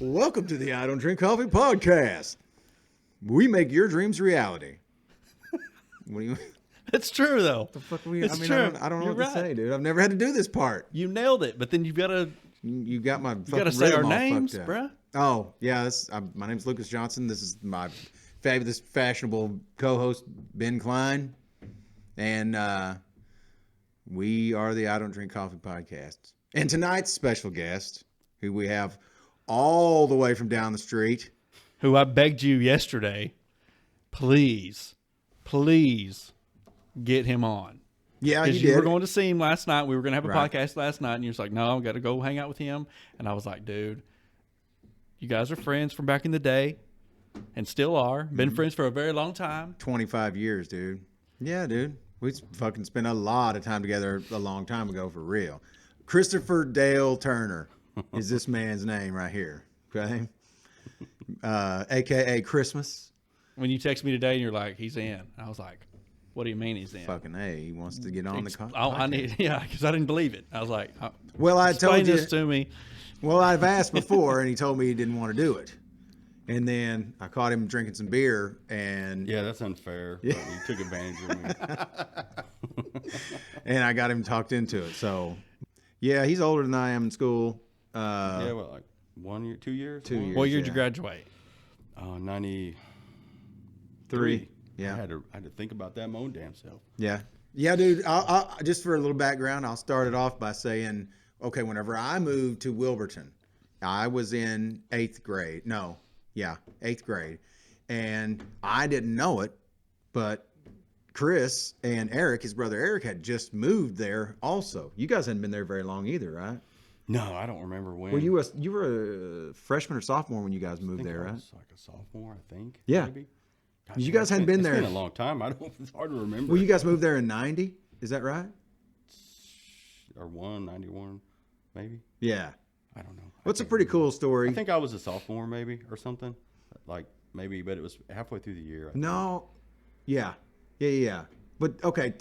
Welcome to the I Don't Drink Coffee podcast. We make your dreams reality. What do you? It's true though. The fuck we? It's I mean, true. I don't know You're what to say, dude. I've never had to do this part. You nailed it, but then you've got to You got my. you got to say our names, bruh. Oh yeah, my name's Lucas Johnson. This is my fabulous, fashionable co-host Ben Kline, and we are the I Don't Drink Coffee podcast. And tonight's special guest, who we have all the way from down the street. Who I begged you yesterday, please get him on. Yeah, Because you were going to see him last night. We were going to have a podcast last night, and you're just like, no, I've got to go hang out with him. And I was like, dude, you guys are friends from back in the day and still are. Been friends for a very long time. 25 years, dude. Yeah, dude. We fucking spent a lot of time together a long time ago, for real. Christopher Dale Turner is this man's name right here. Okay? AKA Christmas. When you text me today and you're like, he's in, I was like, what do you mean he's in? Fucking A, he wants to get on the podcast. I need, because I didn't believe it. I was like, well, I explain told you this to me. Well, I've asked before, and he told me he didn't want to do it. And then I caught him drinking some beer, and yeah, that's unfair. But you took advantage of me. and I got him talked into it. So, yeah, he's older than I am in school. Yeah, what, like 1 year, 2 years? 2 years. What year did you graduate? 93. Yeah, I had to think about that my own damn self. yeah, yeah, dude. I'll just for a little background, I'll start it off by saying, okay, whenever I moved to Wilburton, I was in 8th grade. No, yeah, 8th grade, and I didn't know it, but Chris and Eric, his brother Eric, had just moved there. Also, you guys hadn't been there very long either, right? No, I don't remember when. Well, you were a freshman or sophomore when you guys moved there, I right? was like a sophomore, I think. Yeah. Maybe. Gosh, You guys hadn't been there. It's been a long time. It's hard to remember. Well, you guys moved there in '90. Is that right? Or 91, maybe. Yeah. I don't know. Well, it's a pretty cool story. I think I was a sophomore, maybe, or something. Like maybe, but it was halfway through the year. No. Yeah. But okay,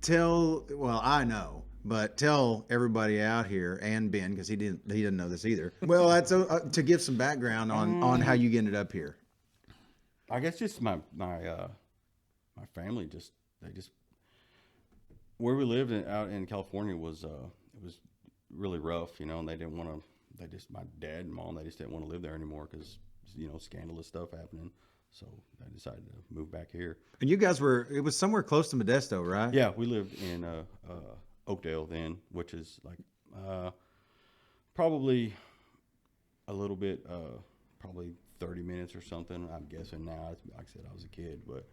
well, I know, but tell everybody out here and Ben, because he didn't know this either. Well, that's to give some background on how you ended up here. I guess just my family where we lived out in California was it was really rough, and they didn't want to. My dad and mom, they just didn't want to live there anymore because scandalous stuff happening. So I decided to move back here. And you guys it was somewhere close to Modesto, right? Yeah, we lived in Oakdale then, which is like probably a little bit, probably 30 minutes or something. I'm guessing now. Like I said, I was a kid, but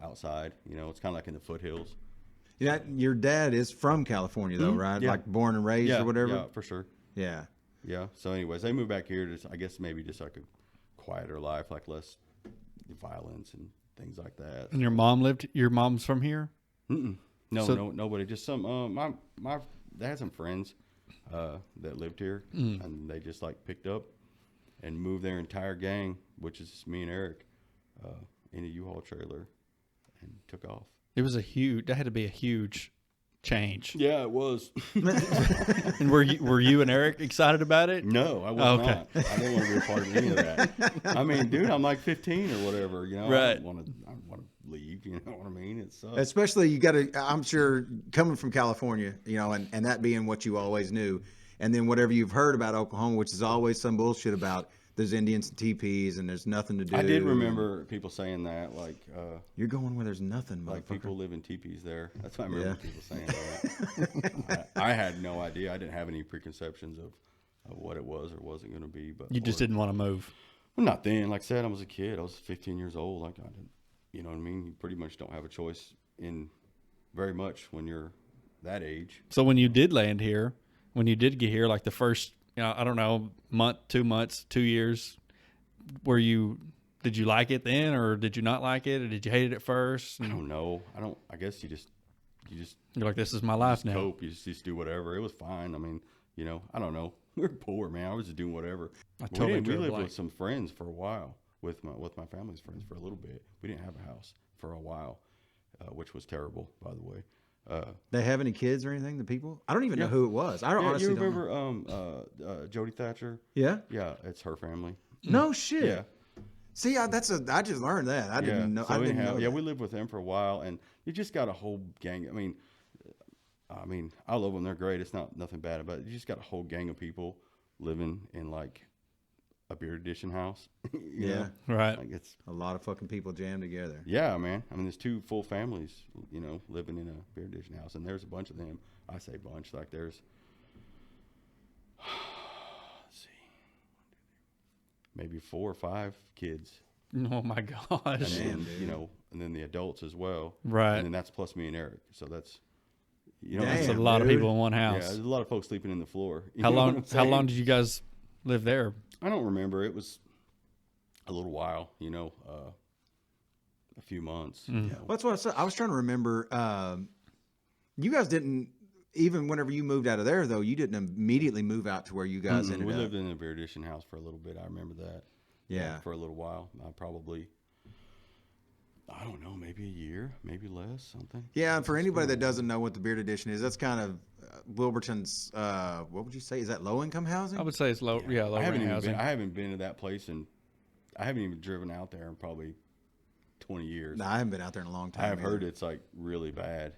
outside, it's kind of like in the foothills. Yeah, your dad is from California, though, right? Yeah. Like born and raised or whatever? Yeah, for sure. Yeah. Yeah. So anyways, they moved back here I guess maybe just like a quieter life, like less violence and things like that. And your mom's from here? No, nobody. Just some, they had some friends that lived here, and they just like picked up and moved their entire gang, which is just me and Eric, in a U-Haul trailer and took off. That had to be a huge change. Yeah, it was. And were you and Eric excited about it? No, I was not. I didn't want to be a part of any of that. I mean, dude, I'm like 15 or whatever, Right. I want to leave, you know what I mean? It sucks. Especially you got to, I'm sure, coming from California, and that being what you always knew. And then whatever you've heard about Oklahoma, which is always some bullshit about there's Indians and teepees and there's nothing to do. I did remember people saying that, like, you're going where there's nothing, like motherfucker. people live in teepees there. That's what I remember people saying that. I had no idea. I didn't have any preconceptions of what it was or wasn't going to be. But You just didn't want to move. Well, not then. Like I said, I was a kid. I was 15 years old. Like I didn't, you know what I mean? You pretty much don't have a choice in very much when you're that age. So when you did land here, when you did get here, like the first, I don't know, month, 2 months, 2 years, did you like it then, or did you not like it, or did you hate it at first? I don't know. I guess you just You're like, this is my life now. cope. You just do whatever. It was fine. I mean, I don't know. We were poor, man. I was just doing whatever. We lived with some friends for a while, with my family's friends for a little bit. We didn't have a house for a while, which was terrible, by the way. They have any kids or anything? The people? I don't even know Yeah. who it was. I don't Yeah, honestly you don't remember know. Jody Thatcher? Yeah. Yeah, it's her family. No shit. Yeah. See, I just learned that. I didn't know. So I didn't anyhow, know. yeah, that. we lived with them for a while, and you just got a whole gang. I mean, I love them. They're great. It's nothing bad about it. You just got a whole gang of people living in like a beer edition house. you Yeah. know? Right. Like it's A lot of fucking people jammed together. yeah, man. I mean, there's 2 full families, living in a beer edition house, and there's a bunch of them. I say bunch, like there's let's see, maybe 4 or 5 kids. Oh my gosh. And Damn, then, dude. and then the adults as well. Right. And then that's plus me and Eric. So that's, That's a Damn, lot of dude. people in one yeah, house. there's a lot of folks sleeping in the floor. You How know what long? I'm How long saying? did you guys live there? I don't remember. It was a little while, a few months. Mm. Well, that's what I said. I was trying to remember. You guys didn't even whenever you moved out of there, though. You didn't immediately move out to where you guys ended We up. lived in a beer edition house for a little bit. I remember that. Yeah. For a little while. I don't know, maybe a year, maybe less, something. Yeah, and for anybody that doesn't know what the Beard Edition is, that's kind of Wilburton's. What would you say? Is that low income housing? I would say it's low. Yeah, low I haven't rent even housing. been. I haven't been to that place, and I haven't even driven out there in probably 20 years. No, I haven't been out there in a long time. I have either. heard it's like really bad.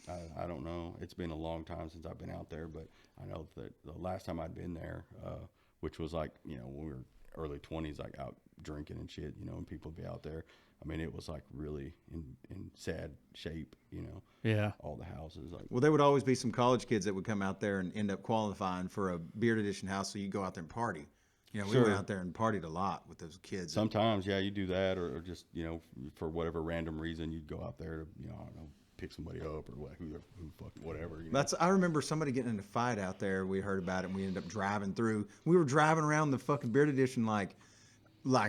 I don't know. It's been a long time since I've been out there, but I know that the last time I'd been there, which was like when we were early 20s, like out drinking and shit, and people would be out there. I mean, it was like really in sad shape, Yeah. all the houses. Like, Well, there would always be some college kids that would come out there and end up qualifying for a Beard Edition house, so you go out there and party. We Sure. went out there and partied a lot with those kids. sometimes, yeah, you do that, or just, for whatever random reason, you'd go out there to, I don't know, pick somebody up or who fucking whatever. I remember somebody getting in a fight out there. We heard about it, and we ended up driving through. We were driving around the fucking Beard Edition like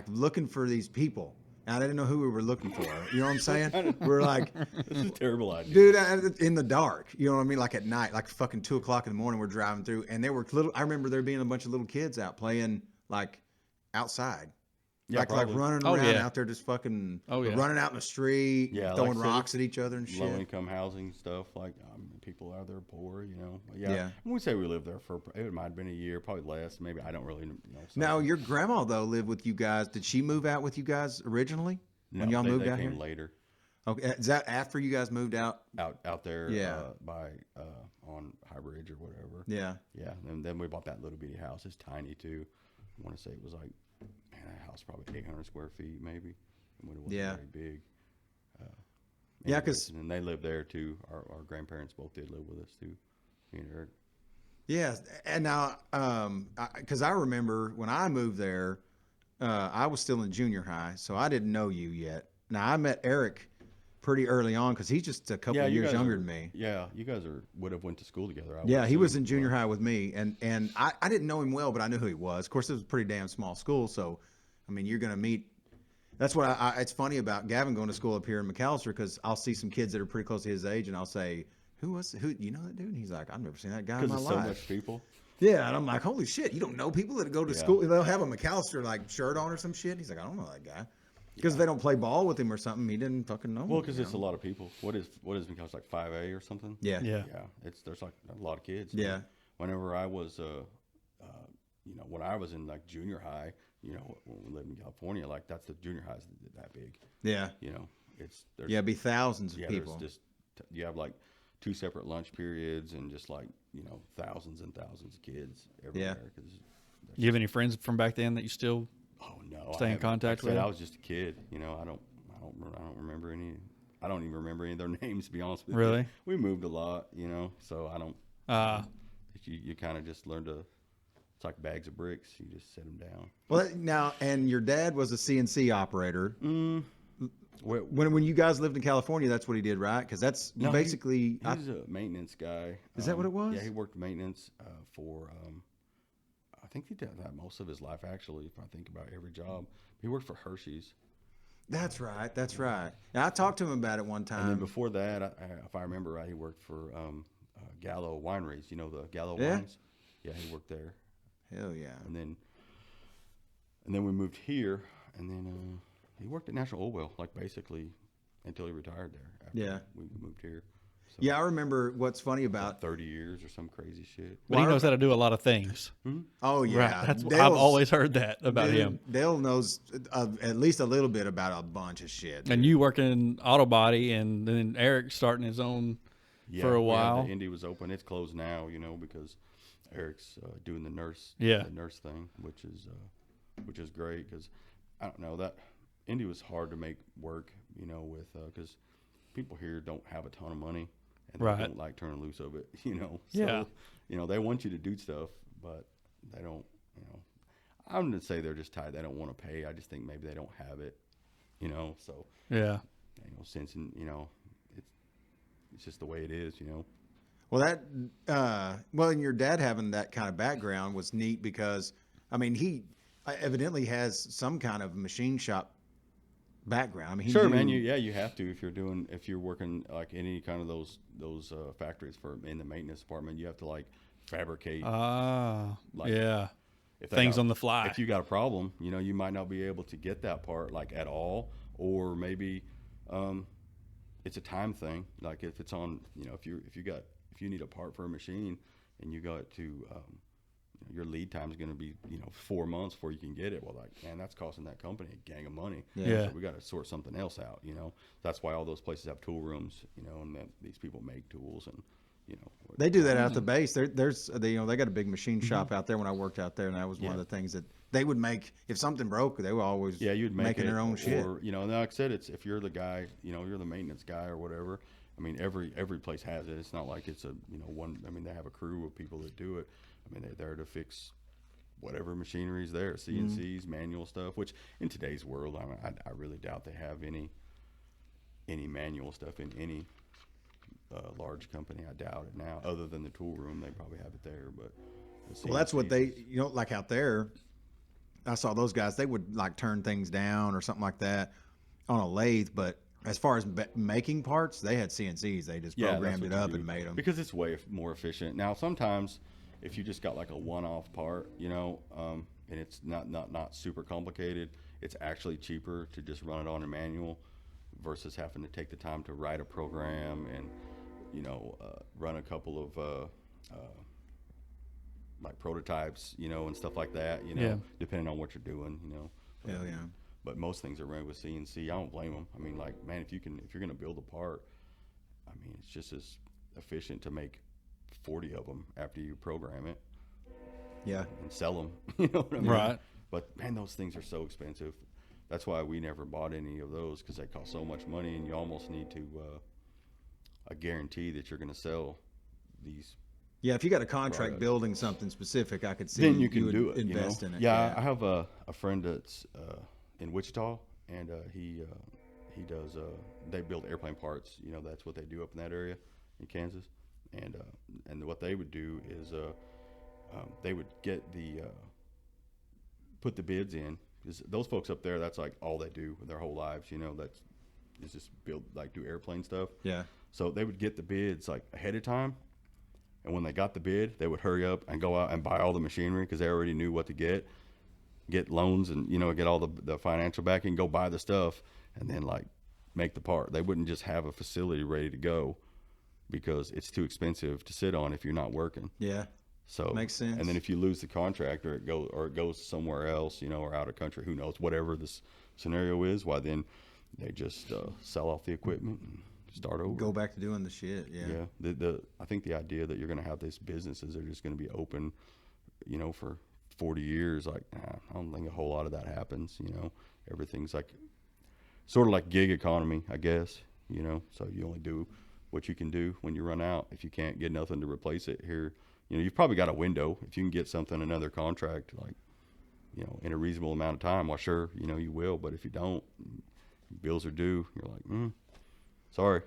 looking for these people. And I didn't know who we were looking for. You know what I'm saying? We're like, This is a terrible idea. dude, in the dark. You know what I mean? Like at night, like fucking 2 o'clock in the morning, we're driving through, and there were I remember there being a bunch of little kids out playing like outside. Yeah, like probably. running Oh, around yeah. out there, just fucking Oh, yeah. running out in the street, Yeah, throwing like I said, rocks at each other and shit. Low income housing stuff, like people out there poor, Yeah. When we say we lived there it might have been a year, probably less. Maybe I don't really know. Now, your grandma though lived with you guys. Did she move out with you guys originally when y'all moved they out came here? later Okay, is that after you guys moved out? out there. Yeah. By on High Bridge or whatever. Yeah. Yeah, and then we bought that little bitty house. It's tiny too. I want to say it was like, man, that house probably 800 square feet maybe. When it wasn't Yeah. very big. Yeah, Anyways, 'cause- and they lived there too. Our grandparents both did live with us too. Me and Eric. Yeah, and now, because I remember when I moved there, I was still in junior high, so I didn't know you yet. Now I met Eric pretty early on because he's just a couple Yeah, of you years guys younger are- than me. Yeah, you guys would have went to school together. I would Yeah, he was assume. in junior high with me, and I didn't know him well, but I knew who he was. Of course, it was a pretty damn small school, so I mean, you're gonna meet. That's what it's funny about Gavin going to school up here in McAllister because I'll see some kids that are pretty close to his age, and I'll say, who you know that dude? And he's like, I've never seen that guy in Because my there's so life. much people. Yeah, and I'm like, holy shit, you don't know people that go to Yeah. school? They'll have a McAllister like shirt on or some shit. He's like, I don't know that guy. Because they don't play ball with him or something. He didn't fucking know. Well, him, because you it's know? a lot of people. What is McAllister, like 5A or something? Yeah. Yeah. Yeah, there's like a lot of kids. Yeah. Whenever I was, when I was in like junior high, when we lived in California, like that's the junior highs that big. Yeah. There's Yeah, it'd be thousands of yeah, people. there's just you have like 2 separate lunch periods and just like thousands and thousands of kids everywhere. 'Cause Do you have any friends from back then that you still? oh no, Stay in I haven't- contact like I said, with? I was just a kid. I don't remember any. I don't even remember any of their names. To be honest with you, Really? we moved a lot. So I don't. You kind of just learn to. It's like bags of bricks. You just set them down. Well, now, and your dad was a CNC operator. Where, When you guys lived in California, that's what he did, right? Because that's No, basically. he's a maintenance guy. Is that what it was? Yeah, he worked maintenance for. I think he did that most of his life, actually. If I think about every job, he worked for Hershey's. That's right. That's right. Now, I talked to him about it one And then time. before that, if I remember right, he worked for Gallo Wineries. You know the Gallo Yeah. wines? Yeah, he worked there. Hell yeah. And then we moved here, and then he worked at National Oil Well, like basically until he retired there. After Yeah. we moved here. So Yeah, I remember what's funny about. 30 years or some crazy shit. But he knows how to do a lot of things. Oh yeah, Right. That's I've Dale's- always heard that about dude, him. Dale knows at least a little bit about a bunch of shit. And dude. you working in auto body, and then Eric starting his own for a while. The Indy was open. It's closed now, because Eric's doing the nurse thing, which is great because I don't know that Indy was hard to make work, with because people here don't have a ton of money and they don't like turning loose of it, So, they want you to do stuff, but they don't, I'm going to say they're just tight. They don't want to pay. I just think maybe they don't have it, so. Yeah. Since, it's just the way it is, Well, and your dad having that kind of background was neat because, I mean, he evidently has some kind of machine shop background. I mean, Sure, man. You have to if you're working like any kind of those factories in the maintenance department, you have to like fabricate. Things on the fly. If you got a problem, you might not be able to get that part like at all, or maybe it's a time thing. Like if it's on, if you need a part for a machine and you got to your lead time is going to be 4 months before you can get it. Well, like, man, that's costing that company a gang of money. Yeah. So we got to sort something else out. That's why all those places have tool rooms. And that these people make tools and they do that out at the base. They got a big machine shop out there when I worked out there, and that was one of the things that they would make if something broke. They were always you'd make making their own shit. Or, and like I said, it's if you're the guy, you're the maintenance guy or whatever. I mean, every place has it. It's not like it's a one. I mean, they have a crew of people that do it. I mean, they're there to fix whatever machinery is there, CNCs, manual stuff. Which in today's world, I really doubt they have any manual stuff in any large company. I doubt it now. Other than the tool room, they probably have it there. But well, that's what they like out there. I saw those guys. They would like turn things down or something like that on a lathe, but as far as making parts, they had CNCs. They just programmed it up and made them. Because it's way more efficient. Now, sometimes if you just got like a one-off part, and it's not super complicated, it's actually cheaper to just run it on a manual versus having to take the time to write a program and, run a couple of like prototypes, and stuff like that, depending on what you're doing, Hell yeah. But most things are run with CNC. I don't blame them. I mean, like, man, if you're going to build a part, I mean, it's just as efficient to make 40 of them after you program it. Yeah. And sell them. You know what I mean? Right. But man, those things are so expensive. That's why we never bought any of those, because they cost so much money, and you almost need to a guarantee that you're going to sell these. Yeah, if you got a contract building something specific, I could see then you can do it. Invest in it. Yeah, I have a friend that's in Wichita, and he does. They build airplane parts. That's what they do up in that area in Kansas, and what they would do is they would get put the bids in. Those folks up there, that's like all they do their whole lives. That's is just do airplane stuff. Yeah. So they would get the bids like ahead of time. And when they got the bid, they would hurry up and go out and buy all the machinery because they already knew what to get loans and, get all the financial backing, go buy the stuff, and then like make the part. They wouldn't just have a facility ready to go because it's too expensive to sit on if you're not working. Yeah. So makes sense. And then if you lose the contract or it goes somewhere else, or out of country, who knows, whatever this scenario is, why then they just sell off the equipment and start over. Go back to doing the shit. Yeah. Yeah. I think the idea that you're going to have these businesses are just going to be open, for 40 years. Like, I don't think a whole lot of that happens. Everything's like sort of like gig economy, I guess. So you only do what you can do when you run out. If you can't get nothing to replace it here, you've probably got a window. If you can get something, another contract, like, in a reasonable amount of time, well, sure, you will. But if you don't, bills are due. You're like, sorry,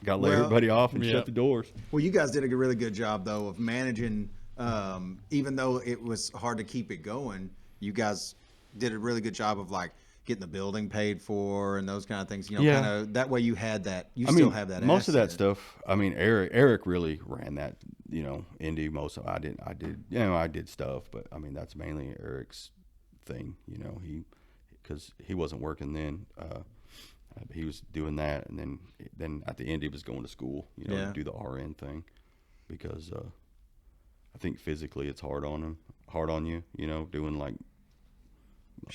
got to lay everybody off and shut the doors. Well, you guys did a really good job, though, of managing, even though it was hard to keep it going, you guys did a really good job of, like, getting the building paid for and those kind of things. Kind of that way you had that. Still have that most asset. of that stuff, I mean, Eric really ran that, Indy. Most of I did stuff, but, I mean, that's mainly Eric's thing, because he wasn't working then. He was doing that, and then at the end he was going to school, to do the RN thing, because I think physically it's hard on you, doing like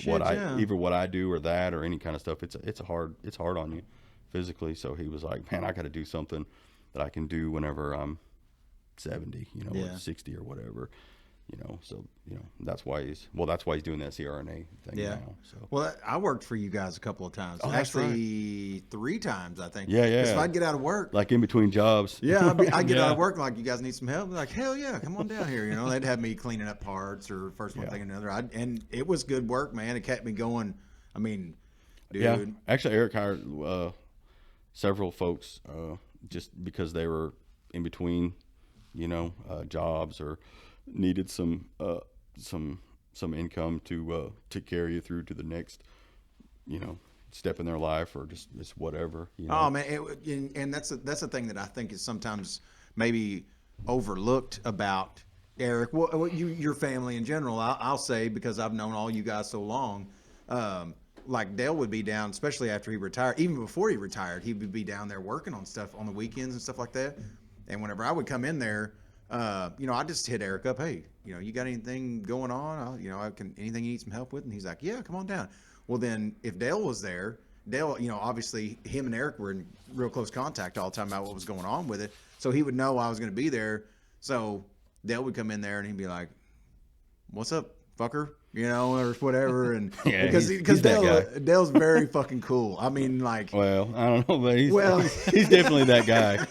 either what I do or that or any kind of stuff. It's hard on you physically. So he was like, man, I got to do something that I can do whenever I'm 70, or 60 or whatever. So that's why he's doing that CRNA thing now. So well, I worked for you guys a couple of times. Oh, actually, 3 times I think. Yeah. Because if I get out of work, like in between jobs. yeah, I get out of work like, you guys need some help. I'm like, hell yeah, come on down here. They'd have me cleaning up parts or first one thing or another. And it was good work, man. It kept me going. I mean, dude. Yeah, actually, Eric hired several folks just because they were in between, jobs or needed some income to carry you through to the next, step in their life, or just whatever. Oh man, and that's the thing that I think is sometimes maybe overlooked about Eric. Well, your family in general, I'll say, because I've known all you guys so long. Like Dale would be down, especially after he retired. Even before he retired, he would be down there working on stuff on the weekends and stuff like that. And whenever I would come in there, I just hit Eric up. Hey, you got anything going on? Anything you need some help with? And he's like, yeah, come on down. Well, then if Dale was there, Dale, obviously him and Eric were in real close contact all the time about what was going on with it. So he would know I was going to be there. So Dale would come in there and he'd be like, what's up, fucker? Or whatever. And yeah, because Dale's very fucking cool. I mean, like, well, I don't know, but he's definitely that guy.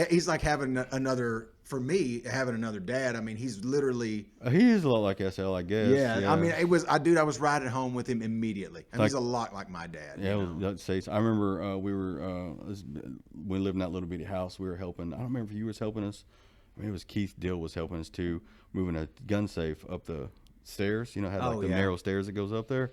He's like having another, for me, having another dad. I mean, he's literally, he is a lot like SL, I guess. Yeah. I mean, I was right at home with him immediately. And he's a lot like my dad. Yeah, let's say so. I remember we lived in that little bitty house. We were helping. I don't remember if you was helping us. I mean, it was Keith Dill was helping us too, moving a gun safe up the stairs. Had the narrow stairs that goes up there,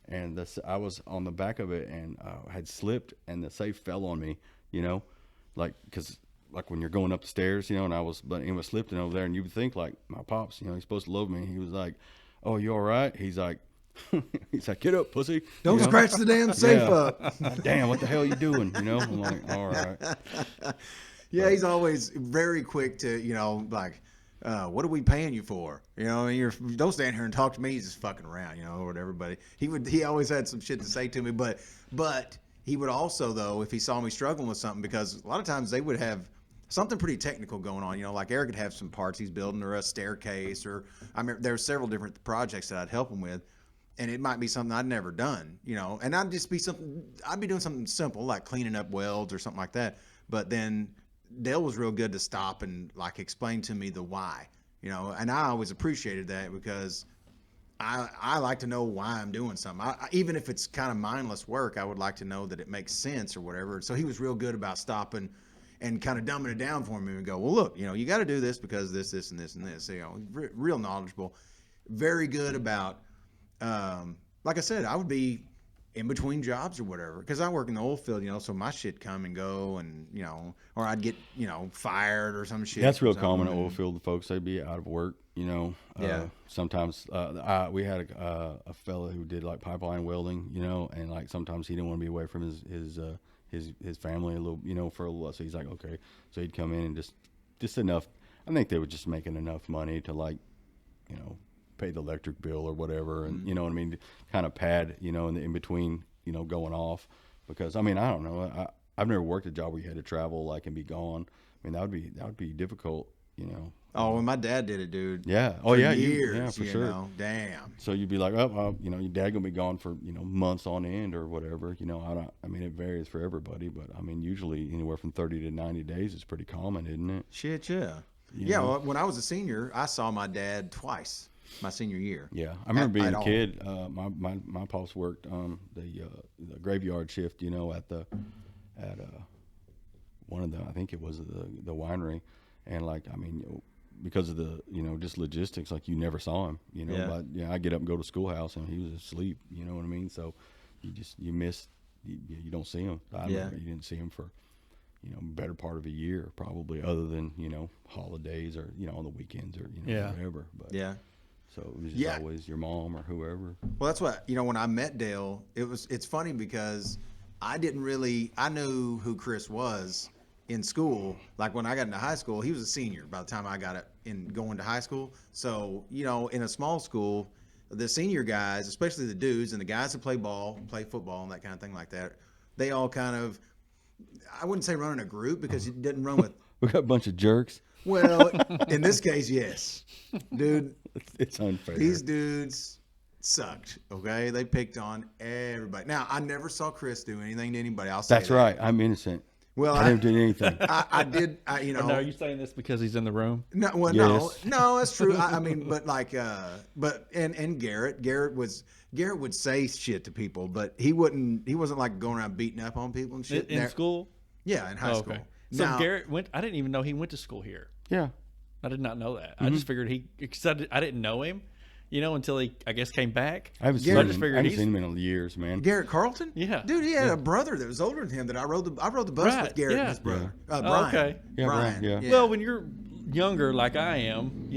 and I was on the back of it and had slipped, and the safe fell on me. Because when you're going up the stairs, and I was slipping over there, and you would think like my pops, he's supposed to love me. He was like, "Oh, you all right?" He's like, "Get up, pussy! Don't scratch the damn safe up." Damn, what the hell are you doing? I'm like, all right. Yeah, he's always very quick to, like, what are we paying you for? Don't stand here and talk to me. He's just fucking around, or whatever. But he always had some shit to say to me. But he would also, though, if he saw me struggling with something, because a lot of times they would have something pretty technical going on. Like Eric would have some parts he's building, or a staircase, or there were several different projects that I'd help him with. And it might be something I'd never done, and I'd be doing something simple like cleaning up welds or something like that. But then Dale was real good to stop and like explain to me the why, and I always appreciated that, because I like to know why I'm doing something. Even if it's kind of mindless work, I would like to know that it makes sense or whatever. So he was real good about stopping and kind of dumbing it down for me and go, well, look, you got to do this because this, and this, and this. Real knowledgeable, very good about. Like I said, I would be in between jobs or whatever, because I work in the oil field, so my shit come and go, and or I'd get fired or some shit. That's real common in oil field. Folks, they'd be out of work. Sometimes we had a fella who did like pipeline welding, and like sometimes he didn't want to be away from his family a little, for a little. So he's like, okay, so he'd come in and just enough. I think they were just making enough money to like, pay the electric bill or whatever, and you know what I mean, kind of pad, in between, going off, because I don't know, I've never worked a job where you had to travel like and be gone. I mean, that would be difficult, Oh, when my dad did it, dude. Yeah. Oh yeah, years, for sure. Damn. So you'd be like, oh, your dad gonna be gone for months on end or whatever. It varies for everybody, but usually anywhere from 30 to 90 days is pretty common, isn't it? Shit, yeah. Well, when I was a senior, I saw my dad twice. My senior year. Yeah, I remember being a kid. My pops worked the graveyard shift, at one of the, I think it was the winery, and because of the just logistics, like you never saw him, But I get up and go to schoolhouse and he was asleep, you know what I mean? So you miss, you don't see him. I remember you didn't see him for better part of a year probably, other than holidays or on the weekends or whatever. But yeah. So it was just always your mom or whoever. Well, that's what, when I met Dale, it's funny because I knew who Chris was in school. Like when I got into high school, he was a senior by the time I got going to high school. So, in a small school, the senior guys, especially the dudes and the guys that play football and that kind of thing like that, they all kind of, I wouldn't say run in a group because you didn't run with. We got a bunch of jerks. Well, in this case, yes. Dude, it's unfair. These dudes sucked, okay? They picked on everybody. Now, I never saw Chris do anything to anybody. I'll say That's right. I'm innocent. Well, I didn't do anything. I did, Now, are you saying this because he's in the room? No, well, Yes. no, that's true. I mean, but like, and Garrett would say shit to people, but he wasn't like going around beating up on people and shit. In school? Yeah, in high school. Okay. So now, Garrett I didn't even know he went to school here. Yeah. I did not know that. I just figured because I didn't know him, until he, I guess, came back. I haven't seen him in years, man. Garrett Carlton? Yeah. Dude, he had a brother that was older than him that I rode the bus with Garrett and his brother. Yeah. Brian. Okay. Yeah, Brian. yeah. Well, when you're younger like I am,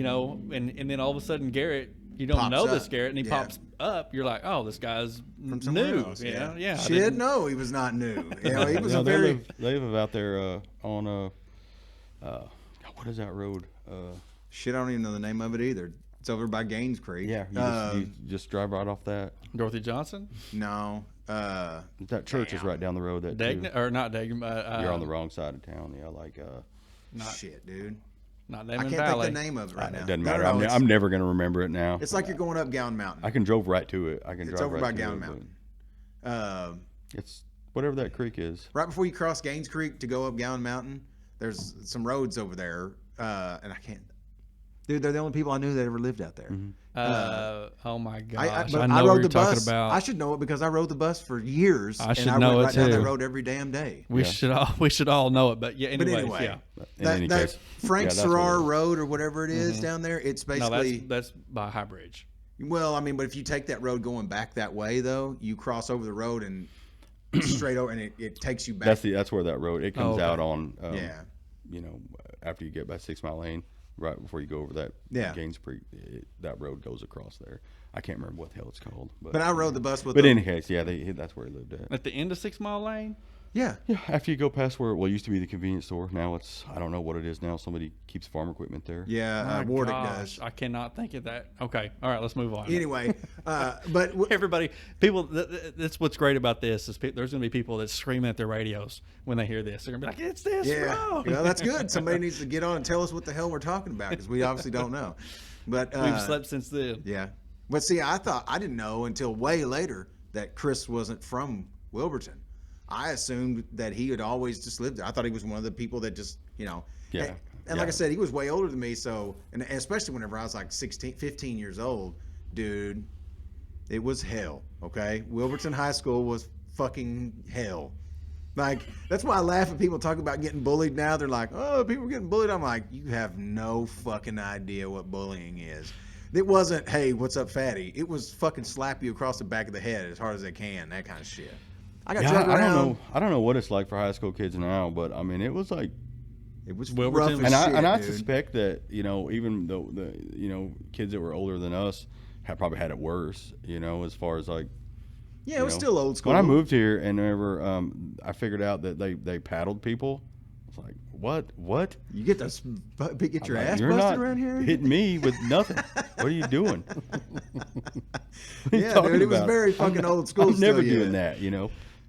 and then all of a sudden Garrett, you don't know this Garrett, and he pops up, you're like, oh, this guy's from somewhere new. else. Yeah. Shit, no, he was not new. He was they live out there on what is that road? Shit, I don't even know the name of it either. It's over by Gaines Creek. Yeah, you just drive right off that. Dorothy Johnson? No. That church is right down the road. Or not Dagnan. You're on the wrong side of town. Yeah, like. Shit, dude. Not I Damon can't Valley. think the name of it right now. It doesn't matter. I'm never going to remember it now. It's like you're going up Gowan Mountain. I can drove right to it. It's over by Gowan Mountain. It's whatever that creek is. Right before you cross Gaines Creek to go up Gowan Mountain, there's some roads over there, and I can't. Dude, they're the only people I knew that ever lived out there. Mm-hmm. Oh my gosh! I know rode what you're the bus. talking about. I should know it because I rode the bus for years. I should and I know went it right down too. that road every damn day. We should all know it, but yeah. Anyways, yeah. In any case, Frank that's Serrar Road or whatever it is down there, it's basically that's by High Bridge. Well, I mean, but if you take that road going back that way, though, you cross over the road and straight over, and it takes you back. That's where that road it comes out on. After you get by 6 Mile Lane, right before you go over that Gaines Creek, that road goes across there. I can't remember what the hell it's called, but I rode the bus with. But in any case, that's where he lived at. At the end of 6 Mile Lane. Yeah. Yeah, after you go past where it used to be the convenience store, now I don't know what it is now. Somebody keeps farm equipment there. Yeah, Wardick does. I cannot think of that. Okay, all right, let's move on. Anyway, but everybody, people, that's what's great about this is there's going to be people that scream at their radios when they hear this. They're going to be like, "It's this road." Yeah, that's good. Somebody needs to get on and tell us what the hell we're talking about because we obviously don't know. But we've slept since then. Yeah, but see, I didn't know until way later that Chris wasn't from Wilburton. I assumed that he had always just lived there. I thought he was one of the people that just, Yeah. And like I said, he was way older than me. So, and especially whenever I was like 15 years old, dude, it was hell. Okay. Wilburton High School was fucking hell. Like, that's why I laugh at people talk about getting bullied now. They're like, oh, people are getting bullied. I'm like, you have no fucking idea what bullying is. It wasn't, hey, what's up, fatty? It was fucking slap you across the back of the head as hard as they can, that kind of shit. I don't know what it's like for high school kids now, but I mean, it was like it was rough as shit, I suspect that even though the kids that were older than us probably had it worse, as far as like it was still old school. When I moved here and whenever I figured out that they paddled people, I was like, what? You get your ass You're busted not around here? Hitting me with nothing. What are you doing? Yeah, dude, it was very fucking old school. I'm never doing that,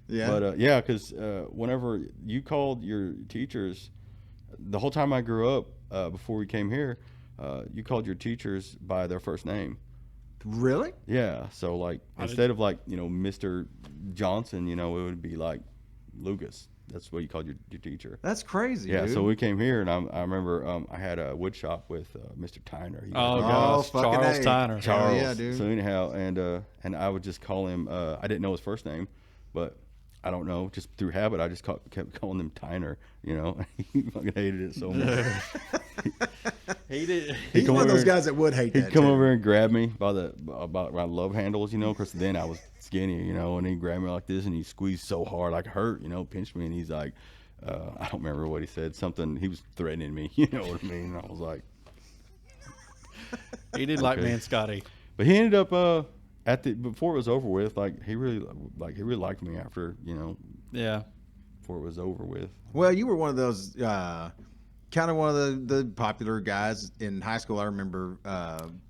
Yeah. But because whenever you called your teachers, the whole time I grew up before we came here, you called your teachers by their first name. Really? Yeah. So like instead of like Mr. Johnson, it would be like Lucas. That's what you called your teacher. That's crazy. Yeah. Dude. So we came here, and I remember I had a wood shop with Mr. Tyner. Gosh, Charles Tyner. Charles. Yeah, dude. So anyhow, and I would just call him. I didn't know his first name, but I don't know, just through habit, I just kept calling him Tyner. He fucking hated it so much. He did. He's one of those guys that would hate that. He'd come over and grab me by my love handles, because then I was skinny, and he'd grab me like this, and he squeezed so hard, like hurt, pinched me, and he's like, I don't remember what he said, something, he was threatening me, you know what I mean? And I was like, He did like Man Scotty. But he ended up before it was over with. He really liked me after Yeah. before it was over with. Well, you were one of those kind of one of the popular guys in high school. I remember,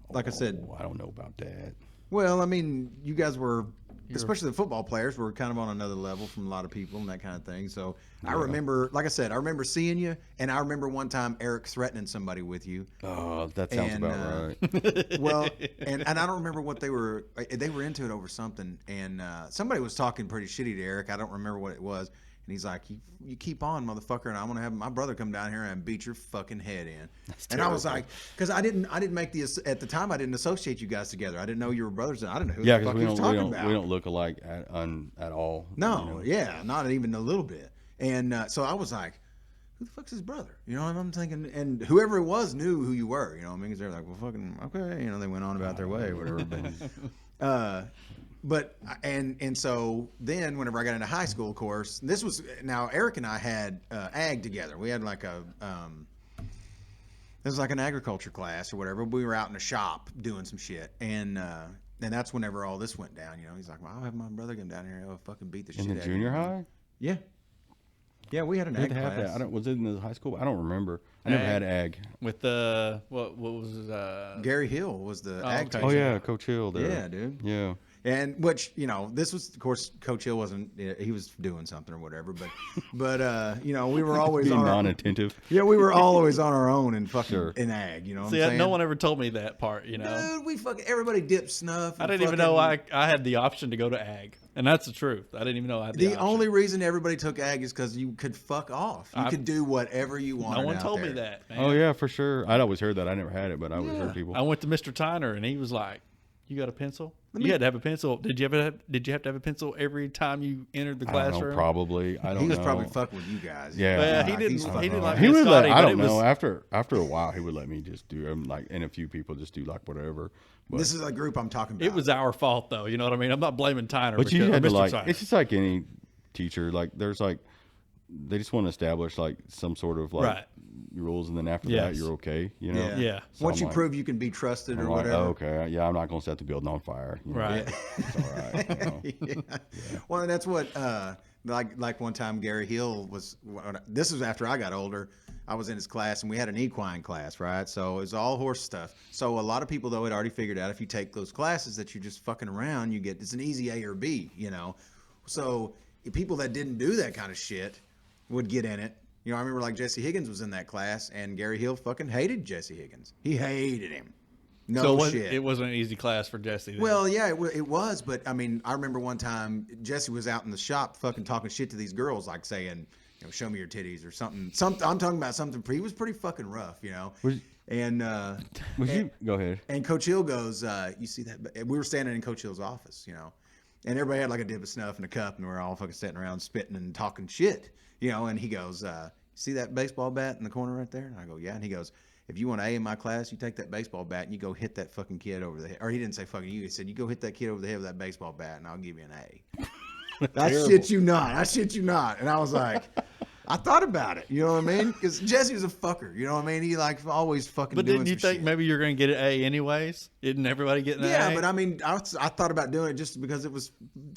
like I said. I don't know about that. Well, I mean, you guys were, especially the football players, were kind of on another level from a lot of people and that kind of thing. So I remember, like I said, I remember seeing you, and I remember one time Eric threatening somebody with you. Oh, that sounds about right. Well, and I don't remember what they were into it over something, and somebody was talking pretty shitty to Eric. I don't remember what it was. And he's like, you keep on, motherfucker, and I'm gonna have my brother come down here and beat your fucking head in. And I was like, because I didn't make at the time I didn't associate you guys together. I didn't know you were brothers, and I didn't know who the fuck he was talking about. We don't look alike at all. No, yeah, not even a little bit. And so I was like, who the fuck's his brother? You know, and I'm thinking, and whoever it was knew who you were. You know what I mean? Because they're like, well, fucking okay. You know, they went on about their way or whatever. But and so then whenever I got into high school, of course, now Eric and I had ag together. We had like this was like an agriculture class or whatever. We were out in a shop doing some shit, and that's whenever all this went down. You know, he's like, well, I'll have my brother come down here and he'll fucking beat the shit out of you. In the junior high? Yeah. Yeah, we had an ag class. Have that. Was it in the high school? I don't remember. I never had ag. With what was Gary Hill was the ag okay. teacher. Oh yeah, Coach Hill there. Yeah, dude. Yeah. And which, you know, this was, of course, Coach Hill wasn't, he was doing something or whatever, but you know, we were always being non-attentive. Yeah, we were always on our own in fucking in ag, you know what I'm saying? No one ever told me that part, you know. Dude, everybody dipped snuff. I didn't even know I had the option to go to ag. And that's the truth. I didn't even know I had the option. only reason everybody took ag is because you could fuck off. You could do whatever you wanted. No one told me that, man. Oh yeah, for sure. I'd always heard that. I never had it, but I always heard people. I went to Mr. Tyner and he was like, you got a pencil? You had to have a pencil. Did you have to have a pencil every time you entered the classroom? I don't know, probably. I don't know. He was probably fucking with you guys. Yeah. Well, he didn't like he would Scotty, I don't know. After a while, he would let me just do like, and a few people just do like whatever. But this is a group I'm talking about. It was our fault though. You know what I mean? I'm not blaming Tyner. But you had to like, Tyner. it's just like any teacher. Like there's like, they just want to establish like some sort of like rules, and then after that you're okay. You know. Yeah. So once you prove you can be trusted or whatever. Oh, okay. Yeah, I'm not going to set the building on fire. You know? Right. It's all right. You know? Yeah. Well, and that's what like one time Gary Hill was. This was after I got older. I was in his class, and we had an equine class, right? So it was all horse stuff. So a lot of people, though, had already figured out if you take those classes that you're just fucking around, it's an easy A or B, you know. So people that didn't do that kind of shit would get in it. You know, I remember like Jesse Higgins was in that class, and Gary Hill fucking hated Jesse Higgins. He hated him. Shit. It wasn't an easy class for Jesse. Then. Well, yeah, it was. But, I mean, I remember one time Jesse was out in the shop fucking talking shit to these girls, like saying, you know, show me your titties or something. I'm talking about something. He was pretty fucking rough, you know. Go ahead. And Coach Hill goes, you see that? We were standing in Coach Hill's office, you know. And everybody had like a dip of snuff and a cup, and we were all fucking sitting around spitting and talking shit, you know. And he goes, see that baseball bat in the corner right there? And I go, yeah. And he goes, if you want A in my class, you take that baseball bat and you go hit that fucking kid over the head. Or he didn't say fucking you. He said, you go hit that kid over the head with that baseball bat, and I'll give you an A. I shit you not. And I was like, I thought about it. You know what I mean? Because Jesse was a fucker. You know what I mean? He like always fucking. But doing didn't you think shit. maybe you're going to get an A anyways? Didn't everybody get an A? Yeah, but I mean, I thought about doing it just because it was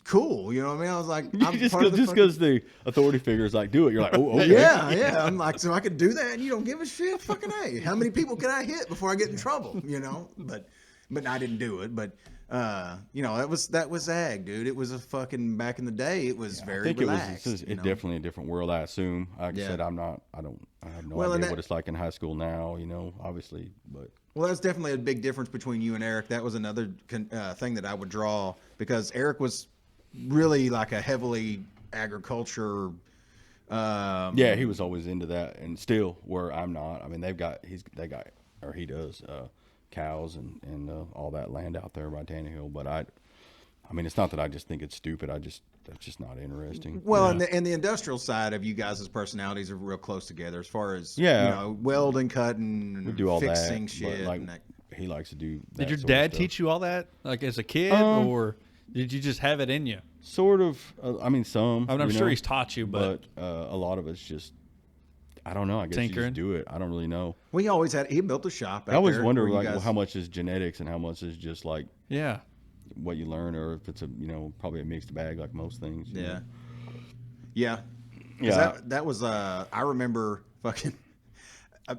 cool. You know what I mean? I was like, just because the authority figures like do it, you're like, oh, okay. Yeah. I'm like, so I could do that, and you don't give a shit. Fucking A. How many people can I hit before I get in trouble? You know, but I didn't do it. But you know, that was ag, dude. It was a fucking back in the day. It was very relaxed. It's definitely a different world. I assume. Like I said, I have no idea what it's like in high school now. You know, obviously, but. Well, that's definitely a big difference between you and Eric. That was another thing that I would draw, because Eric was really like a heavily agriculture. Yeah, he was always into that, and still where I'm not. I mean, he does cows and all that land out there by Tannehill. But I mean, it's not that I just think it's stupid. That's just not interesting. Well, and the industrial side of you guys' personalities are real close together as far as, you know, welding, cutting, we do all fixing that, shit. But like, he likes to do that. Did your dad teach you all that, like as a kid, or did you just have it in you? Sort of. I mean, some. I mean, I'm sure he's taught you, but a lot of it's just I don't know. I guess tinkering? you just do it. I don't really know. Well, he built a shop. I always there wonder where you like guys- how much is genetics and how much is just like Yeah. what you learn, or if it's a probably a mixed bag like most things. you Yeah. know. Yeah. 'Cause Yeah. That was I remember fucking.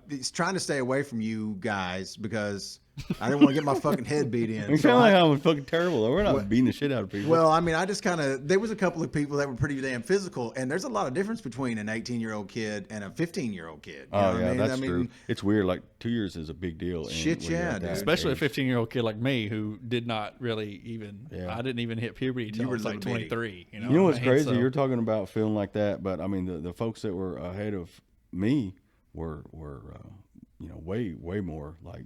He's trying to stay away from you guys because I didn't want to get my fucking head beat in. We So sound like I'm fucking terrible. Though. We're not Well- beating the shit out of people. Well, I mean, I just kind of, there was a couple of people that were pretty damn physical, and there's a lot of difference between an 18-year-old kid and a 15-year-old kid. You know oh what yeah, I mean? that's true. It's weird. Like 2 years is a big deal. Shit, when you're yeah, at dude. that Especially age. a 15-year-old kid like me who did not really even. Yeah. I didn't even hit puberty until I were was like little bitty. 23. You know, You know what's what I mean? crazy? So- You're talking about feeling like that, but I mean the folks that were ahead of me were way more like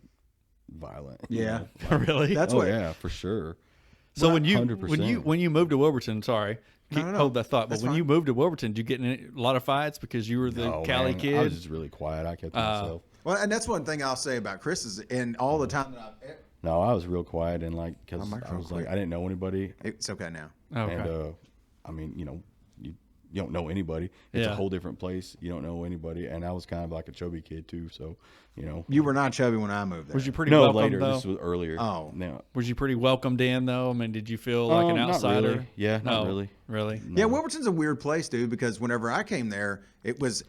violent. you Yeah. know? really. That's Oh what. yeah, for sure. So Well, when you 100%. when you moved to Wilburton, sorry, No. hold that thought. But That's when you fine. moved to Wilburton, did you get in a lot of fights because you were the No, Cali man, kid? I was just really quiet. I kept to myself. Well, and that's one thing I'll say about Chris is, in all the time that No, I was real quiet and like because My I microphone was like quit. I didn't know anybody, it's okay now. okay. and I mean you don't know anybody. It's Yeah. a whole different place. You don't know anybody, and I was kind of like a chubby kid too. So You were not chubby when I moved there. was you pretty no welcome later. though? This was earlier. Oh. no, Was you pretty welcomed in though? I mean, did you feel like an not outsider? really. Yeah, not No, really. Really? Yeah, Wilburton's a weird place, dude, because whenever I came there, it was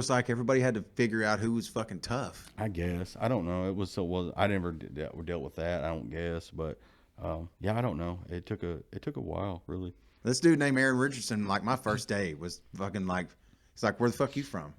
like everybody had to figure out who was fucking tough. I guess I don't know. It was I never dealt with that. I don't guess, but yeah, I don't know. It took a while, really. This dude named Aaron Richardson, like my first day was fucking like, he's like, where the fuck you from?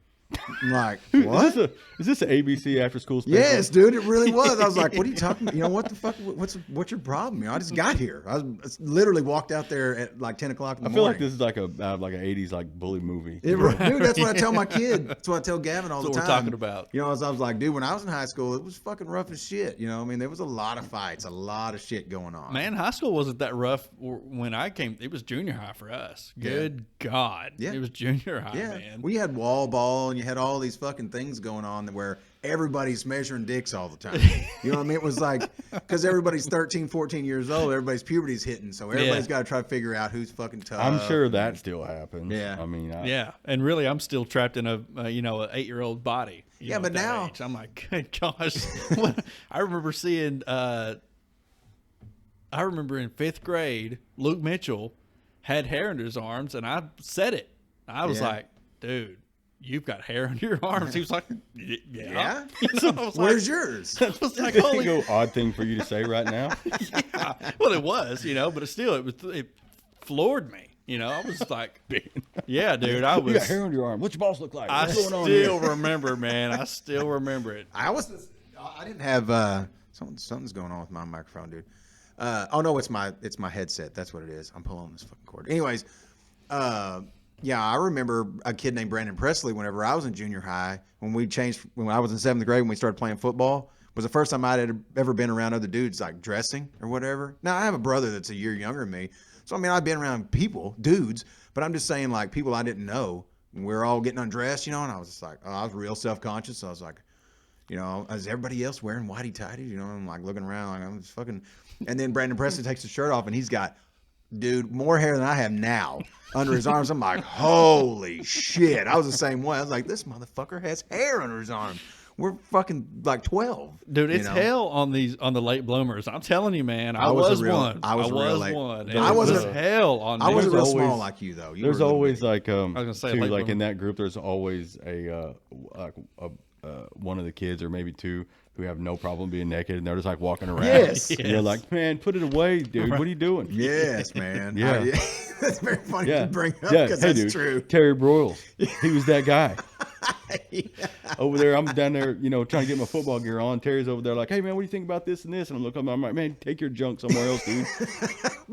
I'm like, what? Is this an ABC after school special? Yes, dude, it really was. I was like, what are you talking about? You know, what the fuck? What's your problem? You know, I just got here. I literally walked out there at like 10 o'clock in the I feel morning. like this is like a like an 80s like bully movie. Dude, that's what I tell my kid. That's what I tell Gavin all That's the what time. we're talking about. You know, as I was like, dude, when I was in high school, it was fucking rough as shit. You know, I mean, there was a lot of fights, a lot of shit going on. Man, high school wasn't that rough when I came. It was junior high for us. Good God. Yeah. It was junior high, Yeah, man. we had wall ball, and you had all these fucking things going on where everybody's measuring dicks all the time. You know what I mean? It was like, because everybody's 13, 14 years old, everybody's puberty's hitting, so everybody's got to try to figure out who's fucking tough. I'm sure that still happens. Yeah. I mean, Yeah, and really, I'm still trapped in a an 8-year-old body. you Yeah, know, but at that now- age. I'm like, good gosh. I remember seeing. I remember in 5th grade, Luke Mitchell had hair under his arms, and I said it. I was Yeah. like, dude, you've got hair under your arms. He was like, yeah. Yeah? You know, I was Where's like, yours? I was like, There holy you go, odd thing for you to say right now. yeah. Well, it was, but it floored me. I was like, yeah, dude, I You got was. hair on your arm. What's your boss look like? I What's going on here? still remember, man. I still remember it. I didn't have something's going on with my microphone, dude. Oh no, it's my headset. That's what it is. I'm pulling this fucking cord. Anyways, yeah, I remember a kid named Brandon Presley. Whenever I was in junior high, when I was in 7th grade, when we started playing football, was the first time I'd ever been around other dudes like dressing or whatever. Now I have a brother that's a year younger than me, so I mean I've been around dudes, but I'm just saying like people I didn't know. We were all getting undressed, and I was just like, I was real self-conscious. So I was like, is everybody else wearing whitey tighties? I'm like looking around, like I'm just fucking. And then Brandon Presley takes his shirt off, and he's got, dude, more hair than I have now under his arms. I'm like, holy shit! I was the same way. I was like, this motherfucker has hair under his arm. We're fucking like 12, Dude, it's hell on the late bloomers. I'm telling you, man. I was was a real- one. I was a real late- one. And I it was wasn't- hell on. I wasn't them. real always- small like you though. You There's were a little always bitty. like was gonna say, two, like, like when- in that group. There's always one of the kids or maybe two who have no problem being naked, and they're just like walking around. Yes. And you're like, man, put it away, dude. What are you doing? Yes, man. Yeah. That's very funny Yeah. to bring up Yeah. because Hey, that's dude. true. Terry Broyles. He was that guy. Over there, I'm down there, trying to get my football gear on. Terry's over there like, hey, man, what do you think about this and this? And I'm looking, I'm like, man, take your junk somewhere else, dude.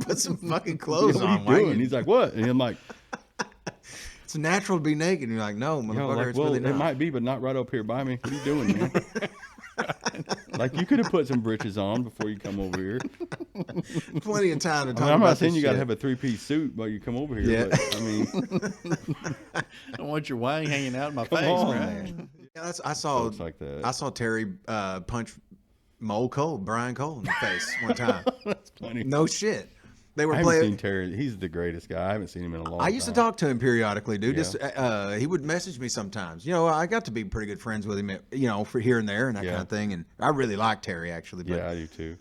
Put some fucking Yeah, clothes what are on. you Why doing? you- He's like, what? And I'm like, It's natural to be naked. And you're like, no, motherfucker, like, it's well, really it not. might be, but not right up here by me. What are you doing, man? Like, you could have put some britches on before you come over here. Plenty of time to talk I'm about not saying this you got to shit. have a 3-piece suit while you come over here. Yeah. But, I mean, I don't want your wang hanging out in my face, on, man. Yeah, I saw folks like that. I saw Terry punch Brian Cole in the face one time. That's funny. No shit. They were I haven't playing. seen Terry. He's the greatest guy. I haven't seen him in a long time. I used to talk to him periodically, dude. Yeah. Just he would message me sometimes. You know, I got to be pretty good friends with him. You know, for here and there and that kind of thing. And I really like Terry actually. But, Yeah, I do too.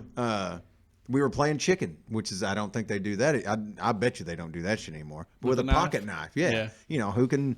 we were playing chicken, which is I don't think they do that. I bet you they don't do that shit anymore. But with a knife? pocket knife, yeah. You know who can.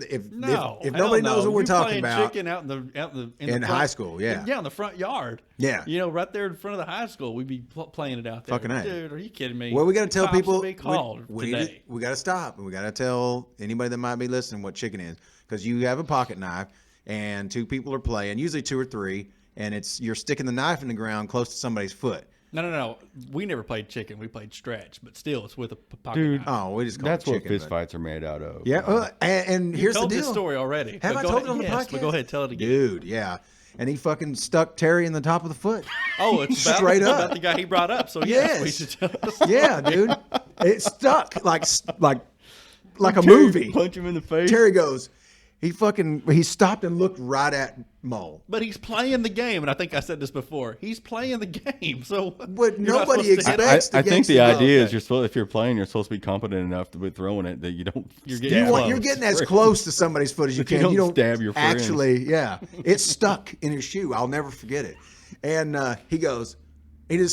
If hell nobody knows what we're You're talking playing about chicken out in the in front, high school, yeah, in the front yard, yeah. You know, right there in front of the high school, we'd be playing it out there. Fucking A. Dude, are you kidding me? Well, we got to tell Cops people will be called today. we got to stop and we got to tell anybody that might be listening what chicken is, because you have a pocket knife and two people are playing, usually two or three, and you're sticking the knife in the ground close to somebody's foot. No. We never played chicken. We played stretch, but still, it's with a pocket Dude, knife. Oh, we just call That's it what chicken. fist fights are made out of. Yeah, and You here's the told deal. this story already. Have but I go told ahead, it on the yes, podcast? But go ahead, tell it again. Dude, yeah. And he fucking stuck Terry in the top of the foot. Oh, it's about, Straight up. about the guy he brought up. So yes, we Yes. should tell us. Yeah, dude. It stuck like a Terry movie. Punch him in the face. Terry goes, he stopped and looked right at Mole. But he's playing the game, and I think I said this before. He's playing the game, so But you're not nobody supposed to hit him. expects I the think the gangster idea love. is you're supposed, if you're playing, you're supposed to be competent enough to be throwing it that you don't. You're stab getting him. close. You're getting as close to somebody's foot as you can. don't You don't stab your friends. actually, yeah. It stuck in his shoe. I'll never forget it. And he just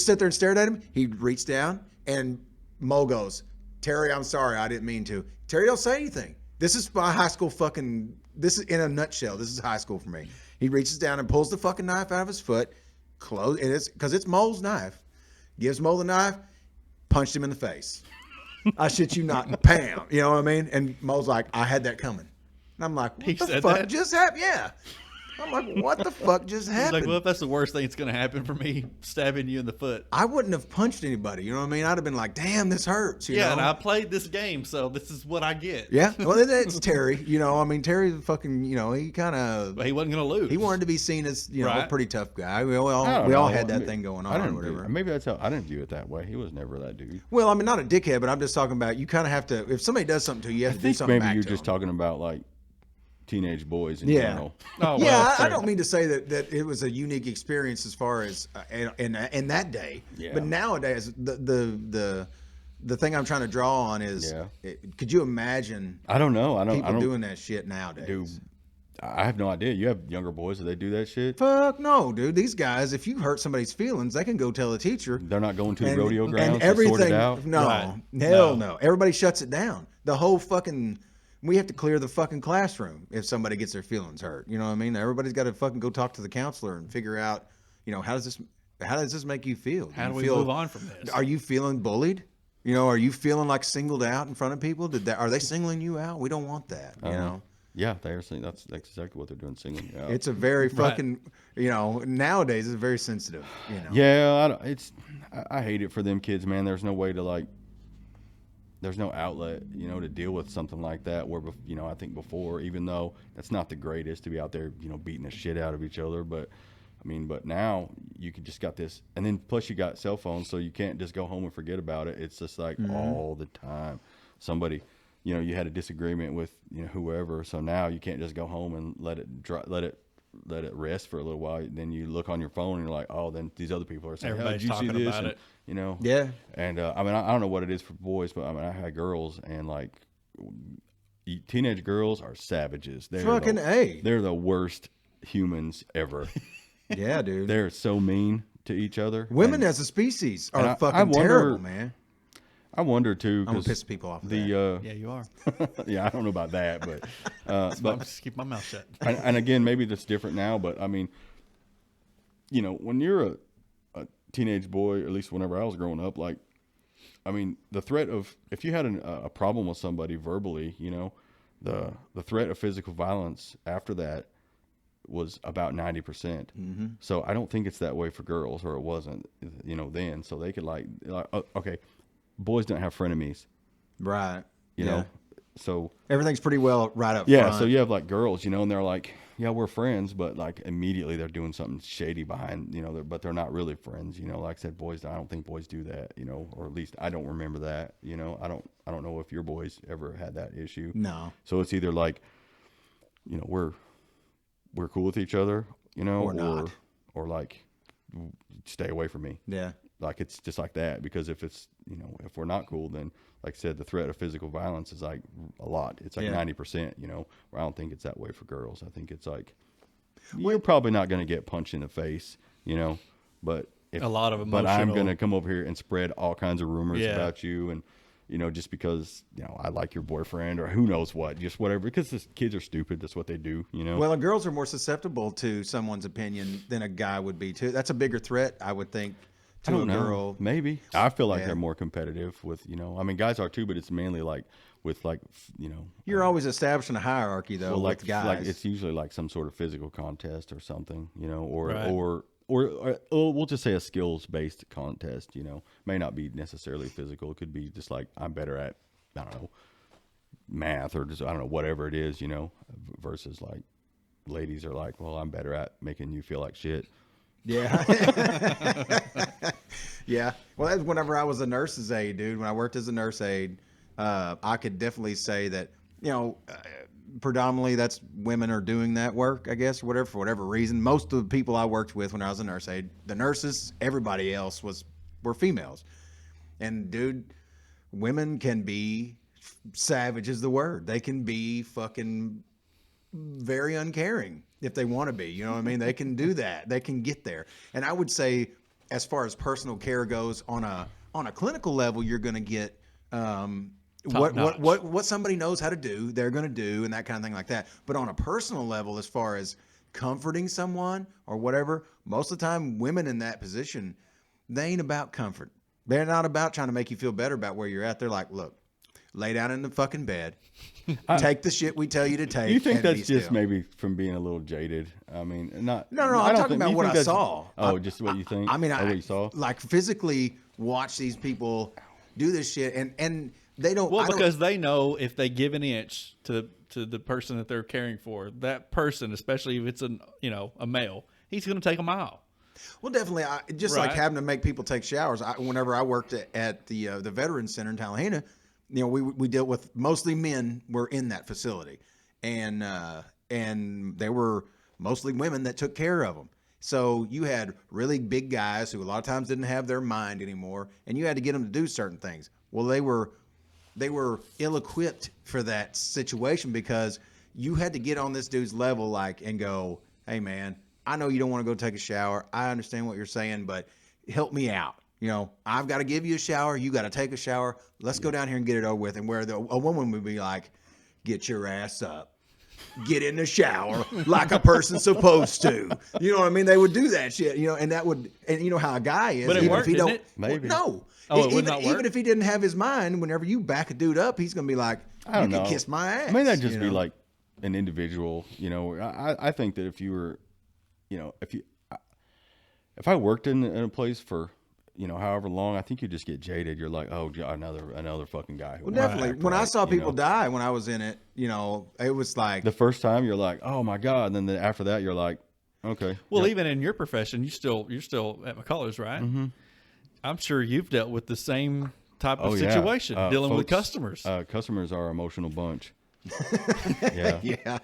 sit there and stared at him. He reached down, and Mo goes, Terry, I'm sorry. I didn't mean to. Terry don't say anything. This is my high school this is in a nutshell. This is high school for me. He reaches down and pulls the fucking knife out of his foot, and it's because it's Mo's knife. Gives Mo the knife, punched him in the face. I shit you not, Pam. You know what I mean? And Mo's like, I had that coming. And I'm like, what He the said fuck that? just happened? Yeah. I'm like, what the fuck just He's happened? like, well, if that's the worst thing that's going to happen for me, stabbing you in the foot. I wouldn't have punched anybody. You know what I mean? I'd have been like, damn, this hurts. You Yeah, know? and I played this game, so this is what I get. Yeah. Well, that's Terry. You know, I mean, Terry's fucking, he kind of, But he wasn't going to lose. he wanted to be seen as, a Right. pretty tough guy. We all I don't had know. that I thing going I on or didn't whatever. maybe that's how I didn't view it that way. He was never that dude. Well, I mean, not a dickhead, but I'm just talking about you kind of have to, if somebody does something to you, you have to do something Maybe back you're to just them. talking about like teenage boys in Yeah. general. Oh, well, Yeah, I fair. don't mean to say that it was a unique experience as far as in that day. Yeah. But nowadays, the thing I'm trying to draw on is, Yeah. could you imagine I don't know. I people don't doing that shit nowadays? do. I have no idea. You have younger boys that they do that shit. Fuck no, dude. These guys, if you hurt somebody's feelings, they can go tell the teacher. They're not going to the rodeo grounds and to everything. sort it out. No, Right. hell No. no. Everybody shuts it down. The whole fucking. We have to clear the fucking classroom if somebody gets their feelings hurt. You know what I mean? Everybody's got to fucking go talk to the counselor and figure out, how does this make you feel? How do you we feel, move on from this? Are you feeling bullied? Are you feeling like singled out in front of people? Are they singling you out? We don't want that. You know. Yeah, they're saying that's exactly what they're doing. Singing. Yeah. It's a very fucking. Nowadays it's very sensitive. Yeah, I hate it for them kids, man. There's no way to there's no outlet, to deal with something like that. Where, I think before, even though that's not the greatest to be out there, beating the shit out of each other, but now you can just got this, and then plus you got cell phones, so you can't just go home and forget about it. It's just like all the time. Somebody, you had a disagreement with whoever, so now you can't just go home and let it rest for a little while. Then you look on your phone and you're like, oh, then these other people are saying, Everybody's did you see talking this? about And, it. Yeah. And I don't know what it is for boys, but I had girls, and teenage girls are savages. They're Fucking A. They're the worst humans ever. Yeah, dude. They're so mean to each other. Women And as a species are I fucking wonder- terrible, man. I wonder too, I'm gonna 'cause piss people off. With Yeah, you are. yeah, I don't know about that, but But just keep my mouth shut. and again, maybe that's different now, but when you're a teenage boy, at least whenever I was growing up, the threat of, if you had a problem with somebody verbally, the threat of physical violence after that was about 90%. Mm-hmm. So I don't think it's that way for girls, or it wasn't, then. So they could okay, boys don't have frenemies, Right. you Yeah. know? So Everything's pretty well right up yeah, front. so you have girls, and they're like, yeah, we're friends, but immediately they're doing something shady behind, but they're not really friends, like I said, boys, I don't think boys do that, or at least I don't remember that, I don't know if your boys ever had that issue. No. So it's either we're cool with each other, Or not. or stay away from me. Yeah. like it's just like that, because if it's, you know, if we're not cool, then like I said, the threat of physical violence is like a lot. It's like 90%, you know, where I don't think it's that way for girls. I think it's like, you're probably not going to get punched in the face, you know, but a lot of but I'm emotional. going to come over here and spread all kinds of rumors about you. And, you know, just because, you know, I like your boyfriend or who knows what, just whatever, because the kids are stupid. That's what they do, you know? Well, girls are more susceptible to someone's opinion than a guy would be too. That's a bigger threat, I would think, I to don't a know. girl. Maybe. I feel like Yeah. they're more competitive with, you know, I mean, guys are too, but it's mainly like with like, you know. You're always establishing a hierarchy though, Well, with guys. like it's usually like some sort of physical contest or something, you know, or Right. or we'll just say a skills based contest, you know. May not be necessarily physical. It could be just like, I'm better at, I don't know, math, or just, I don't know, whatever it is, you know, versus like ladies are like, well, I'm better at making you feel like shit. Yeah. Yeah. Well, that's whenever I was a nurse's aide, dude. When I worked as a nurse aide, I could definitely say that, you know, predominantly that's women are doing that work, I guess, whatever, for whatever reason. Most of the people I worked with when I was a nurse aide, the nurses, everybody else were females. And dude, women can be, savage is the word. They can be fucking very uncaring if they want to be. You know what I mean? They can do that. They can get there. And I would say, as far as personal care goes, on a clinical level, you're going to get what somebody knows how to do, they're going to do, and that kind of thing like that. But on a personal level, as far as comforting someone or whatever, most of the time, women in that position, they ain't about comfort. They're not about trying to make you feel better about where you're at. They're like, look, lay down in the fucking bed, take the shit we tell you to take. You think and that's be just still. maybe from being a little jaded? I mean, not. No, I I'm don't talking think- about you what think I that's- saw. Oh, just what you think? I mean, what you saw? like physically watch these people do this shit, and they don't. Well, I don't- because they know if they give an inch to the person that they're caring for, that person, especially if it's a male, he's going to take a mile. well, definitely, just like Right. having to make people take showers. Whenever I worked at the Veterans Center in Tallahassee, you know, we dealt with mostly men were in that facility, and they were mostly women that took care of them. So you had really big guys who a lot of times didn't have their mind anymore, and you had to get them to do certain things. Well, they were ill-equipped for that situation because you had to get on this dude's level, like, and go, hey man, I know you don't want to go take a shower. I understand what you're saying, but help me out. You know, I've got to give you a shower. You got to take a shower. Let's go down here and get it over with. And where a woman would be like, get your ass up. Get in the shower like a person's supposed to. You know what I mean? They would do that shit, you know, and that would, and you know how a guy is. But it even worked, if he didn't don't, it? Maybe. No. Oh, it would even, not work? even if he didn't have his mind, whenever you back a dude up, he's going to be like, I don't you know. can kiss my ass. I mean, that'd just you be know? like an individual, you know. I think that if you were, you know, if I worked in a place for, you know, however long, I think you just get jaded. You're like, oh, another fucking guy. Well, definitely. Act When I right, saw you people know? die when I was in it, you know, it was like, The first time you're like, oh my god, and then after that you're like, okay. Well, yep. even in your profession, you're still at McCullers, right? Mm-hmm. I'm sure you've dealt with the same type of yeah. situation, dealing with Folks, customers. Customers are an emotional bunch. Yeah. yeah.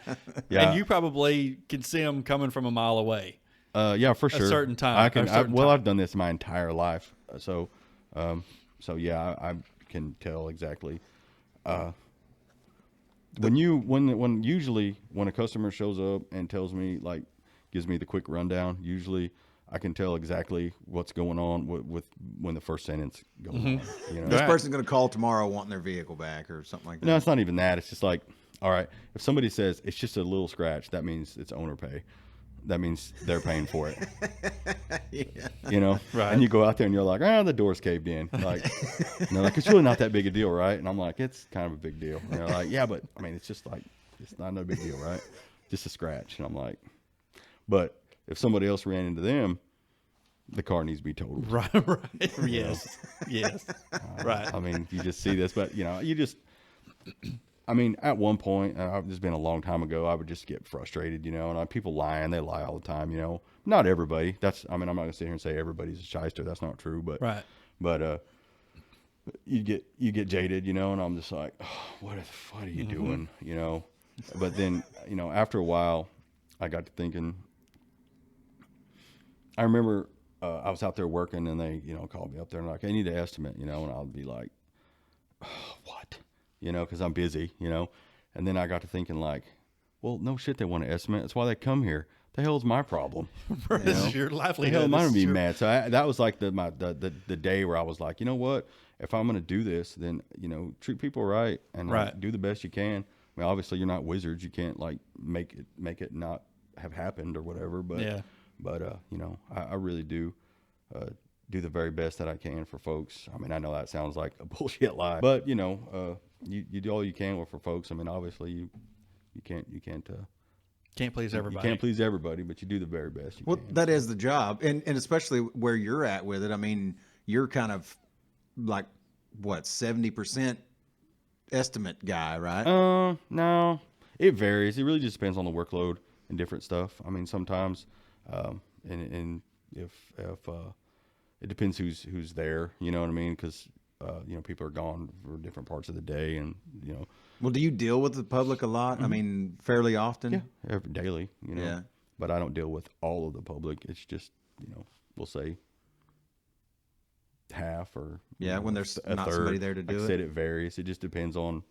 Yeah. And you probably can see them coming from a mile away. Yeah, for sure. certain time, I can. a certain Well, time. I've done this my entire life, so yeah, I can tell exactly. Usually when a customer shows up and tells me, like, gives me the quick rundown, usually I can tell exactly what's going on with when the first sentence goes on. You know? This Right. person's going to call tomorrow wanting their vehicle back or something like that. No, it's not even that. It's just like, all right, if somebody says it's just a little scratch, that means it's owner pay. That means they're paying for it. Yeah. You know? Right. And you go out there and you're like, the door's caved in. Like, and they're like, it's really not that big a deal, right? And I'm like, it's kind of a big deal. And they're like, yeah, but I mean, it's just like, it's not no big deal, right? Just a scratch. And I'm like, but if somebody else ran into them, the car needs to be totaled. Right. Yes. Yes. Right. I mean, you just see this, but I mean, at one point, this has been a long time ago, I would just get frustrated, you know, and people lying, they lie all the time, you know. Not everybody. I'm not going to sit here and say everybody's a shyster. That's not true, but Right. you get jaded, you know, and I'm just like, oh, what are you doing, you know? But then, you know, after a while, I got to thinking. I remember I was out there working, and they, called me up there and like, I need an estimate, and I'll be like, what? Because I'm busy, and then I got to thinking like, well, no shit, they want an estimate. That's why they come here. The hell's my problem? This is your livelihood. The hell am I This gonna is be your- mad? So that was like the day where I was like, you know what? If I'm gonna do this, then treat people right and Right. do the best you can. I mean, obviously you're not wizards. You can't like make it not have happened or whatever. But Yeah. I really do do the very best that I can for folks. I mean, I know that sounds like a bullshit lie, but you do all you can for folks. I mean, obviously you can't Can't please everybody. you can't please everybody, but you do the very best you Well, can. that is the job, and especially where you're at with it. I mean, you're kind of like what 70% estimate guy, right? No, it varies. It really just depends on the workload and different stuff. I mean, sometimes, and if it depends who's there, you know what I mean? Because people are gone for different parts of the day, and Well, do you deal with the public a lot? I mean, fairly often. yeah, daily, Yeah. But I don't deal with all of the public. It's just we'll say half or Yeah, when there's a not third. somebody there to Like do I said, it. it varies. It just depends on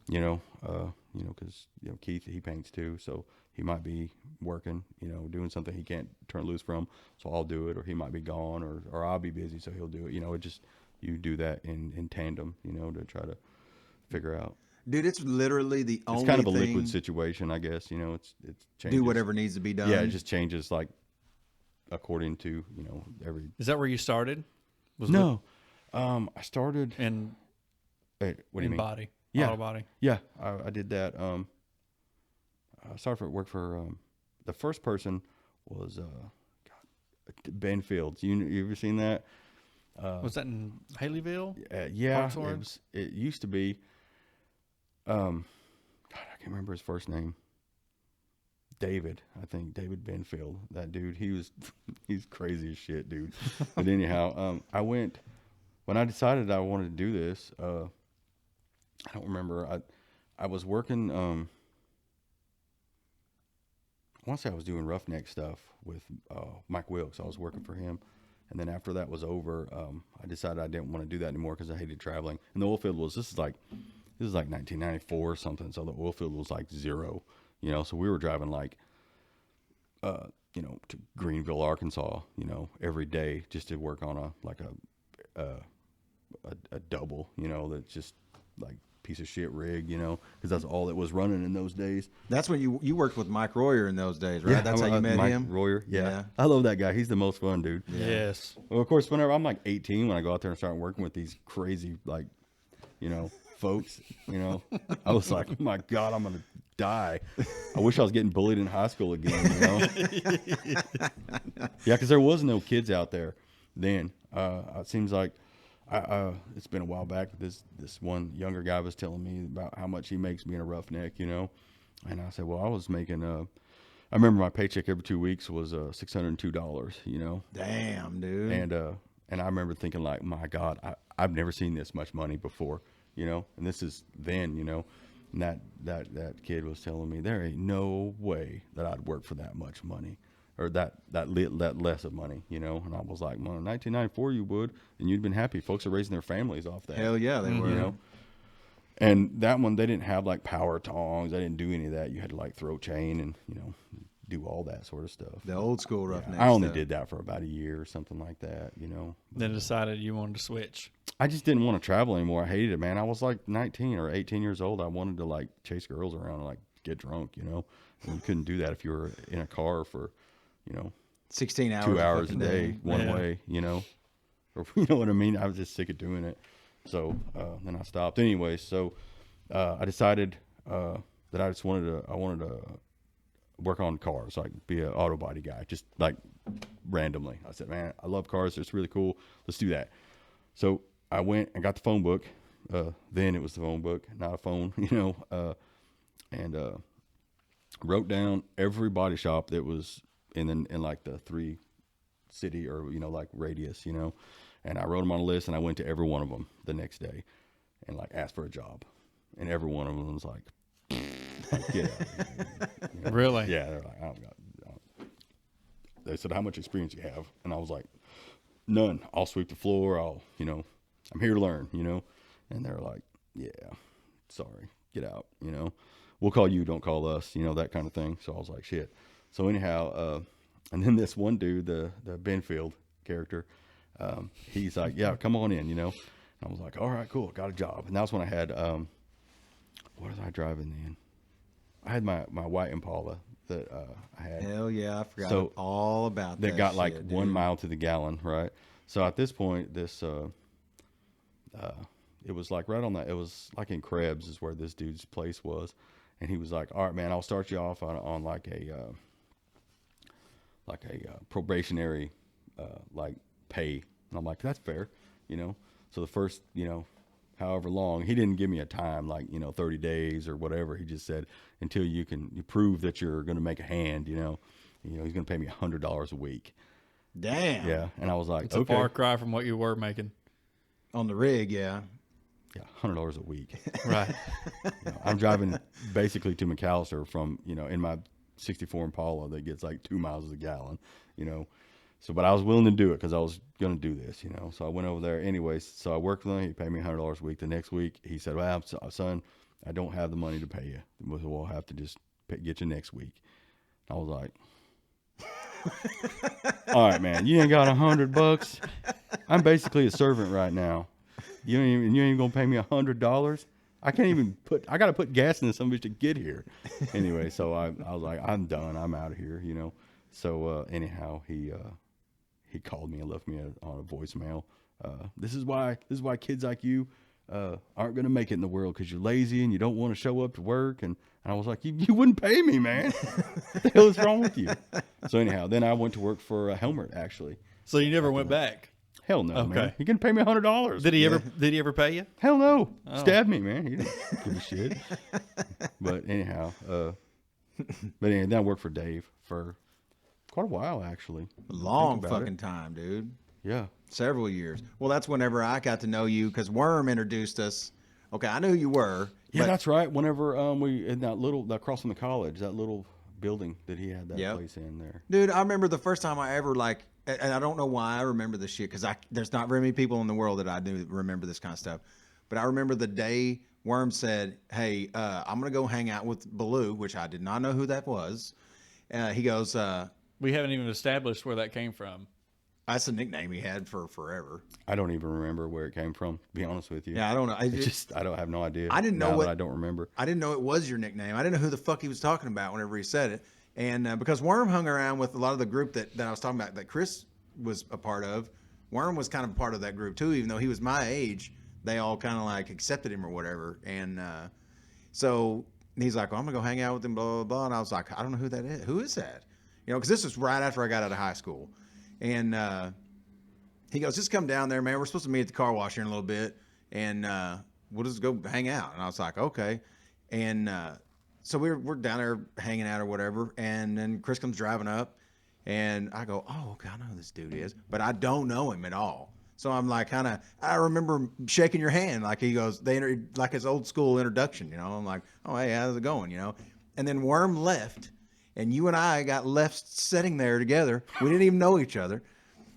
because Keith, he paints too, so he might be working, doing something he can't turn loose from, so I'll do it, or he might be gone, or I'll be busy, so he'll do it. It just, you do that in tandem, to try to figure out. Dude, it's literally the only It's kind of a thing. liquid situation, I guess. It's changes. Do whatever needs to be done. Yeah, it just changes like according to every. Is that where you started? Was No, I started. in Wait, what do you mean? body? Yeah. Auto body. Yeah, I did that. I started work for the first person was Ben Fields. You ever seen that? Was that in Haleyville? Yeah, Hawthorne? it used to be. God, I can't remember his first name. David, I think David Benfield. That dude, he's crazy as shit, dude. But anyhow, I went when I decided I wanted to do this. I don't remember. I was working. I want to say I was doing roughneck stuff with Mike Wilkes. I was working for him, and then after that was over, I decided I didn't want to do that anymore because I hated traveling. And the oil field this is like 1994 or something. So the oil field was like zero, So we were driving like, to Greenville, Arkansas, every day just to work on a double, that's just like piece of shit rig, because that's all that was running in those days. That's when you worked with Mike Royer in those days, right? That's how you met Mike him. Royer. Yeah. Yeah. I love that guy. He's the most fun, dude. Yes. Well, of course, whenever I'm like 18, when I go out there and start working with these crazy, like, folks, I was like, oh my God, I'm going to die. I wish I was getting bullied in high school again, Yeah, because there was no kids out there then. It seems like it's been a while back. This one younger guy was telling me about how much he makes being a roughneck, and I said, well, I was making I remember my paycheck every 2 weeks was $602, Damn, dude. and I remember thinking like, my God, I've never seen this much money before, and this is then, and that kid was telling me there ain't no way that I'd work for that much money. Or that less of money, and I was like, well, in 1994 you would, and you'd been happy. Folks are raising their families off that. Hell yeah, they were. And that one, they didn't have like power tongs. They didn't do any of that. You had to like throw chain and do all that sort of stuff. The old school roughneck. I only stuff. did that for about a year or something like that. Then decided you wanted to switch. I just didn't want to travel anymore. I hated it, man. I was like 19 or 18 years old. I wanted to like chase girls around and like get drunk, and you couldn't do that if you were in a car for 16 hours, 2 hours a fucking day, one Yeah. way, or you know what I mean? I was just sick of doing it. So, then I stopped anyway. So, I decided, that I wanted to work on cars, like be an auto body guy, just like randomly. I said, man, I love cars. It's really cool. Let's do that. So I went and got the phone book. Then it was the phone book, not a phone, and wrote down every body shop that was in like the 3 city or like radius, and I wrote them on a list, and I went to every one of them the next day and like asked for a job, and every one of them was like get out of here. Really? Yeah, they're like, I don't got. they said, how much experience you have? And I was like, none. I'll sweep the floor. I'm here to learn, And they're like, yeah, sorry, get out, We'll call you, don't call us, that kind of thing. So I was like, shit. So anyhow, and then this one dude, the Benfield character, he's like, yeah, come on in, And I was like, all right, cool, got a job. And that was when I had, what was I driving then? I had my white Impala that I had. Hell yeah, I forgot all about that. That got like shit, 1 mile to the gallon, right? So at this point, this it was like right on that. It was like in Krebs is where this dude's place was, and he was like, "All right, man, I'll start you off on like a probationary like pay." And I'm like, "That's fair," So the first, however long, he didn't give me a time like 30 days or whatever. He just said until you prove that you're going to make a hand, he's going to pay me $100 a week. Damn. Yeah, and I was like, It's okay. a far cry from what you were making. On the rig, yeah. Yeah, $100 a week. Right. I'm driving basically to McAllister from, in my 64 Impala that gets like 2 miles a gallon, So, but I was willing to do it because I was going to do this, So I went over there anyways. So I worked with him. He paid me $100 a week. The next week, he said, well, son, I don't have the money to pay you. We'll have to just get you next week. I was like, all right, man, you ain't got $100. I'm basically a servant right now. You ain't even gonna pay me $100. I can't even I gotta put gas in this some bitch to get here. Anyway, so I was like, I'm done. I'm out of here, So anyhow, he called me and left me on a voicemail. This is why kids like you aren't gonna make it in the world because you're lazy and you don't want to show up to work. And I was like, you wouldn't pay me, man. What the hell is wrong with you? So anyhow, then I went to work for Helmert actually. So you never went back? Hell no, Okay. man. He can pay me $100. Did he ever pay you? Hell no. Oh. Stabbed me, man. He didn't give a shit. But anyhow, then I worked for Dave for quite a while actually. Long fucking time, dude. Yeah. Several years. Well, that's whenever I got to know you because Worm introduced us. Okay, I knew who you were. Yeah, that's right. Whenever we in that across from the college, that little building that he had that place in there. Dude, I remember the first time I ever and I don't know why I remember this shit because there's not very many people in the world that I do remember this kind of stuff. But I remember the day Worm said, "Hey, I'm gonna go hang out with Baloo," which I did not know who that was. He goes, We haven't even established where that came from. That's a nickname he had for forever. I don't even remember where it came from, to be honest with you. Yeah, I don't know. I don't have no idea. I didn't know that I don't remember. I didn't know it was your nickname. I didn't know who the fuck he was talking about whenever he said it. And because Worm hung around with a lot of the group that I was talking about that Chris was a part of, Worm was kind of a part of that group too, even though he was my age. They all kind of like accepted him or whatever. And so he's like, well, I'm going to go hang out with him, blah, blah, blah. And I was like, I don't know who that is. Who is that? Because this was right after I got out of high school. And he goes, just come down there, man. We're supposed to meet at the car wash here in a little bit. And we'll just go hang out. And I was like, okay. And so we're down there hanging out or whatever. And then Chris comes driving up. And I go, oh, okay, I know who this dude is. But I don't know him at all. So I'm like, I remember shaking your hand. Like he goes, like his old school introduction, I'm like, oh, hey, how's it going, And then Worm left. And you and I got left sitting there together. We didn't even know each other.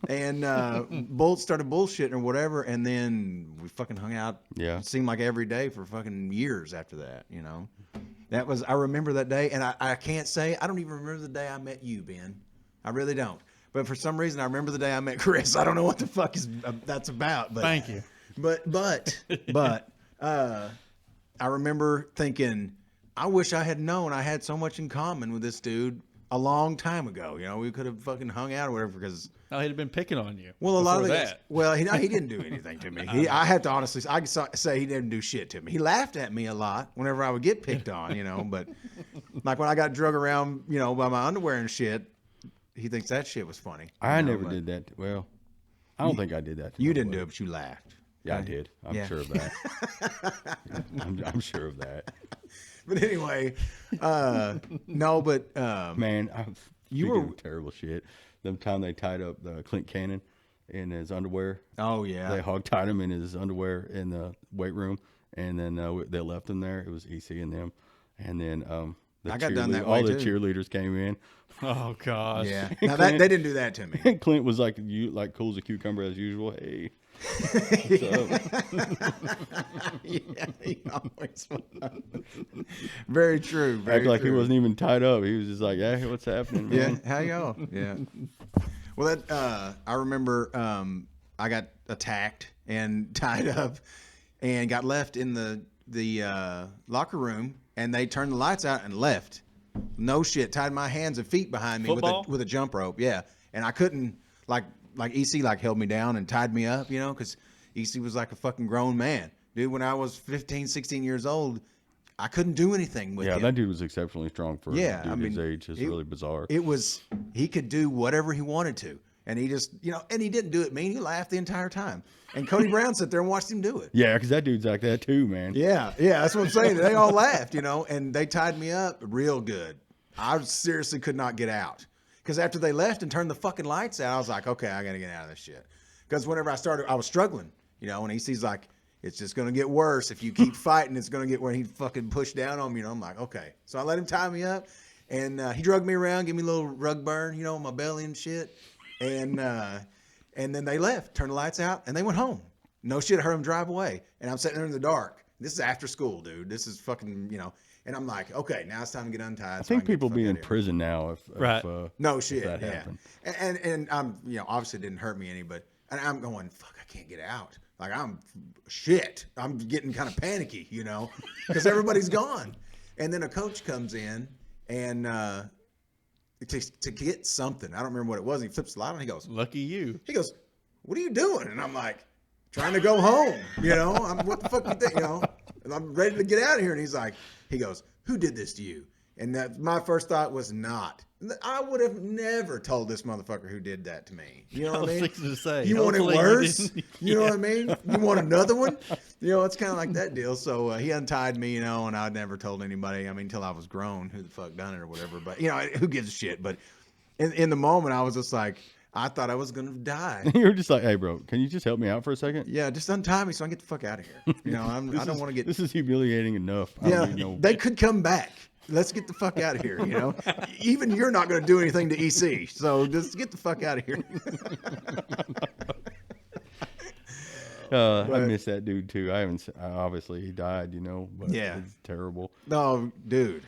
And Bolt started bullshitting or whatever. And then we fucking hung out. Yeah. It seemed like every day for fucking years after that, That was, I remember that day. And I can't say, I don't even remember the day I met you, Ben. I really don't. But for some reason, I remember the day I met Chris. I don't know what the fuck that's about. But Thank you. But I remember thinking, I wish I had known I had so much in common with this dude a long time ago. We could have fucking hung out or whatever because. Oh, he'd have been picking on you. Well, a lot of that. Well, he didn't do anything to me. I have to honestly, I can say he didn't do shit to me. He laughed at me a lot whenever I would get picked on, But like when I got drug around, by my underwear and shit, he thinks that shit was funny. I never did that. Well, I don't think I did that. You didn't do it, but you laughed. Yeah, I did. I'm sure of that. I'm sure of that. But anyway, no, but man, you were terrible shit. The time they tied up Clint Cannon in his underwear. Oh yeah, they hog tied him in his underwear in the weight room, and then they left him there. It was EC and them, and then I got done that way all the too. cheerleaders came in. Oh gosh. Yeah. Now they didn't do that to me. And Clint was like, "You like cool as a cucumber as usual." Hey, what's up? Yeah, he always was. Very true. Very Act like true. he wasn't even tied up. He was just like, "Yeah, what's happening, Yeah, man?" how y'all? Yeah. Well, that I remember I got attacked and tied up and got left in the locker room, and they turned the lights out and left. No shit, tied my hands and feet behind me Football? with a jump rope. Yeah, and I couldn't like EC like held me down and tied me up, because EC was like a fucking grown man, dude. When I was 15, 16 years old, I couldn't do anything with Yeah, him. that dude was exceptionally strong for Yeah, a dude I mean, his age. It's it- really bizarre. It was he could do whatever he wanted to, and he just and he didn't do it mean. He laughed the entire time, and Cody Brown sat there and watched him do it. Yeah, because that dude's like that too, man. Yeah, that's what I'm saying. They all laughed, and they tied me up real good. I seriously could not get out because after they left and turned the fucking lights out, I was like, okay, I gotta get out of this shit. Because whenever I started, I was struggling, and EC's like, it's just gonna get worse if you keep fighting. It's gonna get where he fucking pushed down on me. I'm like, okay. So I let him tie me up, and he drugged me around, give me a little rug burn, on my belly and shit, and then they left, turned the lights out, and they went home. No shit, I heard them drive away, and I'm sitting there in the dark. This is after school, dude. This is fucking, And I'm like, okay, now it's time to get untied. I think people be in prison. prison now if Right. No shit, that yeah. happened. And I'm, obviously it didn't hurt me any, but and I'm going, fuck, I can't get out. Like I'm getting kind of panicky, because everybody's gone. And then a coach comes in and to get something. I don't remember what it was. He flips the light on. He goes, Lucky you. what are you doing? And I'm like, trying to go home. What the fuck you think? And I'm ready to get out of here. And he goes, who did this to you? And my first thought was not. I would have never told this motherfucker who did that to me. You know what I mean? fixing to say. You want it Hopefully worse? didn't. You know what I mean? You want another one? It's kind of like that deal. So he untied me, and I never told anybody. I mean, until I was grown, who the fuck done it or whatever. But who gives a shit? But in the moment, I was just like, I thought I was gonna die. You were just like, "Hey, bro, can you just help me out for a second? Yeah, just untie me so I can get the fuck out of here. I don't want to get. This is humiliating enough. I don't even know. They could come back. Let's get the fuck out of here. Even you're not going to do anything to EC, so just get the fuck out of here. I miss that dude too. I haven't. Obviously, he died. But Yeah. it's terrible. No, dude.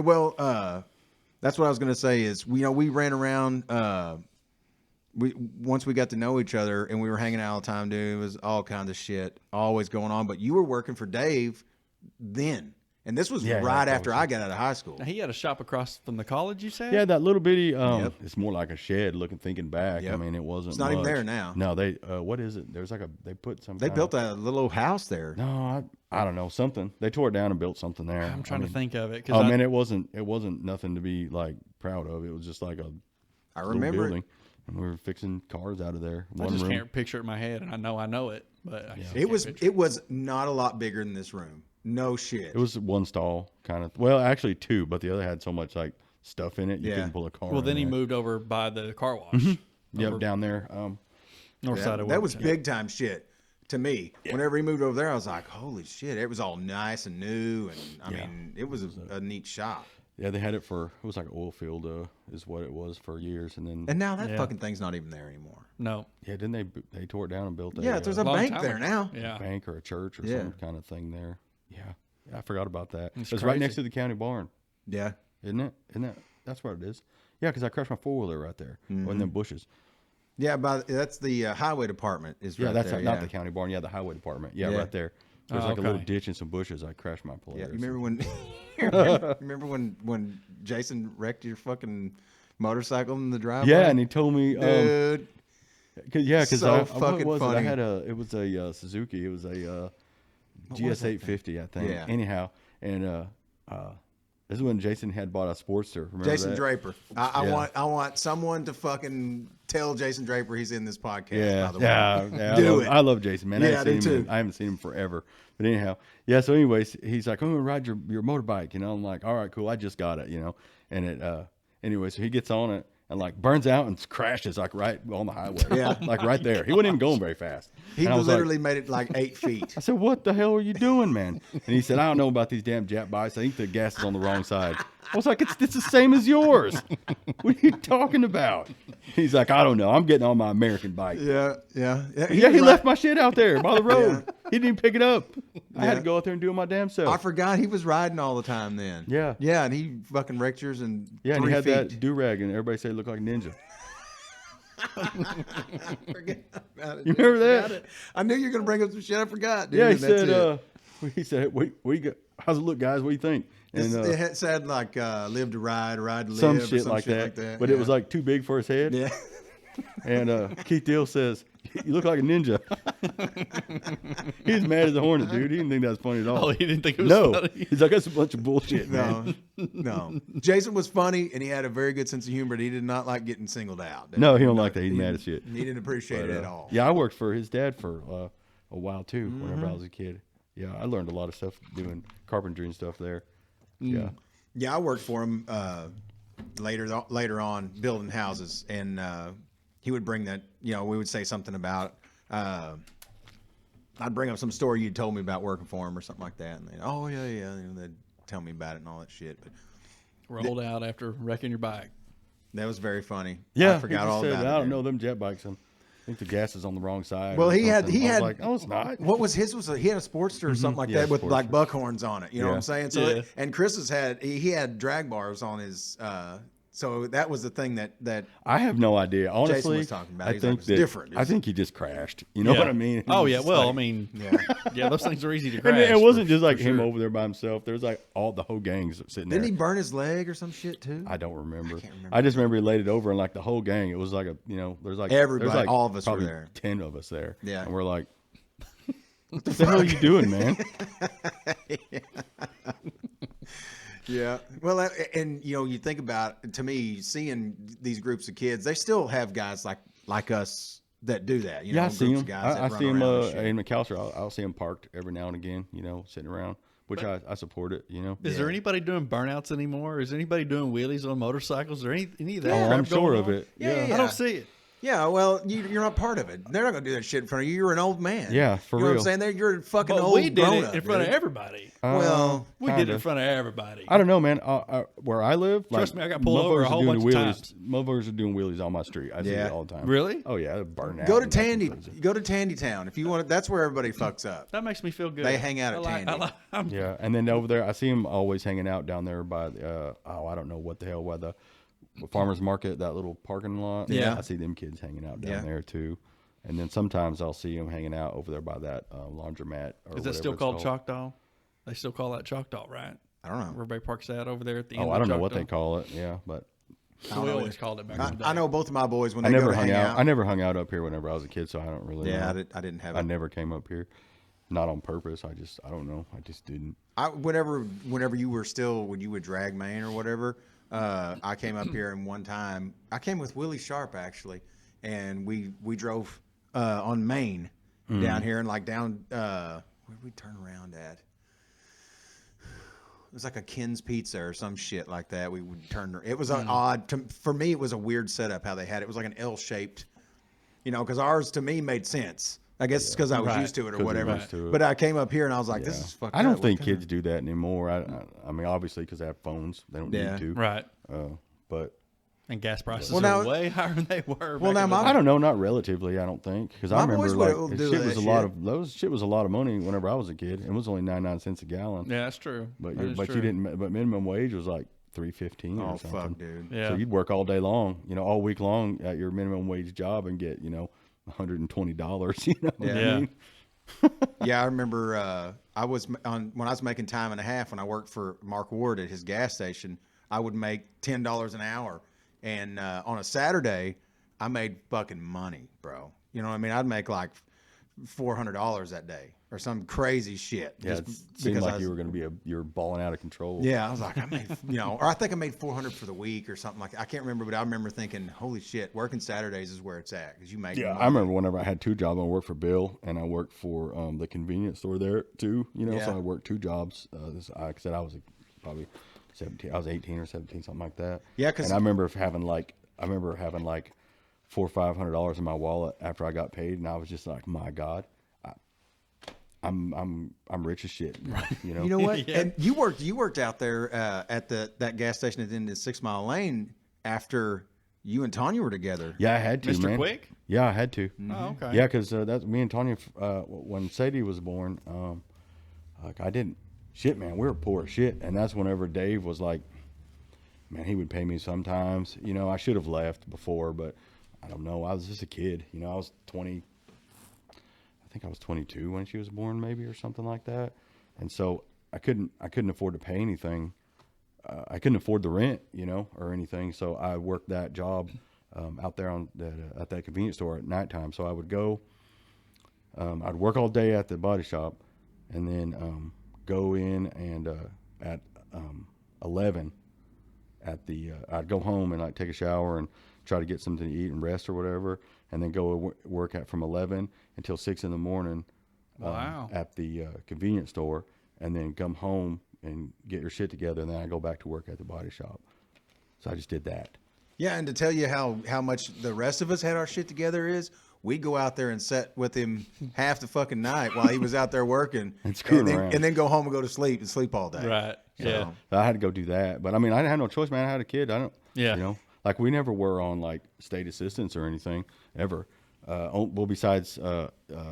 Well, that's what I was going to say. Is we ran around. Once we got to know each other and we were hanging out all the time, dude. It was all kinds of shit always going on. But you were working for Dave then. And this was right after I got out of high school. Now, he had a shop across from the college, you said? Yeah, that little bitty. Yep. It's more like a shed. Thinking back. Yep. I mean, it wasn't. It's not even much. there now. No, they. What is it? There's they put some. They built a little house there. No, I don't know something. They tore it down and built something there. I'm trying to think of it. Oh man, it wasn't nothing to be like proud of. It was just like a. I little remember building, and we were fixing cars out of there. I One just room. can't picture it in my head, and I know it, but I just it can't was picture it was not a lot bigger than this room. No shit. It was one stall kind of. Well, actually two, but the other had so much like stuff in it you Yeah. couldn't pull a car. Well, then in he there. moved over by the car wash. Yep, down there. North side of that was Wilmington. big time shit to me. Whenever he moved over there, I was like, holy shit. It was all nice and new. And I mean, it was a neat shop. Yeah, they had it for. It was like an oil field, is what it was for years, and then. And now that Yeah. fucking thing's not even there anymore. No. Yeah, didn't they tore it down and built a Yeah, there's a Long bank time there ago. now. Yeah. bank or a church or Yeah. some kind of thing there. Yeah, I forgot about that. It's It's right crazy. next to the county barn, Yeah. isn't it? Isn't that? That's what it is. Yeah, because I crashed my 4-wheeler right there in them bushes. Yeah, that's the highway department is Yeah, right that's there. not the county barn. Yeah, the highway department. Yeah, Yeah. right there. There's Oh, like a little okay. ditch and some bushes. I crashed my Polaris. Yeah, you remember when remember when Jason wrecked your fucking motorcycle in the driveway? Yeah, and he told me, dude. because So I fucking what was funny. it? It was a Suzuki. It was a What was that GS850, I think. Yeah. Anyhow, and this is when Jason had bought a Sportster. Remember Jason that? Draper. I Yeah. want someone to fucking tell Jason Draper he's in this podcast. Yeah, by the way. yeah. Do it. I love Jason, man. Yeah, I do too. I haven't seen him forever. But anyhow, yeah. So, anyways, he's like, "I'm gonna ride your motorbike," I'm like, "All right, cool. I just got it," And it anyway. So he gets on it, and like burns out and crashes like right on the highway. Yeah. Like right there. He wasn't even going very fast. He And I was literally made it like 8 feet. I said, "What the hell are you doing, man?" And he said, "I don't know about these damn Jap bikes. I think the gas is on the wrong side." I was like, "It's the same as yours. What are you talking about?" He's like, "I don't know. I'm getting on my American bike." Yeah. He left my shit out there by the road. Yeah. He didn't even pick it up. I had to Yeah. go out there and do it my damn self. I forgot he was riding all the time then. Yeah. Yeah, and he fucking wrecked yours in Yeah, and 3 he had feet. that do-rag, and everybody said he looked like a ninja. Forget about it. You dude. remember that? Forgot it. I knew you were gonna bring up some shit. I forgot. Dude, Yeah, he and that's said, it. he said, we got, how's it look, guys? What do you think? And It had said like live to ride, ride to live, some or shit some like shit that. But yeah. it was like too big for his head. yeah. And Keith Deal says, "You look like a ninja." He's mad as a hornet, dude. He didn't think that was funny at all. Oh, he didn't think it was No, funny. he's like, "That's a bunch of bullshit, man." No. Jason was funny and he had a very good sense of humor. But he did not like getting singled out. No, he don't like that. He's mad as shit. He didn't appreciate But, it at all. Yeah, I worked for his dad for a while too. Whenever I was a kid, yeah, I learned a lot of stuff doing carpentry and stuff there. Yeah, Yeah, I worked for him later on building houses, and he would bring that. You know, we would say something about. I'd bring up some story you'd told me about working for him or something like that, and they'd, oh yeah, you know, they'd tell me about it and all that shit. But Rolled out after wrecking your bike. that was very funny. yeah. I forgot he just all said, about it. I don't dude. know them jet bikes. I think the gas is on the wrong side. Well, or he had- something. he I was had- like, "No, it's not." What was his? He had a Sportster or something like Yeah, that with like Sportster. buckhorns on it. You know what Yeah. I'm saying? So, Yeah. and Chris's he had drag bars on his. So that was the thing that I have no idea. Honestly, was talking about. I He's like, think it's that different. I think he just crashed. You know Yeah. what I mean? Oh He yeah, was well, like- I mean, yeah. yeah, those things are easy to And crash. it wasn't just like for him sure. over there by himself. There was like all the whole gang's sitting there. Didn't he burn his leg or some shit too? I don't remember. can't remember. I just remember he laid it over and like the whole gang. It was like there's like Everybody, there's like all of us were probably there. 10 of us there. Yeah. and we're like, what the hell are you doing, man? Yeah. Well, and you know, you think about, to me, seeing these groups of kids, they still have guys like us that do that. You know, Yeah, I see groups him. of guys that I run see him around and shit. in McAllister. I'll see him parked every now and again. Sitting around, which I support it. Is there anybody doing burnouts anymore? Is anybody doing wheelies on motorcycles or any of that? Oh, crap I'm sure going of on? it. Yeah, I don't see it. Yeah, well, you're not part of it. They're not gonna do that shit in front of you. You're an old man. Yeah, for you know real. what I'm saying? You're a fucking But old we did grown it up, in front of dude. everybody. Well, We did it in kinda. front of everybody. I don't know, man. Where I live, Trust like, me, I got pulled over a motherfuckers are whole doing bunch of wheelies. times. Motherfuckers are doing wheelies on my street. I see Yeah. it all the time. Really? Oh yeah, they're burning out. go to and acting Tandy. crazy. Go to Tandy Town if you want. That's where everybody fucks up. That makes me feel good. They hang out at I Tandy. I'm- Yeah, and then over there, I see him always hanging out down there by I don't know what the hell, by the farmers market, that little parking lot. Yeah. I see them kids hanging out down Yeah. there too. And then sometimes I'll see them hanging out over there by that laundromat. Or Is that still called Choctaw? They still call that Choctaw, right? I don't know. Everybody parks out over there at the end. Oh, of I don't know what Choctaw. they call it. Yeah, but So we always called it back in the day. I know both of my boys when I they never go to hung hang out. out. I never hung out up here whenever I was a kid, so I don't really. Yeah, know. I didn't have I it. never came up here, not on purpose. I don't know. I just didn't. Whenever you were still, when you would drag Maine or whatever, I came up here and one time I came with Willie Sharp actually, and we drove on Maine down here and like down where did we turn around at? It was like a Ken's Pizza or some shit like that. We would turn. It was an odd. For me, it was a weird setup how they had it. It was like an L-shaped, because ours to me made sense. I guess it's because I was Right. used to it or 'Cause you're whatever. used to it. But I came up here and I was like, this Yeah. is fucked I don't up. think What kind kids do that anymore. I mean, obviously because they have phones, they don't Yeah. need to. Right. But And gas prices Well, now- are way higher than they were. Well, back now in the my- day. I don't know, not relatively. I don't think because I My remember boys like would do shit that was a lot shit. of those shit was a lot of money whenever I was a kid. It was only 99 cents a gallon. Yeah, that's true. But That is you true. didn't. But minimum wage was like $3.15 Oh or something. fuck, dude. Yeah. So you'd work all day long, all week long at your minimum wage job and get $120. You know what I Yeah. mean? Yeah, I remember I was when I was making time and a half when I worked for Mark Ward at his gas station. I would make $10 an hour, and on a Saturday, I made fucking money, bro. You know what I mean? I'd make like $400 that day or some crazy shit. Yeah, just it seemed because like I was- you were going to be you're balling out of control. Yeah, I was like, I made, or I think I made 400 for the week or something like that. I can't remember, but I remember thinking, holy shit, working Saturdays is where it's at because you make. Yeah, money. I remember whenever I had two jobs. I worked for Bill and I worked for the convenience store there too. Yeah. So I worked two jobs. Like I said, I was probably 17. I was 18 or 17, something like that. Yeah, 'cause- and I remember having like I remember having like $400 or $500 in my wallet after I got paid, and I was just like, my God, I'm rich as shit. You know. You know what? Yeah. And you worked out there at that gas station at the end of 6 Mile Lane after you and Tanya were together. Yeah, I had to, Mr. man. Quick? Yeah, I had to. Oh, okay. Yeah, because that's me and Tanya. When Sadie was born, like I didn't. Shit, man, we were poor as shit, and that's whenever Dave was like, man, he would pay me sometimes. You know, I should have left before, but I don't know. I was just a kid. You know, I was 20. I think I was 22 when she was born, maybe, or something like that. And so I couldn't afford to pay anything. I couldn't afford the rent, you know, or anything. So I worked that job out there at that convenience store at nighttime. So I would go. I'd work all day at the body shop, and then go in and at 11 at the I'd go home and like take a shower and try to get something to eat and rest or whatever, and then go work from 11 until 6 in the morning. Wow. At the convenience store, and then come home and get your shit together, and then I go back to work at the body shop. So I just did that. Yeah, and to tell you how much the rest of us had our shit together is, we'd go out there and sit with him half the fucking night while he was out there working, And screwing then, around. and then go home and go to sleep and sleep all day. Right. Yeah. So I had to go do that, but I mean, I didn't have no choice, man. I had a kid. I don't. Yeah. You know, like we never were on like state assistance or anything ever. Well, besides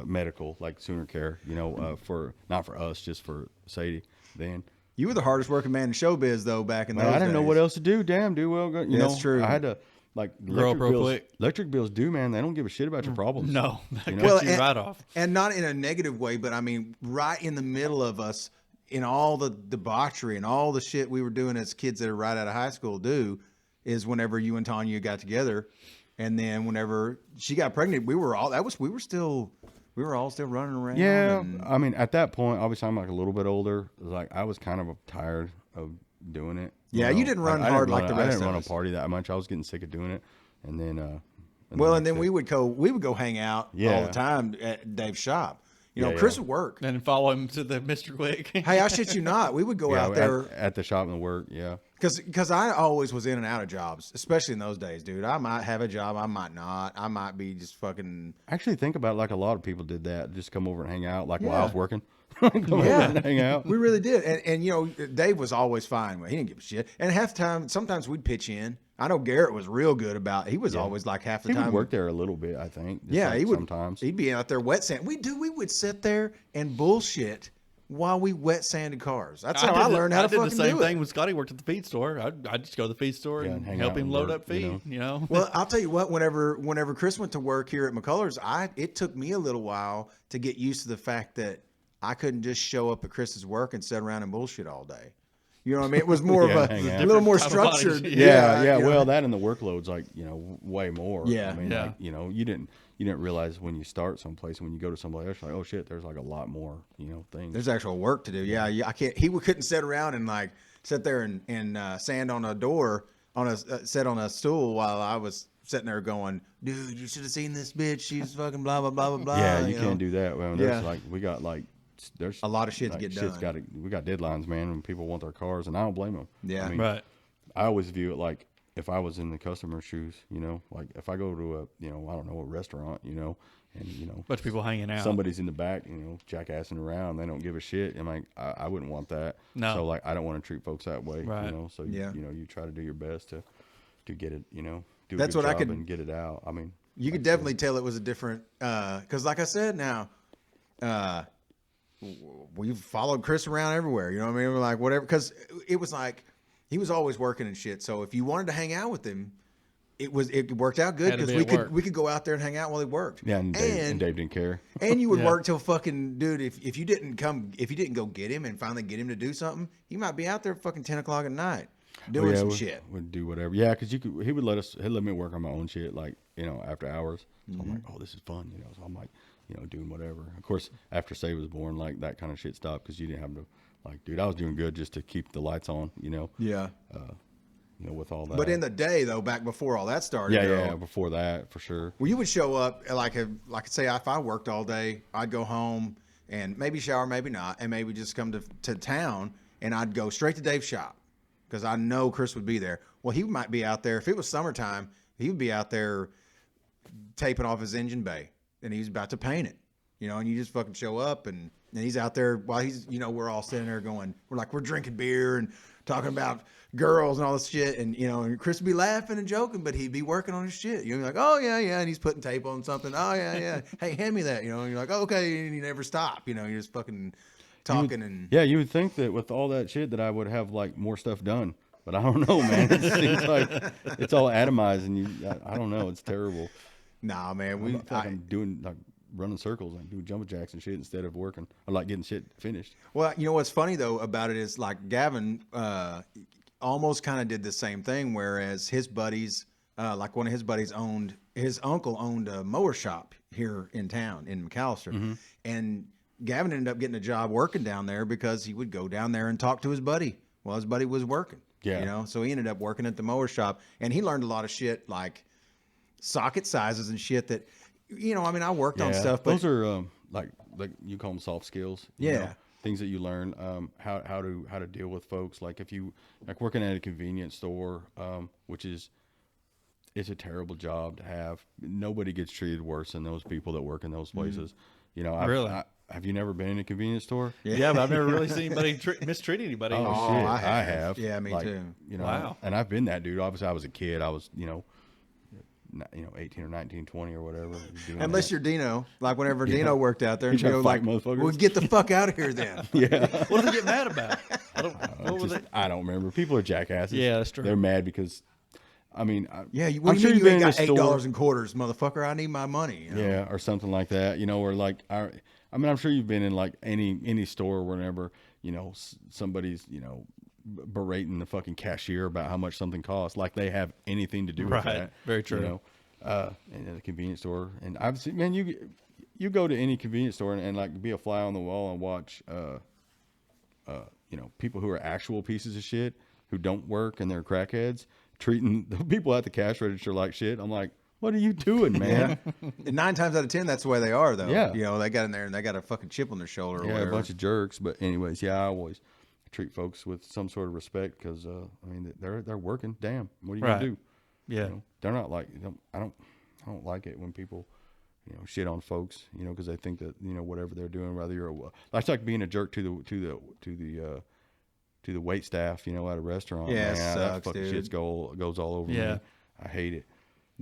medical, like Sooner Care, you know, for not for us, just for Sadie. Then You were the hardest working man in showbiz though back in those I didn't know days. what else to do. Damn, dude. Well, you know, That's true. I had to like Grow up real quick. Electric bills do, man. They don't give a shit about your problems. No, that You know? cuts Well, you and- right off. And not in a negative way, but I mean, right in the middle of us, in all the debauchery and all the shit we were doing as kids that are right out of high school do, is whenever you and Tanya got together, and then whenever she got pregnant, we were all still running around. Yeah, and- I mean, at that point, obviously, I'm like a little bit older. Like I was kind of tired of doing it. Yeah, you didn't run hard like the rest I didn't of run us. a party that much. I was getting sick of doing it, and then and like then I we said- would go hang out all Yeah. the time at Dave's shop. You know, Yeah, Chris yeah. would work. And follow him to the Mr. Quick. Hey, I shit you not. We would go yeah, out there at the shop and work. Yeah, because I always was in and out of jobs, especially in those days, dude. I might have a job, I might not. I might be just fucking. actually, think about it, like a lot of people did that. Just come over and hang out, like while I Yeah. was working. Come over and hang out. We really did, and you know, Dave was always fine. He didn't give a shit. And half the time, sometimes we'd pitch in. I know Garrett was real good about. He was always like half the He time. would work there a little bit, I think. just Yeah, like he would. sometimes. He'd be out there wet sand. We would sit there and bullshit while we wet sanded cars. That's how I learned how to I did fucking the same do thing it. when Scotty worked at the feed store. I'd just go to the feed store Yeah, and and hang help out him and load work, up feed. You know. Well, I'll tell you what. Whenever Chris went to work here at McCullers, it took me a little while to get used to the fact that I couldn't just show up at Chris's work and sit around and bullshit all day. You know what I mean? It was more Yeah, of hang out. a little more Different type of body. structured. Yeah, you know. well, that and the workload's like, you know, way more. Yeah. I mean, Yeah. like, you know, you didn't realize when you start someplace and when you go to someplace else, you're like, oh shit, there's like a lot more, you know, things. There's actual work to do. Yeah, I can't. He couldn't sit around and like sit there and sand on a door sit on a stool while I was sitting there going, dude, you should have seen this bitch. She's fucking blah blah blah blah blah. Yeah, you know? can't do that. Well, Yeah. there's like we got like there's A lot of shit to like, get shit's done. we got deadlines, man, when people want their cars, and I don't blame them. Yeah. I mean, Right. I always view it like if I was in the customer's shoes, you know, like if I go to a, you know, I don't know, a restaurant, you know, and you know, Bunch of people hanging out. somebody's in the back, you know, jackassing around, they don't give a shit. And like, I wouldn't want that. No. So like, I don't want to treat folks that way, Right. you know. So Yeah. you know, you try to do your best to get it, you know, do That's a good what I job could- and get it out. I mean, You could definitely tell it was a different, because like I said, now, we've followed Chris around everywhere. You know what I mean? We're like whatever, because it was like he was always working and shit. So if you wanted to hang out with him, it worked out good Had to because be at work. we could go out there and hang out while he worked. yeah, and Dave didn't care. And you would Yeah. work till fucking dude. If you didn't go get him and finally get him to do something, he might be out there fucking 10 o'clock at night doing some shit. Would do whatever. Yeah, because he would he'd let me work on my own shit, like, you know, after hours. So I'm like, oh, this is fun, you know. So I'm like, you know, doing whatever. Of course, after Say was born, like that kind of shit stopped because you didn't have to, like, dude, I was doing good just to keep the lights on, you know. Yeah. You know, with all that. But in the day though, back before all that started, yeah, though, yeah, before that for sure. well, you would show up like say if I worked all day, I'd go home and maybe shower, maybe not, and maybe just come to town, and I'd go straight to Dave's shop because I know Chris would be there. Well, he might be out there if it was summertime. He would be out there taping off his engine bay, and he's about to paint it. And you just fucking show up, and he's out there while he's, we're all sitting there going, we're drinking beer and talking about girls and all this shit, and and Chris would be laughing and joking, but he'd be working on his shit. You're like, oh yeah, and he's putting tape on something. Oh yeah, hey, hand me that. And you're like, okay, and you never stop. You're just fucking talking and you would think that with all that shit that I would have like more stuff done, but I don't know, man. It seems like it's all atomized, and I don't know. It's terrible. Nah, man, I'm doing like running circles and doing jumping jacks and shit instead of working or like getting shit finished. Well, what's funny though about it is like Gavin almost kind of did the same thing, whereas his buddies, like one of his buddies his uncle owned a mower shop here in town in McAllister, and Gavin ended up getting a job working down there because he would go down there and talk to his buddy while his buddy was working. Yeah. So he ended up working at the mower shop, and he learned a lot of shit like socket sizes and shit that, I worked on stuff, but those are like you call them soft skills. Yeah. Things that you learn, how to deal with folks. Like if you like working at a convenience store, which it's a terrible job to have. Nobody gets treated worse than those people that work in those places. Really? Have you never been in a convenience store? Yeah, but I've never really seen anybody mistreat anybody. Oh, shit, I have. Yeah, me too. Wow. And I've been that dude. Obviously, I was a kid. I was, 18 or 19, 20 or whatever. Unless you're Dino, like whenever Dino worked out there, and try to Dino fight like, motherfuckers. well, get the fuck out of here then. Yeah. What did they get mad about? I don't remember. People are jackasses. Yeah, that's true. They're mad because, Yeah, what I'm do you sure mean you've you been ain't in a got store- $8 in quarters, motherfucker? I need my money. Yeah, or something like that, or like, I'm sure you've been in like any store whenever, somebody's, berating the fucking cashier about how much something costs, like they have anything to do with that. Very true. In a convenience store. And I've seen, man, you go to any convenience store and like be a fly on the wall and watch, people who are actual pieces of shit who don't work and they're crackheads treating the people at the cash register like shit. I'm like, what are you doing, man? And 9 times out of 10, that's the way they are, though. Yeah. They got in there and they got a fucking chip on their shoulder. Or Yeah, whatever. a bunch of jerks. But anyways, I always treat folks with some sort of respect because they're working. Damn, what are you gonna do? Yeah, They're not like I don't like it when people shit on folks because they think that whatever they're doing, whether you're it's like being a jerk to the wait staff at a restaurant. Yeah, it man, that sucks, fucking dude. shit goes all over me. I hate it.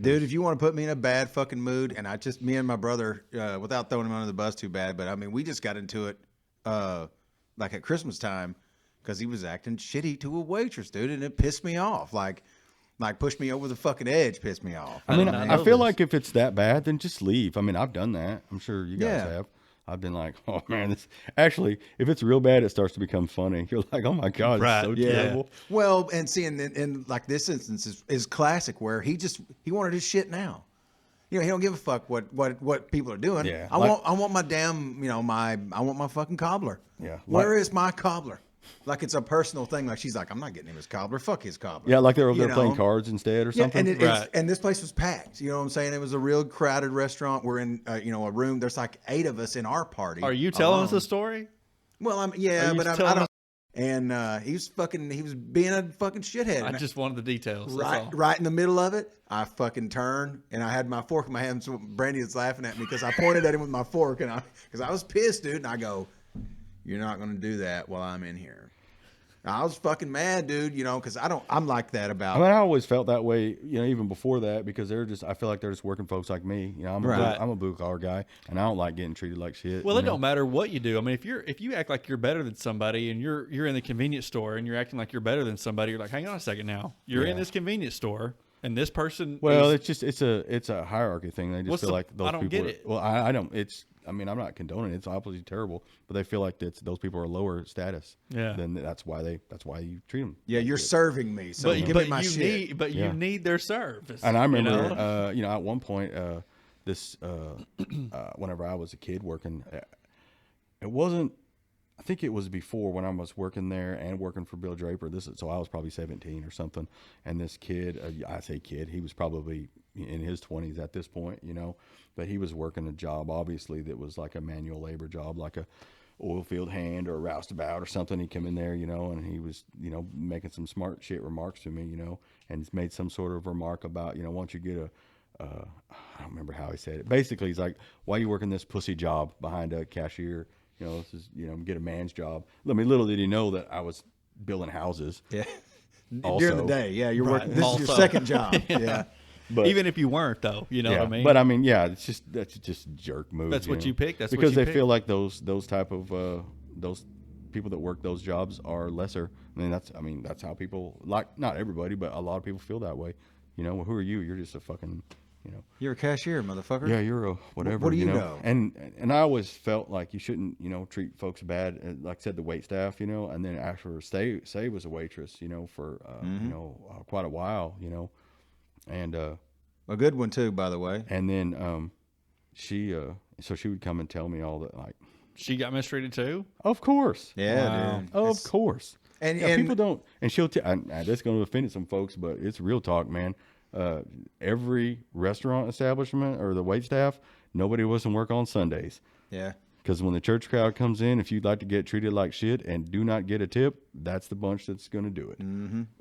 Dude, if you want to put me in a bad fucking mood, and me and my brother, without throwing him under the bus too bad, but I mean, we just got into it, like at Christmas time, because he was acting shitty to a waitress, dude, and it pissed me off. Like pushed me over the fucking edge, pissed me off. I feel like if it's that bad, then just leave. I mean, I've done that. I'm sure you guys have. I've been like, oh man, this actually, if it's real bad, it starts to become funny. You're like, oh my God, it's so terrible. Well, and see, in like this instance is classic where he wanted his shit now. He don't give a fuck what people are doing. Yeah, I want my damn, I want my fucking cobbler. Yeah. Where is my cobbler? Like it's a personal thing. Like she's like, I'm not getting him his cobbler. Fuck his cobbler. Yeah, like they're over there playing cards instead or something. And this place was packed. You know what I'm saying? It was a real crowded restaurant. We're in a room. There's like 8 of us in our party. Are you telling us a story? Well, I don't. And he was being a fucking shithead. I just wanted the details. Right in the middle of it, I fucking turned and I had my fork in my hand. So Brandy was laughing at me because I pointed at him with my fork because I was pissed, dude. And I go, "You're not going to do that while I'm in here." I was fucking mad, dude, because I'm like that about. I always felt that way, even before that, because I feel like they're just working folks like me. I'm a blue collar guy, and I don't like getting treated like shit. Well, it don't matter what you do. I mean, if you act like you're better than somebody, and you're in the convenience store and you're acting like you're better than somebody, you're like, hang on a second now, you're in this convenience store. And this person. Well, it's a hierarchy thing. They just feel like those people. I don't get it. Well, I don't. I'm not condoning it. It's obviously terrible, but they feel like those people are lower status. Yeah. Then that's why you treat them. Yeah, you're serving me, so give me my shit. You need their service. And I remember, at one point, whenever I was a kid working, it wasn't. I think it was before when I was working there and working for Bill Draper. So I was probably 17 or something. And this kid, I say kid, he was probably in his 20s at this point, but he was working a job, obviously, that was like a manual labor job, like oil field hand or a roustabout or something. He'd come in there, you know, and he was, you know, making some smart shit remarks to me, you know, and he's made some sort of remark about, you know, once you get I don't remember how he said it. Basically, he's like, why are you working this pussy job behind a cashier? You know, this is, you know, get a man's job. I mean, little did he know that I was building houses. Yeah. Also. During the day. Yeah. You're working. This is your Also. second job. Yeah. But, Even if you weren't, though, you know yeah, what I mean? But I mean, yeah, that's just jerk moves. That's what know? you pick. That's because what you they pick. feel like those type of those people that work those jobs are lesser. I mean, that's how people, like, not everybody, but a lot of people feel that way. You know, well, who are you? You're just a fucking, you know. You're a cashier, motherfucker. Yeah, you're a whatever. What do you know? know? And I always felt like you shouldn't, you know, treat folks bad. Like I said, the wait staff, you know, and then after Say was a waitress, you know, for you know, quite a while, you know, and A good one too, by the way. and then she so she would come and tell me all that, like, She got mistreated too? of course, Yeah, Wow. dude. of It's- course. And, Yeah, and people don't, and she'll tell. That's going to offend some folks, but it's real talk, man. Every restaurant establishment or the wait staff, nobody wants to work on Sundays. yeah. Because when the church crowd comes in, if you'd like to get treated like shit and do not get a tip, that's the bunch that's going to do it.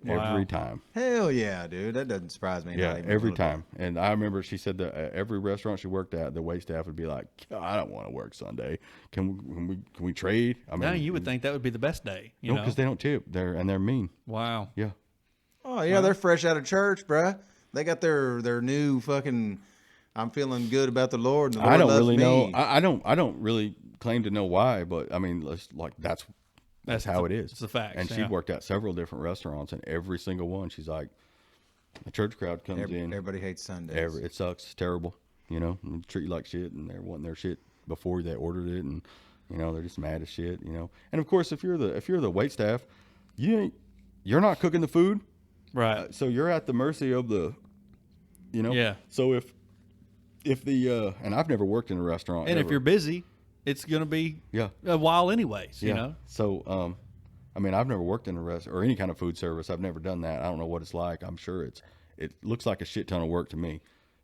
Wow. Every time. Hell yeah, dude. That doesn't surprise me. Yeah, not even a every little time. And I remember she said that every restaurant she worked at, the wait staff would be like, I don't want to work Sunday. Can we trade? I mean, Now you would think that would be the best day. You no, know? because they don't tip. They're mean. Wow. Yeah. bit. Oh yeah, they're fresh out of church, bruh. They got their new fucking. I'm feeling good about the Lord. And the Lord I don't loves really me. know. I don't really claim to know why, but I mean, that's how it is. It's the facts. And she yeah. worked at several different restaurants, and every single one, she's like, the church crowd comes in. Everybody hates Sundays. It sucks. It's terrible. You know, and treat you like shit, and they're wanting their shit before they ordered it, and you know they're just mad as shit. You know, and of course, if you're the wait staff, you're not cooking the food, Right. so you're at the mercy of the, you know. Yeah. So if the and I've never worked in a restaurant, And if ever. you're busy, it's going to be Yeah. a while anyways, you know? So, I mean, I've never worked in a restaurant or any kind of food service. I've never done that. I don't know what it's like. I'm sure it looks like a shit ton of work to me.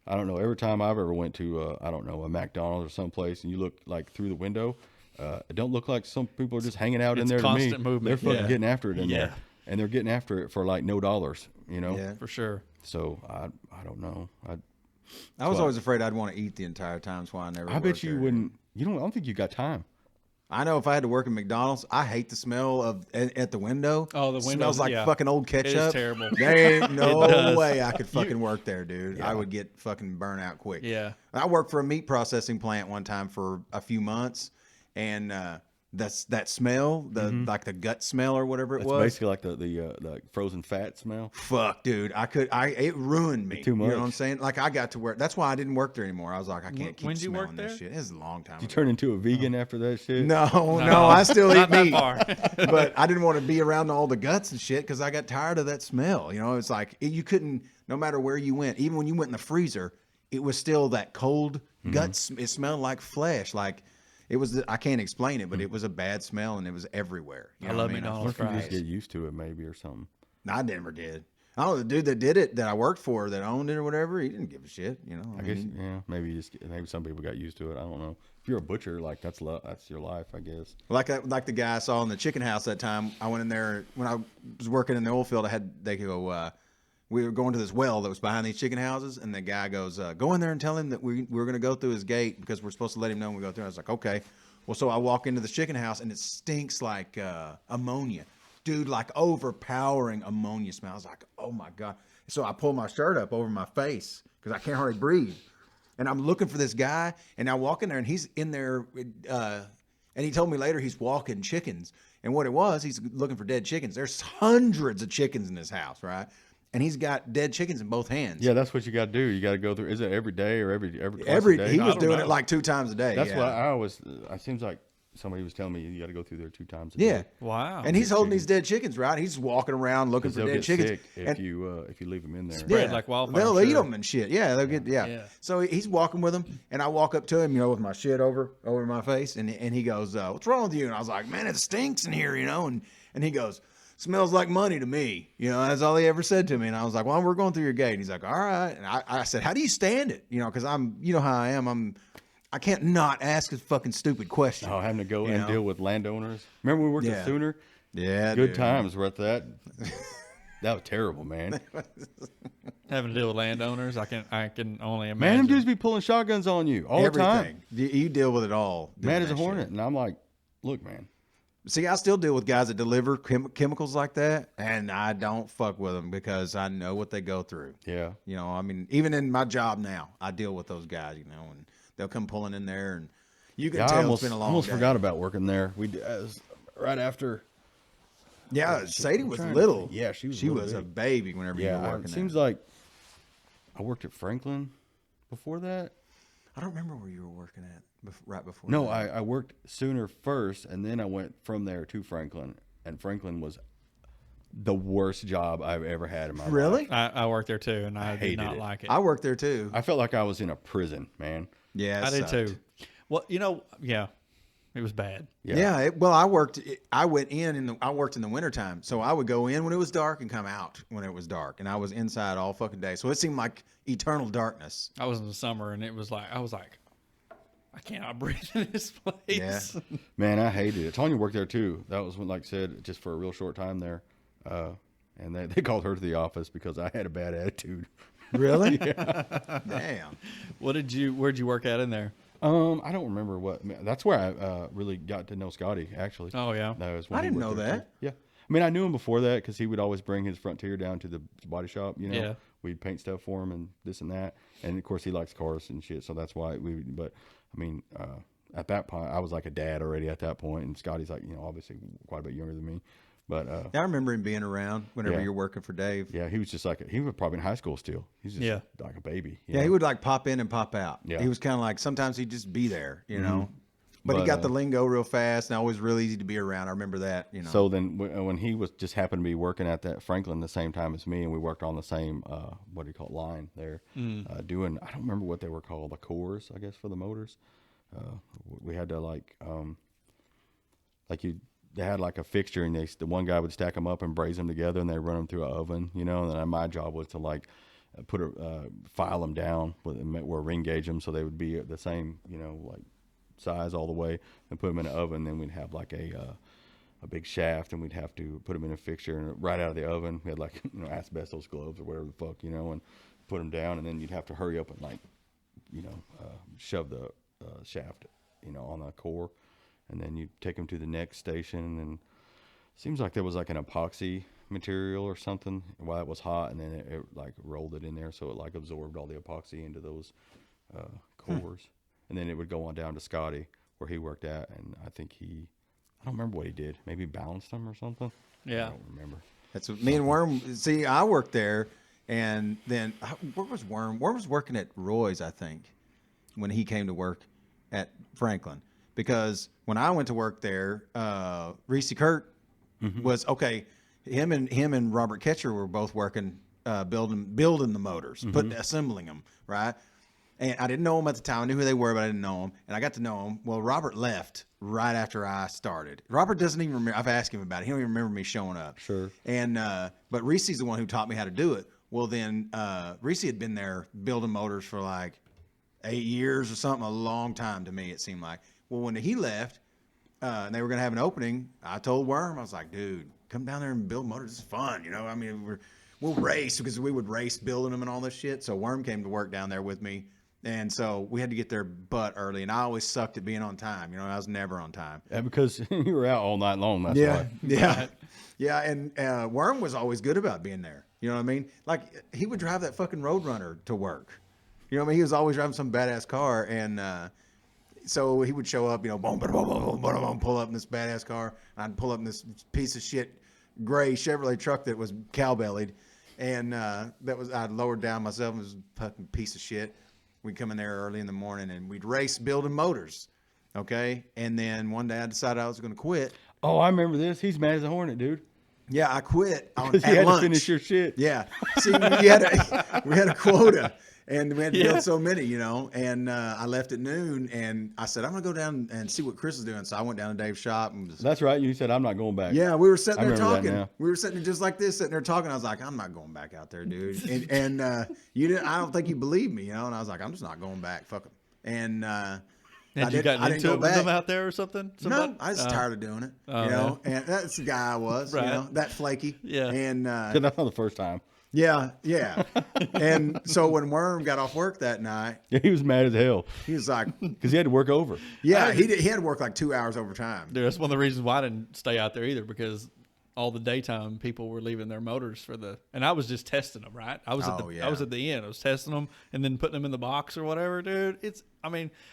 I don't know. Every time I've ever went to, I don't know, a McDonald's or someplace, and you look like through the window, it don't look like some people are just hanging out in It's there. constant to me, movement, they're fucking yeah. getting after it in Yeah. there, and they're getting after it for like no dollars. You know. Yeah. For sure. So I don't know. I was always afraid I'd want to eat the entire time. That's why I never. I bet worked you there. wouldn't. I don't think you got time. I know if I had to work at McDonald's, I hate the smell of at the window. Oh, the It window, smells like yeah. fucking old It is ketchup. terrible. There ain't no does. way I could fucking work there, dude. I would get fucking burnt out quick. Yeah. I worked for a meat processing plant one time for a few months, and that smell, like the gut smell or whatever it It's was. basically like the frozen fat smell. Fuck, dude. It ruined me. Too You know what I'm much. saying? Like I got to work. That's why I didn't work there anymore. I was like, I can't keep When'd you work smelling this there? shit. It was a long time You ago. turn into a vegan after that shit. No, I still eat Not that meat. far. But I didn't want to be around all the guts and shit because I got tired of that smell. You know, it's like you couldn't, no matter where you went, even when you went in the freezer, it was still that cold guts. It smelled like flesh. Like it was, I can't explain it, but it was a bad smell and it was everywhere. You I know love what mean? McDonald's What if you just fries. get used to it, maybe, or something? I never did. I don't know, the dude that did it, that I worked for, that owned it or whatever, he didn't give a shit. You know, I guess, yeah. Maybe some people got used to it. I don't know. If you're a butcher, like that's your life, I guess. like the guy I saw in the chicken house that time. I went in there when I was working in the oil field. We were going to this well that was behind these chicken houses, and the guy goes, "Go in there and tell him that we're going to go through his gate because we're supposed to let him know when we go through." I was like, "Okay." Well, so I walk into the chicken house, and it stinks like ammonia, dude, like overpowering ammonia smell. I was like, "Oh my god!" So I pull my shirt up over my face because I can't hardly breathe. And I'm looking for this guy, and I walk in there, and he's in there. And he told me later he's walking chickens. And what it was, he's looking for dead chickens. There's hundreds of chickens in his house, right? And he's got dead chickens in both hands. Yeah, that's what you got to do. You got to go through. Is it every day or every twice a day? He was don't doing know. it like 2 times a day. That's yeah. what I always. It seems like somebody was telling me you got to go through there 2 times a day. Yeah. Wow. And he's holding these dead chickens, right? He's walking around looking 'Cause for they'll dead get chickens. sick if And- you leave them in there. Spread like wildfire, They'll I'm eat sure. them and shit. Yeah, they'll get Yeah. So he's walking with them, and I walk up to him, you know, with my shit over my face, and he goes, "What's wrong with you?" And I was like, "Man, it stinks in here," you know. And he goes, "Smells like money to me," you know. That's all he ever said to me. And I was like, "Well, we're going through your gate." And he's like, "All right." And I said, "How do you stand it?" You know, because you know how I am. I can't not ask a fucking stupid question. Oh, having to go You and know? deal with landowners. Remember we worked Yeah. at Sooner? Yeah, Good dude. times were at that. That was terrible, man. Having to deal with landowners, I can only Man, imagine. them dudes be pulling shotguns on you all the time. Everything. You deal with it all. doing Mad as a that hornet. shit. And I'm like, look, man. See, I still deal with guys that deliver chemicals like that, and I don't fuck with them because I know what they go through. Yeah. You know, I mean, even in my job now, I deal with those guys, you know, and they'll come pulling in there, and you can Yeah, I tell almost, it's been a long almost day. forgot about working there. We it was right after. Yeah, Sadie was trying to little. think. Yeah, she was She little was a big. baby whenever you Yeah, were it working seems there. like I worked at Franklin before that. I don't remember where you were working at right before. No, that. I worked Sooner first, and then I went from there to Franklin. And Franklin was the worst job I've ever had in my life. Really? I worked there too, and I did hated not it. like it. I worked there too. I felt like I was in a prison, man. Yeah, it I did sucked. too. Well, yeah, it was bad. Yeah. Well, I worked in the wintertime. So I would go in when it was dark and come out when it was dark. And I was inside all fucking day. So it seemed like eternal darkness. I was in the summer, and I was like, I cannot breathe in this place. Yeah. Man, I hated it. Tanya worked there too. That was when, like I said, just for a real short time there. And they called her to the office because I had a bad attitude. Really? Damn. Where'd you work at in there? I don't remember what. That's where I really got to know Scotty, actually. Oh yeah. That was when I he didn't worked know there, that. too. Yeah. I mean, I knew him before that because he would always bring his Frontier down to the body shop, you know. Yeah. We'd paint stuff for him and this and that. And, of course, he likes cars and shit, so that's why but, I mean, at that point, I was like a dad already at that point, and Scotty's like, obviously quite a bit younger than me. But, I remember him being around whenever Yeah. you're working for Dave. yeah, he was just like, he was probably in high school still. He's just like a baby. you Yeah, know? he would like pop in and pop out. Yeah. He was kind of like, sometimes he'd just be there, you know. But he But, got the lingo real fast and always real easy to be around. I remember that, you know. So then when he was just happened to be working at that Franklin the same time as me, and we worked on the same, what do you call it, line there, doing, I don't remember what they were called, the cores, I guess, for the motors. We had to they had like a fixture, and the one guy would stack them up and braze them together, and they run them through an oven, and then my job was to file them down or ring gauge them so they would be the same, like size all the way, and put them in an oven. Then we'd have like a big shaft, and we'd have to put them in a fixture, and right out of the oven we had like asbestos gloves or whatever the fuck, and put them down, and then you'd have to hurry up and shove the shaft on the core, and then you'd take them to the next station, and seems like there was like an epoxy material or something while it was hot, and then it like rolled it in there so it like absorbed all the epoxy into those cores. And then it would go on down to Scotty where he worked at, and I think I don't remember what he did, maybe balanced them or something. Yeah. I don't remember. That's what me and Worm, see, I worked there, and then, where was Worm? Worm was working at Roy's, I think, when he came to work at Franklin. Because when I went to work there, Reese Kurt was, okay, him and Robert Ketcher were both working, building the motors, assembling them, right? And I didn't know them at the time. I knew who they were, but I didn't know them. And I got to know them. Well, Robert left right after I started. Robert doesn't even remember. I've asked him about it. He don't even remember me showing up. Sure. And but Reese's the one who taught me how to do it. Well, then Reese had been there building motors for like 8 years or something, a long time to me, it seemed like. Well, when he left and they were going to have an opening, I told Worm, I was like, dude, come down there and build motors. It's fun, I mean, we'll race, because we would race building them and all this shit. So Worm came to work down there with me. And so we had to get there butt early, and I always sucked at being on time. I was never on time. Yeah, because you were out all night long. That's why. Yeah. And Worm was always good about being there. You know what I mean? Like, he would drive that fucking Roadrunner to work. You know what I mean? He was always driving some badass car, and so he would show up, boom, boom, boom, boom, boom, boom, pull up in this badass car. And I'd pull up in this piece of shit gray Chevrolet truck that was cow-bellied, and I'd lowered down myself. It was a fucking piece of shit. We'd come in there early in the morning, and we'd race building motors, okay? And then one day I decided I was going to quit. Oh, I remember this. He's mad as a hornet, dude. Yeah, I quit Because at you had lunch. to finish your shit. Yeah. See, we had a quota, and we had to build so many, and I left at noon, and I said, I'm going to go down and see what Chris is doing. So I went down to Dave's shop. And That's right. You said, I'm not going back. yeah, we were sitting I there remember that talking. now. We were sitting just like this, sitting there talking. I was like, I'm not going back out there, dude. And you didn't. I don't think you believed me, And I was like, I'm just not going back. Fuck 'em. And Had you gotten into it with them out there or something? No, I was tired of doing it. And that's the guy I was. Right. That flaky. Yeah. And That's not the first time. yeah. And so when Worm got off work that night, Yeah, he was mad as hell he was like, because he had to work over. yeah, he had to work like 2 hours overtime. Dude, that's one of the reasons why I didn't stay out there either, because all the daytime people were leaving their motors and I was just testing them, right? I was at the end. I was testing them and then putting them in the box or whatever, dude.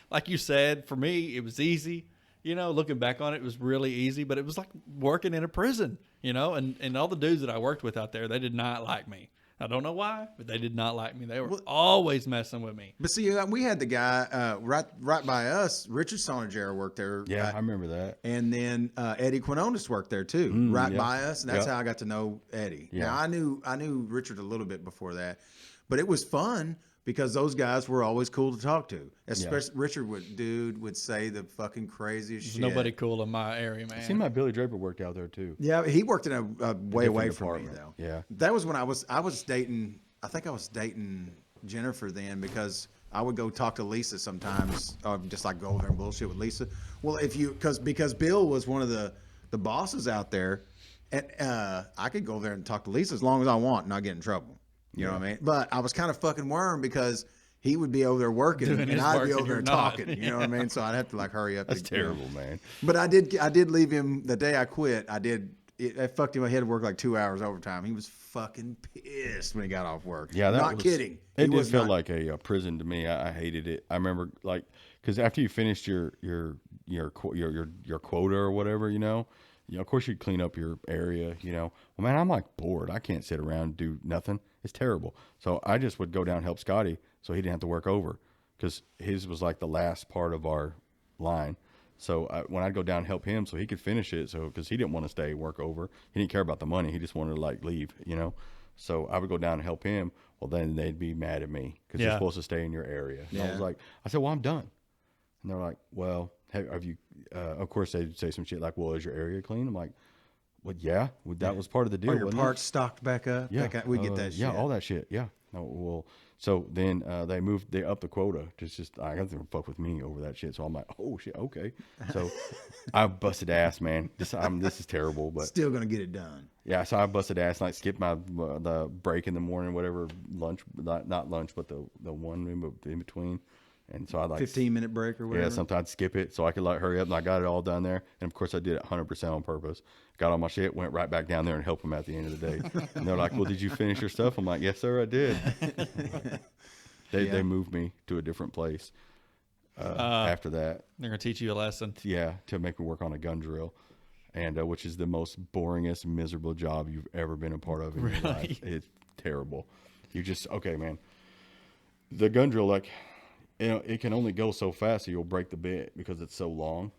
Like you said, for me, it was easy. Looking back on it, it was really easy, but it was like working in a prison, and all the dudes that I worked with out there, they did not like me. I don't know why, but they did not like me. They were always messing with me. But see, we had the guy right by us, Richard Sonagera worked there. Yeah, I remember that. And then Eddie Quinones worked there too, by us, and that's how I got to know Eddie. Yeah. Now I knew Richard a little bit before that, but it was fun because those guys were always cool to talk to. Especially Richard would say the fucking craziest shit. Nobody cool in my area, man. It seemed like Billy Draper worked out there too. Yeah, he worked in a way away from me though. Yeah, that was when I was dating. I think I was dating Jennifer then, because I would go talk to Lisa sometimes, just like go over there and bullshit with Lisa. Well, because Bill was one of the bosses out there, and I could go there and talk to Lisa as long as I want and not get in trouble. You know what I mean? But I was kind of fucking Worm because he would be over there working and I'd be over there talking. You know what I mean? So I'd have to like hurry up. That's terrible, man. But I did leave him the day I quit. I fucked him. I had to work like 2 hours overtime. He was fucking pissed when he got off work. Yeah, not kidding. It did feel like a prison to me. I hated it. I remember because after you finished your quota or whatever, of course you'd clean up your area. Well, man, I'm like bored. I can't sit around and do nothing. It's terrible. So I just would go down and help Scotty so he didn't have to work over, because his was like the last part of our line. So when I'd go down and help him so he could finish it, because he didn't want to stay work over. He didn't care about the money. He just wanted to leave, So I would go down and help him. Well, then they'd be mad at me because you're supposed to stay in your area. And I said, well, I'm done. And they're like, well, have you, of course they'd say some shit like, well, is your area clean? I'm like, well, yeah, that was part of the deal. Are your parts stocked back up? Yeah. We get that shit. Yeah, all that shit. Yeah. No, well, so then they upped the quota. Just I got them fuck with me over that shit. So I'm like, oh shit, okay. So I busted ass, man. This is terrible, but still gonna get it done. Yeah, so I busted ass and skipped my the break in the morning, whatever lunch, not lunch, but the one in between. And so I 15-minute break or whatever. Yeah, sometimes I'd skip it so I could hurry up, and I got it all done there. And of course I did it 100% on purpose. Got all my shit, went right back down there and helped them at the end of the day. And they're like, well, did you finish your stuff? I'm like, yes, sir, I did. They moved me to a different place after that. They're going to teach you a lesson. Yeah, to make me work on a gun drill, and which is the most boringest, miserable job you've ever been a part of in your life. It's terrible. You just, okay, man. The gun drill, it can only go so fast, so you'll break the bit because it's so long,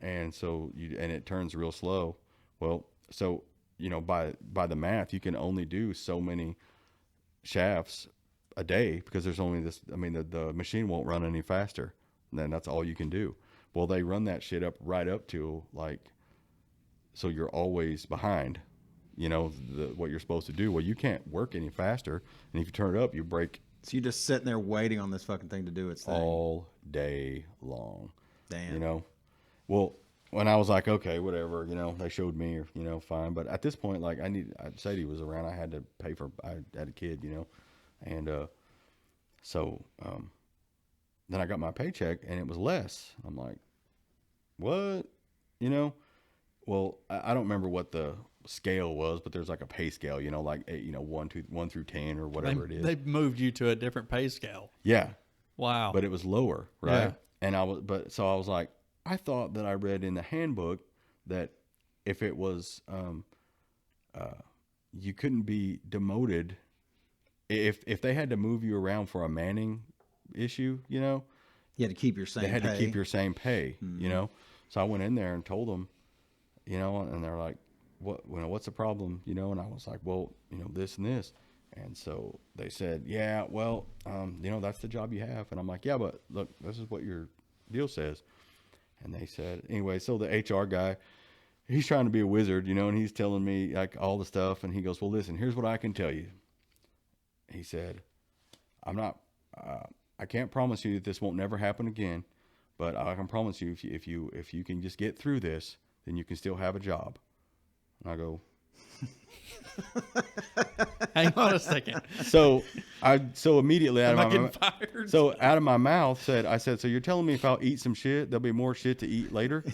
and so and it turns real slow. Well, so by the math, you can only do so many shafts a day because there's only this. I mean, the machine won't run any faster. And then that's all you can do. Well, they run that shit right up to so you're always behind. What you're supposed to do. Well, you can't work any faster, and if you turn it up, you break. So you're just sitting there waiting on this fucking thing to do its thing all day long. Damn. Well, when I was like, okay, whatever, they showed me, fine. But at this point, Sadie was around. I had to pay I had a kid, and so then I got my paycheck and it was less. I'm like, what? Well, I don't remember what the scale was, but there's a pay scale, 1 through 10 or whatever it is. They moved you to a different pay scale. Yeah. Wow. But it was lower, right? Yeah. And I was like, I thought that I read in the handbook that if it was, you couldn't be demoted if they had to move you around for a manning issue, you had to keep your same pay. They had to keep your same pay, So I went in there and told them, and they're like, what's the problem? And I was like, well, this and this. And so they said, yeah, well, that's the job you have. And I'm like, yeah, but look, this is what your deal says. And they said, anyway, so the HR guy, he's trying to be a wizard, and he's telling me all the stuff. And he goes, well, listen, here's what I can tell you. He said, I can't promise you that this won't never happen again, but I can promise you, if you can just get through this, then you can still have a job. And I go, Hang on a second. so immediately out Am I of my getting fired? so out of my mouth I said, so you're telling me if I'll eat some shit, there'll be more shit to eat later?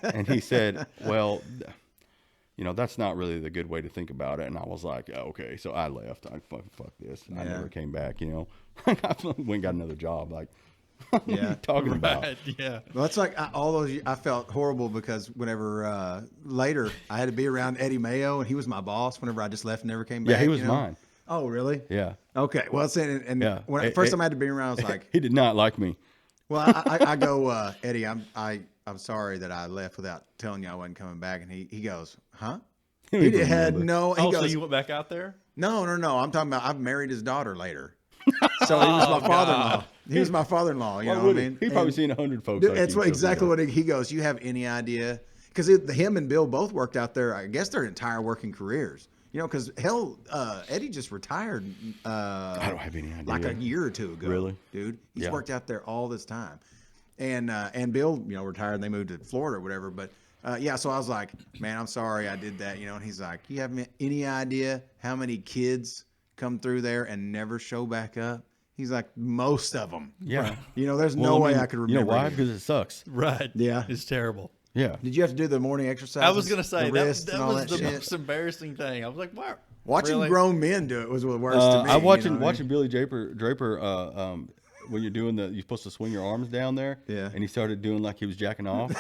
And he said, well, you know, that's not really the good way to think about it. And I was like, oh, okay. So I left. I fuck this. I never came back, you know. I went and got another job. Like, what are you talking about? Yeah. Well, it's like all those. I felt horrible because whenever later I had to be around Eddie Mayo, and he was my boss. Whenever I just left and never came back. Yeah, he was you know? mine. Oh, really? Yeah. Okay. Well, when first time I had to be around, I was like, he did not like me. well, I go, Eddie, I'm sorry that I left without telling you I wasn't coming back, and he goes, huh? He had no. He Oh, goes, so you went back out there? No. I'm talking about I've married his daughter later. So he was my father-in-law. He was my father-in-law. You know what I mean? He probably seen 100 folks. Dude, like that's you exactly what he goes. You have any idea? Because him and Bill both worked out there. I guess their entire working careers. You know, because hell, Eddie just retired. I don't have any idea. Like a year or two ago. Really, dude? He's worked out there all this time, and Bill, you know, retired and they moved to Florida or whatever. But yeah, so I was like, man, I'm sorry I did that. You know, and he's like, you have any idea how many kids come through there and never show back up? He's like, most of them. Yeah. You know, there's no way I could remember. You know why? Because it sucks. Right. Yeah. It's terrible. Yeah. Did you have to do the morning exercise? I was going to say, that was the shit? most embarrassing thing. I was like, wow. Watching really? grown men do it was the worst to me. I'm watching you know what I watching Billy Draper when you're doing you're supposed to swing your arms down there. Yeah. And he started doing like he was jacking off.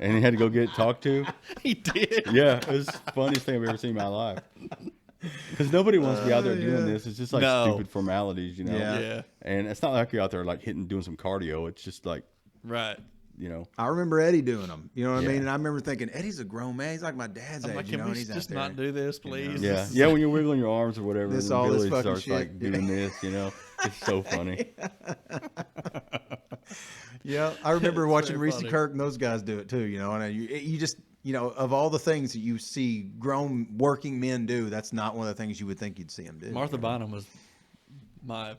And he had to go get talked to. He did. Yeah, it was the funniest thing I've ever seen in my life. Because nobody wants to be out there doing this. It's just like stupid formalities, you know. Yeah. And it's not like you're out there like doing some cardio. It's just like, Right. you know. I remember Eddie doing them. You know what I Yeah. mean? And I remember thinking, Eddie's a grown man. He's like my dad's I'm age. like, You can know, we and he's just out not there. do this, please? Yeah, yeah. When you're wiggling your arms or whatever, This and all this Billy fucking starts shit. like doing this, you know. It's so funny. Yeah, I remember watching so Reese funny. Kirk and those guys do it too. You know, and you just, you know, of all the things that you see grown working men do, that's not one of the things you would think you'd see them do. Martha Bonham was my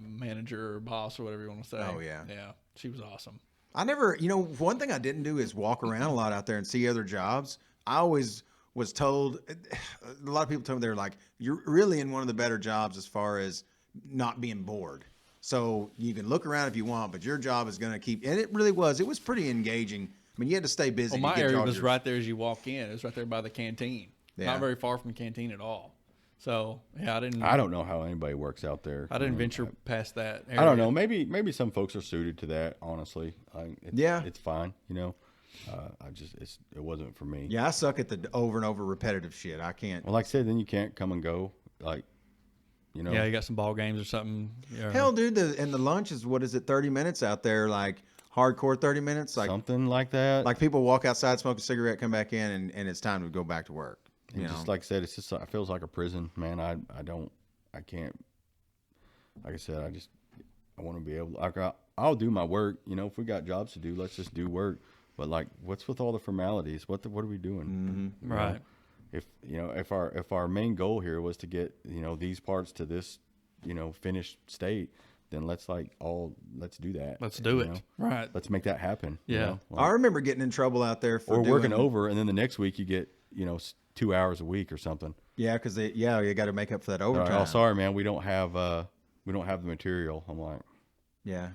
manager or boss or whatever you want to say. Oh, yeah. Yeah. She was awesome. I never, you know, one thing I didn't do is walk around a lot out there and see other jobs. I always was told, a lot of people told me they're like, you're really in one of the better jobs as far as not being bored. So you can look around if you want, but your job is going to keep, and it really was. It was pretty engaging. I mean, you had to stay busy. Well, my to get area all was your- right there as you walk in. It was right there by the canteen. Yeah. Not very far from the canteen at all. So yeah, I don't know how anybody works out there. I didn't venture past that area. I don't know. Maybe some folks are suited to that. Honestly, it's fine. You know, it wasn't for me. Yeah, I suck at the over and over repetitive shit. I can't. Well, like I said, then you can't come and go. Like, you know. Yeah, you got some ball games or something. Yeah. Hell, dude, and the lunch is, what is it, 30 minutes out there, like hardcore 30 minutes? Like something like that. Like people walk outside, smoke a cigarette, come back in, and it's time to go back to work. You know? Just like I said, it feels like a prison, man. I can't. Like I said, I want to be able. I'll do my work. You know, if we got jobs to do, let's just do work. But like, what's with all the formalities? What are we doing? Mm-hmm. Right. Know? If our main goal here was to get, you know, these parts to this, you know, finished state, then let's do that. Let's do it. know? Right. Let's make that happen. Yeah. You know? I remember getting in trouble out there for working over, and then the next week you get, you know, 2 hours a week or something. Yeah, because you got to make up for that overtime. Oh, sorry, man, we don't have the material. I'm like, yeah,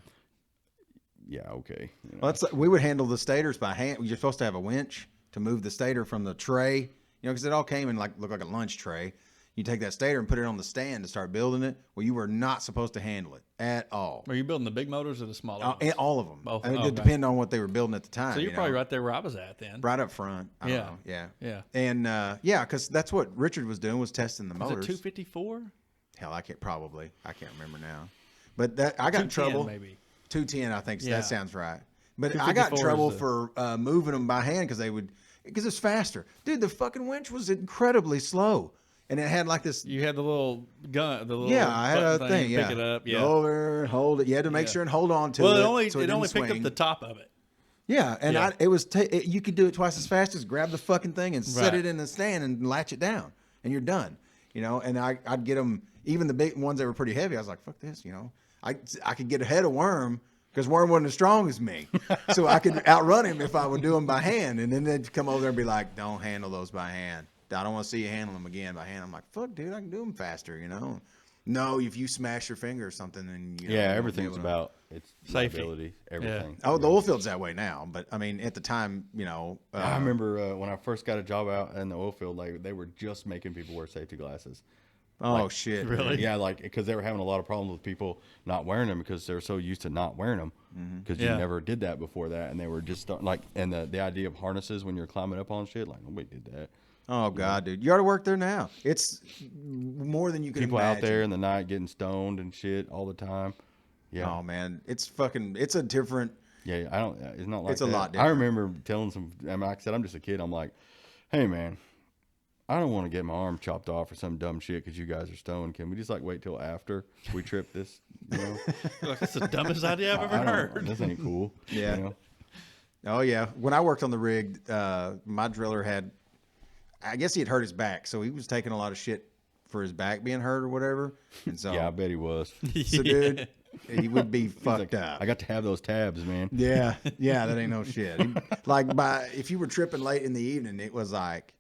okay. You know. well, we would handle the stators by hand. You're supposed to have a winch to move the stator from the tray, you know, because it all came in looked like a lunch tray. You take that stator and put it on the stand to start building it. Well, you were not supposed to handle it at all. Are you building the big motors or the smaller ones? And all of them. Both. I mean, Okay. it depended on what they were building at the time. So you're you probably know? right there where I was at then. Right up front. I don't Yeah. know. Yeah. Yeah. And because that's what Richard was doing, was testing the Was motors. it 254? Hell, I can't remember now. But that I got in 210 trouble. maybe. 210, I think Yeah. that sounds right. But I got in 254 trouble is for moving them by hand because it's faster. Dude, the fucking winch was incredibly slow, and it had like this. You had the little gun, the little I had a button thing. Pick Yeah, it up. Yeah. Go over, hold it. You had to make Yeah. sure and hold on to it. Well, so it didn't only picked swing. up the top of it. Yeah, and Yeah. it was you could do it twice as fast as grab the fucking thing and set Right. it in the stand and latch it down, and you're done. You know, and I'd get them, even the big ones that were pretty heavy. I was like, fuck this, you know. I could get ahead of Worm because Worm wasn't as strong as me. So I could outrun him if I would do them by hand. And then they'd come over there and be like, don't handle those by hand. I don't want to see you handle them again by hand. I'm like, fuck, dude, I can do them faster, you know? No, if you smash your finger or something, then you know, everything's about it's safety, liability, everything. Oh, the oil field's that way now, but I mean, at the time, you know, I remember when I first got a job out in the oil field, like they were just making people wear safety glasses. Oh shit! Really? Yeah, like because they were having a lot of problems with people not wearing them because they're so used to not wearing them because you never did that before that, and they were just like, and the idea of harnesses when you're climbing up on shit, like nobody did that. Oh god, dude, you already work there now. It's more than you can People imagine. out there in the night getting stoned and shit all the time. Yeah. Oh man, it's a different. Yeah, I don't. It's not like It's that. a lot I different. remember telling some. I mean, like I said, I'm just a kid. I'm like, hey man, I don't want to get my arm chopped off or some dumb shit because you guys are stoned. Can we just like wait till after we trip this? You know, Like, that's the dumbest idea I've ever heard. This ain't cool. Yeah. You know? Oh yeah, when I worked on the rig, my driller had, I guess he had hurt his back, so he was taking a lot of shit for his back being hurt or whatever. And so, Yeah, I bet he was. so dude, he would be He's fucked like, up. I got to have those tabs, man. Yeah, that ain't no shit. Like if you were tripping late in the evening, it was like,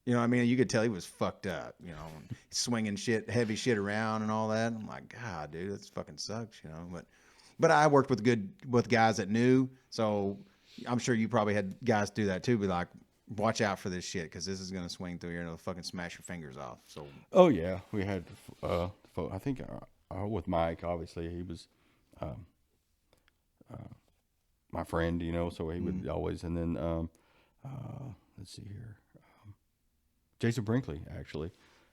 you know what I mean? You could tell he was fucked up, you know, swinging heavy shit around and all that. I'm like, God, dude, that fucking sucks, you know. But I worked with guys that knew, so I'm sure you probably had guys do that too. Be like, watch out for this shit because this is gonna swing through here and it'll fucking smash your fingers off. So. Oh yeah, we had. I think with Mike, obviously he was my friend, you know, so he would always. And then let's see here, Jason Brinkley actually.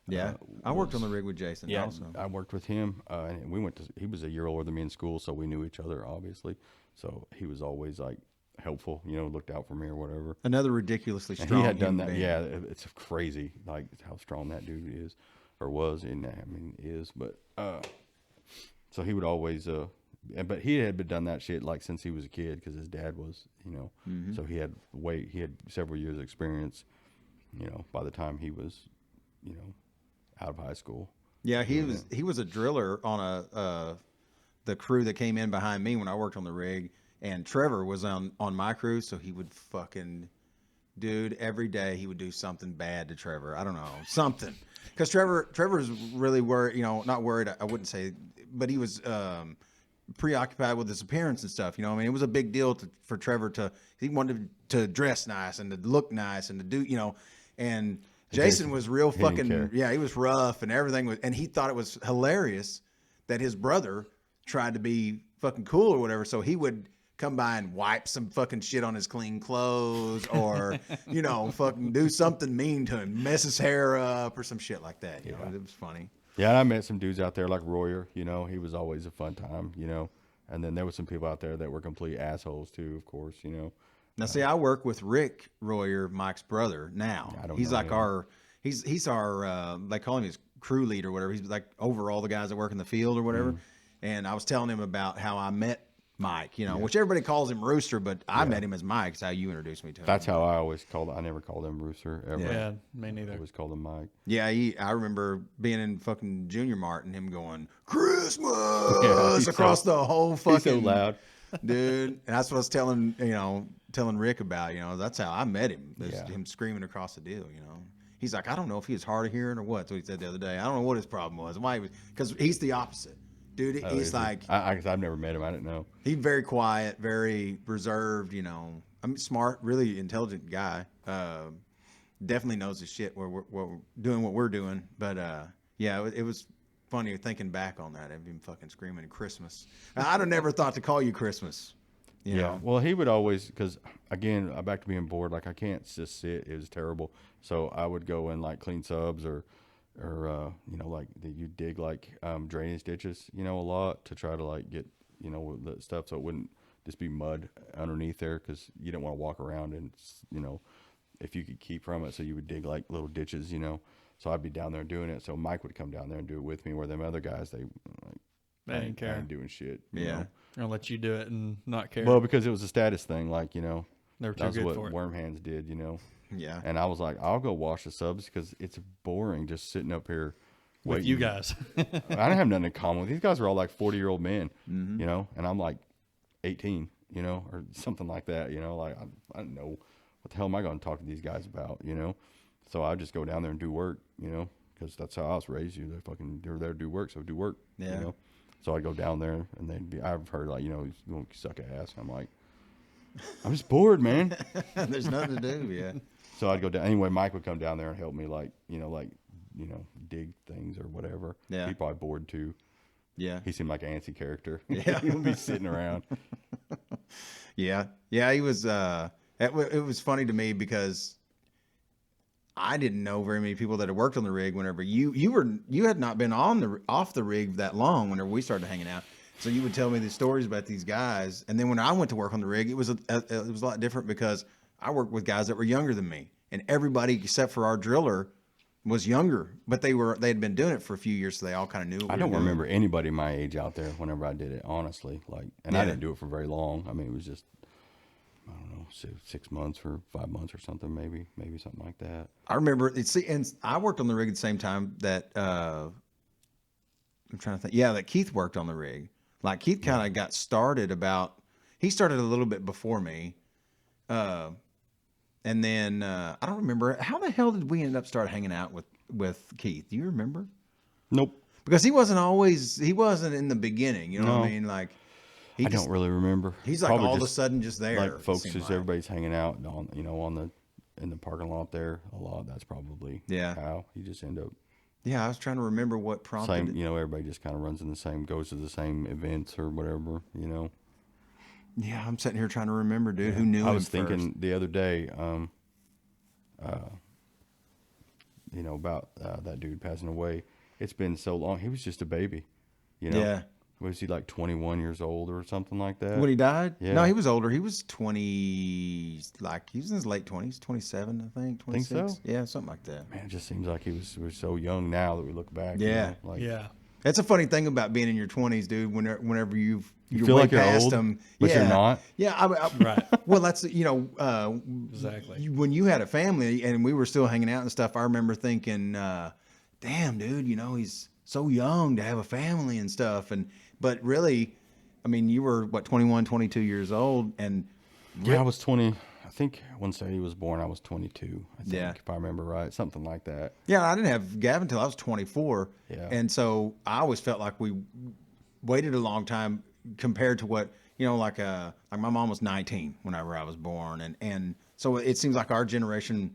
Yeah, I worked on the rig with Jason. Yeah, also. I worked with him, and we went to. He was a year older than me in school, so we knew each other obviously. So he was always like helpful, you know, looked out for me or whatever. Another ridiculously And strong. he had done human that. being. Yeah, it's crazy, like how strong that dude is, or was. And I mean, is. But so he would always. But he had been done that shit like since he was a kid because his dad was, you know. So he had several years experience, you know, by the time he was, you know, out of high school. Yeah, he was a driller on the crew that came in behind me when I worked on the rig, and Trevor was on my crew, so he would fucking, dude, every day he would do something bad to Trevor. I don't know, something, because Trevor's really worried, you know, not worried. I wouldn't say, but he was preoccupied with his appearance and stuff. You know, I mean, it was a big deal for Trevor he wanted to dress nice and to look nice and to do, you know, and. Jason was real fucking, yeah, he was rough and everything and he thought it was hilarious that his brother tried to be fucking cool or whatever. So he would come by and wipe some fucking shit on his clean clothes or, you know, fucking do something mean to him, mess his hair up or some shit like that. You know, it was funny. Yeah, and I met some dudes out there like Royer, you know, he was always a fun time, you know, and then there was some people out there that were complete assholes too, of course, you know. Now, see, I work with Rick Royer, Mike's brother. Now he's like he's our they call him his crew lead or whatever. He's like over all the guys that work in the field or whatever. And I was telling him about how I met Mike, you know, which everybody calls him Rooster, but I met him as Mike. It's how you introduced me to him. That's how I always called. I never called him Rooster ever. Yeah, me neither. I always called him Mike. Yeah, I remember being in fucking Junior Mart and him going Christmas across the whole fucking. He's so loud, dude. And that's what I was telling Rick about. You know, that's how I met him. Him screaming across the deal. You know, he's like, I don't know if he was hard of hearing or what. That's what he said the other day. I don't know what his problem was. Why? Because he's the opposite, dude. He's like, I've never met him. I didn't know. He's very quiet, very reserved. You know, I mean, smart, really intelligent guy. Definitely knows his shit. We're doing what we're doing, but yeah, it was funny thinking back on that. Him fucking screaming Christmas. I'd have never thought to call you Christmas. You know? Well, he would always, because again, back to being bored. Like I can't just sit. It was terrible. So I would go and like clean subs or you know, like you dig like drainage ditches, you know, a lot to try to like get, you know, the stuff so it wouldn't just be mud underneath there because you didn't want to walk around and, you know, if you could keep from it. So you would dig like little ditches, you know. So I'd be down there doing it. So Mike would come down there and do it with me. Where them other guys, they didn't care. I ain't doing shit. Yeah. I'll let you do it and not care. Well, because it was a status thing, like, you know, they were too that's good what for it. Worm Hands did, you know. Yeah. And I was like, I'll go wash the subs because it's boring just sitting up here, with waiting. you guys. I didn't have nothing in common with these guys. Are all like 40-year-old men, you know, and I'm like 18, you know, or something like that, you know. Like I don't know what the hell am I going to talk to these guys about, you know. So I just go down there and do work, you know, because that's how I was raised. They're there to do work, so do work, Yeah. you know. So I'd go down there, and I've heard like, you know, he's going to suck ass. I'm like, I'm just bored, man. There's nothing to do. Yeah. So I'd go down. Anyway, Mike would come down there and help me, like, dig things or whatever. Yeah. He'd probably bored too. Yeah. He seemed like an antsy character. Yeah. He would be sitting around. Yeah. Yeah. He was, it was funny to me because I didn't know very many people that had worked on the rig whenever you had not been off the rig that long whenever we started hanging out. So you would tell me these stories about these guys. And then when I went to work on the rig, it was a lot different because I worked with guys that were younger than me, and everybody except for our driller was younger, but they had been doing it for a few years. So they all kind of knew. I don't remember anybody my age out there whenever I did it, honestly. I didn't do it for very long. I mean, it was just, I don't know, 6 months or 5 months or something, maybe something like that. I remember and I worked on the rig at the same time that I'm trying to think. Yeah, that Keith worked on the rig. Like Keith kind of got started he started a little bit before me. And then I don't remember how the hell did we end up start hanging out with Keith? Do you remember? Nope. Because he wasn't in the beginning, you know what I mean? Like I don't really remember. He's like Probably all of a just, sudden just there. like folks, it seemed just like. everybody's hanging out in the parking lot there a lot. That's probably how you just end up. Yeah, I was trying to remember what prompted Same, it. you know, everybody just kind of goes to the same events or whatever, you know. Yeah, I'm sitting here trying to remember, dude. Who knew him I was first? thinking the other day, you know, about that dude passing away. It's been so long. He was just a baby, you know. Yeah. Was he like 21 years old or something like that? When he died? Yeah. No, he was older. He was 20, like he was in his late 20s, 27, I think, 26. Think so? Yeah, something like that. Man, it just seems like he was so young now that we look back. Yeah. You know, like, Yeah. That's a funny thing about being in your 20s, dude. Whenever you're feel way like you're past old, them, but you're not. Yeah, Right. Well, that's Exactly. when you had a family and we were still hanging out and stuff. I remember thinking, "Damn, dude, you know he's so young to have a family and stuff." But really, I mean, you were 21, 22 years old, and Yeah, I was 20. I think when Sadie was born, I was 22. I think, Yeah. if I remember right, something like that. yeah, I didn't have Gavin until I was 24. Yeah. And so I always felt like we waited a long time compared to what, you know, like my mom was 19 whenever I was born. And so it seems like our generation,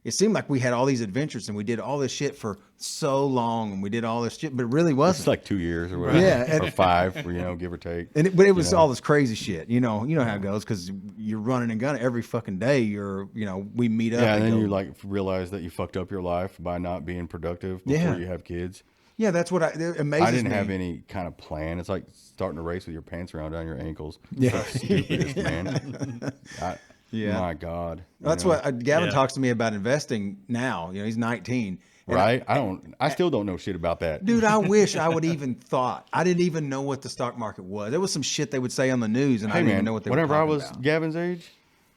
it seemed like we had all these adventures and we did all this shit for so long and we did all this shit, but it really wasn't. It's like 2 years or whatever. Yeah, or 5, you know, give or take. But it was all this crazy shit, you know how it goes because you're running and gunning every fucking day. We meet up. Yeah, and then go, you like realize that you fucked up your life by not being productive before Yeah. you have kids. Yeah, that's what it amazes I didn't me. have any kind of plan. It's like starting a race with your pants around down your ankles. Yeah. It's the stupidest, man. Yeah. My God. That's you know? what Gavin Yeah. talks to me about investing now. You know, he's 19. And Right? I still don't know shit about that. Dude, I wish I would even thought. I didn't even know what the stock market was. There was some shit they would say on the news, and I Hey didn't man, even know what they whenever were I talking was about. Gavin's age,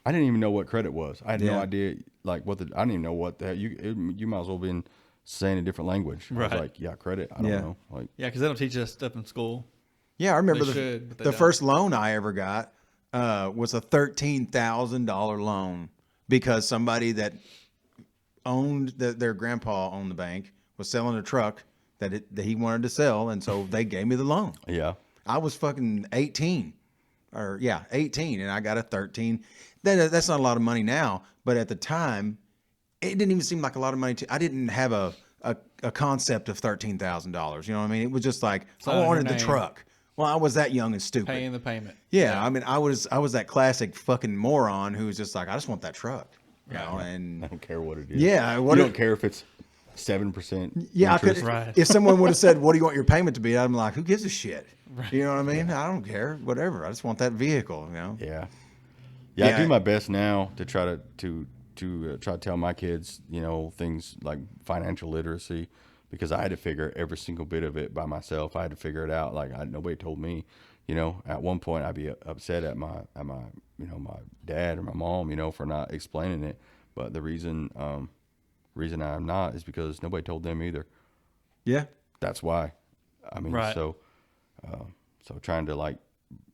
I didn't even know what credit was. I had no Yeah. idea like I didn't even know what the hell you might as well have been saying a different language. I Right. was like, yeah, credit. I don't Yeah. know. Like Yeah, because they don't teach us stuff in school. Yeah, I remember They should, but they the don't. first loan I ever got was a $13,000 loan because somebody that owned their grandpa owned the bank was selling a truck that he wanted to sell, and so they gave me the loan. yeah. I was fucking 18, 18, and I got a 13. That's not a lot of money now, but at the time, it didn't even seem like a lot of money. I didn't have a concept of $13,000. You know what I mean? It was just like not in I wanted your the name. truck. Well, I was that young and stupid. Paying the payment. Yeah, I mean, I was that classic fucking moron who was just like, I just want that truck. You know, I and don't care what it is. yeah, You don't care if it's 7%. yeah, I could. interest. Right. If someone would have said, "What do you want your payment to be?" I'm like, "Who gives a shit?" You know what I mean? I don't care. Whatever. I just want that vehicle. You know? Yeah. Yeah. I do my best now to try to try to tell my kids, you know, things like financial literacy, because I had to figure every single bit of it by myself. I had to figure it out. Like nobody told me. You know, at one point I'd be upset at my you know, my dad or my mom, you know, for not explaining it. But the reason I'm not is because nobody told them either. Yeah. That's why. I mean, Right. so trying to like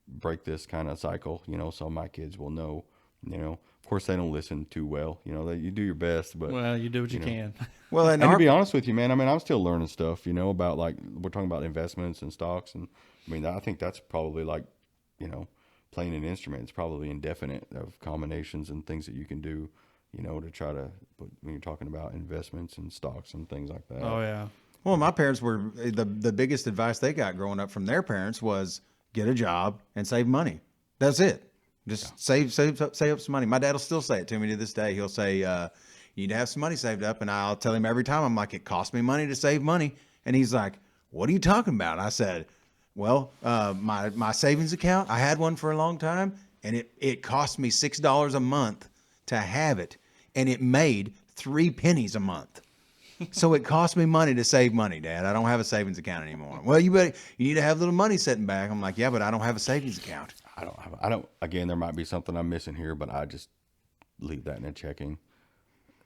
break this kind of cycle, so my kids will know, of course they don't listen too well, you do your best, but Well, you do what you know. can. Well, and to be honest with you, man, I mean, I'm still learning stuff, about like, we're talking about investments and stocks. And I mean, I think that's probably like, playing an instrument. It's probably indefinite of combinations and things that you can do, to try to, when you're talking about investments and stocks and things like that. Oh yeah. well, my parents were the biggest advice they got growing up from their parents was get a job and save money. That's it. Just save up some money. My dad will still say it to me to this day. He'll say, you need to have some money saved up. And I'll tell him every time, I'm like, it costs me money to save money. And he's like, what are you talking about? I said, well, my savings account, I had one for a long time, and it cost me $6 a month to have it. And it made 3 pennies a month. So it cost me money to save money, Dad. I don't have a savings account anymore. Well, you need to have a little money sitting back. I'm like, yeah, but I don't have a savings account. Again, there might be something I'm missing here, but I just leave that in a checking.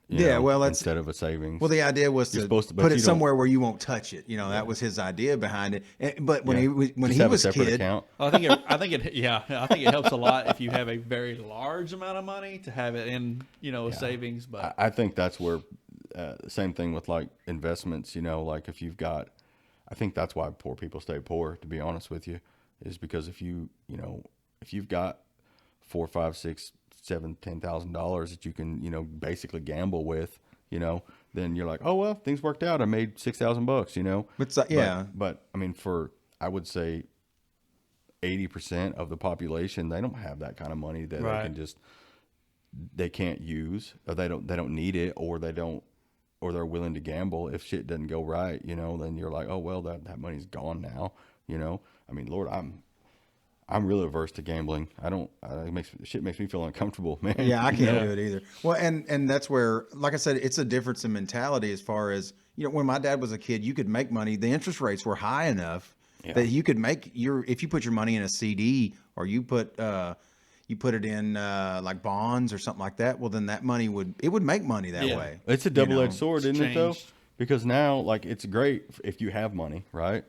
Well, that's instead of a savings. Well, the idea was to supposed to- but put it you don't- somewhere where you won't touch it. That was his idea behind it. But when he Just have was a a separate kid, account. Well, I think it helps a lot if you have a very large amount of money to have it in, a savings. But I think that's where, same thing with like investments, like if you've got, I think that's why poor people stay poor, to be honest with you, is because if you've got $4, $5, $6, $7, $10,000 that you can, basically gamble with, then you're like, oh, well, things worked out. I made $6,000, But I mean, I would say 80% of the population, they don't have that kind of money that Right. they can they can't use, or they don't need it, or or they're willing to gamble if shit doesn't go right, then you're like, oh, well, that money's gone now, I mean, Lord, I'm really averse to gambling. Shit makes me feel uncomfortable, man. yeah, I can't do it either. Well, and that's where, like I said, it's a difference in mentality as far as, when my dad was a kid, you could make money. The interest rates were high enough that you could make if you put your money in a CD or you put it in like bonds or something like that. Well, then that money would make money that way. It's a double-edged sword, it's isn't it, though? changed. Because now, like, it's great if you have money, right?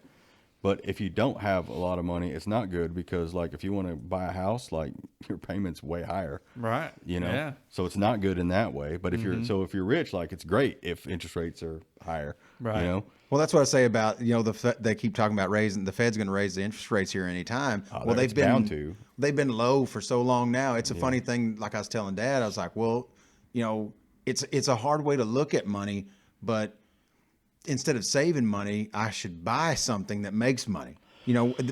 But if you don't have a lot of money, it's not good, because, like, if you want to buy a house, like, your payment's way higher. right. Yeah. So it's not good in that way. But if you're rich, like, it's great if interest rates are higher. Right. Well, that's what I say about, they keep talking about the Fed's going to raise the interest rates here anytime. Well, it's bound to. They've been low for so long now. It's a funny thing. Like I was telling Dad, I was like, well, it's a hard way to look at money, but instead of saving money, I should buy something that makes money.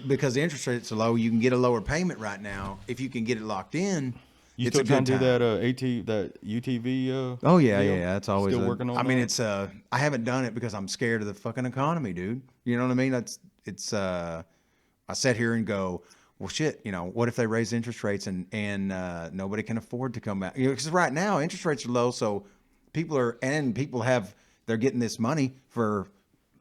Because the interest rates are low, you can get a lower payment right now. If you can get it locked in, You it's still a trying good to do time. that UTV? Oh yeah, deal? yeah. That's always Still working on I mean, that? it's I haven't done it because I'm scared of the fucking economy, dude. You know what I mean? I sit here and go, well, shit. What if they raise interest rates and nobody can afford to come out? Because right now interest rates are low, so they're getting this money for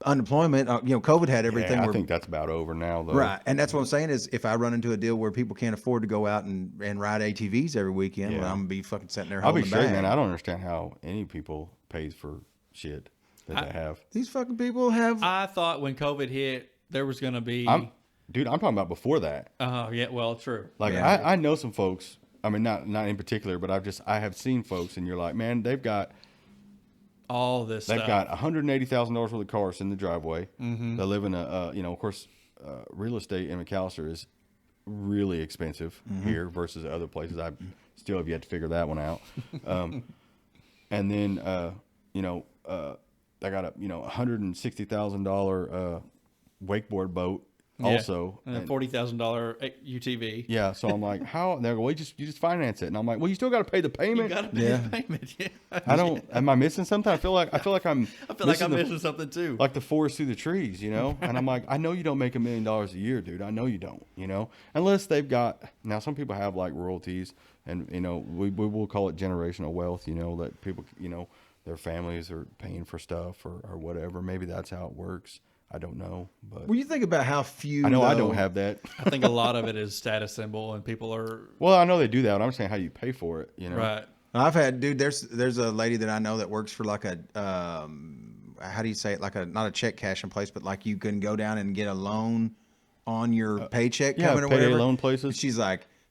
unemployment. COVID had everything. Yeah, I think that's about over now, though. Right, and that's what I'm saying is if I run into a deal where people can't afford to go out and ride ATVs every weekend, well, I'm gonna be fucking sitting there I'll be holding straight, the bag. man. I don't understand how any people pays for shit that they have. These fucking people have. I thought when COVID hit, there was going to be. I'm talking about before that. Yeah. Well, true. Like, Yeah. I know some folks. I mean, not in particular, but I have seen folks, and you're like, man, they've got All this They've stuff. got $180,000 worth of cars in the driveway. Mm-hmm. They live in of course, real estate in McAllister is really expensive here versus other places. I still have yet to figure that one out. And then, they got a $160,000 wakeboard boat also, and a $40,000 UTV. Yeah, so I'm like, how? And they go, well, you just finance it, and I'm like, well, you still got to pay the You payment. got to pay the payment. Yeah. I don't. Am I missing something? I feel like I'm. I feel like I'm missing something too. Like the forest through the trees, And I'm like, I know you don't make $1 million a year, dude. I know you don't. Unless they've got. Now, some people have like royalties, and we will call it generational wealth. That people, their families are paying for stuff or whatever. Maybe that's how it works. I don't know, but Well, you think about how few. I know I don't have that. I think a lot of it is status symbol, and people are Well, I know they do that. But I'm saying how you pay for it. right. I've had, dude. There's a lady that I know that works for like how do you say it? Like not a check cash in place, but like you can go down and get a loan on your paycheck coming or payday whatever. loan places.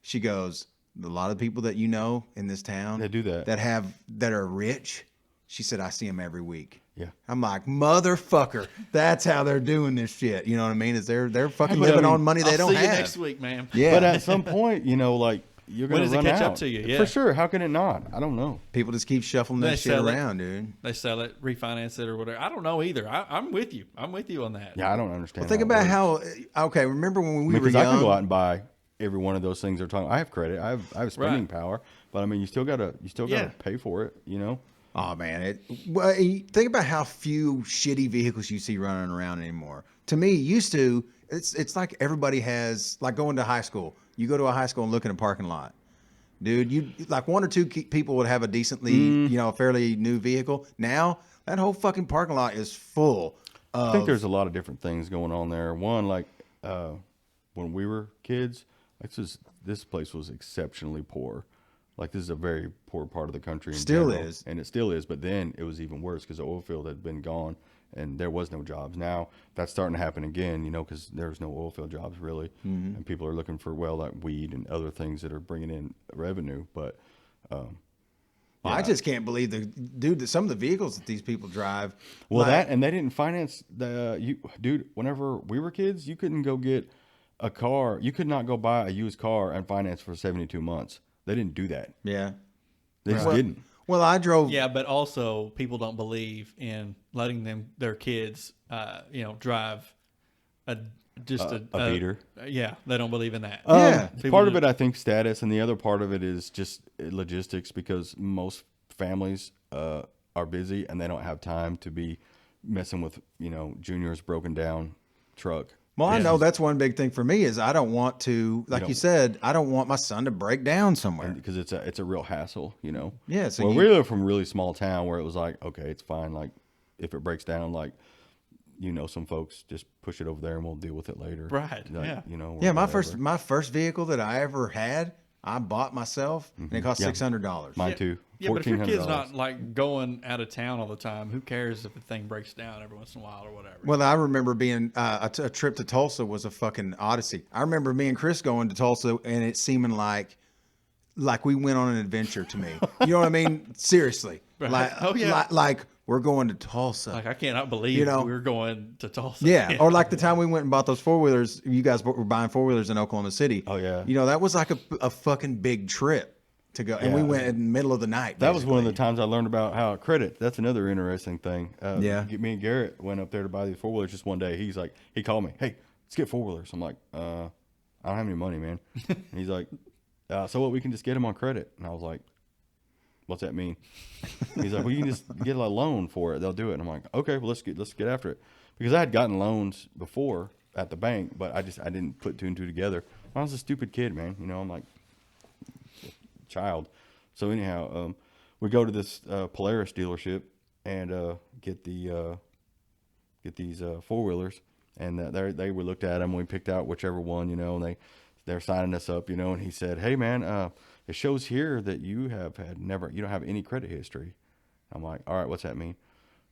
She goes, a lot of people that you know in this town, they do that. That are rich. She said, I see them every week. Yeah. I'm like, motherfucker, that's how they're doing this shit. You know what I mean? Is they're fucking living on money they don't see you have. next week, man. Yeah. But at some point, like you're going to run catch out. up to you? Yeah. For sure. How can it not? I don't know. People just keep shuffling that shit around, dude. They sell it, refinance it, or whatever. I don't know either. I'm with you. I'm with you on that. Yeah, I don't understand. Well, think about okay, remember when we were young? I can go out and buy every one of those things they're talking. I have credit. I have spending power, but I mean, you still gotta pay for it. Oh man, think about how few shitty vehicles you see running around anymore. To me, used to, it's like everybody has, like going to high school. You go to a high school and look in a parking lot, dude. You like one or two people would have a decently, fairly new vehicle. Now that whole fucking parking lot is full. I think there's a lot of different things going on there. One, like when we were kids, this place was exceptionally poor. Like this is a very poor part of the country. Still is. And it still is. But then it was even worse because the oil field had been gone and there was no jobs. Now that's starting to happen again, because there's no oil field jobs really. Mm-hmm. And people are looking for, like weed and other things that are bringing in revenue. But I just can't believe that some of the vehicles that these people drive. Well, and they didn't finance dude, whenever we were kids, you couldn't go get a car. You could not go buy a used car and finance for 72 months. They didn't do that. Yeah. They just didn't. Well, I drove. Yeah, but also people don't believe in letting their kids, drive a beater. Yeah, they don't believe in that. Part of it, I think, status, and the other part of it is just logistics because most families are busy and they don't have time to be messing with, Junior's broken down truck. Well, I know that's one big thing for me is I don't want to, like you said, I don't want my son to break down somewhere because it's a real hassle, Yeah. So we live from a really small town where it was like, okay, it's fine. Like if it breaks down, like some folks just push it over there and we'll deal with it later. Right. Like, yeah. My first vehicle that I ever had, I bought myself, and it cost $600. Mine too. Yeah, but if your kid's not like going out of town all the time, who cares if the thing breaks down every once in a while or whatever? Well, I remember being a trip to Tulsa was a fucking odyssey. I remember me and Chris going to Tulsa, and it seeming like we went on an adventure to me. You know what I mean? Seriously. Right. Like we're going to Tulsa. Like I cannot believe we're going to Tulsa. Yeah. Or like the time we went and bought those 4-wheelers. You guys were buying 4-wheelers in Oklahoma City. Oh yeah. That was like a fucking big trip to go, and we went in the middle of the night. That was one of the times I learned about how credit. That's another interesting thing. Me and Garrett went up there to buy these 4-wheelers just one day. He called me, hey, let's get 4-wheelers. I'm like, I don't have any money, man. And he's like, so what? We can just get them on credit. And I was like, what's that mean? He's like, well, you can just get a loan for it. They'll do it. And I'm like, okay, well, let's get after it. Because I had gotten loans before at the bank, but I didn't put two and two together. I was a stupid kid, man. I'm like child. So anyhow, we go to this Polaris dealership and get these 4-wheelers, and they we looked at them. We picked out whichever one, and they're signing us up, and he said, hey man, it shows here that you don't have any credit history. I'm like, all right, what's that mean?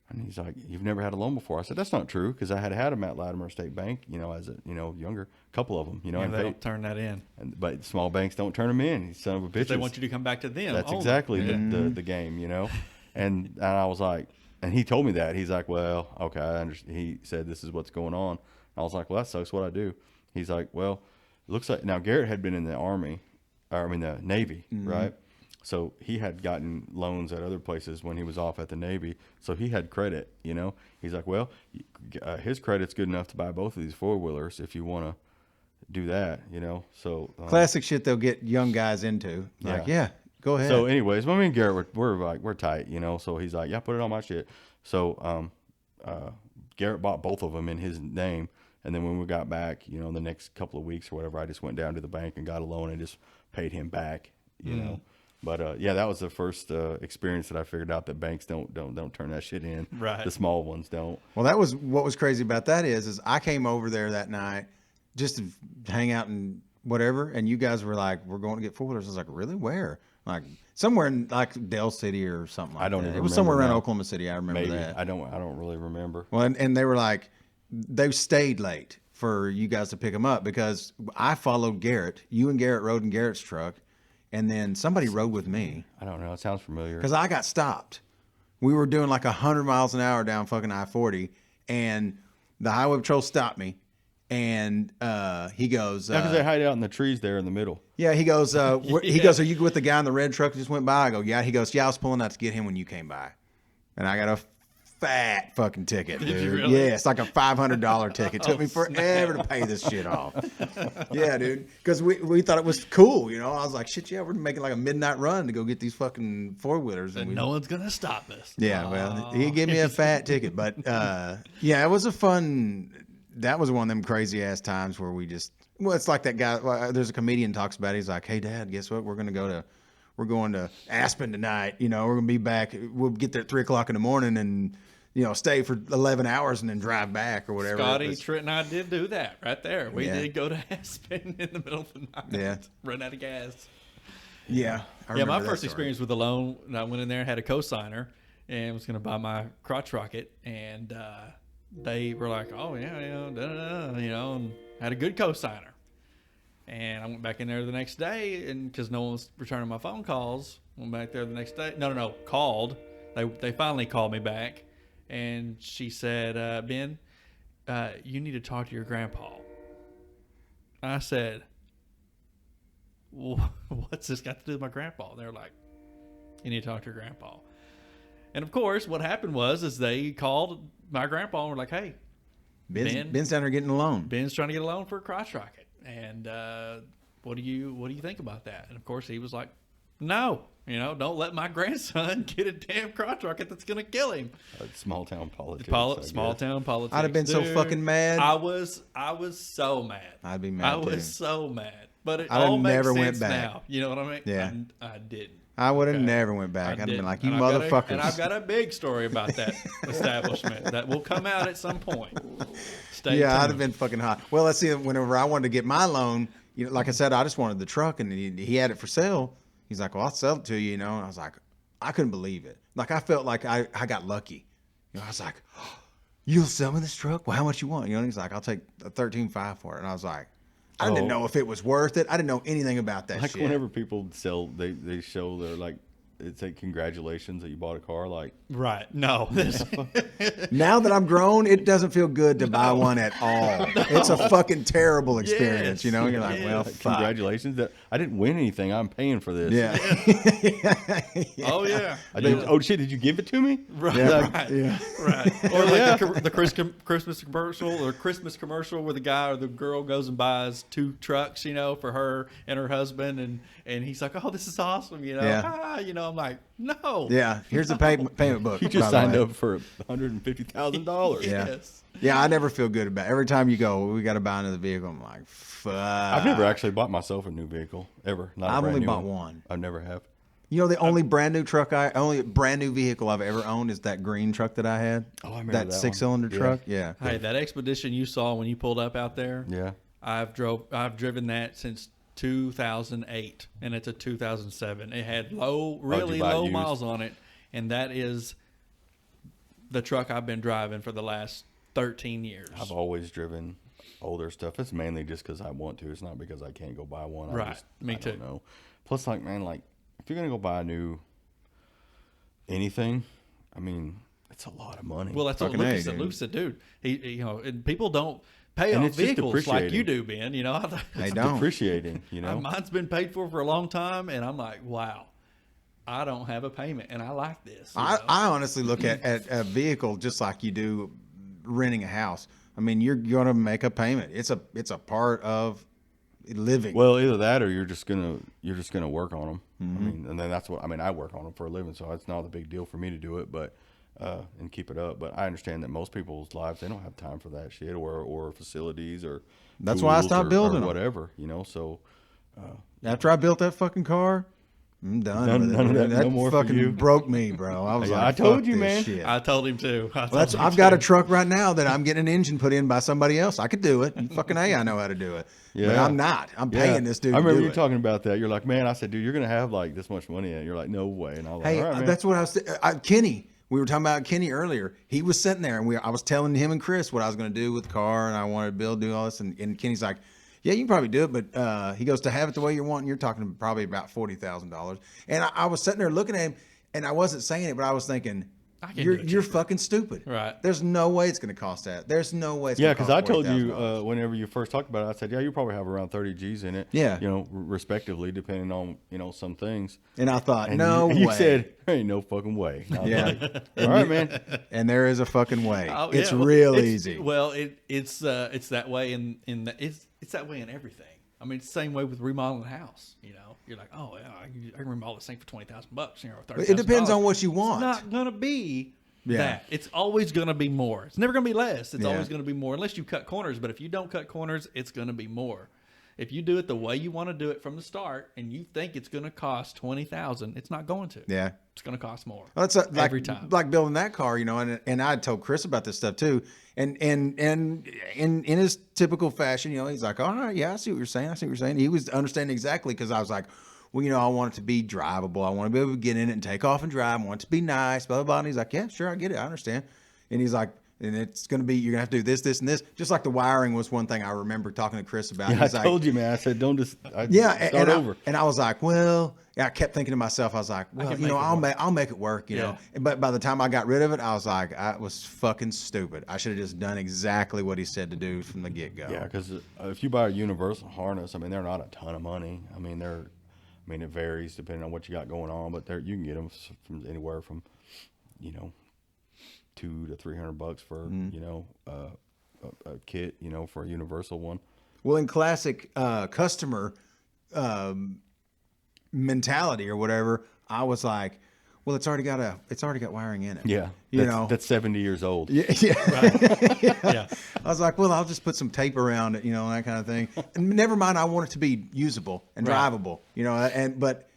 And he's like, you've never had a loan before. I said, that's not true, because I had them at Latimer State Bank, as a younger, couple of them, and they don't turn that in. But small banks don't turn them in. Son of a bitch. They want you to come back to them. That's exactly the game, And I was like, and he told me that. He's like, well, okay, I understand. He said, this is what's going on. I was like, well, that sucks. What I do? He's like, well, it looks like now Garrett had been in the Navy, right? So he had gotten loans at other places when he was off at the Navy. So he had credit, He's like, well, his credit's good enough to buy both of these 4-wheelers if you want to do that, So classic shit they'll get young guys into. Like, yeah, go ahead. So anyways, me and Garrett, we're tight, So he's like, yeah, put it on my shit. So Garrett bought both of them in his name. And then when we got back, the next couple of weeks or whatever, I just went down to the bank and got a loan and just paid him back, you know. But that was the first experience that I figured out that banks don't turn that shit in. Right. The small ones don't. Well, that was what was crazy about that is I came over there that night just to hang out and whatever, and you guys were like, we're going to get 4-wheelers. I was like, really? Where? Like somewhere in like Dell City or something like I don't that. even It was somewhere remember around now. Oklahoma City. I remember Maybe that. I don't really remember. Well, and they were like, they stayed late for you guys to pick them up because I followed Garrett. You and Garrett rode in Garrett's truck, and then somebody rode with me I don't know. It sounds familiar. because I got stopped. We were doing like 100 miles an hour down fucking I-40, and the highway patrol stopped me, and he goes, Because they hide out in the trees there in the middle. yeah, he goes, he goes, are you with the guy in the red truck that just went by? I go, yeah. He goes, yeah, I was pulling out to get him when you came by. And I got a fat fucking ticket, dude. you really? Yeah, it's like a $500 ticket. Took me forever to pay this shit off. Yeah, dude. Because we thought it was cool, you know. I was like, shit, yeah, we're making like a midnight run to go get these fucking 4-wheelers. And no one's gonna stop us. Yeah, well, he gave me a fat ticket. But yeah, it was a fun, that was one of them crazy ass times where we just, well, it's like that guy, there's a comedian talks about it. He's like, hey, Dad, guess what? We're going to Aspen tonight. You know, we're going to be back. We'll get there at 3:00 in the morning and, you know, stay for 11 hours and then drive back or whatever. Scotty, Trent, and I did do that right there. We Yeah. did go to Aspen in the middle of the night. Yeah. Run out of gas. Yeah. I Yeah, my remember that first story. experience with a loan, I went in there and had a cosigner and was going to buy my crotch rocket. And they were like, oh, yeah, you know, and had a good cosigner. And I went back in there the next day, and because no one was returning my phone calls, went back there the next day. No, called. They finally called me back, and she said, Ben, you need to talk to your grandpa. I said, what's this got to do with my grandpa? And they're like, you need to talk to your grandpa. And of course, what happened was they called my grandpa and were like, hey, Ben's down there getting a loan. Ben's trying to get a loan for a crotch rocket. And what do you think about that? And of course, he was like, no, you know, don't let my grandson get a damn crotch rocket that's going to kill him. Small town politics. Small town politics. I'd have been so Dude, fucking mad. I was so mad. I'd be mad too. was so mad. But it I'd have all makes never sense went back. now. You know what I mean? Yeah. I didn't. I would have Okay. never went back. I I'd have been didn't. like, you And I've got motherfuckers. and I've got a big story about that establishment that will come out at some point. Stay Yeah, tuned. I'd have been fucking hot. Well, let's see. Whenever I wanted to get my loan, you know, like I said, I just wanted the truck, and he had it for sale. He's like, "Well, I'll sell it to you," you know. And I was like, I couldn't believe it. Like I felt like I got lucky. You know, I was like, oh, "You'll sell me this truck? Well, how much you want?" You know, and he's like, "I'll take a 13.5 for it." And I was like, I didn't know if it was worth it. I didn't know anything about that Like shit. whenever people sell, they show their like, it's like congratulations that you bought a car. Like, Right. No. This, Now that I'm grown, it doesn't feel good to buy one at all. It's a fucking terrible experience, Yes, you know? You're like, well, yes. fuck. congratulations that I didn't win anything. I'm paying for this. Yeah. Oh yeah. I did, oh shit! Did you give it to me? Right. Yeah. Right. Yeah. Right. Or like the Christmas commercial where the guy or the girl goes and buys 2 trucks, you know, for her and her husband, and he's like, "Oh, this is awesome," you know. Yeah. You know, I'm like, no. Yeah. Here's the payment book. You by just the signed way. up for $150,000. Yeah. Yes. Yeah, I never feel good about it. Every time you go, we got to buy another vehicle. I'm like, fuck. I've never actually bought myself a new vehicle ever. Not a I've brand only new bought one. I never have. You know, the only brand new vehicle I've ever owned is that green truck that I had. Oh, I remember that that 6-cylinder one. Yeah. truck. Yeah. Hey, that expedition you saw when you pulled up out there, Yeah. I've driven that since 2008, and it's a 2007. It had really buy it low used? miles on it, and that is the truck I've been driving for the last 13 years. I've always driven older stuff. It's mainly just because I want to. It's not because I can't go buy one. Right. Me I too. don't know. Plus, like, man, like, if you're going to go buy a new anything, I mean, it's a lot of money. Well, that's what Fucking A, Lucas said. dude. Lucas said, dude, he you know, and people don't pay And off it's just vehicles like you depreciating. do, Ben. You know, They it's don't. depreciating, you know? mine's been paid for a long time, and I'm like, wow, I don't have a payment, and I like this. you know? I honestly look at a vehicle just like you do renting a house. I mean, you're going to make a payment. It's a part of living. Well, either that or you're just gonna work on them. Mm-hmm. I mean, and then that's what I mean. I work on them for a living, so it's not a big deal for me to do it, but and keep it up. But I understand that most people's lives they don't have time for that shit or facilities or That's why I tools stopped or building 'em. whatever, you know. So After I built that fucking car, I'm done with it. None of that, That no more for fucking you. broke me, bro. I was Yeah, like, I told fuck you, this man. shit. I told him too. I've got a truck right now that I'm getting an engine put in by somebody else. I could do it. Fucking A, I know how to do it. But Yeah. I'm not. I'm paying this dude I remember to do you it. talking about that. You're like, man, I said, dude, you're gonna have like this much money in it. You're like, no way. And I was Hey, like, all right, man. that's what I was. Kenny, we were talking about Kenny earlier. He was sitting there, and I was telling him and Chris what I was going to do with the car, and I wanted to build, do all this. And Kenny's like, "Yeah, you can probably do it, but he goes to have it the way you're wanting. You're talking probably about $40,000." And I was sitting there looking at him, and I wasn't saying it, but I was thinking, You're fucking stupid. Right. There's no way it's going to cost that. There's no way it's Yeah, going to because cost I told you $40,000. whenever you first talked about it, I said, yeah, you probably have around 30 G's in it. Yeah. You know, respectively, depending on, some things. And I thought, And no you way. said, there ain't no fucking way. And I was Yeah. like, all right, man. And there is a fucking way. Oh, It's yeah, real easy. Well, it's that way it's that way in everything. I mean, it's the same way with remodeling a house. You know, you're like, oh yeah, I can remodel this thing for $20,000. You know, $30,000. It depends on what you want. It's not gonna be Yeah. that. It's always gonna be more. It's never gonna be less. It's Yeah. always gonna be more, unless you cut corners. But if you don't cut corners, it's gonna be more. If you do it the way you want to do it from the start, and you think it's gonna cost $20,000, it's not going to. Yeah. It's gonna cost more. Well, that's every time. like building that car, and I told Chris about this stuff too. And in his typical fashion, he's like, all right, yeah, I see what you're saying. He was understanding exactly, because I was like, well, I want it to be drivable. I want to be able to get in it and take off and drive. I want it to be nice, blah, blah, blah. And he's like, yeah, sure, I get it. I understand. And he's like, and it's going to be, you're going to have to do this, this, and this. Just like the wiring was one thing I remember talking to Chris about. Yeah, He's I like, told you, man. I said, don't just start over. And I was like, well, I kept thinking to myself, I was like, well, I'll make it work, Yeah. But by the time I got rid of it, I was like, I was fucking stupid. I should have just done exactly what he said to do from the get-go. Yeah, because if you buy a universal harness, I mean, they're not a ton of money. I mean, it varies depending on what you got going on, but you can get them from anywhere from, $200 to $300 for, a kit, for a universal one. Well, in classic customer mentality or whatever, I was like, well, it's already got wiring in it. Yeah, that's 70 years old. Yeah. Right. Yeah. I was like, well, I'll just put some tape around it, that kind of thing. And never mind, I want it to be usable and Right. drivable, but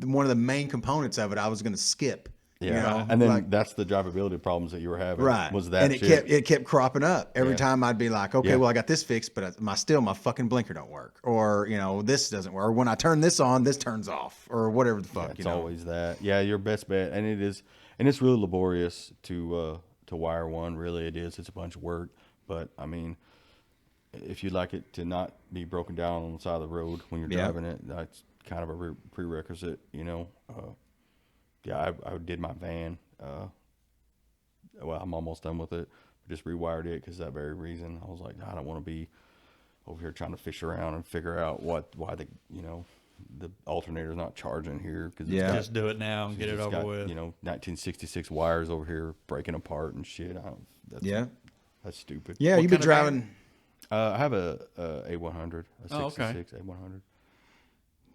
one of the main components of it, I was going to skip. Yeah, and then that's the drivability problems that you were having. Right. Was that and it kept cropping up every Yeah. time. I'd be like, okay, Yeah. well, I got this fixed, but my fucking blinker don't work, or this doesn't work. Or when I turn this on, this turns off, or whatever the fuck. It's always that. Yeah, your best bet, and it's really laborious to wire one. Really, it is. It's a bunch of work, but I mean, if you'd like it to not be broken down on the side of the road when you're driving it, that's kind of a prerequisite. Yeah, I did my van. Well, I'm almost done with it. Just rewired it because that very reason. I was like, I don't want to be over here trying to fish around and figure out why the alternator's not charging here. Cause Just do it now and get it over with. 1966 wires over here breaking apart and shit. That's stupid. Yeah, you've been driving. I have a A100, a 66 okay. A100.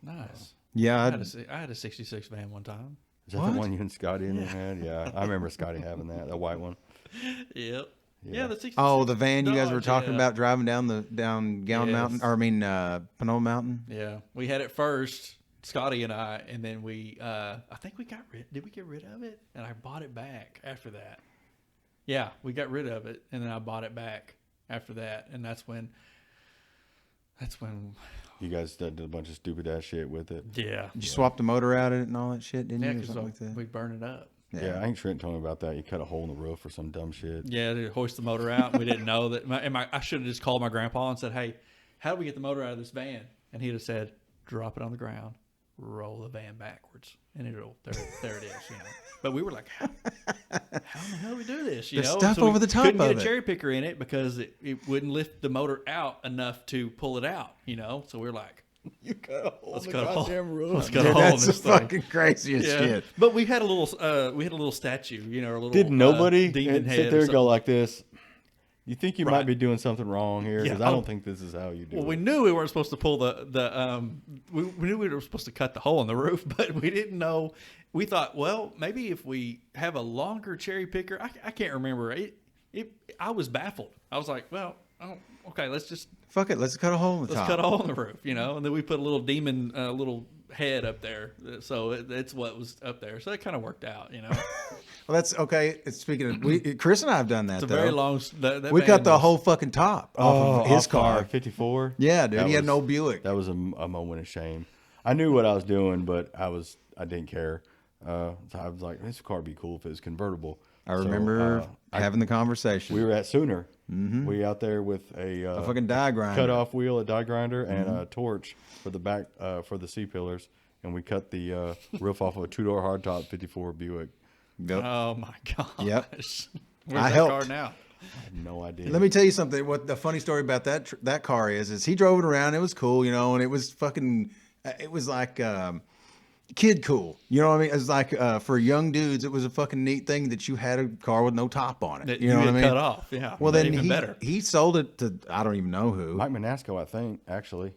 Nice. Yeah, I had a 66 van one time. Is that the one you and Scotty in there had? Yeah, I remember Scotty having that white one. Yep. Yeah, the 66. Oh, the van you guys were Dodge, talking yeah. about driving down Gowan Yes. Mountain, Pinole Mountain. Yeah, we had it first, Scotty and I, and then I think we did we get rid of it? And I bought it back after that. Yeah, we got rid of it, and then I bought it back after that, and that's when You guys did a bunch of stupid ass shit with it. yeah. Did you swap the motor out in it and all that shit, didn't Yeah, you? Or because something like that? we burn it up. Yeah, I think Trent told me about that. You cut a hole in the roof or some dumb shit. Yeah, they hoist the motor out. And we didn't know that. I should have just called my grandpa and said, "Hey, how do we get the motor out of this van?" And he'd have said, "Drop it on the ground, roll the van backwards, and there it is." But we were like, "How in the hell do we do this?" There's stuff So we over the top couldn't of get a it. cherry picker in it because it wouldn't lift the motor out enough to pull it out. So we were like, You cut a hole "Let's in cut the a hole. goddamn roof. Let's cut a Dude, hole in that's the this thing." fucking craziest shit. But we had a little statue, a little. Did nobody demon head sit or there and go something. like this? You think you Right. might be doing something wrong here? Yeah. Because I don't think this is how you do Well, it. we knew we weren't supposed to pull we knew we were supposed to cut the hole in the roof, but we didn't know. We thought, well, maybe if we have a longer cherry picker, I can't remember. I was baffled. I was like, well, okay, let's Fuck it, let's cut a hole in the top. cut a hole in the roof, and then we put a little demon, little head up there, so it's what was up there. So it kind of worked out, you know. Well, that's okay. Speaking of, Chris and I have done that. It's a very long. That we cut the was, whole fucking top off of his car. 54. Yeah, dude. He had an old Buick. That was a moment of shame. I knew what I was doing, but I didn't care. So I was like, this car would be cool if it was convertible. I remember having the conversation. We were at Sooner. Mm-hmm. We out there with a fucking die grinder, cut off wheel, a die grinder, and a torch for the back for the C pillars, and we cut the roof off of a 2-door hardtop 54 Buick. Yep. Oh my gosh. Yep. Where's I that helped. car now? I had no idea. Let me tell you something. What the funny story about that car is he drove it around. It was cool, you know, and it was fucking. It was like kid cool. You know what I mean? It's like for young dudes, it was a fucking neat thing that you had a car with no top on it. That you know what I mean? Cut off. Yeah. Well, then even better. he sold it to I don't even know who. Mike Manasco, I think, actually.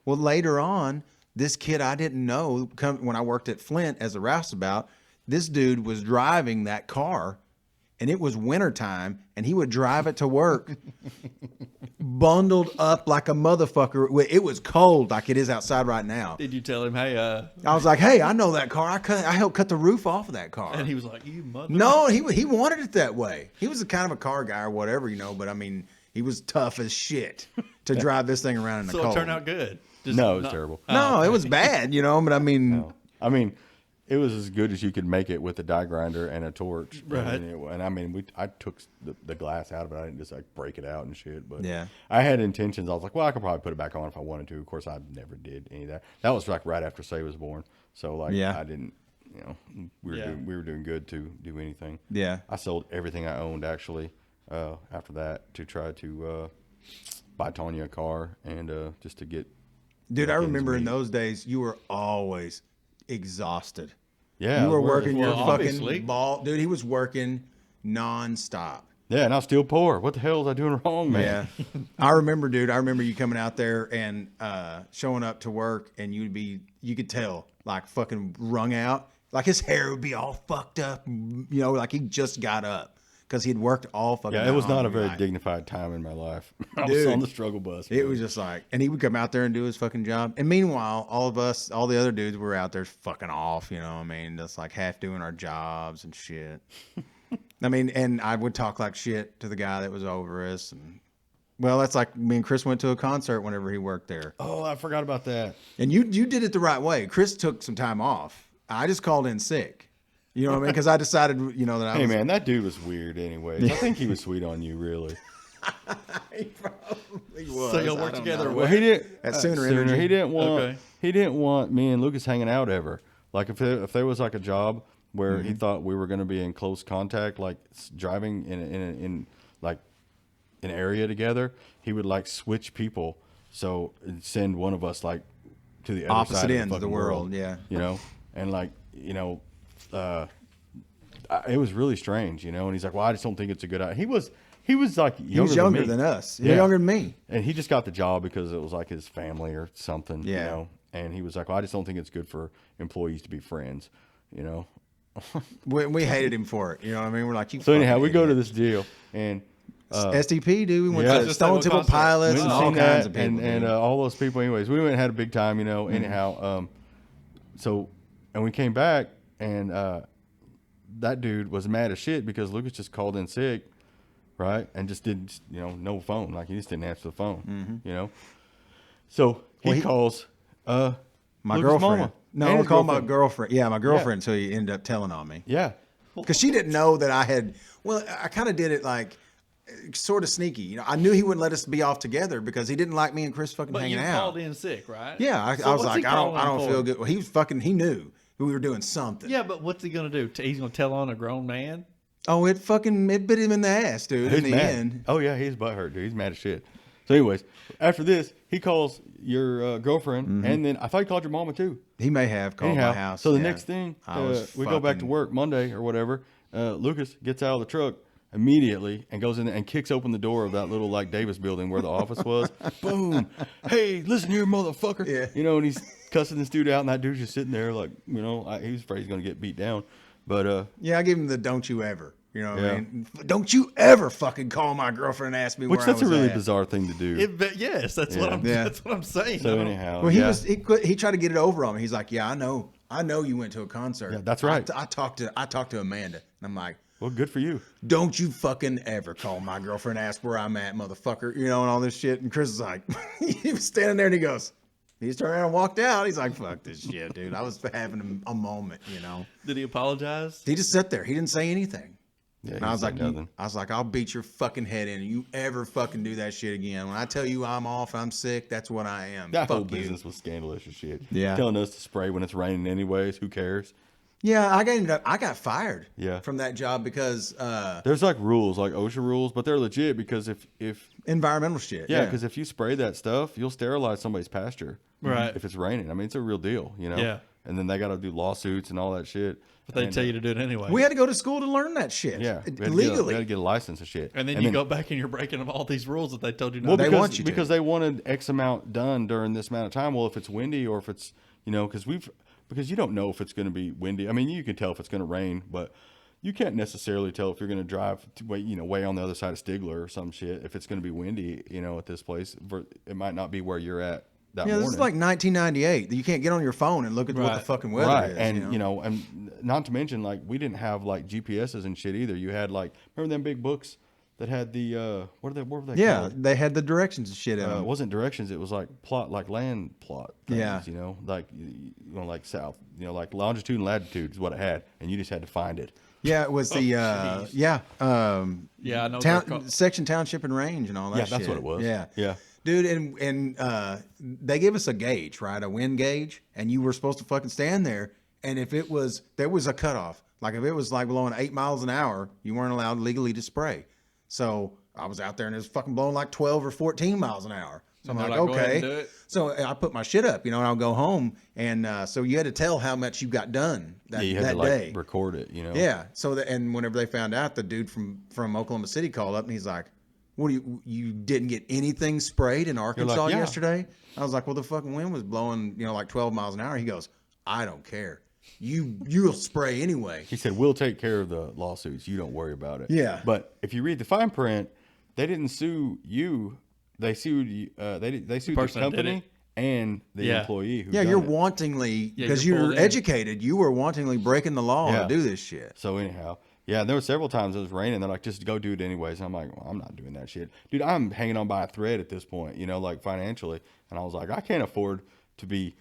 Well, later on, this kid I didn't know when I worked at Flint as a roustabout, this dude was driving that car, and it was wintertime, and he would drive it to work, bundled up like a motherfucker. It was cold like it is outside right now. Did you tell him, hey, I was like, hey, I know that car. I helped cut the roof off of that car. and he was like, you mother. No, he wanted it that way. He was a kind of a car guy or whatever, you know, but I mean, he was tough as shit to drive this thing around in the So cold. it turned out good. Just No, it was terrible. No, it was bad, you know, but I mean... No. I mean, it was as good as you could make it with a die grinder and a torch. Right. And I mean, I took the glass out of it. I didn't just like break it out and shit. But Yeah. I had intentions. I was like, well, I could probably put it back on if I wanted to. Of course, I never did any of that. That was like right after Say was born. So like, Yeah. I didn't, you know, we were doing good to do anything. Yeah. I sold everything I owned actually after that to try to buy Tanya a car and just to get. Dude, I ends remember in meet. those days, you were always exhausted. Yeah, You were I was working your Well, obviously. fucking ball. Dude, he was working nonstop. Yeah, and I was still poor. What the hell was I doing wrong, man? Yeah. I remember, dude, you coming out there and showing up to work, and you could tell, like, fucking wrung out. Like, his hair would be all fucked up, you know, like he just got up because he'd worked all fucking Yeah, it was night not a long very night. dignified time in my life. I was Dude, on the struggle bus. It bro. was just like, and he would come out there and do his fucking job. And meanwhile, all the other dudes were out there fucking off, you know what I mean? Just like half doing our jobs and shit. I mean, and I would talk like shit to the guy that was over us. And well, that's like me and Chris went to a concert whenever he worked there. Oh, I forgot about that. And you did it the right way. Chris took some time off. I just called in sick. You know what I mean? Because I decided, you know, that I Hey, was. man, that dude was weird anyways. I think he was sweet on you, really. He probably was. So y'all I work don't together know. Well, he didn't. At Sooner Energy. He didn't want. Okay. He didn't want me and Lucas hanging out ever. Like if there was like a job where Mm-hmm. he thought we were going to be in close contact, like driving in like an area together, he would like switch people. So send one of us like to the other Opposite side ends of of the the fucking world, yeah. You know, and like you know, it was really strange. You know, and he's like, "Well, I just don't think it's a good idea." He was like He was younger me. than us. He Yeah. was younger than me. And he just got the job because it was like his family or something, you Yeah. know. And he was like, well, I just don't think it's good for employees to be friends, you know. We hated him for it. You know what I mean? We're like, you. So anyhow, fucking we go to idiot. this deal, and STP, dude. We went yeah. to Just Stone like Temple what concert? Pilots went and and all seen kinds that, of people. and dude. all those people. Anyways, we went and had a big time, you know. Anyhow, so and we came back, and that dude was mad as shit because Lucas just called in sick, right, and just didn't, you know, no phone, like he just didn't answer the phone, you know. So Well, he he- calls my Lucas' girlfriend. mama. No, And I his called my girlfriend. girlfriend. Yeah, my girlfriend. So he ended up telling on me Yeah. because she didn't know that I had. Well, I kind of did it like sort of sneaky. You know, I knew he wouldn't let us be off together because he didn't like me and Chris fucking But hanging you out. called in sick, right? Yeah, I So was what's he like, I don't calling feel for? good. Well, he knew we were doing something. Yeah, but what's he gonna do? He's gonna tell on a grown man? Oh, it bit him in the ass, dude. He's in the mad. end. Oh yeah, he's butthurt, dude. He's mad as shit. So, anyways, after this, he calls your girlfriend, and then I thought he called your mama too. He may have called Anyhow, my house. so the yeah. next thing, I was we go back to fucking- work Monday or whatever. Lucas gets out of the truck immediately and goes in there and kicks open the door of that little like Davis building where the office was. Boom! Hey, listen here, motherfucker! Yeah. You know, and he's cussing this dude out, and that dude's just sitting there like, you know, he was afraid he's gonna get beat down. But Yeah, I gave him the "Don't you ever." You know what I mean? Don't you ever fucking call my girlfriend and ask me Which where that's I was a really at. bizarre thing to do. Yes, that's Yeah. that's what I'm saying. So anyhow, Well, he tried to get it over on me. He's like, yeah, I know you went to a concert. Yeah, that's right. I talked to Amanda, and I'm like, well, good for you. don't you fucking ever call my girlfriend and ask where I'm at, motherfucker. You know, and all this shit. And Chris is like, he was standing there and he goes, he just turned around and walked out. He's like, fuck this shit, dude. I was having a moment, you know. Did he apologize? He just sat there. He didn't say anything. Yeah, And I was like, nothing. I'll beat your fucking head in. You ever fucking do that shit again? When I tell you I'm off, I'm sick, that's what I am. That Fuck whole you. business was scandalous as shit. Yeah. Telling us to spray when it's raining anyways. Who cares? Yeah, I got fired Yeah. from that job because There's like rules, like OSHA rules, but they're legit because if environmental shit. yeah, because if you spray that stuff, you'll sterilize somebody's pasture. Right. If it's raining. I mean, it's a real deal, you know? Yeah. And then they got to do lawsuits and all that shit. But they And, tell you to do it anyway. we had to go to school to learn that shit. Yeah. We Legally. had to get a license and shit. and then you go back and you're breaking all these rules that they told you not Well, to. They because, want you to. because they wanted X amount done during this amount of time. Well, if it's windy or if it's, you know, because you don't know if it's going to be windy. I mean, you can tell if it's going to rain, but you can't necessarily tell if you're going to drive way on the other side of Stigler or some shit. If it's going to be windy, you know, at this place, it might not be where you're at that Yeah, morning. this is like 1998. You can't get on your phone and look at what the Right. fucking weather Right, is. and and not to mention, like, we didn't have like GPSs and shit either. You had like, remember them big books that had the what were they yeah, called? they had the directions and shit in It them. wasn't directions. It was like land plot. Things, Yeah. you know, like like south, you know, like longitude and latitude is what it had, and you just had to find it. Yeah, it was the jeez. yeah Yeah, I know what they're called. section, township, and range and all that. Yeah, that's shit. what it was. Yeah, Yeah. dude, and they gave us a gauge, right, a wind gauge, and you were supposed to fucking stand there, and if there was a cutoff, like if it was like blowing 8 miles an hour, you weren't allowed legally to spray. So I was out there and it was fucking blowing like 12 or 14 miles an hour. So I'm And like, they're like, "Go ahead and okay. do it." So I put my shit up, you know, and I'll go home, and so you had to tell how much you got done that, Yeah, you had that to like day. record it, you know. Yeah. So and whenever they found out, the dude from Oklahoma City called up and he's like, "What you didn't get anything sprayed in Arkansas "Yeah." yesterday?" I was like, "Well, the fucking wind was blowing, you know, like 12 miles an hour." He goes, "I don't care. You'll spray anyway." He said, "We'll take care of the lawsuits. You don't worry about it." Yeah. But if you read the fine print, they didn't sue you. They sued you. They sued the person that did company and the Yeah. employee. Who Yeah, done you're it. wantingly Yeah, because you're you're pulled in. educated. You were wantingly breaking the law Yeah. to do this shit. So anyhow, yeah, there were several times it was raining. They're like, just go do it anyways. And I'm like, well, I'm not doing that shit, dude. I'm hanging on by a thread at this point, you know, like financially. And I was like, I can't afford to be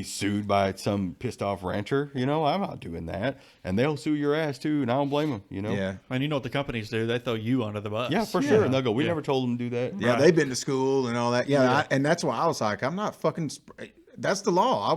sued by some pissed off rancher. You know, I'm not doing that. And they'll sue your ass too, and I don't blame them. You know. Yeah. And you know what the companies do? They throw you under the bus. Yeah, for sure. Yeah. And they'll go, we Yeah. never told them to do that. Yeah, Right. they've been to school and all that. Yeah, Yeah. and that's why I was like, I'm not fucking. That's the law.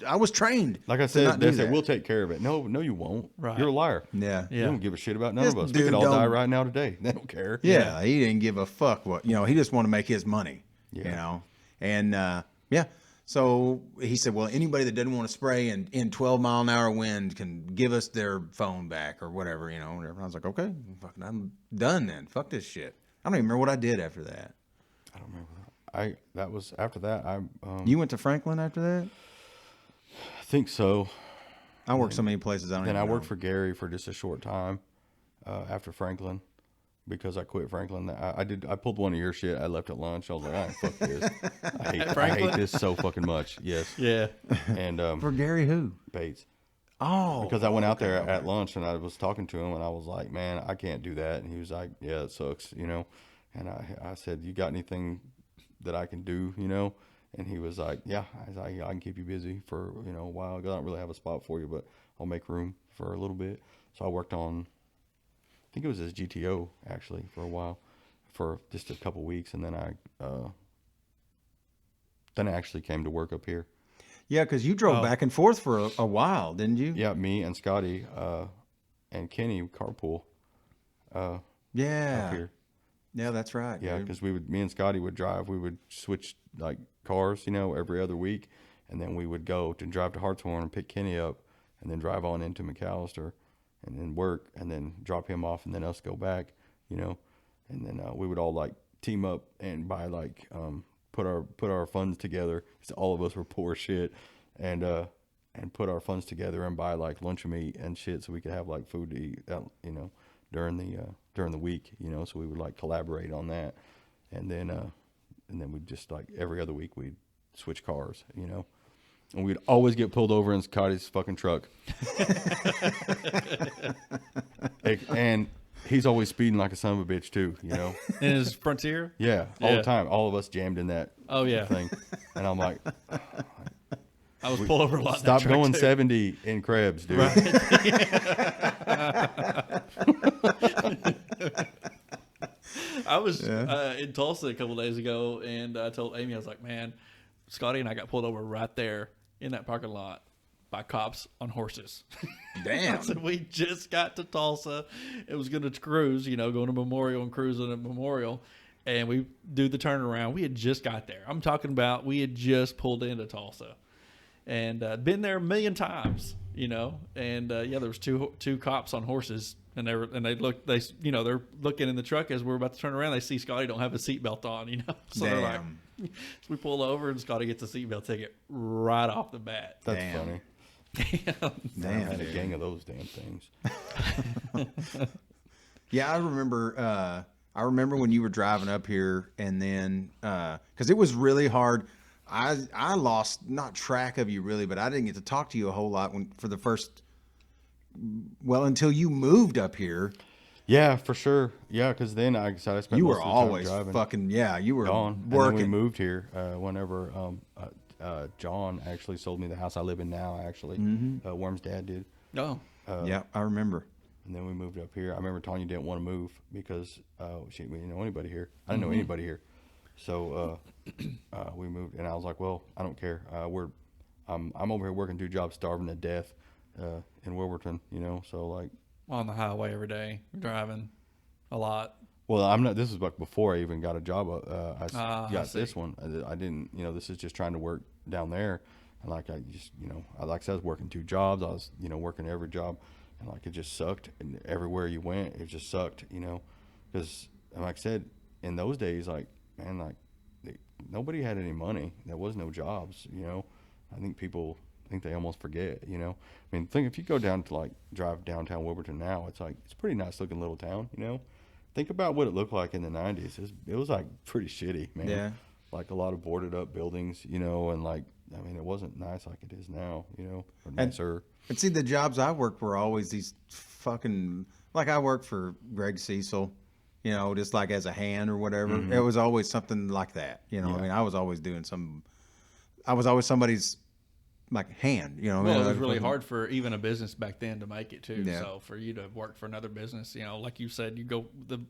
I was trained. Like I to said, not they do said, that. we'll take care of it. No, you won't. Right. You're a liar. Yeah. You Yeah. don't give a shit about none This of us. We dude could all die don't- right now today. They don't care. Yeah, he didn't give a fuck what he just wanted to make his money. Yeah. You know, and yeah. So he said, well, anybody that doesn't want to spray in 12-mile-an-hour wind can give us their phone back or whatever, you know. Whatever. I was like, okay, fucking, I'm done then. Fuck this shit. I don't even remember what I did after that. I don't remember that. That was after that. I You went to Franklin after that? think so. I worked so many places. I don't. Then even I worked know. for Gary for just a short time after Franklin because I quit Franklin. I pulled one of your shit. I left at lunch. I was like, fuck this. I hate this so fucking much. Yes. Yeah. And For Gary who? Bates. Oh, Because I went out there at lunch and I was talking to him and I was like, man, I can't do that. And he was like, yeah, it sucks, you know. And I said, you got anything that I can do, you know? And he was like, yeah. I was like, I can keep you busy for, you know, a while. I don't really have a spot for you, but I'll make room for a little bit. So I worked on, I think it was his GTO actually for a while, for just a couple weeks. And then I actually came to work up here. yeah, because you drove back and forth for a while, didn't you? Yeah, me and Scotty and Kenny carpool Yeah. up here. Yeah, that's right. Yeah, dude. because me and Scotty would drive. We would switch like cars, you know, every other week, and then we would go to drive to Hartshorn and pick Kenny up, and then drive on into McAllister, and then work, and then drop him off, and then us go back, you know, and then we would all like team up and buy like put our funds together. So all of us were poor as shit, and and put our funds together and buy like lunch meat and shit so we could have like food to eat out, during the week, so we would like collaborate on that. And then we'd just like every other week we'd switch cars, and we'd always get pulled over in Scotty's fucking truck. And he's always speeding like a son of a bitch too, In his Frontier? Yeah, all the time. All of us jammed in that thing. And I'm like, I was pulled over a lot. Stop going 70 in Krebs, dude. Right. I was in Tulsa a couple days ago, and I told Amy, I was like, man, Scotty and I got pulled over right there in that parking lot by cops on horses. Damn. I said, we just got to Tulsa. It was going to cruise, going to Memorial and cruising at Memorial. And we do the turnaround. We had just got there. I'm talking about we had just pulled into Tulsa. And been there a million times, And there was two cops on horses, and they're looking in the truck as we're about to turn around. They see Scotty don't have a seatbelt on, So they're like, so we pull over, and Scotty gets a seatbelt ticket right off the bat. That's funny. Damn, I had a gang of those damn things. Yeah, I remember when you were driving up here, and then because it was really hard. I lost not track of you really, but I didn't get to talk to you a whole lot until you moved up here. Yeah, for sure. Yeah, because then I spent You most were of the time always driving. you were gone. working. And then we moved here whenever John actually sold me the house I live in now. Actually, Worm's dad did. Oh, yeah, I remember. And then we moved up here. I remember Tanya didn't want to move because we didn't know anybody here. I didn't know anybody here. So we moved, and I was like, "Well, I don't care. I'm over here working 2 jobs, starving to death in Wilburton, So like, on the highway every day, driving a lot. Well, I'm not. This is like before I even got a job. I got see. this one. I didn't. This is just trying to work down there, and like I just, like I said, I was working 2 jobs. I was, working every job, and like it just sucked. And everywhere you went, it just sucked. Because like I said, in those days, like, man, like nobody had any money. There was no jobs. I think people think they almost forget. I mean, think if you go down to like drive downtown Wilburton now, it's like it's a pretty nice looking little town. Think about what it looked like in the 90s. It was like pretty shitty, man. Yeah. Like a lot of boarded up buildings, and like, I mean, it wasn't nice like it is now, or nicer. And see, the jobs I worked were always these fucking, like I worked for Greg Cecil, just like as a hand or whatever. Mm-hmm. It was always something like that, I mean, I was always doing I was always somebody's like hand, Well, it was really hard for even a business back then to make it too. Yeah. So for you to work for another business, like you said,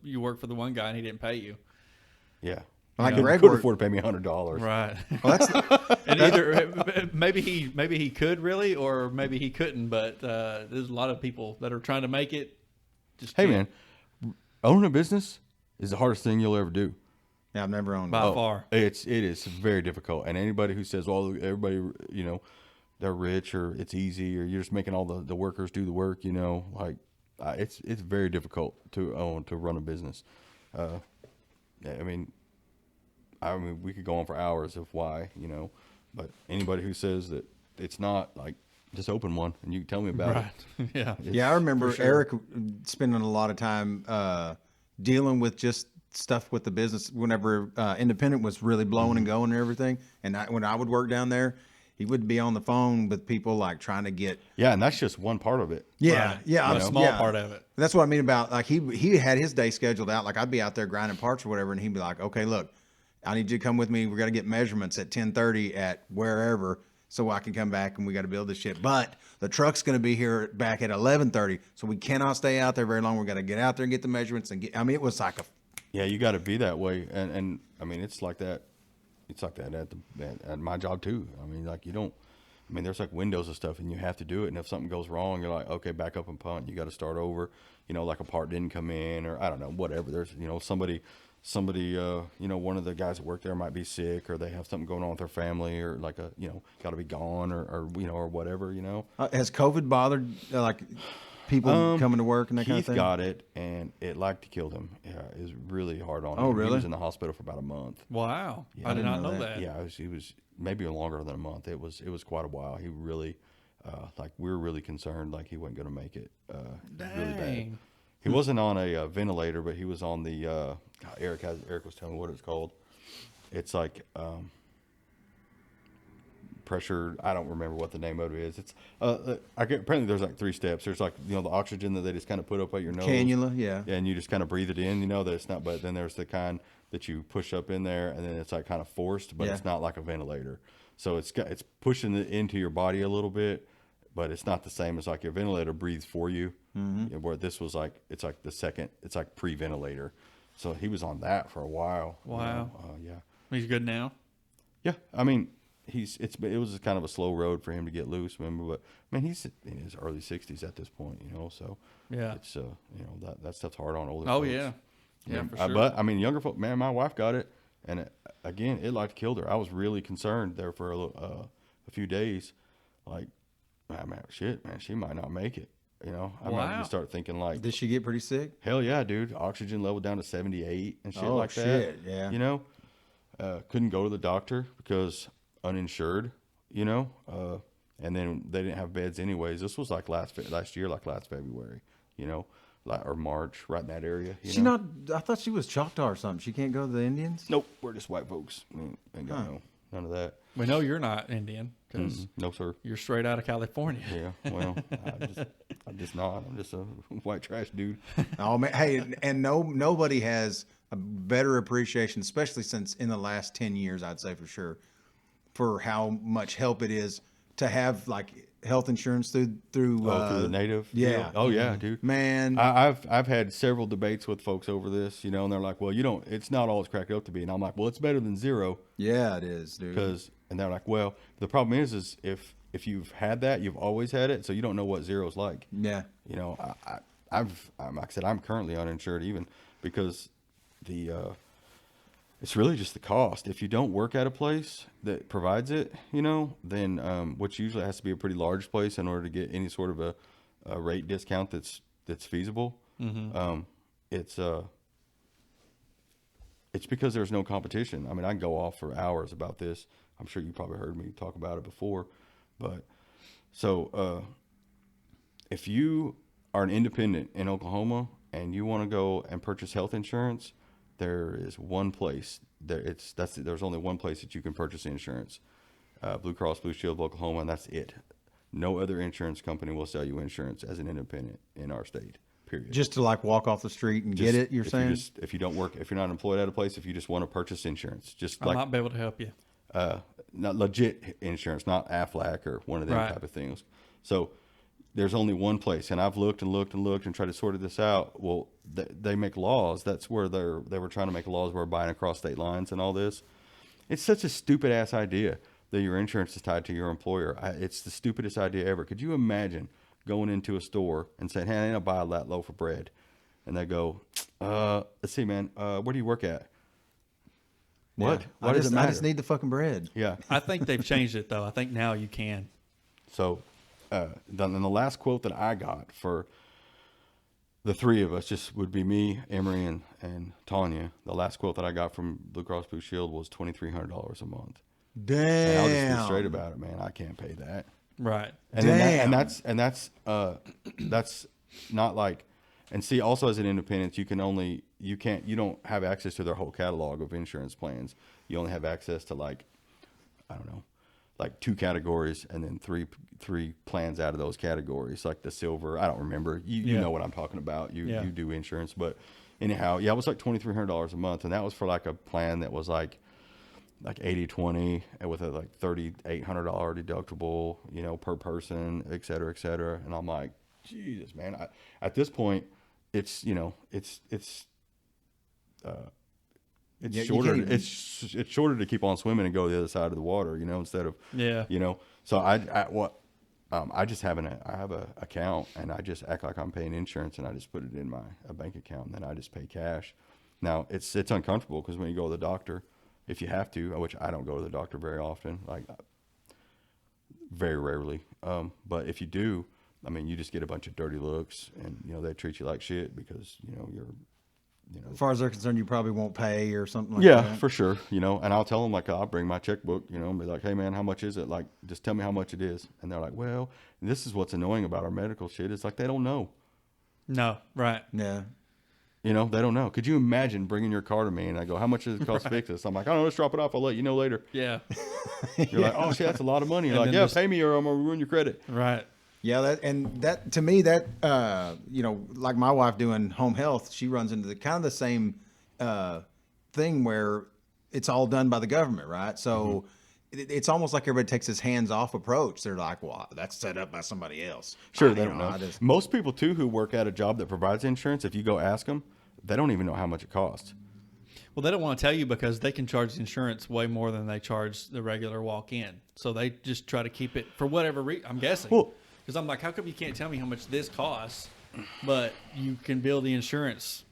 you work for the one guy and he didn't pay you. Yeah. Like Greg Greg could worked, afford to pay me $100. Right. well, that's And either maybe he could really, or maybe he couldn't. But there's a lot of people that are trying to make it. Just Hey, can't. man, owning a business is the hardest thing you'll ever do. yeah, I've never owned By one. far. It is very difficult. And anybody who says, well, everybody, they're rich or it's easy or you're just making all the workers do the work, like it's very difficult to run a business. I mean, we could go on for hours of why, but anybody who says that it's not, like, just open one and you can tell me about Right. Yeah. Yeah, I remember Eric spending a lot of time dealing with just stuff with the business whenever Independent was really blowing and going and everything. And when I would work down there, he would be on the phone with people like trying to get. Yeah, and that's just one part of it. Yeah, Right. yeah, A small part of it. That's what I mean about like he had his day scheduled out. Like I'd be out there grinding parts or whatever, and he'd be like, "Okay, look, I need you to come with me. We got to get measurements at 10:30 at wherever." So I can come back and we got to build this shit. But the truck's going to be here back at 11:30, so we cannot stay out there very long. We got to get out there and get the measurements and get. I mean, it was like a. Yeah, you got to be that way, and I mean, it's like that. It's like that at my job too. I mean, like you don't. I mean, there's like windows and stuff, and you have to do it. And if something goes wrong, you're like, okay, back up and punt. You got to start over. Like a part didn't come in, or I don't know, whatever. There's somebody. One of the guys that work there might be sick, or they have something going on with their family, or like got to be gone, or whatever. Has COVID bothered like people coming to work and that kind of Keith thing? got it, and it like killed him. Yeah, it was really hard on him. Oh, really? He was in the hospital for about a month. Wow. Yeah, I did not know that. Yeah, he was maybe longer than a month. It was quite a while. He really, like we were really concerned, like he wasn't going to make it. Really bad. Dang. He wasn't on a ventilator, but he was on the. Eric was telling me what it's called. It's like pressure. I don't remember what the name of it is. It's apparently there's like 3 steps. There's like the oxygen that they just kind of put up at your nose. Cannula, yeah. And you just kind of breathe it in. That it's not. But then there's the kind that you push up in there, and then it's like kind of forced, but it's not like a ventilator. So it's pushing it into your body a little bit, but it's not the same as like your ventilator breathes for you. Mm-hmm. Where this was like, it's like the second, it's like pre-ventilator. So he was on that for a while. Wow. Yeah. He's good now. Yeah. I mean, it was kind of a slow road for him to get loose, remember, but I mean, he's in his early 60s at this point, so yeah, it's, that stuff's hard on older Oh folks. yeah. Yeah, for sure. But I mean, younger folk, man, my wife got it, and again, it like killed her. I was really concerned there for a few days. Like, man, shit, man, she might not make it. I might just start thinking like, did she get pretty sick? Hell yeah, dude. Oxygen level down to 78 and shit like shit, that. Yeah. Couldn't go to the doctor because uninsured. And then they didn't have beds anyways. This was like last year, like last February. Or March, right in that area. Not? I thought she was Choctaw or something. She can't go to the Indians. Nope, we're just white folks. Ain't got none of that. We know you're not Indian because No, sir. you're straight out of California. Yeah, well, I'm just not. I'm just a white trash dude. Oh man, hey, and nobody has a better appreciation, especially since in the last 10 years, I'd say for sure, for how much help it is to have like health insurance through through the native. Yeah. Deal. Oh yeah, dude. Man, I've had several debates with folks over this, and they're like, well, it's not all it's cracked up to be, and I'm like, well, it's better than zero. Yeah, it is, dude. And they're like, well, the problem is if you've had that, you've always had it, so you don't know what zero's like. Yeah. I've like I said, I'm currently uninsured even because it's really just the cost. If you don't work at a place that provides it, then which usually has to be a pretty large place in order to get any sort of a rate discount that's feasible. Mm-hmm. It's because there's no competition. I mean, I can go off for hours about this. I'm sure you probably heard me talk about it before, but so if you are an independent in Oklahoma and you want to go and purchase health insurance, there is one place there's only one place that you can purchase insurance, Blue Cross Blue Shield of Oklahoma, and that's it. No other insurance company will sell you insurance as an independent in our state. Period. Just to like walk off the street and get it. You're saying if you don't work, if you're not employed at a place, if you just want to purchase insurance, I might be able to help you. Not legit insurance, not Aflac or one of them type of things. So there's only one place, and I've looked and looked and looked and tried to sort this out. Well, they make laws. That's where they were trying to make laws where buying across state lines and all this. It's such a stupid ass idea that your insurance is tied to your employer. It's the stupidest idea ever. Could you imagine going into a store and saying, "Hey, I need to buy that loaf of bread," and they go, "Let's see, man. Where do you work at?" What? Yeah. What does it matter? I just need the fucking bread. Yeah. I think they've changed it though. I think now you can. So, then the last quote that I got for the three of us, just would be me, Emery, and Tanya. The last quote that I got from Blue Cross Blue Shield was $2,300 a month. Damn. And I'll just be straight about it, man. I can't pay that. Right. And Damn. That's not like, and see, also as an independent, you don't have access to their whole catalog of insurance plans. You only have access to like 2 categories and then three plans out of those categories, like the silver. I don't remember. You know what I'm talking about. You do insurance, but anyhow, it was like $2,300 a month, and that was for like a plan that was like 80/20 and with a like $3,800 deductible, per person, et cetera, et cetera. And I'm like, Jesus, man. At this point, it's shorter. It's shorter to keep on swimming and go to the other side of the water, instead of So I just have I have a account, and I just act like I'm paying insurance, and I just put it in a bank account, and then I just pay cash. Now it's uncomfortable because when you go to the doctor, if you have to, which I don't go to the doctor very often, like very rarely, but if you do, I mean, you just get a bunch of dirty looks, and they treat you like shit because you're as far as they're concerned, you probably won't pay or something like yeah, that. for sure. And I'll tell them, like, I'll bring my checkbook, and be like, hey man, how much is it? Like, just tell me how much it is. And they're like, well, this is what's annoying about our medical shit. It's like, they don't know. No, right. Yeah. They don't know. Could you imagine bringing your car to me and I go, how much does it cost to fix this? I'm like, I don't know, let's drop it off. I'll let you know later. Yeah. You're like, oh shit, that's a lot of money. You're like, yeah, pay me or I'm going to ruin your credit. Right. Yeah, that to me, that like my wife doing home health, she runs into the kind of the same thing where it's all done by the government, right? So it's almost like everybody takes this hands-off approach. They're like, well, that's set up by somebody else. Sure, they don't know. Most people too who work at a job that provides insurance, if you go ask them, they don't even know how much it costs. Well, they don't want to tell you because they can charge the insurance way more than they charge the regular walk-in. So they just try to keep it for whatever reason. I'm guessing. Because I'm like, how come you can't tell me how much this costs, but you can bill the insurance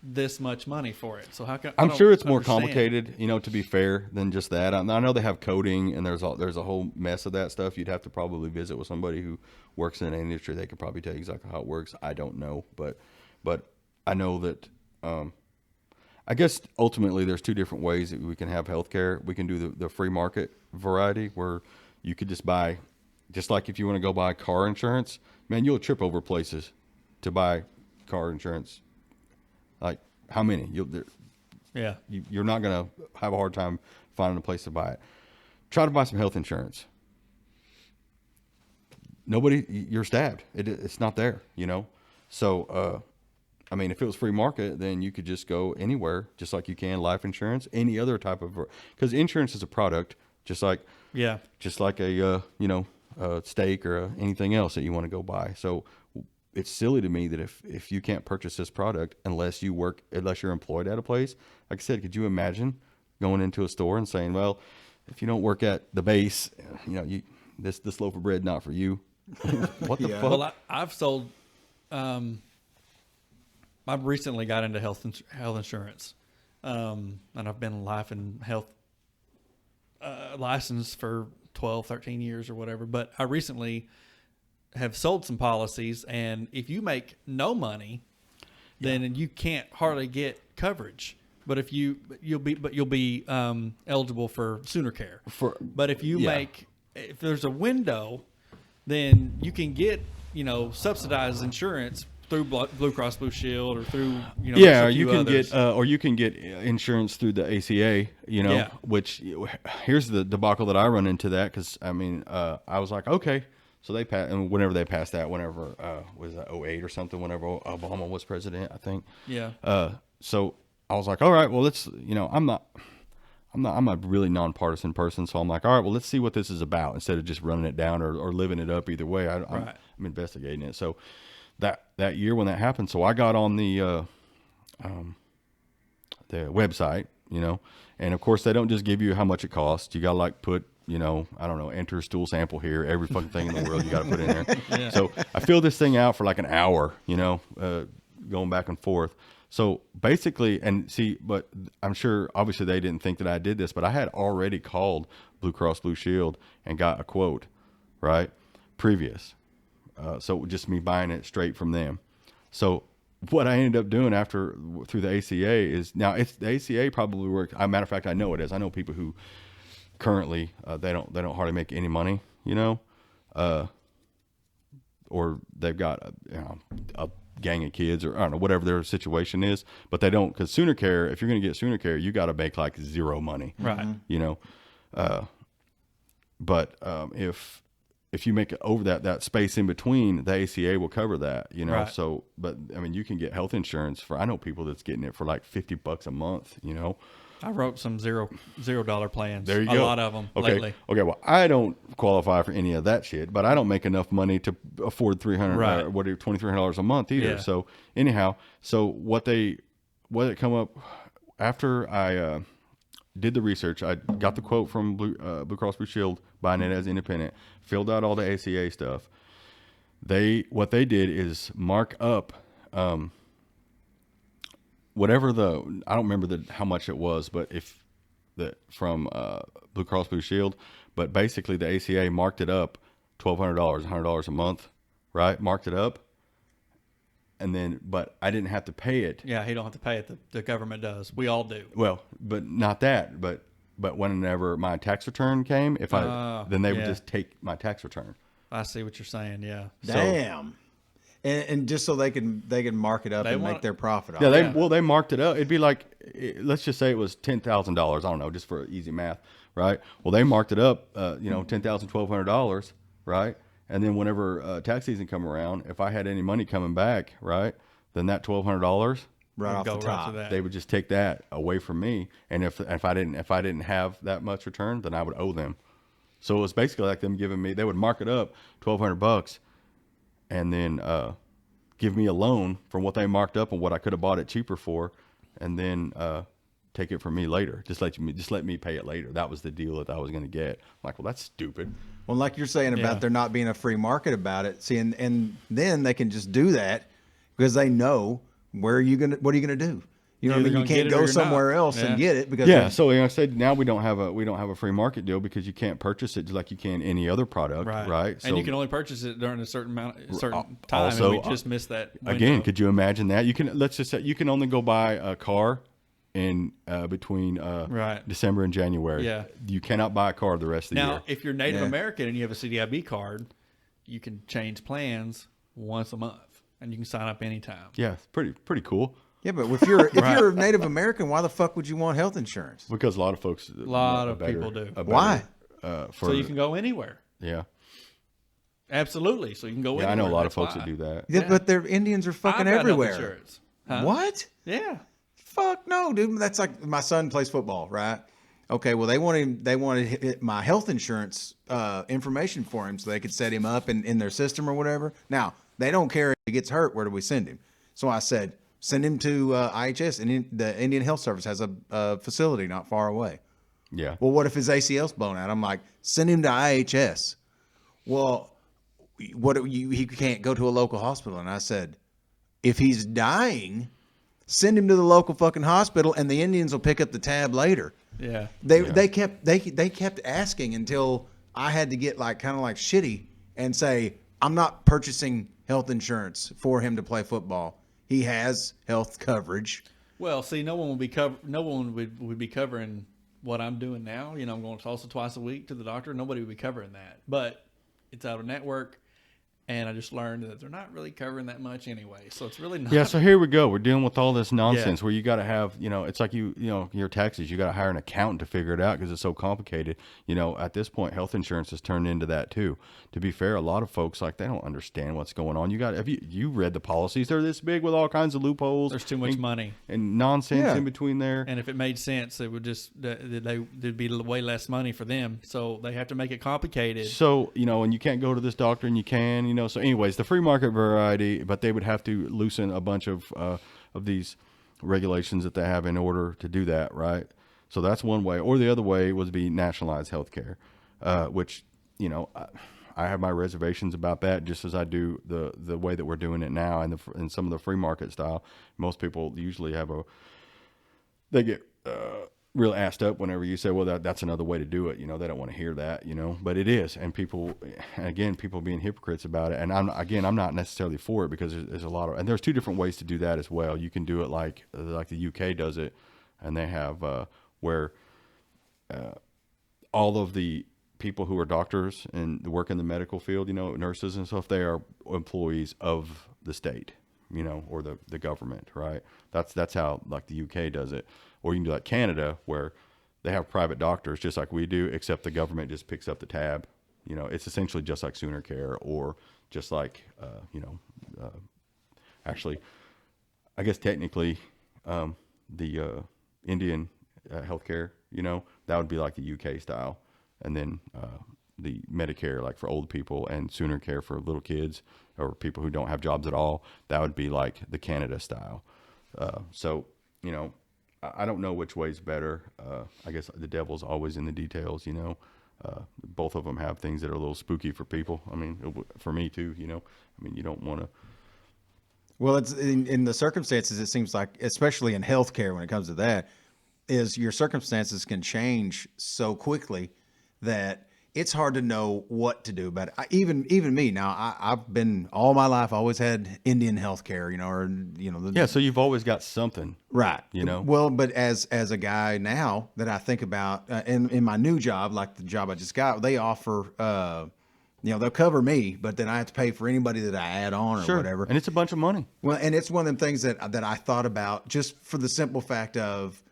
this much money for it? So how come? I'm sure it's more complicated, to be fair, than just that. I know they have coding and there's a whole mess of that stuff. You'd have to probably visit with somebody who works in an industry. They could probably tell you exactly how it works. I don't know, but I know that. I guess ultimately there's two different ways that we can have healthcare. We can do the free market variety where you could just buy, just like if you want to go buy car insurance, man, you'll trip over places to buy car insurance. Like how many? You're not going to have a hard time finding a place to buy it. Try to buy some health insurance. You're stabbed. It's not there, So, if it was free market, then you could just go anywhere, just like you can life insurance, any other type of, because insurance is a product, just like a steak or anything else that you want to go buy. So it's silly to me that if you can't purchase this product unless you're employed at a place, like I said, could you imagine going into a store and saying, well, if you don't work at the base, this loaf of bread not for you. What the fuck? Well, I've sold. I've recently got into health insurance, and I've been life and health licensed for 12, 13 years or whatever. But I recently have sold some policies, and if you make no money, then you can't hardly get coverage. But you'll be eligible for Sooner Care. But if if there's a window, then you can get subsidized insurance through Blue Cross Blue Shield or through you can get insurance through the ACA, which here's the debacle that I run into that because I was like, okay, so they passed, and whenever they passed that, was that 2008 or something, whenever Obama was president, I think. So I was like, all right, well, let's, I'm a really nonpartisan person, so I'm like, all right, well, let's see what this is about instead of just running it down or living it up either way. I'm investigating it. So that year when that happened, so I got on the website, and of course they don't just give you how much it costs. You got to put, I don't know, enter stool sample here, every fucking thing in the world you got to put in there. So I filled this thing out for an hour, going back and forth. So basically, but I'm sure obviously they didn't think that I did this, but I had already called Blue Cross Blue Shield and got a quote, right? Previous. So just me buying it straight from them. So what I ended up doing through the ACA is now the ACA probably works. As a matter of fact, I know it is. I know people who currently, they don't hardly make any money, or they've got a gang of kids or I don't know, whatever their situation is, but they don't, because Sooner Care, if you're going to get Sooner Care, you got to make zero money. Right. But if you make it over that space in between, the ACA will cover that, Right. So, but you can get health insurance I know people that's getting it for $50 a month, I wrote some $0 plans. There you go. A lot of them lately. Okay. Well, I don't qualify for any of that shit, but I don't make enough money to afford $2,300 a month either. Yeah. So anyhow, what it come up after I did the research, I got the quote from Blue Cross Blue Shield, buying it as independent, filled out all the ACA stuff. What they did is mark up, whatever I don't remember how much it was, but from Blue Cross Blue Shield, but basically the ACA marked it up $1,200, $100 a month, right? Marked it up. and then but I didn't have to pay it. Yeah, he don't have to pay it. The government does. We all do. Well, but not that. But whenever my tax return came, then they would just take my tax return. I see what you're saying. Yeah. Damn. And just so they can mark it up and make their profit off. Yeah, they marked it up. It'd be like, let's just say it was $10,000. I don't know, just for easy math, right? Well, they marked it up, $10,000, $1,200, right? And then whenever tax season come around, if I had any money coming back, right, then that $1,200 right off the top, they would just take that away from me. And if I didn't have that much return, then I would owe them. So it was basically like them giving me. They would mark it up $1,200. And then give me a loan from what they marked up and what I could have bought it cheaper for, and then take it from me later. Just let me pay it later. That was the deal that I was going to get. I'm like, well, that's stupid. Well, like you're saying about there not being a free market about it. See, and then they can just do that because they know what are you gonna do? You know what I mean? You can't go somewhere else and get it because So I said now we don't have a free market deal because you can't purchase it just like you can any other product, right? So, and you can only purchase it during a certain time. Also, and we just missed that window. Again, could you imagine that? Let's just say you can only go buy a car in between December and January. Yeah, you cannot buy a car the rest of the year. Now, if you're Native American and you have a CDIB card, you can change plans once a month, and you can sign up anytime. Yeah, pretty cool. Yeah, but if you're a Native American, why the fuck would you want health insurance? Because a lot of folks, people do. Why? So you can go anywhere. Yeah, absolutely. So you can go anywhere. I know a lot of folks that do that. Yeah, but their Indians are fucking everywhere. Huh? What? Yeah. Fuck no, dude. That's like my son plays football, right? Okay, well they wanted my health insurance information for him so they could set him up in their system or whatever. Now they don't care if he gets hurt. Where do we send him? So I said, send him to IHS, and the Indian Health Service has a facility not far away. Yeah. Well, what if his ACL's blown out? I'm like, send him to IHS. Well, he can't go to a local hospital. And I said, if he's dying, send him to the local fucking hospital, and the Indians will pick up the tab later. Yeah. They kept asking until I had to get kind of shitty and say, I'm not purchasing health insurance for him to play football. He has health coverage. Well, see, no one would be covering what I'm doing now. You know, I'm going to Tulsa twice a week to the doctor. Nobody would be covering that. But it's out of network, and I just learned that they're not really covering that much anyway. So it's really not. Yeah, so here we go. We're dealing with all this nonsense where you got to have, it's like your taxes. You got to hire an accountant to figure it out because it's so complicated. At this point, health insurance has turned into that too. To be fair, a lot of folks they don't understand what's going on. Have you read the policies? They're this big with all kinds of loopholes. There's too much money and nonsense in between there. And if it made sense, it would there'd be way less money for them. So they have to make it complicated. So and you can't go to this doctor, and you can, So anyways, the free market variety, but they would have to loosen a bunch of these regulations that they have in order to do that, right? So that's one way. Or the other way would be nationalized healthcare, which I have my reservations about that, just as I do the way that we're doing it now, and some of the free market style. Most people usually they get real assed up whenever you say, well, that's another way to do it. They don't want to hear that, but it is. And people being hypocrites about it. And I'm not necessarily for it because there's a lot of, and there's two different ways to do that as well. You can do it like the UK does it, and they have where all of the people who are doctors and work in the medical field, nurses and stuff, they are employees of the state, or the government, right? That's how the UK does it. Or you can do like Canada, where they have private doctors just like we do, except the government just picks up the tab. It's essentially just like Sooner Care, or just like, actually, I guess technically, the Indian healthcare, that would be like the UK style. And then the Medicare, like for old people, and Sooner Care for little kids or people who don't have jobs at all, that would be like the Canada style. So, I don't know which way's better. I guess the devil's always in the details, Both of them have things that are a little spooky for people. I mean, for me too, you don't want to. Well, it's in the circumstances, it seems like, especially in healthcare when it comes to that, is your circumstances can change so quickly that it's hard to know what to do about it. Even me now, I've been all my life, I always had Indian healthcare, Yeah, so you've always got something. right. You know? Well, but as a guy now that I think about in my new job, like the job I just got, they offer, they'll cover me, but then I have to pay for anybody that I add on or whatever. And it's a bunch of money. Well, and it's one of them things that I thought about just for the simple fact of,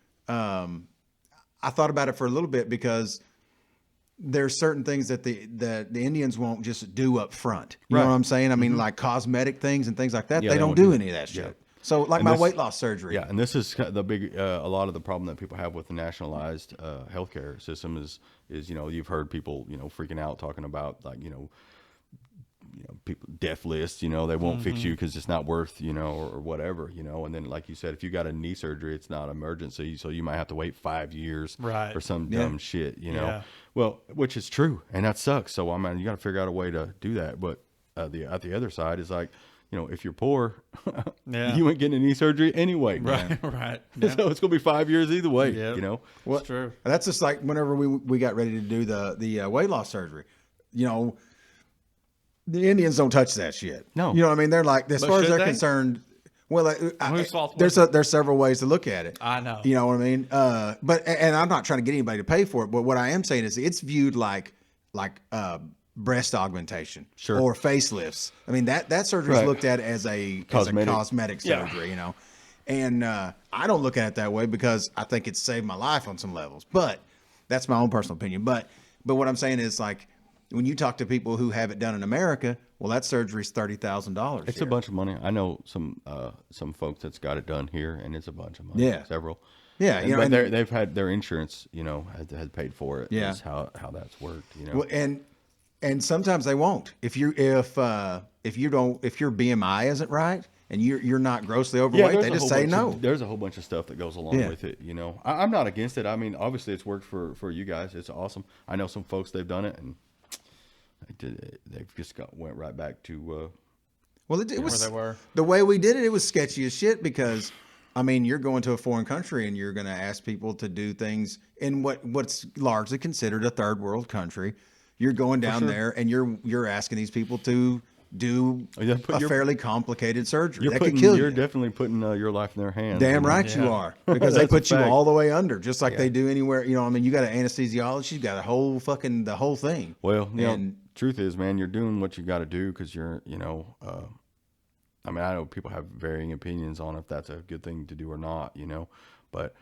I thought about it for a little bit because there's certain things that the Indians won't just do up front. You know what I'm saying? I mean, like cosmetic things and things like that. Yeah, they they don't won't do do any of that shit. So like my weight loss surgery. Yeah, and this is the big, a lot of the problem that people have with the nationalized healthcare system is you've heard people freaking out talking about like people death lists, they won't fix you because it's not worth, or whatever, and then like you said, if you got a knee surgery, it's not emergency, so you might have to wait 5 years for some dumb shit, well, which is true, and that sucks. So I mean, you got to figure out a way to do that. But at the other side is like, if you're poor, you ain't getting a knee surgery anyway, Right, right. Yeah. So it's gonna be 5 years either way, Well, It's true. That's just like whenever we got ready to do the weight loss surgery, the Indians don't touch that shit. No. You know what I mean? They're like, as But far as should they're they? concerned, well, Whose fault was there's several ways to look at it. I know. You know what I mean? But I'm not trying to get anybody to pay for it. But what I am saying is it's viewed like breast augmentation or facelifts. I mean, that surgery is looked at as a cosmetic surgery, And I don't look at it that way because I think it's saved my life on some levels. But that's my own personal opinion. But what I'm saying is like, when you talk to people who have it done in America, well, that surgery is $30,000. It's a bunch of money. I know some folks that's got it done here, and it's a bunch of money. Yeah. Several. Yeah, but they've had their insurance, had paid for it. Yeah. Is how that's worked. Well, and sometimes they won't. If your BMI isn't right and you're not grossly overweight, they just say no. There's a whole bunch of stuff that goes along with it. I'm not against it. I mean, obviously, it's worked for you guys. It's awesome. I know some folks they've done it and. They've just went right back to well, it was where they were. The way we did it. It was sketchy as shit because I mean, you're going to a foreign country and you're going to ask people to do things in what's largely considered a third world country. You're going down there and you're asking these people to do a fairly complicated surgery that could kill you. You're definitely putting your life in their hands. Damn right you are, because they put you all the way under, just like they do anywhere. I mean, you got an anesthesiologist, you got the whole thing. Well, truth is, man, you're doing what you got to do because you're, I mean, I know people have varying opinions on if that's a good thing to do or not, but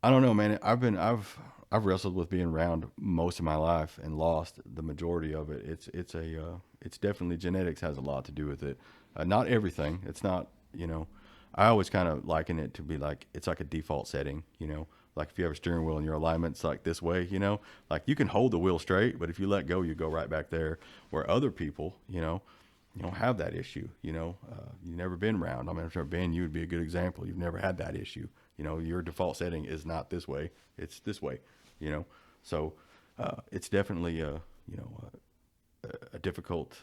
I don't know, man. I've wrestled with being around most of my life and lost the majority of it. It's definitely genetics has a lot to do with it. Not everything. It's not, I always kind of liken it to be like, it's like a default setting, like if you have a steering wheel and your alignment's like this way, like you can hold the wheel straight, but if you let go, you go right back there. Where other people, you don't have that issue, you've never been round. I mean, if you've been, you would be a good example. You've never had that issue. Your default setting is not this way. It's this way, So it's definitely a difficult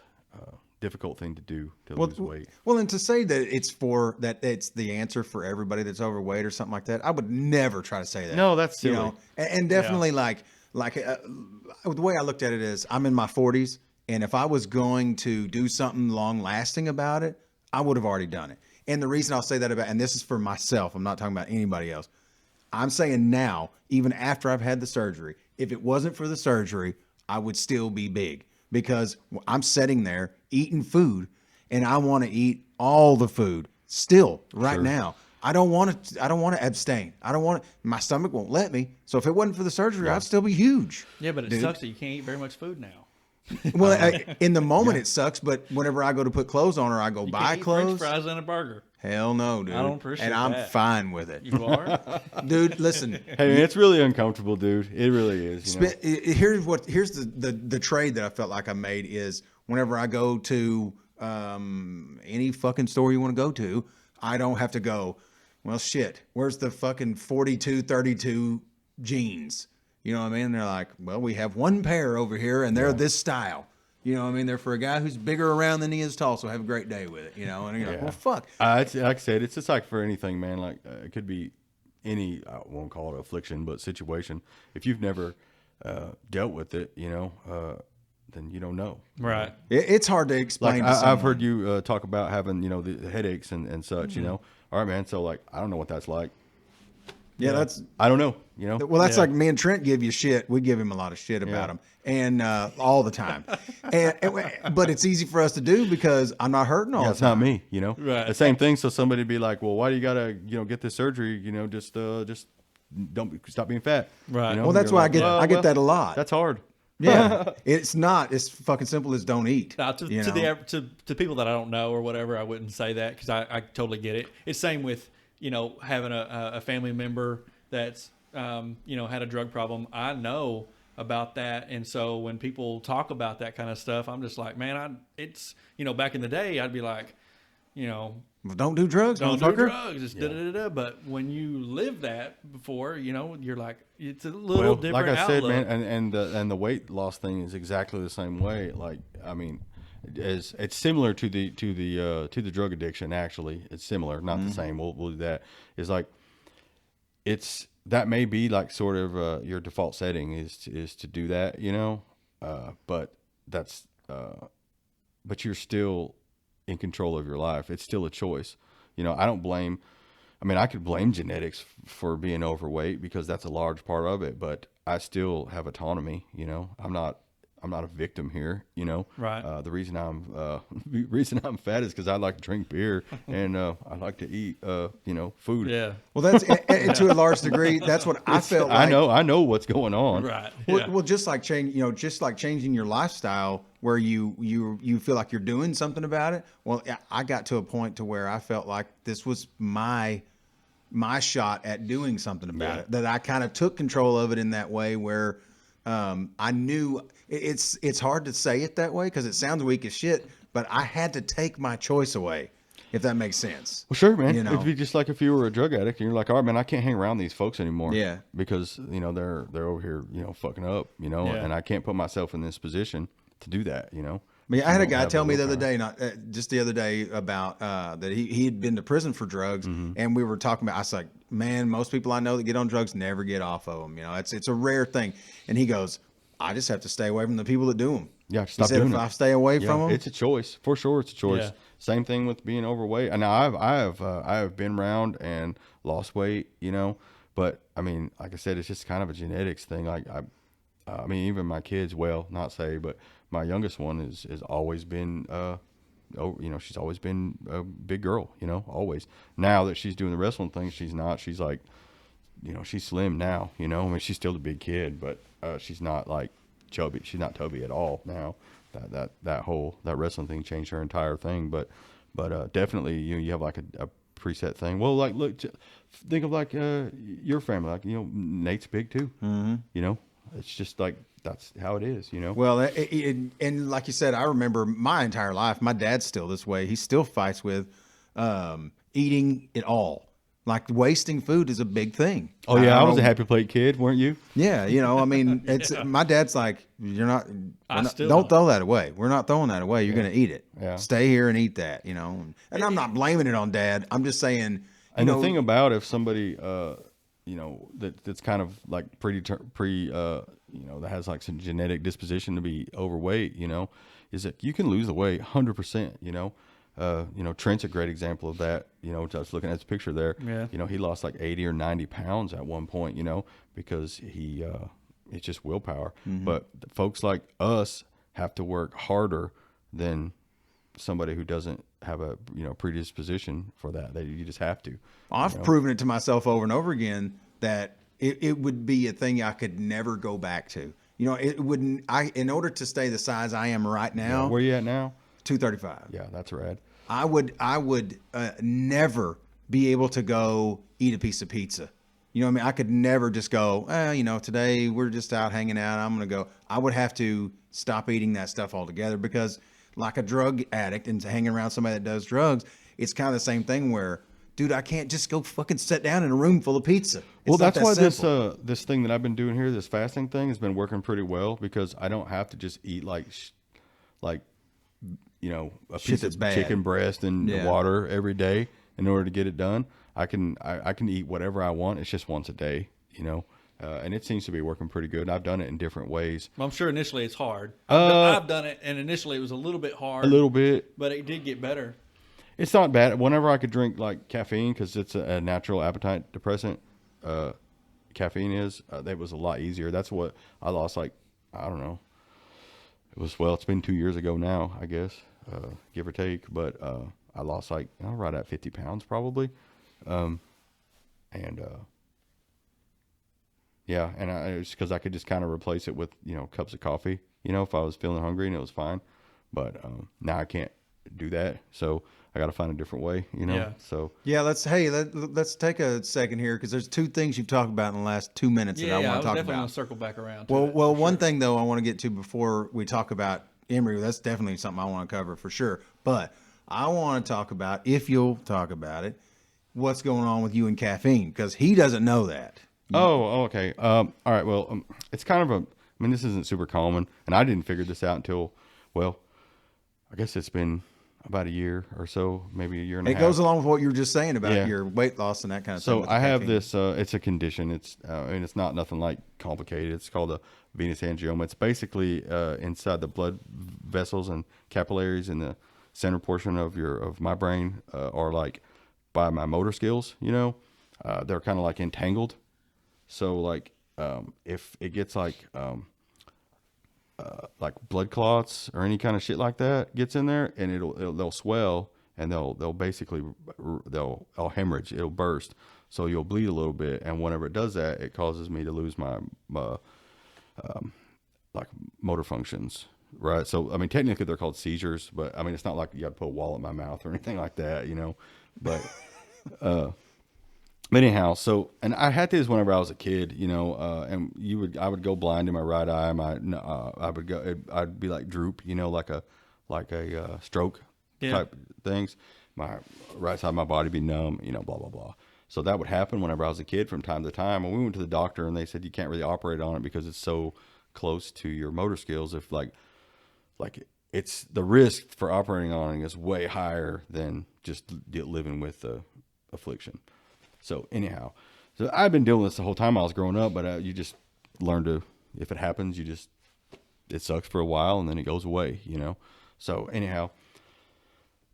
thing to do to lose weight. Well, and to say that it's the answer for everybody that's overweight or something like that, I would never try to say that. No, that's silly. And definitely like the way I looked at it is I'm in my 40s, and if I was going to do something long lasting about it, I would have already done it. And the reason I'll say that and this is for myself, I'm not talking about anybody else. I'm saying now, even after I've had the surgery, if it wasn't for the surgery, I would still be big because I'm sitting there eating food and I want to eat all the food still right now. I don't want to abstain. My stomach won't let me. So if it wasn't for the surgery, I'd still be huge. Yeah, but it sucks that you can't eat very much food now. Well, in the moment it sucks, but whenever I go to put clothes on or I go buy clothes, French fries and a burger. Hell no, dude. I don't appreciate and I'm that. fine with it. You are, dude. Listen, hey, it's really uncomfortable, dude. It really is. Here's the trade that I felt like I made is whenever I go to any fucking store you want to go to, I don't have to go. Well, shit. Where's the fucking 42-32 jeans? You know what I mean? They're like, well, we have one pair over here, and they're this style. You know what I mean? They're for a guy who's bigger around than he is tall, so have a great day with it. And you're like, well, fuck. It's, like I said, it's just like for anything, man. Like it could be any, I won't call it affliction, but situation. If you've never dealt with it, then you don't know. Right. It's hard to explain. Like to I've heard someone. you talk about having, the headaches and such, All right, man. So like, I don't know what that's like. Yeah, that's. I don't know, Well, that's Yeah. like me and Trent give you shit. We give him a lot of shit about him, and all the time. But it's easy for us to do because I'm not hurting all Yeah, the it's time. not me, Right. The same thing. So somebody be like, well, why do you gotta, get this surgery? Just don't stop being fat. Right. Well, that's You're why like, I get that a lot. That's hard. Yeah, it's not. It's fucking simple as don't eat. Now, to people that I don't know or whatever, I wouldn't say that because I totally get it. It's same with having a family member that's had a drug problem. I know about that, and so when people talk about that kind of stuff, I'm just like, man, it's back in the day, I'd be like, Well, don't do drugs, don't do motherfucker. drugs, it's da-da-da-da. But when you live that before, you're like, it's a little different. Like I said, outlook. man, and the weight loss thing is exactly the same way. Like, I mean, it's similar to the drug addiction. Actually, it's similar, not the same. We'll do that. It's like that may be like sort of your default setting is to do that, but that's but you're still in control of your life. It's still a choice. I don't blame. I mean, I could blame genetics for being overweight because that's a large part of it, but I still have autonomy. I'm not a victim here. Right. The reason I'm fat is because I like to drink beer and I like to eat food. Yeah. Well, that's to a large degree. That's what I felt like. I know what's going on. Right. Well, Yeah. well, just like changing your lifestyle where you feel like you're doing something about it. Well, I got to a point to where I felt like this was my shot at doing something about it. That I kind of took control of it in that way where I knew it's hard to say it that way because it sounds weak as shit, but I had to take my choice away, if that makes sense. Well, sure, man. You know? It'd be just like if you were a drug addict and you're like, all right, man, I can't hang around these folks anymore. Yeah. Because, they're over here, fucking up, and I can't put myself in this position to do that, But yeah, I had a guy have tell the me the other willpower. day, just the other day, about that he had been to prison for drugs, and we were talking about. I was like, man, most people I know that get on drugs never get off of them. It's a rare thing. And he goes, I just have to stay away from the people that do them. Yeah, He stop said doing if it. I stay away Yeah, from them, it's a choice for sure. It's a choice. Yeah. Same thing with being overweight. And I have been around and lost weight, but I mean, like I said, it's just kind of a genetics thing. Like I mean, even my kids, but my youngest one is always been, she's always been a big girl, always. Now that she's doing the wrestling thing, she's not. She's like, she's slim now, I mean, she's still a big kid, but she's not like chubby. She's not chubby at all now. That wrestling thing changed her entire thing. But definitely, you have like a preset thing. Well, like, look, think of like your family. Like, Nate's big too. Mm-hmm. It's just like that's how it is. well, and like you said, I remember my entire life. My dad's still this way. He still fights with eating it all. Like wasting food is a big thing. Oh yeah, I was don't a know. happy plate kid, weren't you? Yeah, I mean, it's my dad's like, still don't throw that away. We're not throwing that away. You're going to eat it. Yeah. Stay here and eat that, And I'm not blaming it on dad. I'm just saying, And the thing about if somebody, that's kind of like that has like some genetic disposition to be overweight, is that you can lose the weight 100%, Trent's a great example of that. I was looking at his picture there. Yeah. He lost like 80 or 90 pounds at one point, because it's just willpower. But folks like us have to work harder than somebody who doesn't have a, predisposition for that. You just have to. I've proven it to myself over and over again that it would be a thing I could never go back to. It wouldn't. In order to stay the size I am right now, Where you at now? 235. Yeah, that's rad. I would never be able to go eat a piece of pizza. You know what I mean? I could never just go, today we're just out hanging out. I'm going to go. I would have to stop eating that stuff altogether because like a drug addict and hanging around somebody that does drugs, it's kind of the same thing where, dude, I can't just go fucking sit down in a room full of pizza. Well, that's why simple. this thing that I've been doing here, this fasting thing, has been working pretty well because I don't have to just eat a piece that's of bad. chicken breast and Yeah. water every day in order to get it done. I can eat whatever I want. It's just once a day, and it seems to be working pretty good. I've done it in different ways. Well, I'm sure initially it's hard. I've done it, and initially it was a little bit hard. A little bit. But it did get better. It's not bad. Whenever I could drink like caffeine, because it's a natural appetite depressant, caffeine is, that was a lot easier. That's what I lost, like, I don't know. It's been 2 years ago now, I guess, give or take. But I lost like, right at 50 pounds probably. Yeah, and it's because I could just kind of replace it with, cups of coffee, if I was feeling hungry, and it was fine. But now I can't do that. So I got to find a different way, Yeah. So Yeah, let's take a second here, because there's two things you've talked about in the last 2 minutes that I want to talk definitely about. want to circle back around. To Well, it, well, for one sure. thing though I want to get to before we talk about Emory, that's definitely something I want to cover for sure. But I want to talk about, if you'll talk about it, what's going on with you and caffeine, because he doesn't know that. Oh, okay. All right. Well, it's kind of this isn't super common, and I didn't figure this out until, well, I guess it's been about a year or so, maybe a year and a It half. goes along with what you were just saying about Yeah. your weight loss and that kind of thing. So with the I have caffeine. this, it's a condition. It's, it's not nothing like complicated. It's called a venous angioma. It's basically, inside the blood vessels and capillaries in the center portion of my brain, are like by my motor skills, they're kind of like entangled. So like, if it gets like blood clots or any kind of shit like that gets in there, and they'll swell, and they'll basically they'll hemorrhage. It'll burst, so you'll bleed a little bit. And whenever it does that, it causes me to lose my like motor functions. Right. So I mean, technically they're called seizures, but I mean it's not like you got to put a wall in my mouth or anything like that, But but anyhow, so, and I had this whenever I was a kid, and I would go blind in my right eye. I'd be like droop, like a stroke type things. My right side of my body be numb, blah, blah, blah. So that would happen whenever I was a kid from time to time. And we went to the doctor, and they said you can't really operate on it because it's so close to your motor skills. If like it's the risk for operating on it is way higher than just living with the affliction. So anyhow, so I've been dealing with this the whole time I was growing up, but you just learn to, if it happens, it sucks for a while and then it goes away, So anyhow,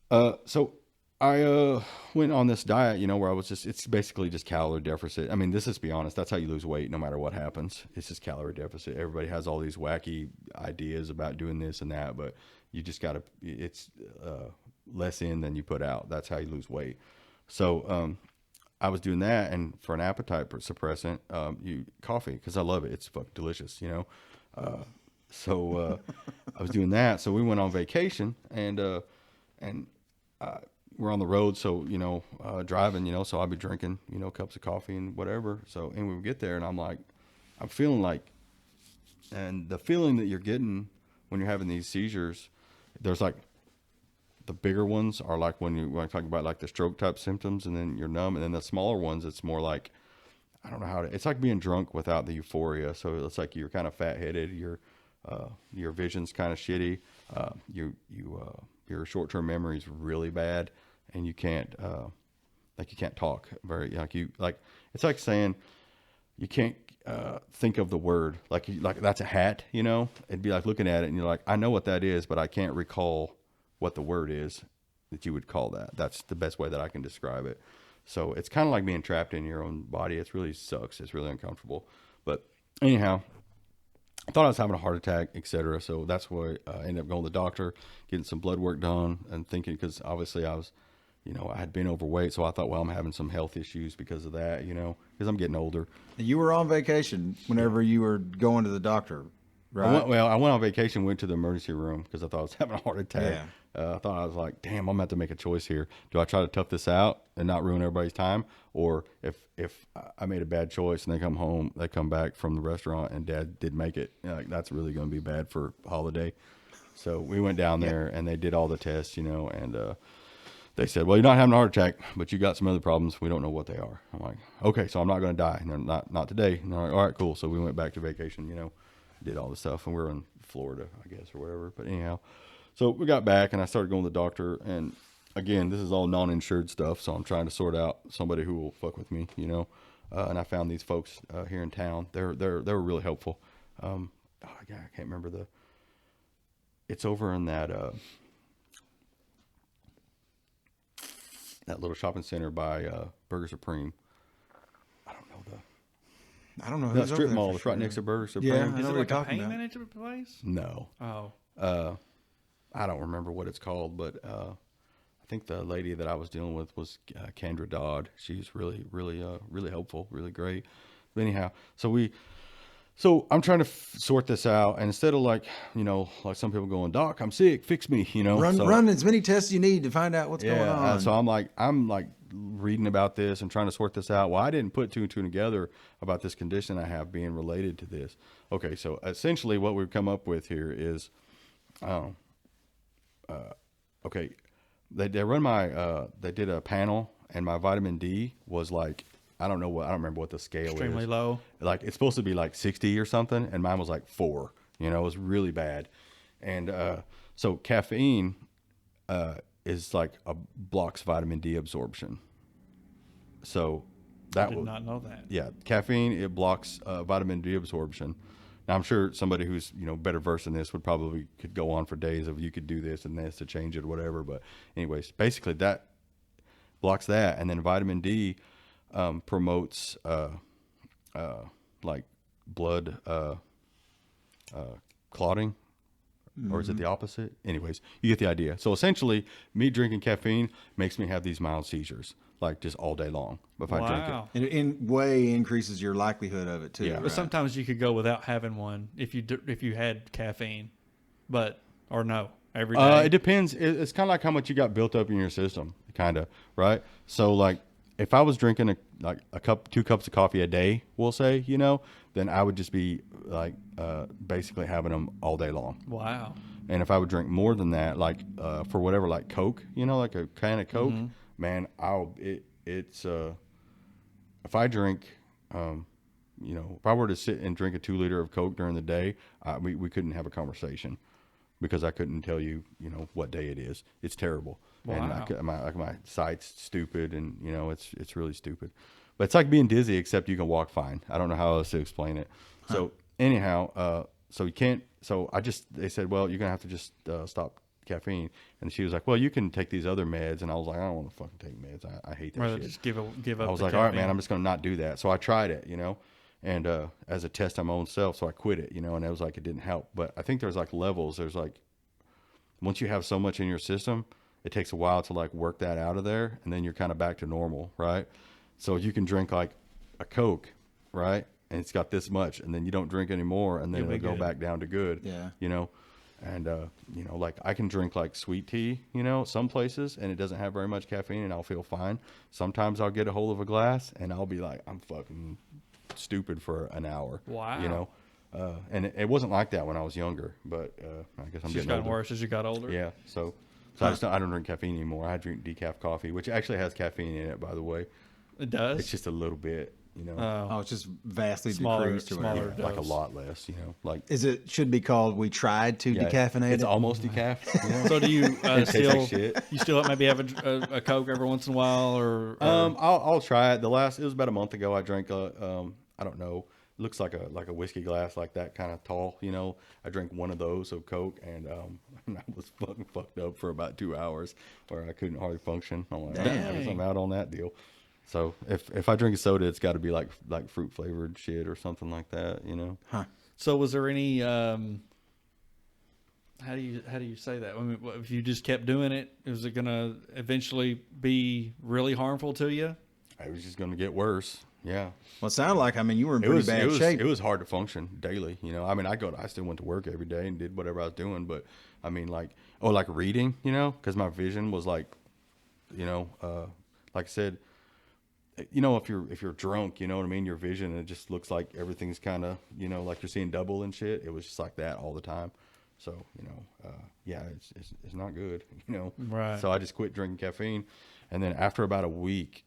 so I went on this diet, where I was it's basically just calorie deficit. I mean, let's be honest, that's how you lose weight no matter what happens. It's just calorie deficit. Everybody has all these wacky ideas about doing this and that, but you just got to, it's less in than you put out. That's how you lose weight. So, I was doing that, and for an appetite suppressant, coffee, because I love it. It's fucking delicious, So I was doing that. So we went on vacation, and we're on the road. So driving, so I'll be drinking, cups of coffee and whatever. So and we would get there, and I'm feeling like, and the feeling that you're getting when you're having these seizures, there's like, the bigger ones are like when I talk about like the stroke type symptoms, and then you're numb. And then the smaller ones, it's more like, I don't know it's like being drunk without the euphoria. So it's like you're kind of fat headed. Your vision's kind of shitty. Your short-term memory is really bad, and you can't talk very, it's like saying you can't think of the word, like that's a hat, it'd be like looking at it and you're like, I know what that is, but I can't recall what the word is that you would call that. That's the best way that I can describe it. So it's kind of like being trapped in your own body. It really sucks. It's really uncomfortable. But anyhow, I thought I was having a heart attack, etc. So that's why I ended up going to the doctor, getting some blood work done, and thinking, because obviously I was, I had been overweight. So I thought, well, I'm having some health issues because of that, because I'm getting older. You were on vacation whenever you were going to the doctor, right? I went on vacation, went to the emergency room because I thought I was having a heart attack. Yeah. I thought, I was like, damn, I'm going to have to make a choice here. Do I try to tough this out and not ruin everybody's time? Or if I made a bad choice and they come back from the restaurant and Dad did make it, that's really going to be bad for holiday. So we went down there and they did all the tests, and they said, well, you're not having a heart attack, but you got some other problems. We don't know what they are. I'm like, okay, so I'm not going to die. And they're not today. And they're like, all right, cool. So we went back to vacation, did all the stuff, and we were in Florida, I guess, or whatever. But anyhow, so we got back and I started going to the doctor, and again, this is all non-insured stuff. So I'm trying to sort out somebody who will fuck with me, and I found these folks here in town. They were really helpful. I can't remember it's over in that little shopping center by Burger Supreme. I don't know who's that strip over there mall. for It's right sure. next to Burger Supreme. Yeah, I Is know it what you're like a talking pain about. management place? No. Oh. I don't remember what it's called, but I think the lady that I was dealing with was Kendra Dodd. She's really, really, really helpful, really great. But anyhow, so I'm trying to sort this out, and instead of like some people going, Doc, I'm sick, fix me, Run as many tests you need to find out what's going on. So I'm like reading about this and trying to sort this out. Well, I didn't put two and two together about this condition I have being related to this. Okay, so essentially what we've come up with here is, okay, they run they did a panel, and my vitamin D was like, I don't remember what the scale Extremely is. low. Like it's supposed to be like 60 or something, and mine was like 4. It was really bad. And so caffeine is like blocks vitamin D absorption. So I did not know that. Yeah, caffeine, it blocks vitamin D absorption. Now I'm sure somebody who's better versed in this could go on for days of you could do this and this to change it or whatever. But anyways, basically that blocks that, and then vitamin D promotes like blood clotting. Or is it the opposite? Anyways, you get the idea. So essentially, me drinking caffeine makes me have these mild seizures, like just all day long. If I drink it. And it in way increases your likelihood of it too. Yeah. Right? But sometimes you could go without having one if you had caffeine, or no every day. It depends. It's kind of like how much you got built up in your system, kind of, right? So like, if I was drinking two cups of coffee a day, we'll say, then I would just be like basically having them all day long. Wow. And if I would drink more than that, like for whatever, like Coke, like a can of Coke, man, if I drink, if I were to sit and drink a 2 liter of Coke during the day, we couldn't have a conversation because I couldn't tell you, what day it is. It's terrible. Wow. And my sight's stupid, and it's really stupid. But it's like being dizzy, except you can walk fine. I don't know how else to explain it. So anyhow, so you can't. So they said, well, you're gonna have to just stop caffeine. And she was like, well, you can take these other meds. And I was like, I don't want to fucking take meds. I hate that Rather shit. just give up. I was the like, all right, caffeine. man, I'm just gonna not do that. So I tried it, and as a test on my own self. So I quit it, and it was like it didn't help. But I think there's like levels. There's like, once you have so much in your system, it takes a while to like work that out of there, and then you're kind of back to normal, right? So you can drink like a Coke, right? And it's got this much, and then you don't drink anymore, and then You'll be it'll go good. back down to good. Yeah. And like I can drink like sweet tea, some places, and it doesn't have very much caffeine, and I'll feel fine. Sometimes I'll get a hold of a glass, and I'll be like, I'm fucking stupid for an hour. Wow. And it wasn't like that when I was younger, but I guess I'm It's just getting gotten older. worse as you got older. Yeah, so I don't drink caffeine anymore. I drink decaf coffee, which actually has caffeine in it, by the way. It does. It's just a little bit, Oh, it's just vastly Smaller- decreased or whatever. smaller. like a dose. lot less, like Should be called we tried to decaffeinate It's it. almost decaf. So do you It tastes like still shit. you still maybe have a Coke every once in a while or I'll try it. It was about a month ago. I drank I don't know, it looks like a whiskey glass, like that kind of tall. I drank one of those of Coke, and I was fucking fucked up for about 2 hours, where I couldn't hardly function. I'm like, I guess I'm out on that deal. So if I drink a soda, it's got to be like fruit flavored shit or something like that. So was there any how do you say that? I mean, if you just kept doing it, is it going to eventually be really harmful to you? It was just going to get worse. Yeah. Well, it sounded like, you were in pretty bad shape. It was hard to function daily. I still went to work every day and did whatever I was doing. But I mean, like reading, because my vision was like I said, if you're drunk, you know what I mean? Your vision, it just looks like everything's kind of, like you're seeing double and shit. It was just like that all the time. So, it's not good, Right. So I just quit drinking caffeine. And then after about a week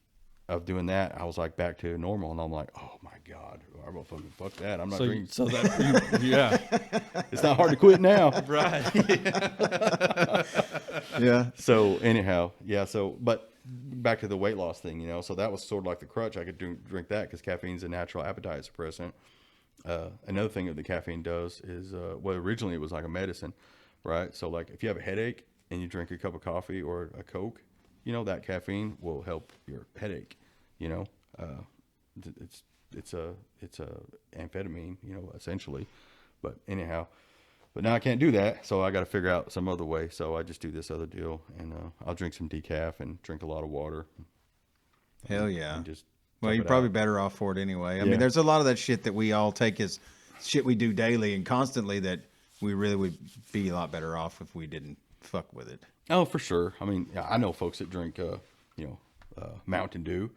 of doing that, I was like back to normal, and I'm like, oh my God, I'm gonna fucking fuck that. I'm not drinking. So that yeah. It's not hard to quit now. Right. Yeah. So anyhow, yeah. So, but back to the weight loss thing, you know. So that was sort of like the crutch. I could drink that because caffeine's a natural appetite suppressant. Another thing that the caffeine does is, well, originally it was like a medicine, right? So like if you have a headache and you drink a cup of coffee or a Coke, you know, that caffeine will help your headache, you know. It's a amphetamine, you know, essentially. But anyhow, but now I can't do that, so I got to figure out some other way. So I just do this other deal, and I'll drink some decaf and drink a lot of water. Hell yeah. And just Well, tough you're it probably out. better off for it anyway. I Yeah. mean, there's a lot of that shit that we all take as shit we do daily and constantly that we really would be a lot better off if we didn't fuck with it. Oh, for sure. I mean, yeah, I know folks that drink, Mountain Dew.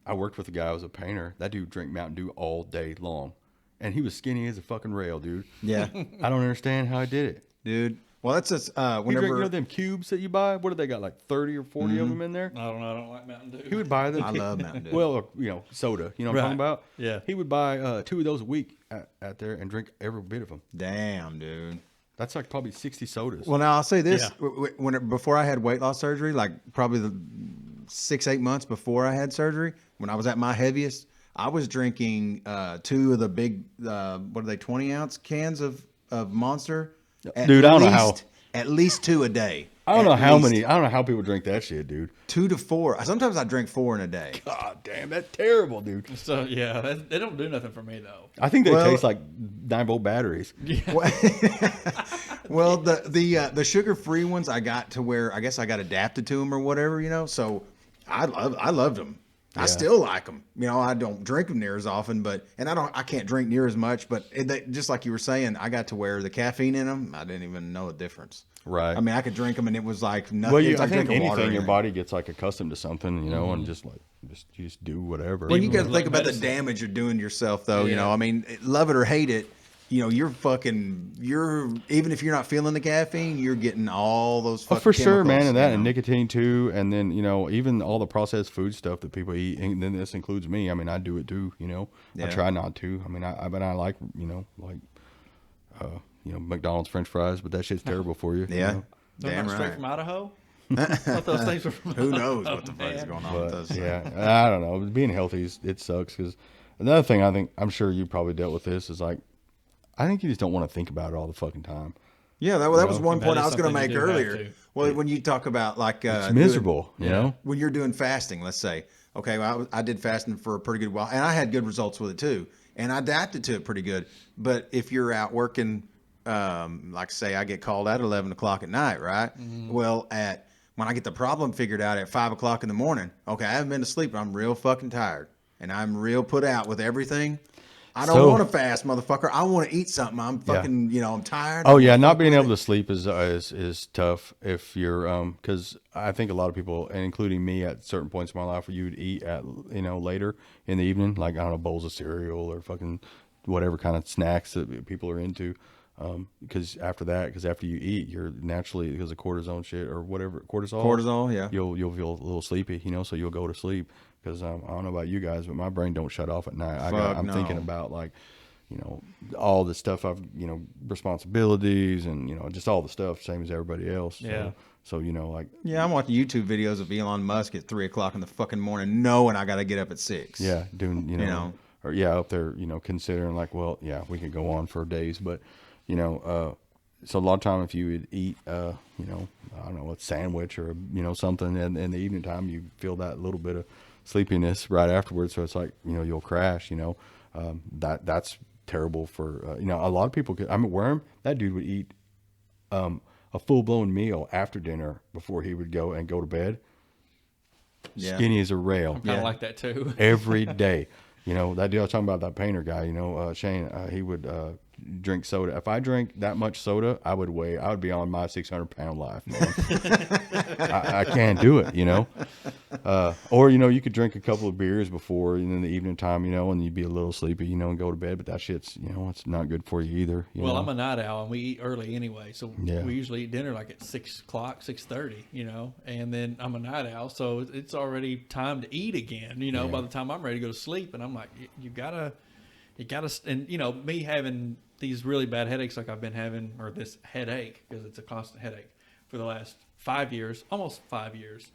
I worked with a guy who was a painter. That dude drank Mountain Dew all day long, and he was skinny as a fucking rail, dude. Yeah. I don't understand how I did it. Dude. Well, that's just He drank, whenever you know, them cubes that you buy. What do they got? Like 30 or 40 of them in there. I don't know. I don't like Mountain Dew. He would buy them. I love Mountain Dew. Well, or, you know, soda. You know what I'm talking Right. about? Yeah. He would buy 2 of those a week out there and drink every bit of them. Damn, dude. That's like probably 60 sodas. Well, now I'll say this: Yeah. before I had weight loss surgery, like probably the 6-8 months before I had surgery, when I was at my heaviest, I was drinking 2 of the big, what are they, 20-ounce cans of Monster. Dude, I don't know how. At least 2 a day. I don't know At how least many. I don't know how people drink that shit, dude. 2 to 4. Sometimes I drink 4 in a day. God damn, that's terrible, dude. So yeah, they don't do nothing for me though. I think they Well- taste like 9-volt batteries. Well, the sugar-free ones I got to where I guess I got adapted to them or whatever, you know. So I loved them. I Yeah. still like them. You know, I don't drink them near as often, I can't drink near as much. But just like you were saying, I got to where the caffeine in them, I didn't even know a difference. Right. I mean, I could drink them and it was like nothing. Well, it's I like think drinking water anything, your anyway. body gets like accustomed to something, you know, and just do whatever. Well, you got to Like think about medicine. the damage you're doing to yourself, though. You Yeah. know, I mean, love it or hate it, you know, even if you're not feeling the caffeine, you're getting all those fucking For sure, man, chemicals, and that you and know. nicotine too, and then you know even all the processed food stuff that people eat, and then this includes me. I mean, I do it too. You know, I Yeah. try not to. I mean, but I like McDonald's French fries, but that shit's terrible for you. Yeah. You know? They're Damn not straight right. from Idaho. I thought those things were from Who knows Idaho, what the fuck is man. going on with But those? yeah, I don't know. Being healthy, it sucks because another thing I'm sure you probably dealt with this is like, I think you just don't want to think about it all the fucking time. Yeah, that was one that point is I was going to something make you do have earlier. to. Well, when you talk about like It's miserable, you know? when you're doing fasting, let's say, okay, well, I did fasting for a pretty good while, and I had good results with it too, and I adapted to it pretty good. But if you're out working, like say I get called out at 11 o'clock at night, right? Well, when I get the problem figured out at 5 o'clock in the morning, okay, I haven't been to sleep, but I'm real fucking tired, and I'm real put out with everything. I don't So- want to fast, motherfucker. I want to eat something. I'm fucking, I'm tired. Oh I yeah, wanna not fuck being with able it. to sleep is tough if you're because I think a lot of people, and including me, at certain points in my life, where you'd eat at later in the evening, like I don't know, bowls of cereal or fucking whatever kind of snacks that people are into. Because after you eat, you're naturally, because of cortisone shit or whatever Cortisol, yeah. you'll feel a little sleepy, so you'll go to sleep. Because I don't know about you guys, but my brain don't shut off at night. I'm thinking no. about like, all the stuff responsibilities and, just all the stuff, same as everybody else. Yeah. So, like, Yeah, I'm watching YouTube videos of Elon Musk at 3 o'clock in the fucking morning, knowing I got to get up at 6. yeah, doing, know. or up there, considering like, well, yeah, we could go on for days, but, so a lot of time if you would eat, I don't know, a sandwich or, something in the evening time, you feel that little bit of sleepiness right afterwards. So it's like, you'll crash, that's terrible for, a lot of people could, Worm, that dude would eat, a full blown meal after dinner before he would go to bed. Yeah. Skinny as a rail. Kind of like that too. Every day. That deal I was talking about, that painter guy, Shane, he would drink soda. If I drank that much soda, I would be on my 600-pound life, man. I can't do it, or, you could drink a couple of beers before in the evening time, and you'd be a little sleepy, and go to bed, but that shit's, it's not good for you either. Well, I'm a night owl, and we eat early anyway. So Yeah. we usually eat dinner like at 6 o'clock, 6:30. And then I'm a night owl, so it's already time to eat again. By the time I'm ready to go to sleep, and I'm like, you gotta, and me having these really bad headaches like I've been having, or this headache because it's a constant headache for the last 5 years, almost 5 years.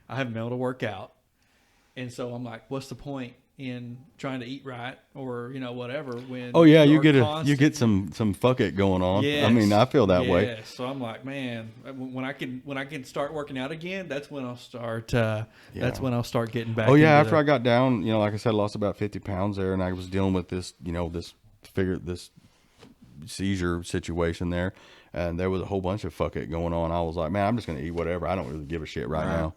I haven't been able to work out. And so I'm like, what's the point in trying to eat right or, whatever when you are get some fuck it going on. Yes. I mean, I feel that way. So I'm like, man, when I can start working out again, that's when I'll start. That's when I'll start getting back. Oh yeah, after I got down, like I said, I lost about 50 pounds there, and I was dealing with this, this seizure situation there, and there was a whole bunch of fuck it going on. I was like, man, I'm just gonna eat whatever. I don't really give a shit right now.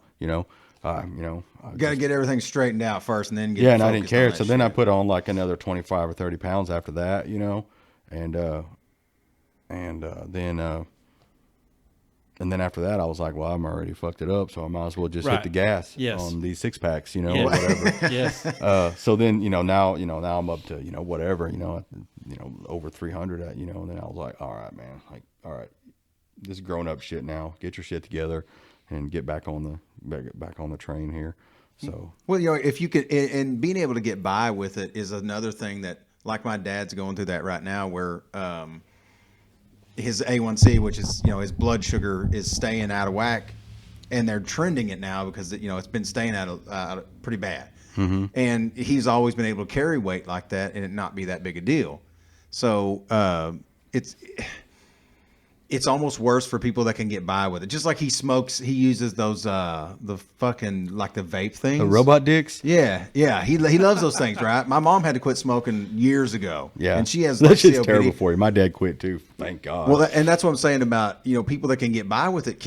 Got to get everything straightened out first, and then get. Yeah, and I didn't care. So then I shit. put on like another 25 or 30 pounds after that, and then after that, I was like, well, I'm already fucked it up, so I might as well just hit the gas on these 6-packs, or whatever. Yes. So then, now I'm up to, whatever, over 300 at, and then I was like, all right, man, all right, this is grown up shit now. Get your shit together and get back on the train here. So, well, if you could, and being able to get by with it is another thing that, like my dad's going through that right now, where his A1C, which is his blood sugar, is staying out of whack, and they're trending it now because it's been staying out of pretty bad. mm-hmm. And he's always been able to carry weight like that and it not be that big a deal. So it's almost worse for people that can get by with it. Just like he smokes, he uses those the fucking like the vape things, the robot dicks. Yeah. He loves those things, right? My mom had to quit smoking years ago. Yeah, and she has that shit's COPD. terrible for you. My dad quit too. Thank God. Well, and that's what I'm saying about people that can get by with it.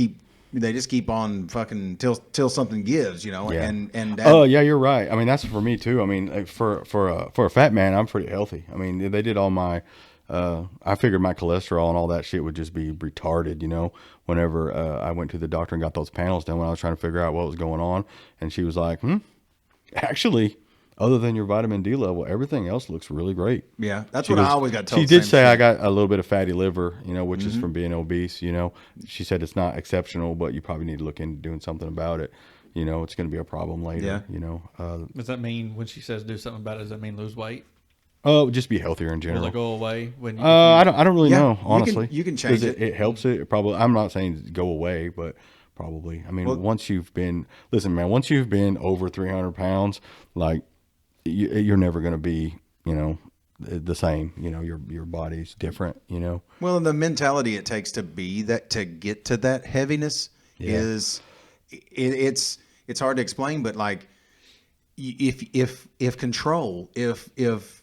They just keep on fucking till something gives, Yeah. And oh yeah, you're right. I mean, that's for me too. I mean, like, for a fat man, I'm pretty healthy. I mean, they did all my. I figured my cholesterol and all that shit would just be retarded, whenever I went to the doctor and got those panels done when I was trying to figure out what was going on. And she was like, actually, other than your vitamin D level, everything else looks really great. Yeah, that's what I always got told. She did say I got a little bit of fatty liver, which is from being obese, She said it's not exceptional, but you probably need to look into doing something about it. It's going to be a problem later, Does that mean when she says do something about it, does that mean lose weight? Oh, just be healthier in general. Will it go away when you? I don't really know, honestly. You can change it. It helps it. Probably. I'm not saying go away, but probably. I mean, once you've been over 300 pounds, like you're never going to be, the same. Your body's different. Well, and the mentality it takes to get to that heaviness is, it's hard to explain, but like, if control, if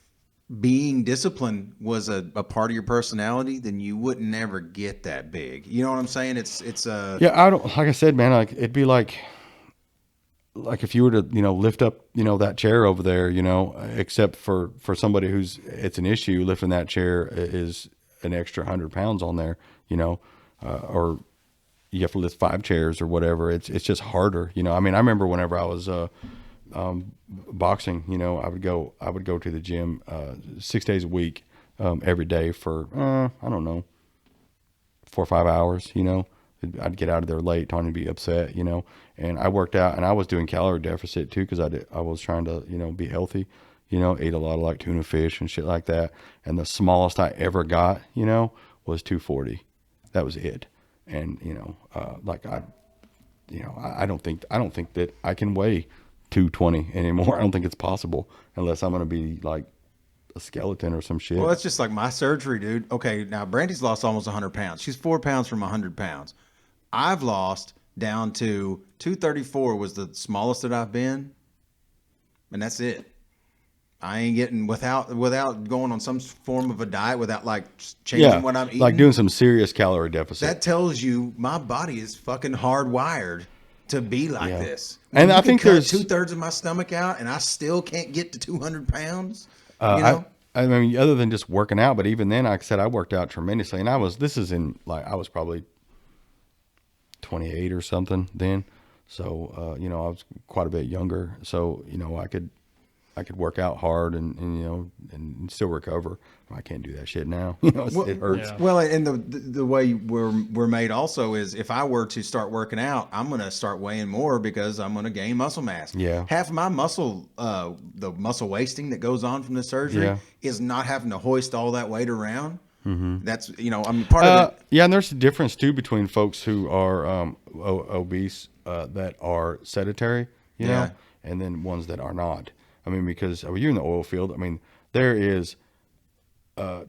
being disciplined was a part of your personality, then you wouldn't ever get that big. You know what I'm saying? It's yeah. I don't, like I said, man, like it'd be like if you were to, lift up, that chair over there, except for somebody it's an issue, lifting that chair is an extra 100 pounds on there, or you have to lift 5 chairs or whatever. It's just harder. I mean, I remember whenever I was, boxing, I would go to the gym 6 days a week, every day for I don't know, 4 or 5 hours. I'd get out of there late, Tony would be upset, and I worked out and I was doing calorie deficit too because I was trying to be healthy, ate a lot of like tuna fish and shit like that, and the smallest I ever got was 240. That was it. And like I don't think that I can weigh 220 anymore. I don't think it's possible unless I'm going to be like a skeleton or some shit. Well, that's just like my surgery, dude. Okay, now Brandy's lost almost 100 pounds. She's 4 pounds from 100 pounds. I've lost down to 234 was the smallest that I've been, and that's it. I ain't getting without going on some form of a diet, without like changing what I'm eating. Like doing some serious calorie deficit. That tells you my body is fucking hardwired to be like this. And I think there's 2/3 of my stomach out, and I still can't get to 200 pounds. I mean, other than just working out, but even then, like I said, I worked out tremendously, and I was probably 28 or something then. So, I was quite a bit younger. So, I could work out hard and still recover. I can't do that shit now. It hurts. Yeah. Well, and the way we're made also is, if I were to start working out, I'm going to start weighing more because I'm going to gain muscle mass. Yeah. Half of my muscle, the muscle wasting that goes on from the surgery is not having to hoist all that weight around. That's, I mean, part of it. Yeah, and there's a difference too between folks who are obese that are sedentary, you know, and then ones that are not. I mean, because you're in the oil field. I mean, there is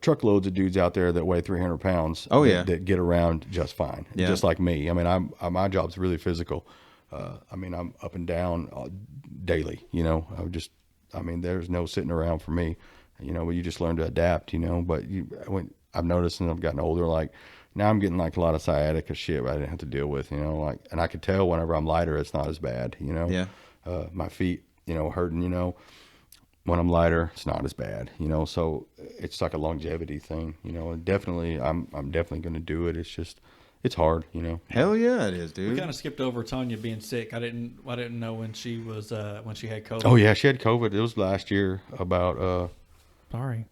truckloads of dudes out there that weigh 300 pounds. Oh, that get around just fine, just like me. I mean, my job's really physical. I mean, I'm up and down daily. You know, there's no sitting around for me. You know, you just learn to adapt. You know, but I've noticed, and I've gotten older, like now I'm getting like a lot of sciatica shit I didn't have to deal with. You know, like, and I could tell whenever I'm lighter, it's not as bad. You know, my feet, hurting. You know, when I'm lighter, it's not as bad. You know, so it's like a longevity thing. You know, and definitely, I'm definitely going to do it. It's just, it's hard. You know. Hell yeah, it is, dude. We kind of skipped over Tanya being sick. I didn't know when she was when she had COVID. Oh yeah, she had COVID. It was last year. About sorry.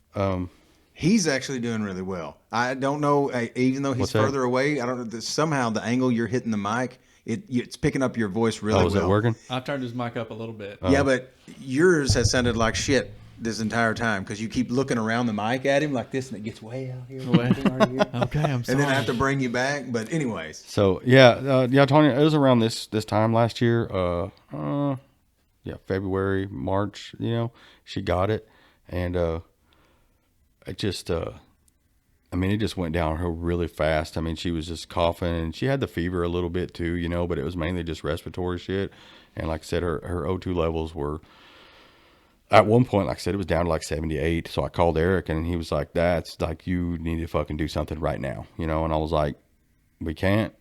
He's actually doing really well. I don't know, even though he's further away. I don't know. Somehow the angle you're hitting the mic, it's picking up your voice really well. Oh, is that working? I've turned his mic up a little bit. Yeah, but yours has sounded like shit this entire time because you keep looking around the mic at him like this, and it gets way out here. Okay, I'm sorry. And then I have to bring you back. But anyways, so yeah, Tanya, it was around this time last year. February, March. You know, she got it, and it just, it just went down her really fast. I mean, she was just coughing, and she had the fever a little bit too, you know, but it was mainly just respiratory shit. And like I said, her O2 levels were, at one point, like I said, it was down to like 78. So I called Eric, and he was like, that's like, you need to fucking do something right now, you know? And I was like, we can't.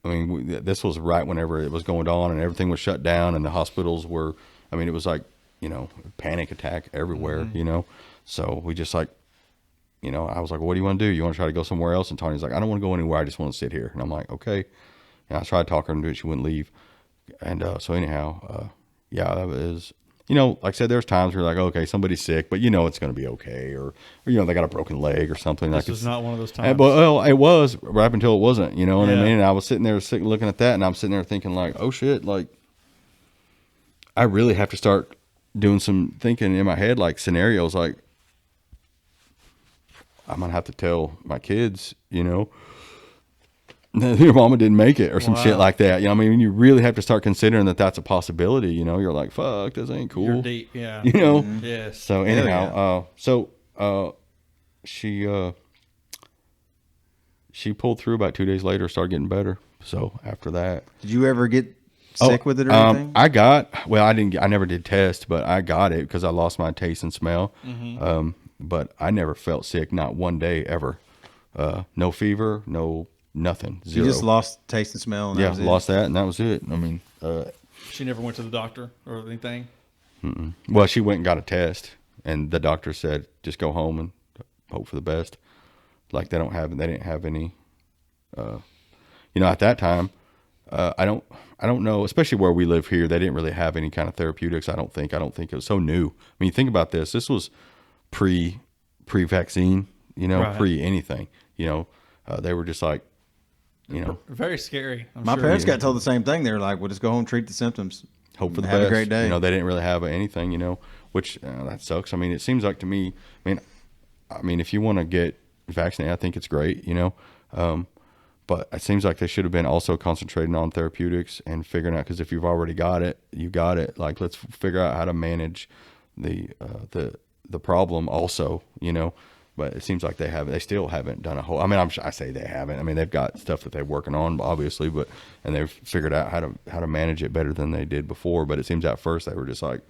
I mean, this was right whenever it was going on and everything was shut down, and the hospitals were, it was like, panic attack everywhere, you know? So we just like, I was like, well, what do you want to do? You want to try to go somewhere else? And Tanya's like, I don't want to go anywhere. I just want to sit here. And I'm like, okay. And I tried talking her into it. She wouldn't leave. And so anyhow, that was, like I said, there's times where you're like, okay, somebody's sick, but it's going to be okay. Or they got a broken leg or something. This is not one of those times. Well, it was right up until it wasn't, you know what I mean? And I was sitting there looking at that, and I'm sitting there thinking like, oh shit, like I really have to start doing some thinking in my head, like scenarios, like, I'm going to have to tell my kids, your mama didn't make it or some shit like that. You really have to start considering that that's a possibility. You're like, fuck, this ain't cool. You're deep, yeah. Yes. So anyhow, she pulled through about 2 days later, started getting better. So after that. Did you ever get sick with it or anything? I never did test, but I got it because I lost my taste and smell. But I never felt sick, not one day ever. No fever, no nothing, zero. You just lost taste and smell. And lost that, and that was it. She never went to the doctor or anything? Mm-mm. Well, she went and got a test, and the doctor said, just go home and hope for the best. Like they didn't have any, at that time, I don't know, especially where we live here, they didn't really have any kind of therapeutics. I don't think it was so new. You think about this, this was pre-vaccine, Right. pre anything, they were just like, very scary. My parents got told the same thing. They were like, well, just go home, treat the symptoms. Hope for the have best. A great day. They didn't really have anything, which that sucks. It seems like to me, if you want to get vaccinated, I think it's great, but it seems like they should have been also concentrating on therapeutics and figuring out, because if you've already got it, you got it. Like, let's figure out how to manage the problem also, but it seems like they still haven't done a whole, I say they haven't, they've got stuff that they're working on, obviously, and they've figured out how to manage it better than they did before. But it seems at first they were just like,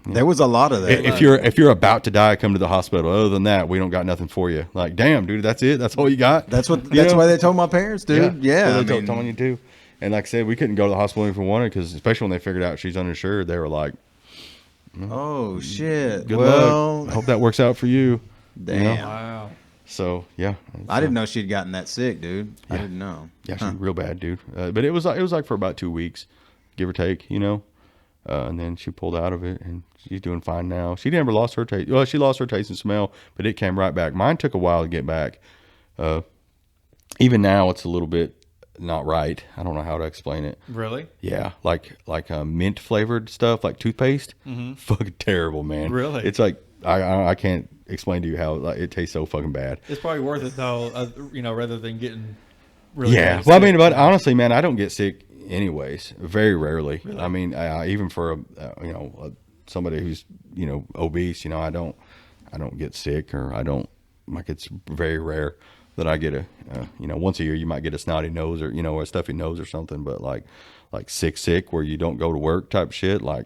There was a lot of that. If you're about to die, come to the hospital. Other than that, we don't got nothing for you. Like, damn, dude, that's it. That's all you got. That's why they told my parents, dude. Yeah, they told you too. And like I said, we couldn't go to the hospital if we wanted, because especially when they figured out she's uninsured, they were like, oh shit. Good luck. I hope that works out for you. Damn. Wow. So yeah, I didn't know she'd gotten that sick, dude. I didn't know. Yeah, she's real bad, dude. But it was like for about 2 weeks, give or take, and then she pulled out of it, and she's doing fine now. She never lost her taste. Well, she lost her taste and smell, but it came right back. Mine took a while to get back. Even now, it's a little bit not right. I don't know how to explain it. Really? Yeah, like mint flavored stuff, like toothpaste. Fucking terrible, man. Really? It's like I can't explain to you how like, it tastes so fucking bad. It's probably worth it though, rather than getting really Yeah. bad Well, I sick, mean, but you know? honestly, man, I don't get sick anyways. Very rarely. Really? I mean, even for somebody who's obese, I don't get sick, or I don't like. It's very rare that I get a once a year you might get a snotty nose or or a stuffy nose or something, but like sick where you don't go to work type shit. Like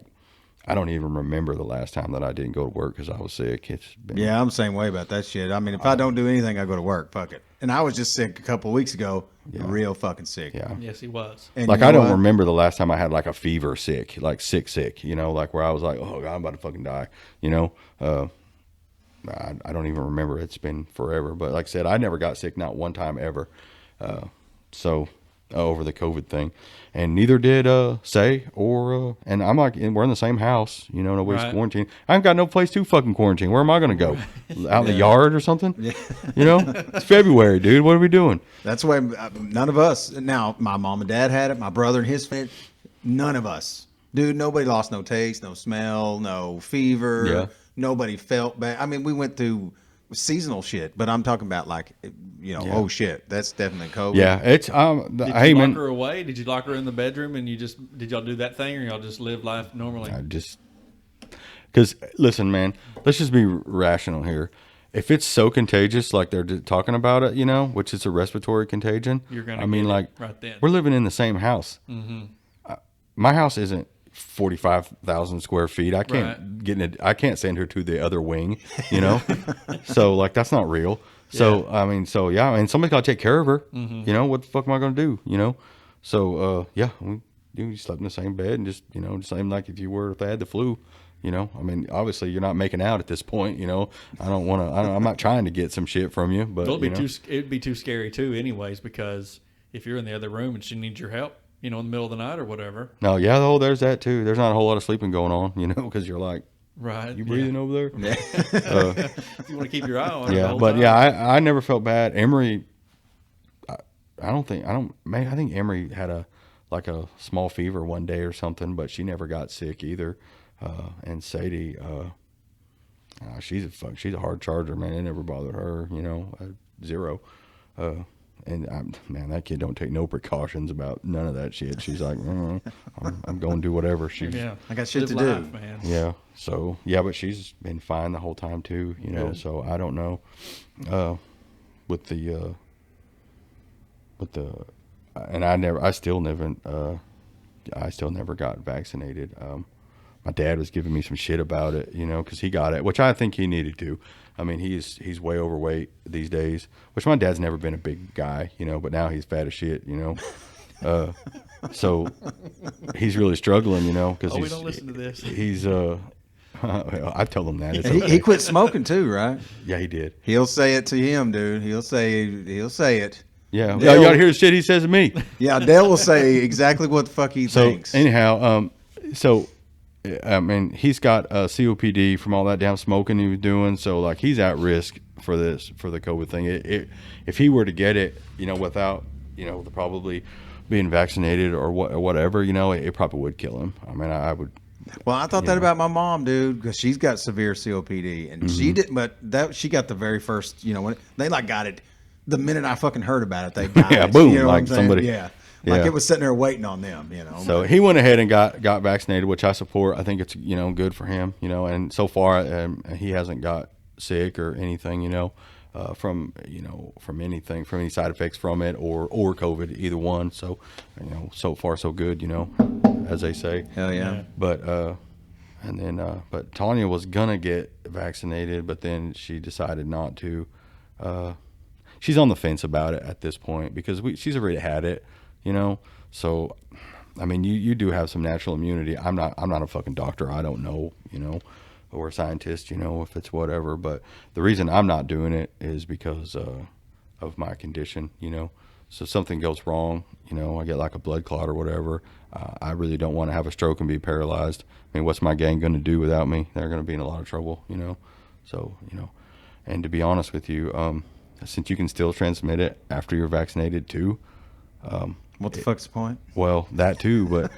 I don't even remember the last time that I didn't go to work because I was sick. It's been, Yeah, I'm the same way about that shit. I mean, if I don't do anything, I go to work. Fuck it. And I was just sick a couple of weeks ago, real fucking sick. yeah. Yes, he was. And Like you I know don't what? remember the last time I had like a fever sick, like sick, like where I was like, oh God, I'm about to fucking die, I don't even remember. It's been forever. But like I said, I never got sick, not one time ever. Over the COVID thing, and neither did Say or and I'm like, and we're in the same house. Nobody's Right. quarantined. I ain't got no place to fucking quarantine. Where am I going to go? Out in the yard or something? It's February, dude. What are we doing? That's why none of us. Now, my mom and dad had it. My brother and his family. None of us, dude. Nobody lost no taste, no smell, no fever. Yeah. Nobody felt bad. I mean, we went through seasonal shit, but I'm talking about like, oh shit, that's definitely COVID. Yeah, it's Did hey you man, lock her away? Did you lock her in the bedroom and did y'all do that thing, or y'all just live life normally? I just because listen, man, let's just be rational here. If it's so contagious, like they're talking about it, which is a respiratory contagion, You're gonna I mean, get it like right then. we're living in the same house. Mm-hmm. My house isn't 45,000 square feet. I can't Right. get in it. I can't send her to the other wing, So like that's not real. So I mean, somebody's got to take care of her. Mm-hmm. What the fuck am I going to do? So we slept in the same bed and just the same like if I had the flu. I mean, obviously you're not making out at this point. I don't want to. I'm not trying to get some shit from you, but It'd be too scary too, anyways, because if you're in the other room and she needs your help, in the middle of the night or whatever. No, there's that too. There's not a whole lot of sleeping going on, because you're like, Right. you breathing over there? Yeah. You want to keep your eye on her. the Yeah, whole but time. yeah, I never felt bad. Emery, I think Emery had a small fever one day or something, but she never got sick either. And Sadie, she's a hard charger, man. It never bothered her, zero. And man, that kid don't take no precautions about none of that shit. She's like, I'm going to do whatever. Yeah. I got shit Live to life, do. man. Yeah. So yeah, but she's been fine the whole time too. Good. So I don't know. With the and I still never got vaccinated. My dad was giving me some shit about it, because he got it, which I think he needed to. I mean, he's way overweight these days, which my dad's never been a big guy, but now he's fat as shit, so he's really struggling, because we don't listen to this. He's I tell him that. It's And okay. he quit smoking too, right? Yeah, he did. He'll say it to him, dude. He'll say it. Yeah, Dale- you ought to hear the shit he says to me. Yeah, Dale will say exactly what the fuck he So thinks. anyhow, I mean, he's got COPD from all that damn smoking he was doing. So like, he's at risk for the COVID thing. If he were to get it, without, probably being vaccinated or whatever, it probably would kill him. I mean, I would. Well, I thought that about my mom, dude, because she's got severe COPD, and she didn't. But she got the very first, when they got it, the minute I fucking heard about it, they got Yeah, it. boom, You know what like I'm saying? somebody- yeah, like yeah. it was sitting there waiting on them, So he went ahead and got vaccinated, which I support. I think it's good for him, and so far he hasn't got sick or anything, from anything, from any side effects from it or COVID, either one. So so far so good, as they say. Hell yeah. But but Tanya was gonna get vaccinated, but then she decided not to. She's on the fence about it at this point because she's already had it, So, I mean, you do have some natural immunity. I'm not a fucking doctor. I don't know, or a scientist, if it's whatever. But the reason I'm not doing it is because of my condition, So if something goes wrong, I get like a blood clot or whatever. I really don't want to have a stroke and be paralyzed. I mean, what's my gang going to do without me? They're going to be in a lot of trouble, So, and to be honest with you, since you can still transmit it after you're vaccinated too, What the fuck's the point? Well, that too,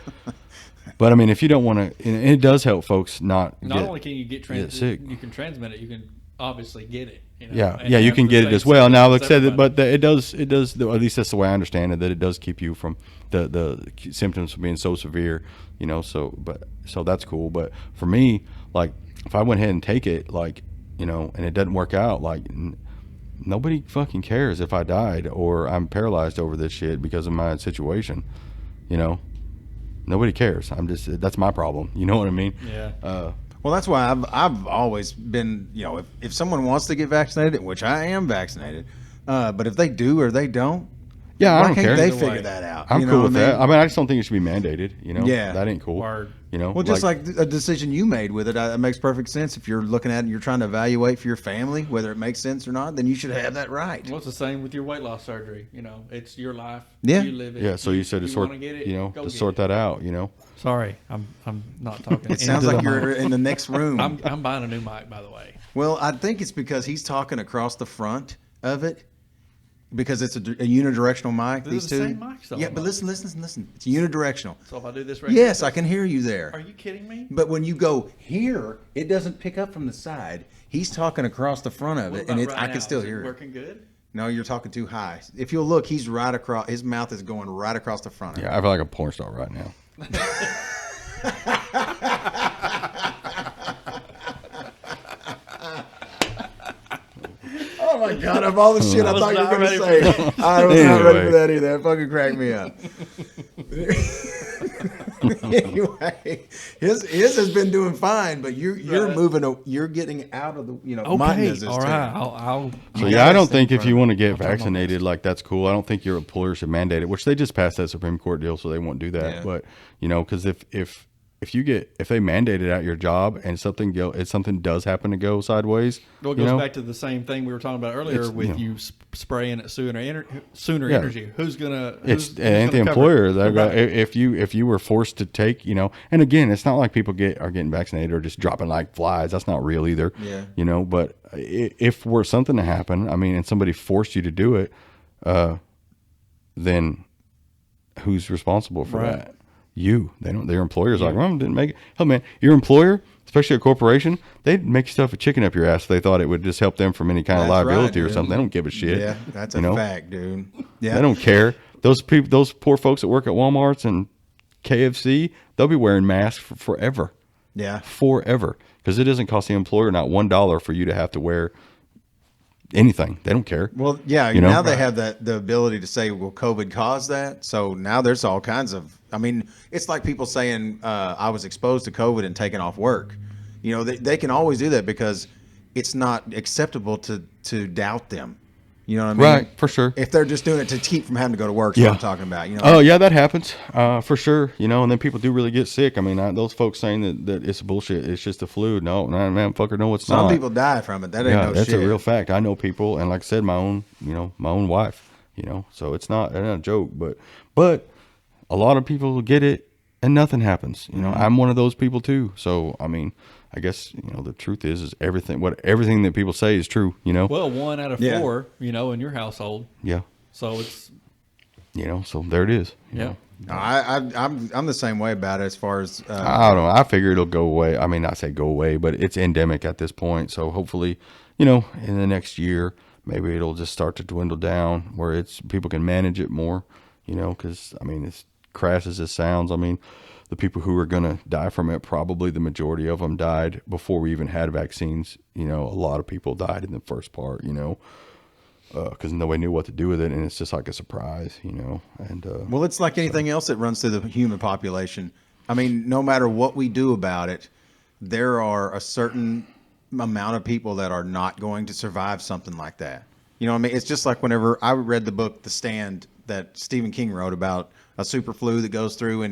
but I mean, if you don't want to, and it does help folks not only can you get sick. you can transmit it, you can obviously get it. You know, Yeah, and yeah, you have can the get it same as well. Now, like I symptoms as said, everybody. but it does, at least that's the way I understand it, that it does keep you from the symptoms from being so severe, you know. So that's cool. But for me, like, if I went ahead and take it, like, you know, and it doesn't work out, like, nobody fucking cares if I died or I'm paralyzed over this shit because of my situation, you know. Nobody cares. That's my problem. You know what I mean? Yeah. Well, that's why I've always been, you know, if someone wants to get vaccinated, which I am vaccinated, but if they do or they don't, Yeah, I why don't can't care. they Either figure way. that out? I'm You know cool what with I mean? that. I mean, I just don't think it should be mandated. You know, Yeah. that ain't cool. Word. You know, Well, just like a decision you made with it, it makes perfect sense. If you're looking at it, and you're trying to evaluate for your family whether it makes sense or not, then you should have that right. Well, it's the same with your weight loss surgery. You know, it's your life. Yeah. You live it. yeah. So you said to sort, wanna get it, you know, go to get sort it. that out. You know. Sorry, I'm not talking. It sounds into like the you're mic. in the next room. I'm buying a new mic, by the way. Well, I think it's because he's talking across the front of it, because it's a unidirectional mic. They're These the two. same mics, though. Yeah, but listen. It's unidirectional. So if I do this right Yes, here, I can hear you there. Are you kidding me? But when you go here, it doesn't pick up from the side. He's talking across the front of What it, and about right I can now? still Is it hear it. working good? No, you're talking too high. If you'll look, he's right across. His mouth is going right across the front of it. Yeah, I feel like a porn star right now. Oh my god! Of all the shit I was thought you were not going ready to for say, I was not ready Anyway. for that either. That fucking cracked me up. Anyway, his has been doing fine, but you're Right. moving. You're getting out of the. You know, mine Okay, does this all too. right. I'll So You yeah, I guys don't think think if from- you want to get try my vaccinated, like that's cool. I don't think your employer should mandate it, which they just passed that Supreme Court deal, so they won't do that. Yeah. But you know, because if they mandate it at your job and something does happen to go sideways, Well, it you goes know, back to the same thing we were talking about earlier It's, with you know. you spraying it sooner Yeah. energy. Who's gonna? it's Who's it ain't the gonna cover employer. it? That Right. if you were forced to take, you know, and again, it's not like people are getting vaccinated or just dropping like flies. That's not real either. Yeah. You know, but if were something to happen, I mean, and somebody forced you to do it, then who's responsible for Right. that? You. They don't. Their employer's like, well, didn't make it. Hell, man, your employer, especially a corporation, they'd make stuff a chicken up your ass if they thought it would just help them from any kind of That's right, liability or dude. something. They don't give a shit. Yeah, that's a you know? fact, dude. Yeah, They don't care. Those people, those poor folks that work at Walmart's and KFC, they'll be wearing masks forever, Yeah, because it doesn't cost the employer not $1 for you to have to wear anything. They don't care. well, yeah. You know? Now they have the ability to say, "Well, COVID caused that." So now there's all kinds of. I mean, it's like people saying, "I was exposed to COVID and taken off work." You know, they can always do that because it's not acceptable to doubt them. You know what I mean? Right, for sure. If they're just doing it to keep from having to go to work, is Yeah. what I'm talking about. You know? Oh yeah, that happens for sure. You know, and then people do really get sick. I mean, those folks saying that it's bullshit. It's just the flu. No, man, fucker, no, it's Some not. people die from it. That ain't Yeah, no that's shit. a real fact. I know people, and like I said, my own wife. You know, so it's not a joke. But a lot of people get it and nothing happens. You know, Mm-hmm. I'm one of those people too. So I mean, I guess the truth is everything that people say is true. You know. Well, 1 out of Yeah. 4, in your household. Yeah. So it's So there it is. you yeah. know. No, I'm the same way about it as far as I don't know. I figure it'll go away. I mean, not say go away, but it's endemic at this point. So hopefully, in the next year, maybe it'll just start to dwindle down where people can manage it more. Because I mean, as crass as this sounds, I mean, the people who are going to die from it, probably the majority of them died before we even had vaccines. A lot of people died in the first part. Because nobody knew what to do with it, and it's just like a surprise. And well, it's like anything else that runs through the human population. I mean, no matter what we do about it, there are a certain amount of people that are not going to survive something like that. You know what I mean? It's just like whenever I read the book The Stand that Stephen King wrote about a super flu that goes through,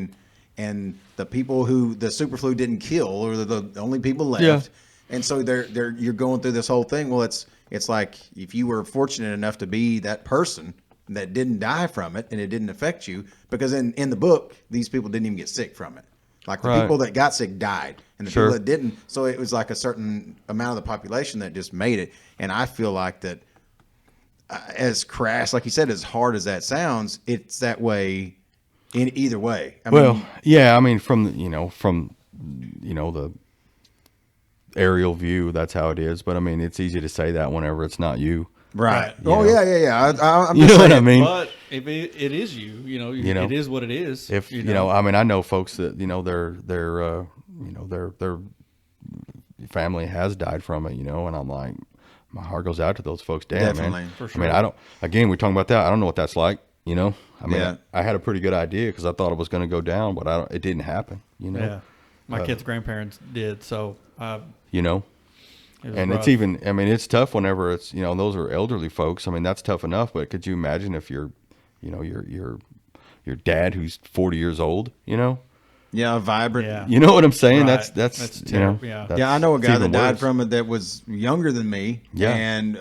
and the people who the super flu didn't kill are the only people left. Yeah. And so you're going through this whole thing. Well, it's like if you were fortunate enough to be that person that didn't die from it and it didn't affect you, because in the book, these people didn't even get sick from it. Like the Right. people that got sick died, and the Sure. people that didn't. So it was like a certain amount of the population that just made it. And I feel like that, as crass, like you said, as hard as that sounds, it's that way in either way. I Well, mean, yeah, I mean, from the aerial view, that's how it is. But I mean, it's easy to say that whenever it's not you. right. You Oh, know. yeah. I'm You just know what I saying, mean? But if it is you know, know, it is what it is. If I mean, I know folks that their family has died from it, and I'm like, my heart goes out to those folks. Damn, Definitely. man. For I sure. mean, I don't. Again, we're talking about that. I don't know what that's like. I mean, Yeah. I had a pretty good idea because I thought it was going to go down, but it didn't happen. Yeah, my kids' grandparents did. So You know. it was And rough. it's even, I mean, it's tough whenever it's, those are elderly folks. I mean, that's tough enough, but could you imagine if your dad who's 40 years old, yeah, vibrant. Yeah. You know what I'm saying? Right. That's That's terrible, yeah. that's- Yeah, I know a it's guy even that died worse. from it that was younger than me. Yeah. And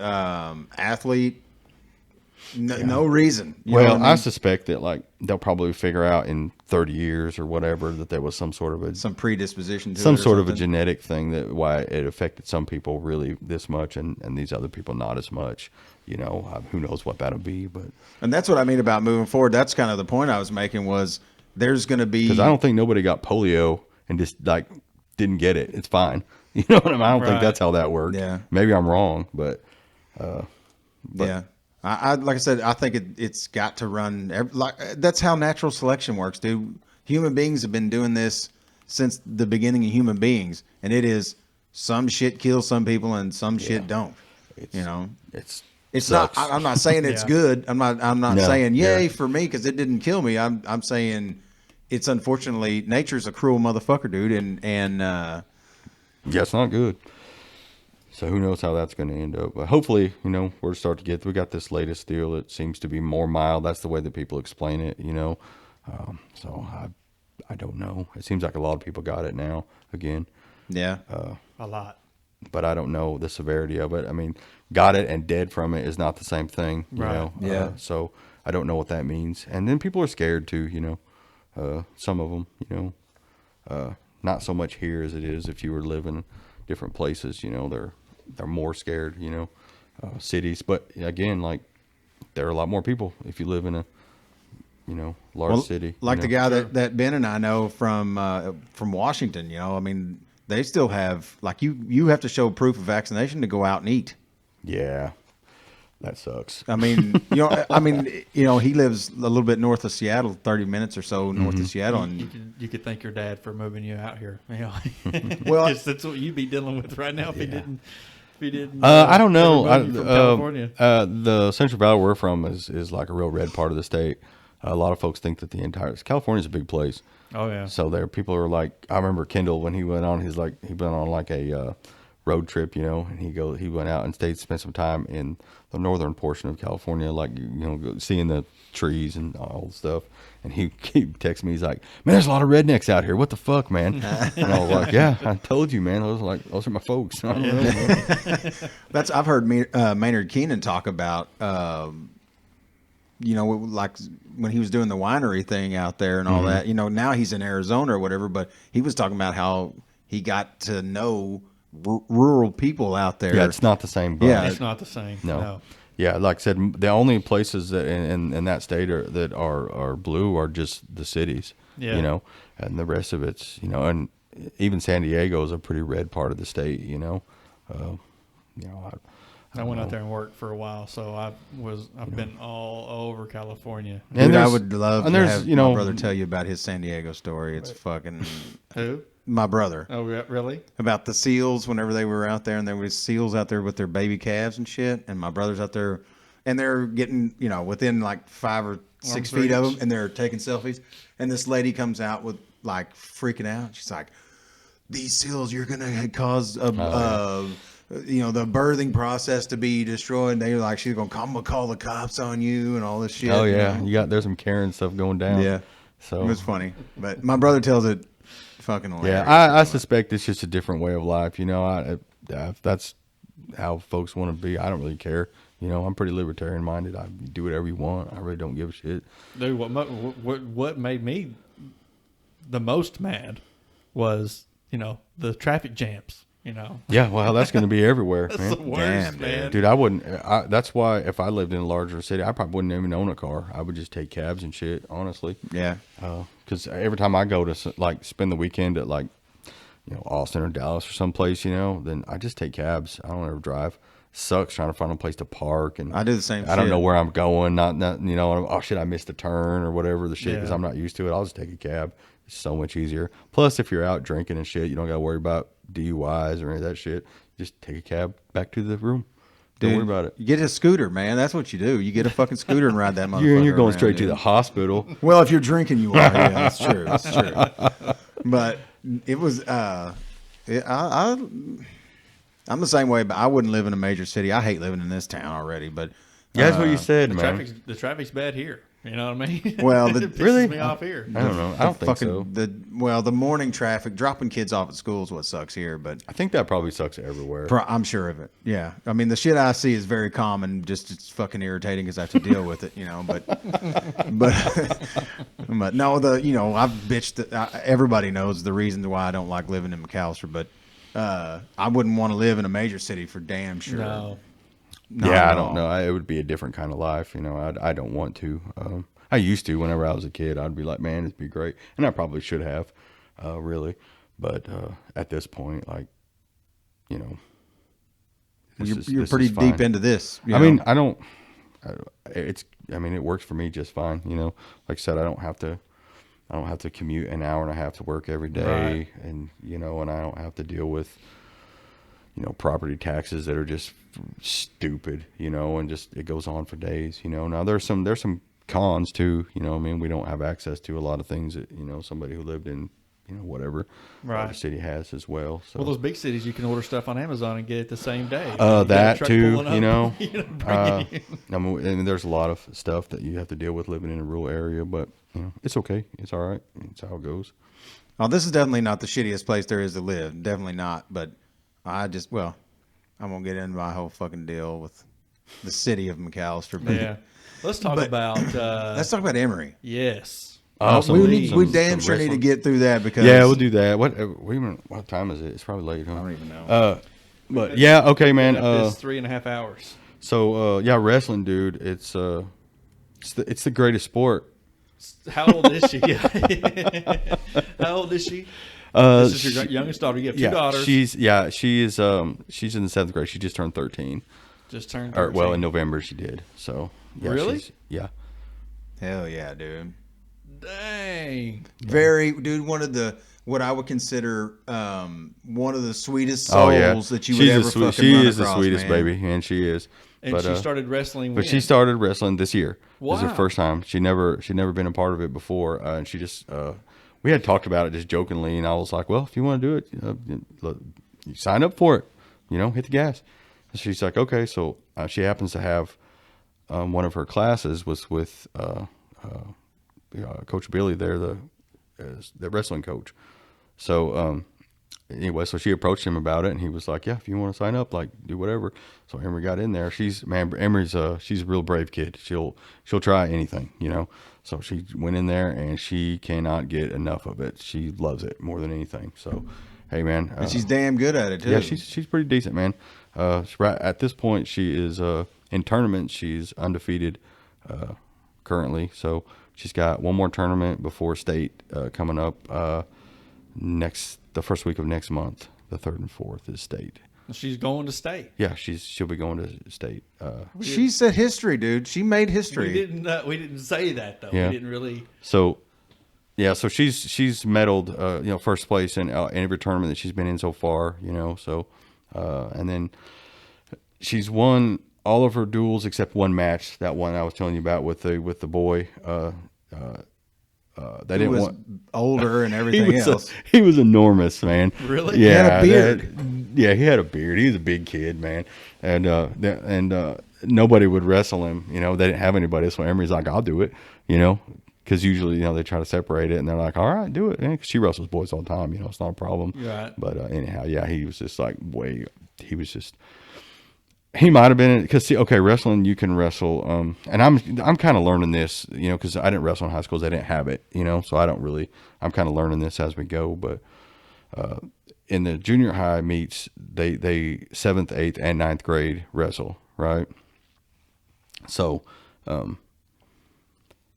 athlete, no reason. You know Well, what I mean? suspect that like they'll probably figure out in 30 years or whatever that there was some sort of some predisposition to some it or sort of a something. genetic thing that why it affected some people really this much and these other people not as much. Who knows what that'll be, but And that's what I mean about moving forward. That's kind of the point I was making was there's going to be. because I don't think nobody got polio and just like didn't get it. It's fine. You know what I mean? I don't think Right. that's how that worked. Yeah. Maybe I'm wrong, but Yeah. I like I said, I think it's got to run. That's how natural selection works, dude. Human beings have been doing this since the beginning of human beings, and it is some shit kills some people and some shit don't. it's Not. sucks. I'm not saying it's Yeah. good. I'm not No, saying yay yeah. for me because it didn't kill me. I'm saying it's unfortunately nature's a cruel motherfucker, dude, and Yeah, it's not good. So who knows how that's going to end up? But hopefully, we're starting to we got this latest deal that seems to be more mild. That's the way that people explain it, So I don't know. It seems like a lot of people got it now again, yeah. a lot. but I don't know the severity of it. I mean, got it and dead from it is not the same thing, you Right. know? Yeah. So I don't know what that means. And then people are scared too, some of them, not so much here as it is if you were living different places, they're more scared, cities. But again, like there are a lot more people if you live in a, large city. Like the guy that Ben and I know from Washington, I mean, they still have like you have to show proof of vaccination to go out and eat. Yeah, that sucks. I mean, he lives a little bit north of Seattle, 30 minutes or so north of Seattle, and You could thank your dad for moving you out here. Well, 'Cause that's what you'd be dealing with right now if he didn't. If he didn't. I don't know. ever move you from California. The Central Valley we're from is like a real red part of the state. A lot of folks think that the entire California's a big place. Oh yeah. So there, people are like, I remember Kendall when he went on a road trip, and he went out and spent some time in the northern portion of California, like seeing the trees and all the stuff. And he texted me, he's like, "Man, there's a lot of rednecks out here. What the fuck, man?" And I was like, "Yeah, I told you, man. Those are my folks." I don't know. I've heard Maynard Keenan talk about, like when he was doing the winery thing out there and all that. Now he's in Arizona or whatever, but he was talking about how he got to know rural people out there. Yeah, it's not the same. Yeah. It's not the same. No. Yeah, like I said, the only places that in that state that are blue are just the cities. Yeah. And the rest of it's and even San Diego is a pretty red part of the state. I went out there and worked for a while, so I've been all over California. And Dude, I there's- would love and to there's, have you my know- brother tell you about his San Diego story. It's fucking Who? my brother. Oh, really? About the seals whenever they were out there, and there was seals out there with their baby calves and shit, and my brother's out there, and they're getting within like 5 or 6 Arm's feet of reach. them, and they're taking selfies, and this lady comes out with like freaking out. She's like, "These seals, you're gonna cause the birthing process to be destroyed." And they're like, "She's gonna call the cops on you and all this shit." Oh you yeah, know? there's some Karen stuff going down. Yeah. So It was funny, but my brother tells it fucking hilarious. yeah, I suspect it's just a different way of life. If that's how folks want to be, I don't really care. I'm pretty libertarian minded. I do whatever you want. I really don't give a shit. Dude, what made me the most mad was the traffic jams. You know. Yeah, well, that's going to be everywhere, That's man. the worst, Damn, man. Dude, I wouldn't. That's why if I lived in a larger city, I probably wouldn't even own a car. I would just take cabs and shit. Honestly, Yeah. because every time I go to like spend the weekend at like Austin or Dallas or someplace, then I just take cabs. I don't ever drive. Sucks trying to find a place to park, and I do the same I don't shit. know where I'm going. Not oh shit, I missed a turn or whatever the shit because Yeah. I'm not used to it. I'll just take a cab. It's so much easier. Plus, if you're out drinking and shit, you don't got to worry about DUIs or any of that shit. Just take a cab back to the room. Don't worry about it. You get a scooter, man. That's what you do. You get a fucking scooter and ride that motherfucker. You're going around, straight to dude. the hospital. Well, if you're drinking, you are. Yeah, that's true. That's true. But it was. I'm the same way, but I wouldn't live in a major city. I hate living in this town already. But Yeah, that's what you said, The man. traffic's bad here. You know what I mean? Well, it pisses really? me off here. I don't know. I don't think so. The morning traffic, dropping kids off at school is what sucks here. But I think that probably sucks everywhere. I'm sure of it. Yeah, I mean the shit I see is very common. Just it's fucking irritating because I have to deal with it. But but no, I've bitched. Everybody knows the reason why I don't like living in McAllister. But I wouldn't want to live in a major city for damn sure. No. Not Yeah, at I don't all. know. It would be a different kind of life. I don't want to. I used to whenever I was a kid. I'd be like, man, it'd be great, and I probably should have, really. But at this point, like, You're pretty fine. deep into this. I mean, I don't. It works for me just fine. Like I said, I don't have to commute an hour and a half to work every day, Right. and and I don't have to deal with property taxes that are just stupid, and just it goes on for days. Now there's some cons too. We don't have access to a lot of things that somebody who lived in whatever Right. the city has as well. So Well, those big cities, you can order stuff on Amazon and get it the same day. You that got a truck too, pulling up, bring it in. and there's a lot of stuff that you have to deal with living in a rural area, but it's okay. It's all right. It's how it goes. Oh, this is definitely not the shittiest place there is to live. Definitely not. But I won't get into my whole fucking deal with the city of McAllister. But Yeah. Let's talk But- about. let's talk about Emory. Yes. We damn sure need to wrestling. get through that because Yeah, we'll do that. What time is it? It's probably late, huh? I don't even know. But yeah, okay, man. It's 3.5 hours. So yeah, wrestling, dude. It's the greatest sport. How old is she? How old is she? This is your youngest daughter. You have two daughters. She's in the 7th grade. She just turned 13. Just turned. Or, well, 13. in November she did. So yeah, Really? Yeah. Hell yeah, dude. Dang. Very, dude. One of the what I would consider one of the sweetest Oh souls yeah, that you would ever fucking She run is the across, sweetest man. baby, and she is. And she started wrestling. But when? she started wrestling this year. This is her Wow. first time. She'd never been a part of it before, and she just we had talked about it just jokingly, and I was like, well, if you want to do it, you sign up for it. Hit the gas. And she's like, okay. So she happens to have one of her classes was with Coach Billy there, the wrestling coach. So anyway, so she approached him about it, and he was like, yeah, if you want to sign up, like, do whatever. So Emery got in there. Emery's she's a real brave kid. She'll try anything, So she went in there, and she cannot get enough of it. She loves it more than anything. So, hey, man. And she's damn good at it too. Yeah, she's pretty decent, man. Right at this point, she is in tournaments. She's undefeated currently. So she's got one more tournament before state coming up the first week of next month. The 3rd and 4th is state. She's going to state. Yeah, she'll be going to state. She set history, dude. She made history. We didn't say that though. Yeah. We didn't really. So she's medaled first place in every tournament that she's been in so far. So and then she's won all of her duels except one match. That one I was telling you about with the boy. They He didn't was want. older and everything else. He was enormous, man. Really? Yeah, He had a beard. yeah, he had a beard. He was a big kid, man, and nobody would wrestle him. They didn't have anybody, so Emery's like, "I'll do it," because usually they try to separate it, and they're like, "All right, do it," because she wrestles boys all the time. It's not a problem. Right. But anyhow, yeah, he was just like he might have been because wrestling you can wrestle, and I'm kind of learning this, because I didn't wrestle in high school, they didn't have it, so I don't really. I'm kind of learning this as we go, but in the junior high meets, they 7th, 8th, and 9th grade wrestle, right? So,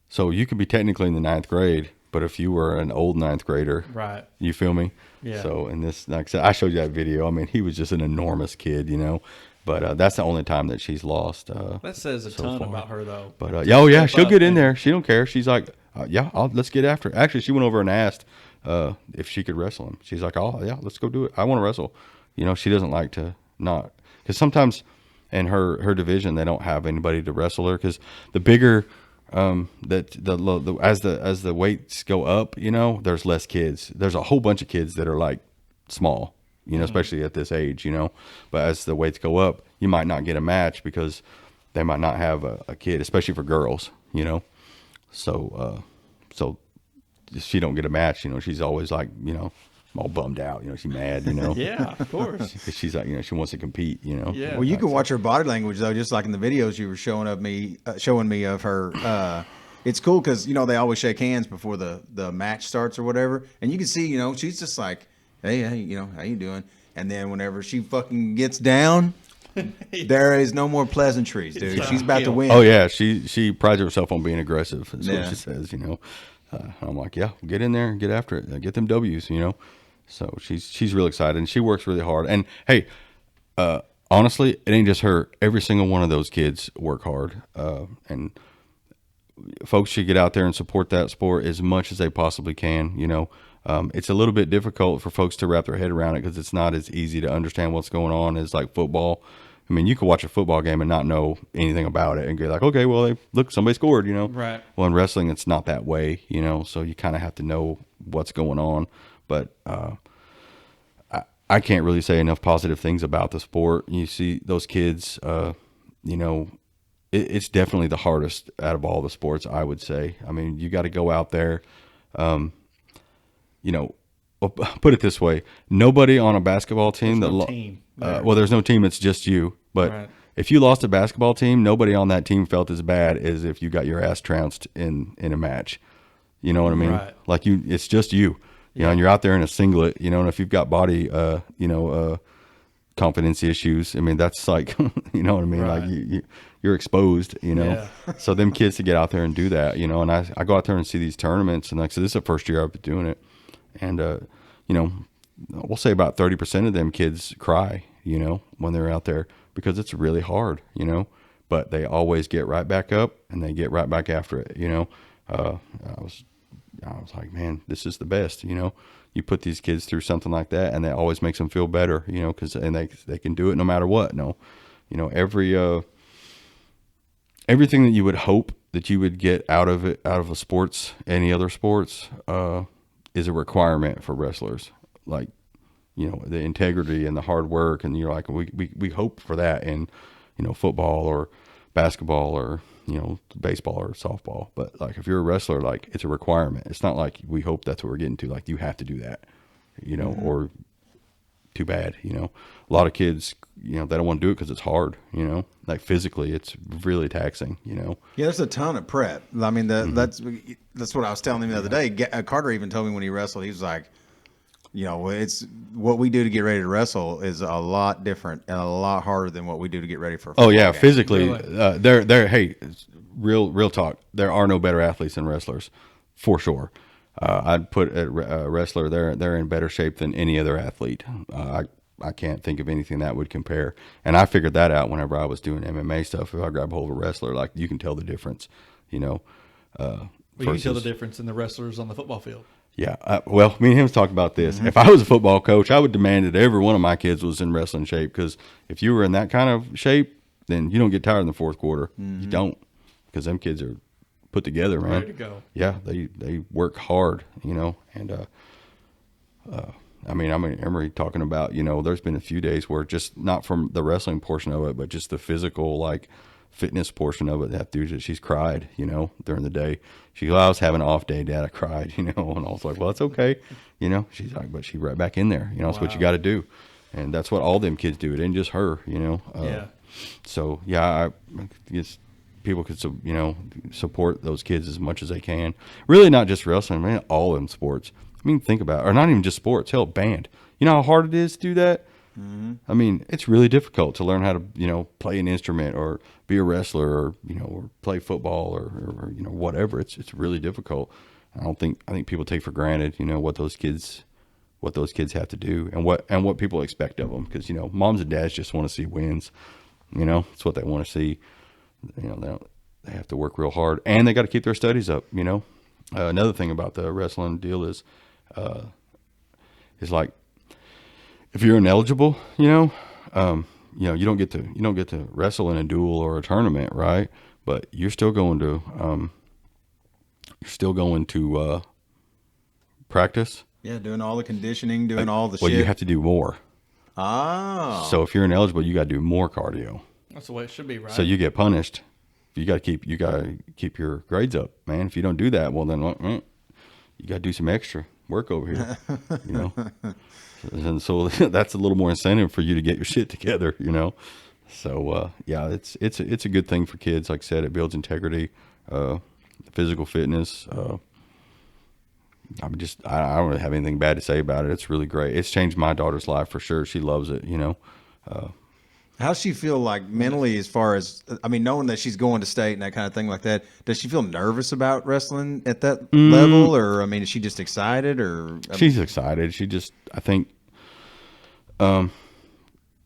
so you could be technically in the 9th grade, but if you were an old 9th grader, Right. you feel me? Yeah. So in this, like I said, I showed you that video. I mean, he was just an enormous kid, you know. But that's the only time that she's lost. That says a ton about her, though. But oh yeah, she'll get in and- there. She don't care. She's like, yeah, let's get after it. Actually, she went over and asked if she could wrestle him. She's like, oh yeah, let's go do it. I want to wrestle. You know, she doesn't like to not, because sometimes in her division they don't have anybody to wrestle her, because the bigger as the weights go up, you know, there's less kids. There's a whole bunch of kids that are like small, you know, especially at this age, you know. But as the weights go up, you might not get a match because they might not have a kid, especially for girls, you know. So so she don't get a match, you know. She's always like, you know, all bummed out, you know. She's mad, you know. Yeah, of course. Because she's like, you know, she wants to compete, you know. Yeah. Well, you can watch her body language though, just like in the videos you were showing me of her. It's cool because you know they always shake hands before the match starts or whatever, and you can see, you know, she's just like, hey, you know, how you doing? And then whenever she fucking gets down, there is no more pleasantries, dude. She's about to win. Oh yeah, she prides herself on being aggressive. That's Yeah. what she says, you know. I'm like, yeah, get in there and get after it, get them W's, you know. So she's really excited and she works really hard. And hey, honestly, it ain't just her. Every single one of those kids work hard, and folks should get out there and support that sport as much as they possibly can. You know, it's a little bit difficult for folks to wrap their head around it because it's not as easy to understand what's going on as like football. I mean, you could watch a football game and not know anything about it and go like, okay, well, look, somebody scored, you know. Right. Well, in wrestling, it's not that way, you know. So you kind of have to know what's going on. But I can't really say enough positive things about the sport. You see those kids, you know, it's definitely the hardest out of all the sports, I would say. I mean, you got to go out there, you know, well, put it this way. Nobody on a basketball team team. well, there's no team. It's just you. But Right. if you lost a basketball team, nobody on that team felt as bad as if you got your ass trounced in a match. You know what I mean? Right. Like it's just you. You know, and you're out there in a singlet, you know, and if you've got body, you know, confidence issues, I mean, that's like, you know what I mean? Right. Like you're exposed, you know? Yeah. So them kids to get out there and do that, you know, and I go out there and see these tournaments, and like, so this is the first year I've been doing it. And, you know, we'll say about 30% of them kids cry, you know, when they're out there because it's really hard, you know, but they always get right back up and they get right back after it, you know? I was like, man, this is the best, you know. You put these kids through something like that, and that always makes them feel better, you know, and they can do it no matter what. No, you know, everything that you would hope that you would get out of it, out of a sports, any other sports, is a requirement for wrestlers. Like, you know, the integrity and the hard work, and you're like, we hope for that in, you know, football or basketball or, you know, baseball or softball. But like if you're a wrestler, like it's a requirement. It's not like we hope that's what we're getting to. Like you have to do that, you know, or too bad, you know. A lot of kids, you know, they don't want to do it because it's hard, you know, like physically it's really taxing, you know. Yeah, there's a ton of prep. I mean, that's what I was telling him the other day. Carter even told me when he wrestled, he was like, you know, it's what we do to get ready to wrestle is a lot different and a lot harder than what we do to get ready for a Oh yeah, game. physically, Really? they're hey, real talk. There are no better athletes than wrestlers, for sure. I'd put a wrestler they're in better shape than any other athlete. I can't think of anything that would compare. And I figured that out whenever I was doing MMA stuff. If I grab a hold of a wrestler, like you can tell the difference, you know. Well, you can tell the difference in the wrestlers on the football field. Yeah, well, me and him was talking about this. If I was a football coach, I would demand that every one of my kids was in wrestling shape, because if you were in that kind of shape, then you don't get tired in the fourth quarter. You don't, because them kids are put together, man. Ready to go. Yeah, they work hard, you know. And I mean Emery talking about, you know, there's been a few days where just not from the wrestling portion of it, but just the physical, like fitness portion of it, that dude, she's cried, you know, during the day. She goes, I was having an off day, Dad. I cried, you know, and I was like, well, that's okay. You know, she's like, but she right back in there, you know, that's what you got to do. And that's what all them kids do. It ain't just her, you know? Yeah. So yeah, I guess people could, you know, support those kids as much as they can. Really not just wrestling, man, all in sports. I mean, think about it. Or not even just sports. Hell, band. You know how hard it is to do that? Mm-hmm. I mean, it's really difficult to learn how to, play an instrument or be a wrestler or, or play football or whatever. It's really difficult. I think people take for granted, what those kids have to do and what people expect of them. Because, moms and dads just want to see wins. It's what they want to see. They have to work real hard and they got to keep their studies up. Another thing about the wrestling deal is like, if you're ineligible, you don't get to wrestle in a duel or a tournament, right? But you're still going to practice. Yeah, doing all the conditioning, doing all the well, shit. You have to do more. Oh. So if you're ineligible, you got to do more cardio. That's the way it should be, right? So you get punished. You got to keep your grades up, man. If you don't do that, well then you got to do some extra work over here, And so that's a little more incentive for you to get your shit together, So yeah, it's a good thing for kids. Like I said, it builds integrity, physical fitness. I don't really have anything bad to say about it. It's really great. It's changed my daughter's life for sure. She loves it, How's she feel like mentally as far as, knowing that she's going to state and that kind of thing like that, does she feel nervous about wrestling at that level? Or, is she just excited or? She's excited. I think,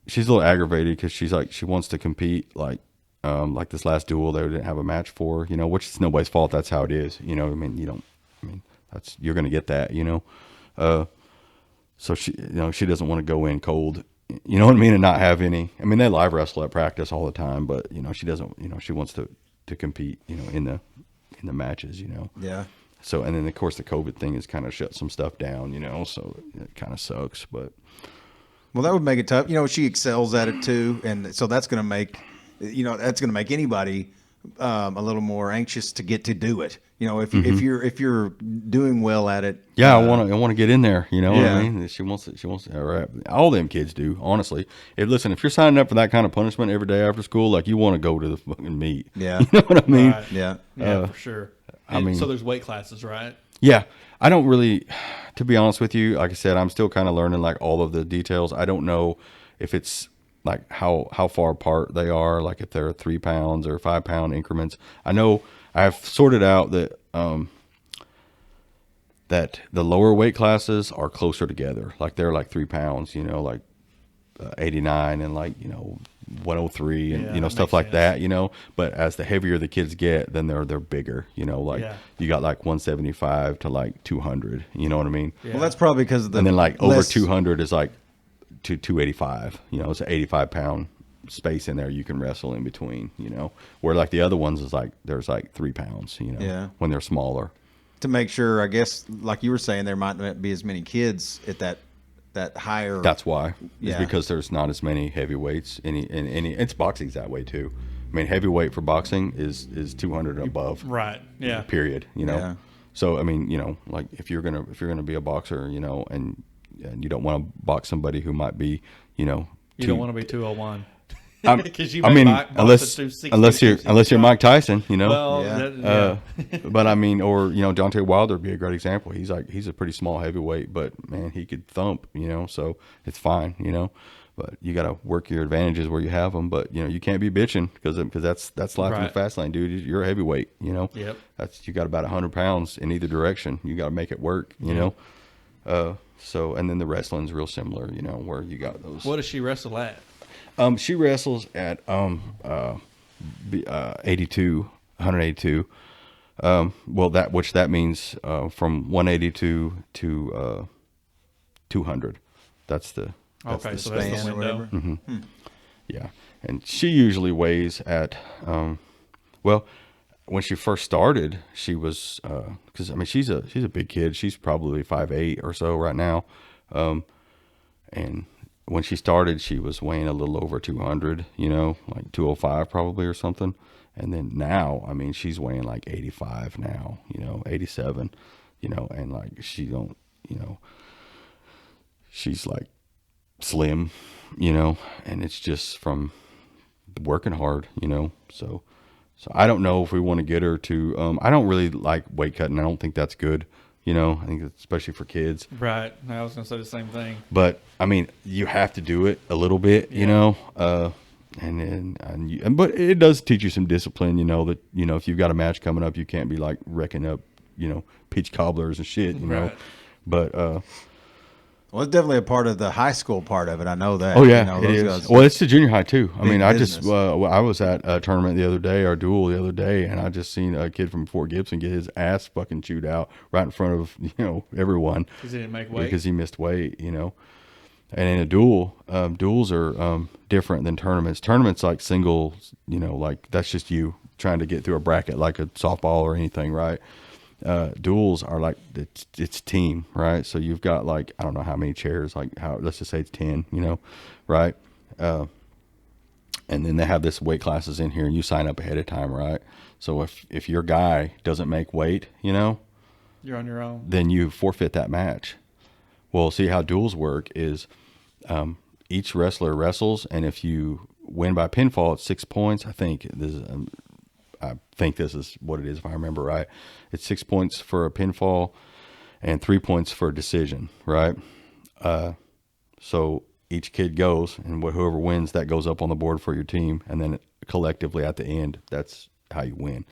she's a little aggravated because she wants to compete like this last duel they didn't have a match for, which is nobody's fault. That's how it is. You're going to get that, so she doesn't want to go in cold. You know what I mean? And not have any. They live wrestle at practice all the time, but she doesn't. She wants to compete. In the matches. Yeah. So and then of course the COVID thing has kind of shut some stuff down. So it kind of sucks. But well, that would make it tough. She excels at it too, and so that's going to make anybody a little more anxious to get to do it. If you're doing well at it. Yeah, I want to get in there. What I mean? She wants to. All them kids do, honestly. If you're signing up for that kind of punishment every day after school, like you want to go to the fucking meet. Yeah. You know what I mean? Right. Yeah. For sure. So there's weight classes, right? Yeah. I don't really, to be honest with you, like I said, I'm still kind of learning like all of the details. I don't know if it's like how far apart they are, like if they're 3 pounds or 5 pound increments. I know I've sorted out that that the lower weight classes are closer together. Like they're like 3 pounds, like 89 and like 103 and stuff like that. But as the heavier the kids get, then they're bigger. You got like 175 to like 200. You know what I mean? Yeah. Well, that's probably because of the. And then like over 200 is like to 285. It's an 85 pound space in there you can wrestle in between. Where like the other ones is like there's like 3 pounds. When they're smaller. To make sure, I guess, like you were saying, there might not be as many kids at that higher. That's why. It's because there's not as many heavyweights. It's boxing's that way too. Heavyweight for boxing is 200 and above. Right. Yeah. Period. Yeah. So like if you're gonna be a boxer, and you don't want to box somebody who might be, you don't want to be 201. Unless you're Mike Tyson, Well, but or Deontay Wilder would be a great example. He's a pretty small heavyweight, but man, he could thump, so it's fine, But you got to work your advantages where you have them. But you can't be bitching because that's life in the fast lane, dude. You're a heavyweight, Yep. You got about 100 pounds in either direction. You got to make it work, So and then the wrestling's real similar, where you got those. What does she wrestle at? She wrestles at 182. Well, that means from 182 to 200. That's the span so that's the or whatever. Mm-hmm. Yeah, and she usually weighs at when she first started, she was because she's a big kid. She's probably 5'8" or so right now, and when she started, she was weighing a little over 200, like 205 probably or something. And then now, she's weighing like 85 now, 87, and like she's like slim, and it's just from working hard, So I don't know if we want to get her to, I don't really like weight cutting. I don't think that's good, You know, I think especially for kids. Right. I was gonna say the same thing. But I mean, you have to do it a little bit, you know. But it does teach you some discipline, you know, that, you know, if you've got a match coming up, you can't be like wrecking up, you know, peach cobblers and shit, you know. Right. But well, it's definitely a part of the high school part of it. I know that. oh yeah, you know, it those is. guys- Well, it's the junior high too. I mean, I business. I was at a tournament the other day, our duel the other day, and I just seen a kid from Fort Gibson get his ass fucking chewed out right in front of, you know, everyone Because he didn't make weight. because he missed weight, you know. And in a duel, duels are different than tournaments. Tournaments like singles, you know, like that's just you trying to get through a bracket like a softball or anything, right? Duels are like it's team, right? So you've got like I don't know how many chairs, like how let's just say it's 10, you know, right? And then they have this weight classes in here, and you sign up ahead of time, right? So if your guy doesn't make weight, you know, You're on your own. then you forfeit that match. Well, see how duels work is each wrestler wrestles, and if you win by pinfall, it's 6 points. I think this is what it is if I remember right. It's 6 points for a pinfall and 3 points for a decision, right? So each kid goes, and whoever wins, that goes up on the board for your team, and then collectively at the end, that's how you win.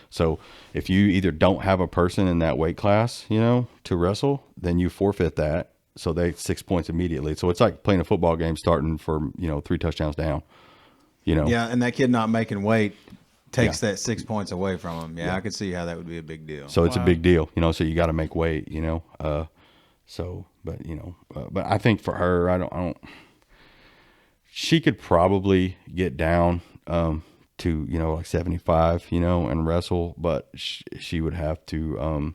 So if you either don't have a person in that weight class, you know, to wrestle, then you forfeit that. So they 6 points immediately. So it's like playing a football game starting for, you know, 3 touchdowns down, you know. Yeah, and that kid not making weight takes Yeah. that 6 points away from him. Yeah, I could see how that would be a big deal. So it's a Wow. big deal, you know, so you got to make weight, you know. But, you know, but I think for her, I don't, she could probably get down, to, you know, like 75, you know, and wrestle, but she would have to,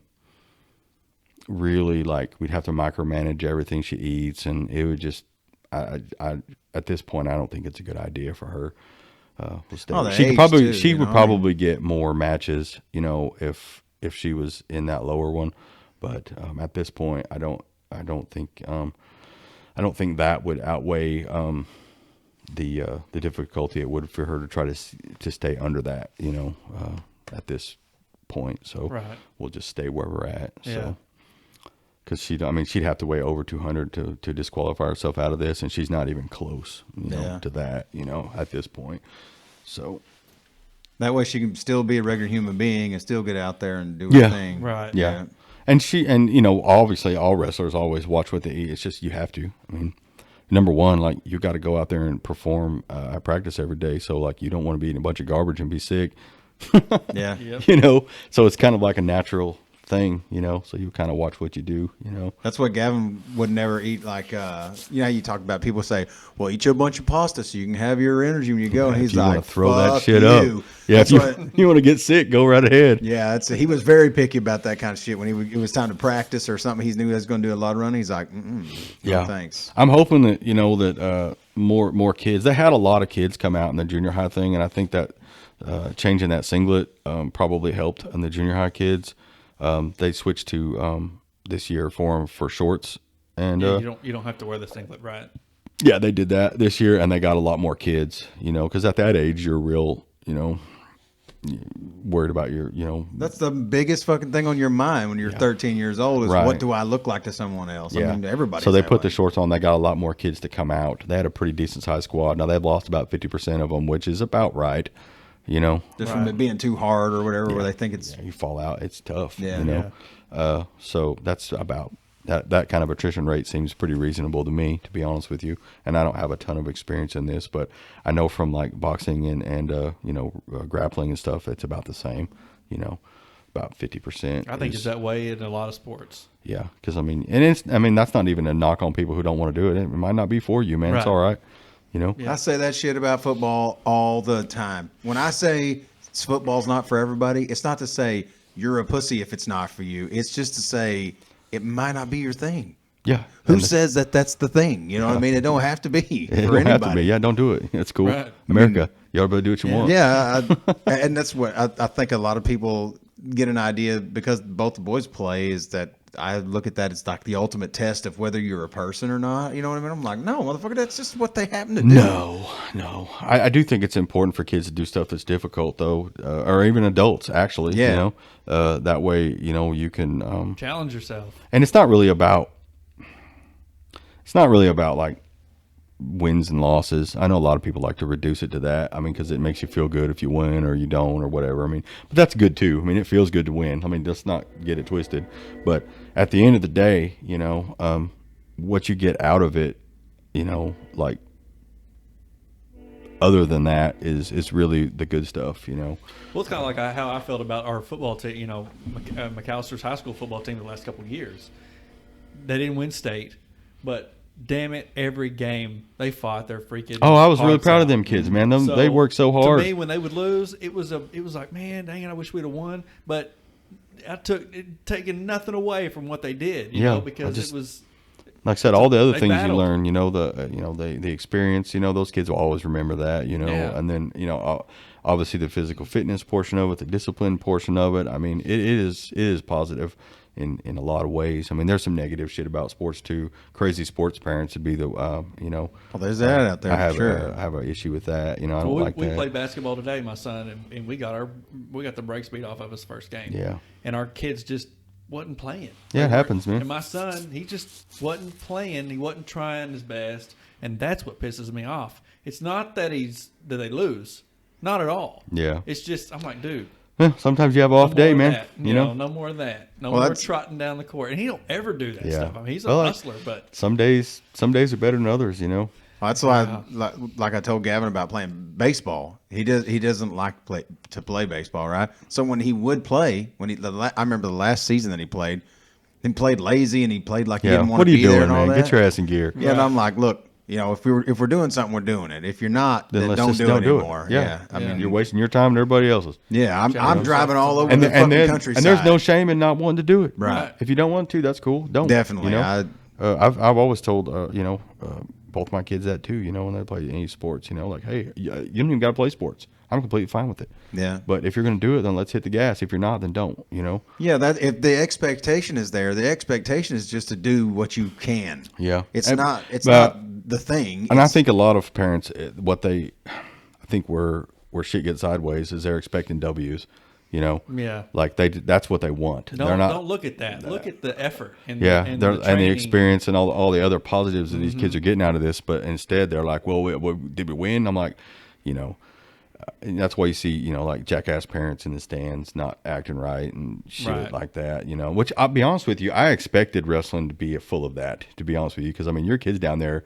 really like, we'd have to micromanage everything she eats. And it would just, I at this point, I don't think it's a good idea for her. The She could age probably, too, she you would know, I probably get more matches, you know, if she was in that lower one. But, at this point, I don't think that would outweigh, the difficulty it would for her to try to stay under that, you know, at this point. So Right. we'll just stay where we're at. Yeah. So, because she'd have to weigh over 200 to disqualify herself out of this, and she's not even close, you know, Yeah. to that, you know, at this point. So That way she can still be a regular human being and still get out there and do Yeah. her thing. Right. yeah. And you know, obviously all wrestlers always watch what they eat. It's just, you have to. I mean, number one, like, you got to go out there and perform at practice every day. So like, you don't want to be eating a bunch of garbage and be sick, Yeah. Yep. you know? So it's kind of like a natural thing, you know? So you kind of watch what you do, you know? That's what Gavin would never eat. Like, you know, how you talk about people say, well, eat you a bunch of pasta so you can have your energy when you go. And If he's you like, want to throw that "Fuck shit you." up. Yeah. That's If what, you want to get sick, go right ahead. yeah, he was very picky about that kind of shit. When it was time to practice or something, he knew he was going to do a lot of running. He's like, no, Yeah. thanks. I'm hoping that, you know, that more kids, they had a lot of kids come out in the junior high thing, and I think that changing that singlet probably helped in the junior high kids. They switched to this year for shorts, and Yeah, you don't have to wear the singlet, right? yeah, they did that this year, and they got a lot more kids, you know, because at that age you're real, you know, worried about your, you know. That's the biggest fucking thing on your mind when you're 13 years old is Right. what do I look like to someone else? Yeah. I mean, everybody. So they put the shorts on. They got a lot more kids to come out. They had a pretty decent sized squad. Now they've lost about 50% of them, which is about right. You know, just from it being too hard or whatever, where they think it's. you fall out. It's tough. Yeah. You know, so that's about that kind of attrition rate seems pretty reasonable to me, to be honest with you. And I don't have a ton of experience in this, but I know from like boxing and you know, grappling and stuff, it's about the same. You know, about 50%. I think it's that way in a lot of sports. Yeah, because I mean, that's not even a knock on people who don't want to do it. It might not be for you, man. It's Right. all right. You know. Yeah. I say that shit about football all the time. When I say football's not for everybody, it's not to say you're a pussy if it's not for you. It's just to say it might not be your thing. Yeah. Who And says that that's the thing? You know what I mean? It don't have to be it for don't anybody. have to be. Yeah, don't do it. It's cool. Right. America, y'all better do what you want. Yeah, and that's what I think a lot of people get an idea because both the boys play is that I look at that as like the ultimate test of whether you're a person or not. You know what I mean? I'm like, no, motherfucker, that's just what they happen to do. No. I do think it's important for kids to do stuff that's difficult, though, or even adults, actually. Yeah. You know, that way, you know, you can challenge yourself. And it's not really about like wins and losses. I know a lot of people like to reduce it to that. I mean, because it makes you feel good if you win or you don't or whatever. I mean, but that's good too. I mean, it feels good to win. I mean, let's not get it twisted. But at the end of the day, you know, what you get out of it, you know, like other than that is really the good stuff, you know. Well, it's kind of like how I felt about our football team. You know, McAllister's high school football team the last couple of years. They didn't win state, but damn it, every game they fought their freaking. Oh, I was really hearts proud out. of them kids, man. They worked so hard. To me, when they would lose, it was like, man, dang it, I wish we'd have won. But I taking nothing away from what they did, you know, because it was. Like I said, all the other they things battled. you learn, you know, the experience, you know, those kids will always remember that, you know, Yeah. and then, you know, obviously the physical fitness portion of it, the discipline portion of it. I mean, it is positive in a lot of ways. I mean, there's some negative shit about sports too. Crazy sports parents would be the, you know. Well, there's that out there. I have for sure. I have an issue with that. You know, I don't Well, like we that. played basketball today, my son, and we got the brakes beat off of his first game. Yeah. And our kids just wasn't playing. Yeah, it happens, man. And my son, he just wasn't playing. He wasn't trying his best, and that's what pisses me off. It's not that they lose, not at all. Yeah. It's just I'm like, dude. Yeah, sometimes you have an off no day, more of man. that. You know, no more of that. No Well, more that's- trotting down the court. And he don't ever do that Yeah. stuff. I mean, he's a Well, hustler, but some days are better than others, you know. Well, that's why, like I told Gavin about playing baseball. He doesn't like to play baseball, right? So when he would play, I remember the last season that he played lazy and he played like he Yeah. didn't want What to are be you there doing, and all man? that. Get your ass in gear. Yeah, and I'm like, look, you know, if we're doing something, we're doing it. If you're not, then Let's don't just do don't it do anymore. it. Yeah. I mean, You're wasting your time and everybody else's. yeah, I'm driving all over And, the fucking and countryside. there's no shame in not wanting to do it. Right. If you don't want to, that's cool. Don't. Definitely. You know? I've always told you know, both my kids that too. You know, when they play any sports, you know, like, hey, you don't even got to play sports. I'm completely fine with it. Yeah. But if you're going to do it, then let's hit the gas. If you're not, then don't. You know. Yeah, that if the expectation is there, the expectation is just to do what you can. Yeah. It's And- not but- the thing. And I It's- think a lot of parents, I think where shit gets sideways is they're expecting W's. You know. yeah. Like that's what they want. They're not. Don't look at that. Look at the effort and Yeah, and and the the training. experience and all the other positives that these kids are getting out of this, but instead they're like, well, did we win? I'm like, you know, and that's why you see, you know, like jackass parents in the stands not acting right and shit Right. like that, you know, which I'll be honest with you, I expected wrestling to be full of that, to be honest with you, because I mean, your kids down there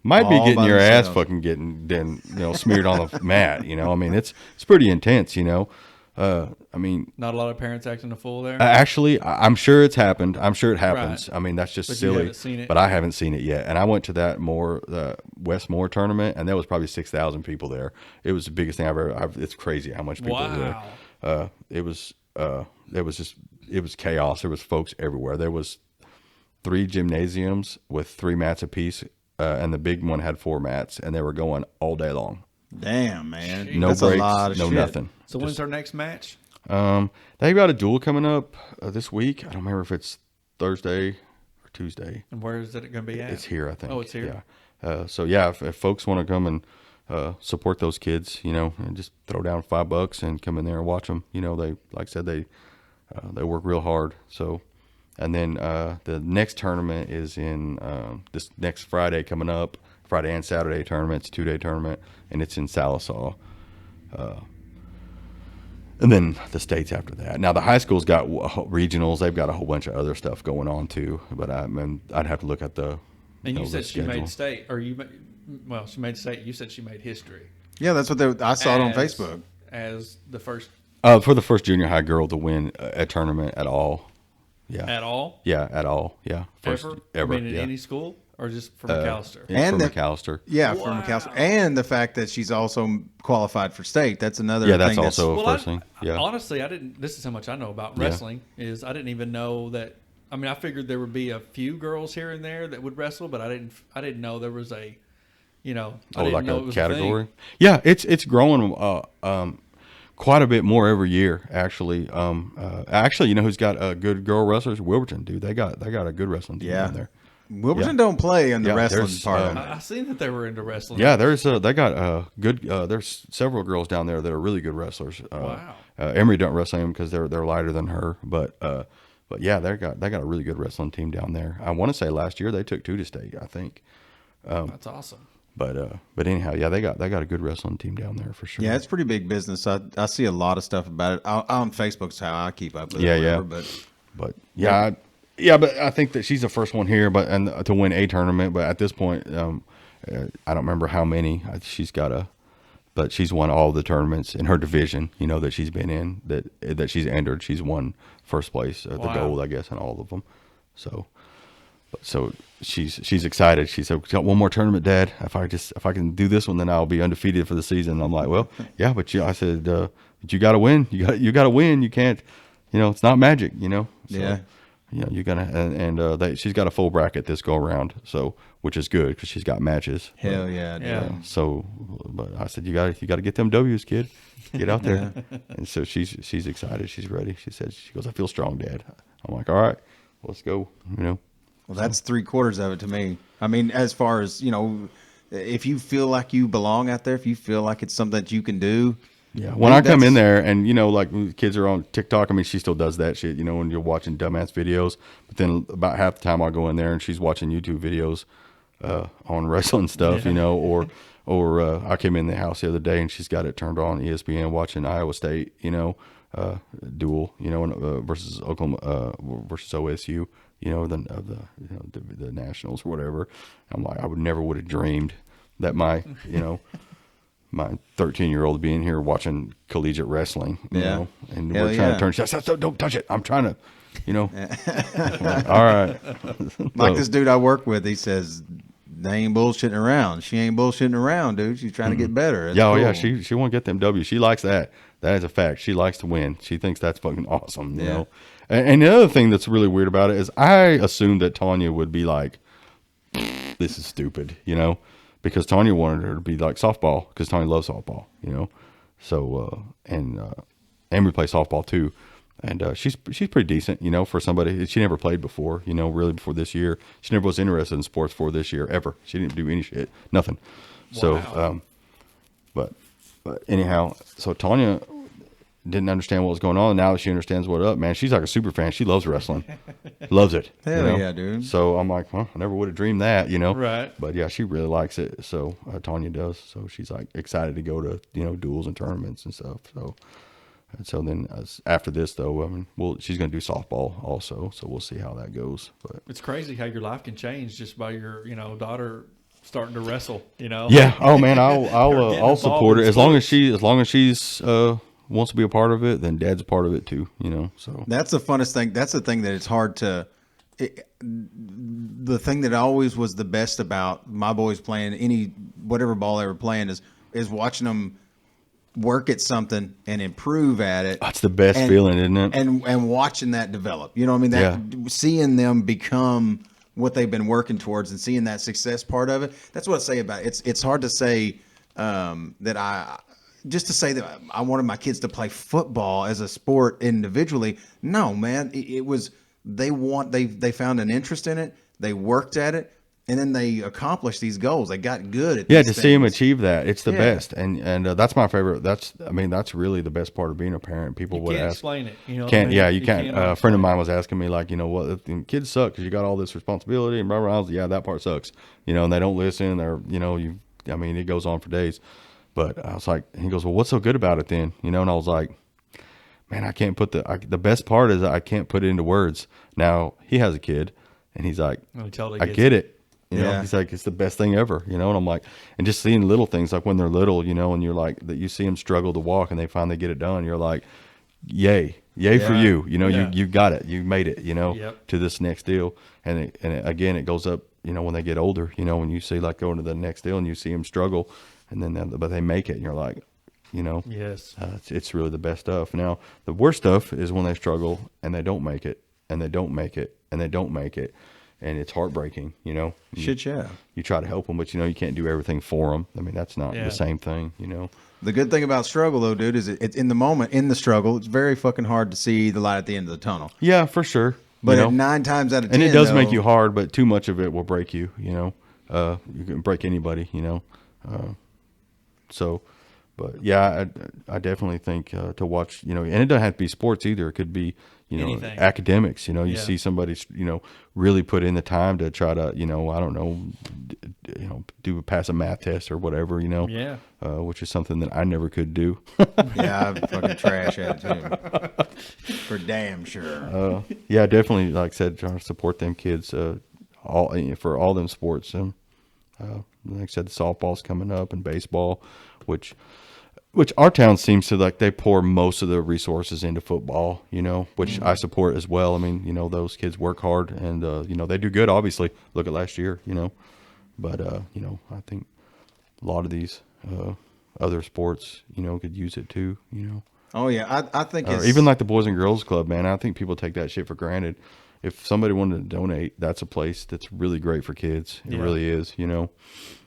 might be All getting by your ass themselves. fucking smeared on the mat, you know. I mean, it's pretty intense, you know. I mean, Not a lot of parents acting a fool there. actually, I'm sure it's happened. I'm sure it happens. Right. I mean, that's just But you silly. haven't seen it. But I haven't seen it yet. And I went to that Westmore tournament, and there was probably 6,000 people there. It was the biggest thing I've ever. It's crazy how much people were there. It was chaos. There was folks everywhere. There was 3 gymnasiums with 3 mats apiece, and the big one had 4 mats, and they were going all day long. Damn, man. No That's breaks, a lot of no shit. nothing. So when's our next match? They got a duel coming up this week. I don't remember if it's Thursday or Tuesday. And where is it going to be at? It's here, I think. Oh, it's here. Yeah. So yeah, if folks want to come and support those kids, you know, and just throw down $5 and come in there and watch them. You know, they, like I said, they work real hard. So, and then the next tournament is in this next Friday coming up. Friday and Saturday tournament. It's a 2-day tournament, and it's in Salisaw. And then the states after that. Now the high school's got regionals. They've got a whole bunch of other stuff going on too. But I'd have to look at the. And you the said she schedule. made state, or she made state. You said she made history. Yeah, that's what I saw it on As- Facebook. as the first For the first junior high girl to win a tournament at all. Yeah. at all Yeah, at all. Yeah. First ever. ever. I mean, in yeah. any school or just for McAllister. It's And for the- McAllister. Yeah, Wow. from McAllister. And the fact that she's also qualified for state. That's another Yeah, that's thing also Well, first thing. Yeah. honestly, I didn't. This is how much I know about Yeah. wrestling. Is I didn't even know that. I mean, I figured there would be a few girls here and there that would wrestle, but I didn't know there was a, I didn't like know a it was category. thing. Yeah, it's growing quite a bit more every year, actually. Actually, you know who's got a good girl wrestlers? Wilburton, dude. They got a good wrestling team down there. Wilburton don't play in the Yeah, wrestling there's, part of it. I seen that they were into wrestling. Yeah, they got good. There's several girls down there that are really good wrestlers. Wow. Emery don't wrestle them because they're lighter than her, but yeah, they got a really good wrestling team down there. I want to say last year they took 2 to state, I think. That's awesome. But anyhow, yeah, they got a good wrestling team down there for sure. Yeah, it's pretty big business. I see a lot of stuff about it. On Facebook's how I keep up with Yeah, it. yeah. But Yeah, but I think that she's the first one here, and to win a tournament. But at this point, I don't remember how many she's got but she's won all the tournaments in her division. You know that she's been in that she's entered. She's won first place, the gold, I guess, in all of them. So she's excited. She said, "Got one more tournament, Dad. If I can do this one, then I'll be undefeated for the season." And I'm like, "Well, yeah, but I said, but you got to win. You got to win. You can't, it's not magic, So, yeah. you're gonna she's got a full bracket this go around, so which is good because she's got matches. Hell yeah, dude. Yeah. So, but I said you got to get them W's, kid. Get out there. And so she's excited. She's ready. She goes, "I feel strong, Dad." I'm like, "All right, let's go." Well, that's 3/4 of it to me. I mean, as far as if you feel like you belong out there, if you feel like it's something that you can do. Yeah, when I come in there and, like when kids are on TikTok, I mean, she still does that shit, when you're watching dumbass videos. But then about half the time I'll go in there and she's watching YouTube videos on wrestling stuff, or I came in the house the other day and she's got it turned on ESPN watching Iowa State, duel, versus Oklahoma versus OSU, the Nationals or whatever. I'm like, I would have dreamed that my 13-year-old being here watching collegiate wrestling, and we're trying to turn. She says, "Don't touch it. I'm trying to, like, all right." Like this dude I work with, he says, "They ain't bullshitting around. She ain't bullshitting around, dude. She's trying to get better." Yeah, cool. Yeah. She won't get them W. She likes that. That is a fact. She likes to win. She thinks that's fucking awesome. You know. And the other thing that's really weird about it is I assumed that Tanya would be like, "This is stupid," because Tanya wanted her to be like softball because Tanya loves softball, So and we play softball too, and she's pretty decent, for somebody. She never played before, really before this year. She never was interested in sports before this year ever. She didn't do any shit, nothing. Wow. So, but anyhow, so Tanya didn't understand what was going on. Now that she understands what's up, man, she's like a super fan. She loves wrestling, loves it. Hell yeah, dude. So I'm like, well, I never would have dreamed that, Right. But yeah, she really likes it. So Tanya does. So she's like excited to go to duels and tournaments and stuff. So then after this though, I mean, she's gonna do softball also. So we'll see how that goes. But it's crazy how your life can change just by your daughter starting to wrestle. Yeah. Oh man, I'll support her as long as she's wants to be a part of it, then Dad's a part of it too, so that's the funnest thing. That's the thing that it's hard to the thing that always was the best about my boys playing whatever ball they were playing is watching them work at something and improve at it. That's the best feeling, isn't it? And watching that develop, seeing them become what they've been working towards and seeing that success part of it. That's what I say about it. It's hard to say that just to say that I wanted my kids to play football as a sport individually. No, man, it was, they found an interest in it. They worked at it and then they accomplished these goals. They got good at these see them achieve that. It's the best. And that's my favorite. That's really the best part of being a parent. People would ask. Explain it. You can't a friend of mine was asking me like, what, kids suck because you got all this responsibility and blah, blah, blah. Yeah, that part sucks, and they don't listen or, it goes on for days. But I was like, he goes, "Well, what's so good about it then?" And I was like, man, I can't put the best part is I can't put it into words. Now he has a kid and he's like, I get it. He's like, it's the best thing ever, and I'm like, and just seeing little things like when they're little, and you're like, that you see them struggle to walk and they finally get it done. You're like, yay for you. You got it. You made it, to this next deal. And again, it goes up, when they get older, when you see like going to the next deal and you see them struggle. And then, but they make it, and you're like, yes, it's really the best stuff. Now, the worst stuff is when they struggle and they don't make it, and they don't make it, and they don't make it, and it's heartbreaking. Shit, yeah. You try to help them, but you can't do everything for them. I mean, that's not the same thing. The good thing about struggle, though, dude, is it's in the moment, in the struggle, it's very fucking hard to see the light at the end of the tunnel. Yeah, for sure. But at 9 times out of 10, and it does make you hard, but too much of it will break you. You can break anybody. So, but yeah, I definitely think to watch. And it doesn't have to be sports either. It could be Anything. academics. You see somebody really put in the time to try to I don't know pass a math test or whatever. Yeah. Which is something that I never could do. Yeah, I'm fucking trash at it too. For damn sure. Yeah, definitely. Like I said, trying to support them kids, for all them sports. And like I said, the softball's coming up and baseball, which our town seems to they pour most of the resources into football. Which I support as well. I mean, those kids work hard and they do good. Obviously, look at last year. But I think a lot of these other sports, could use it too. Oh yeah, I think Or even like the Boys and Girls Club, man. I think people take that shit for granted. If somebody wanted to donate, that's a place that's really great for kids. It really is,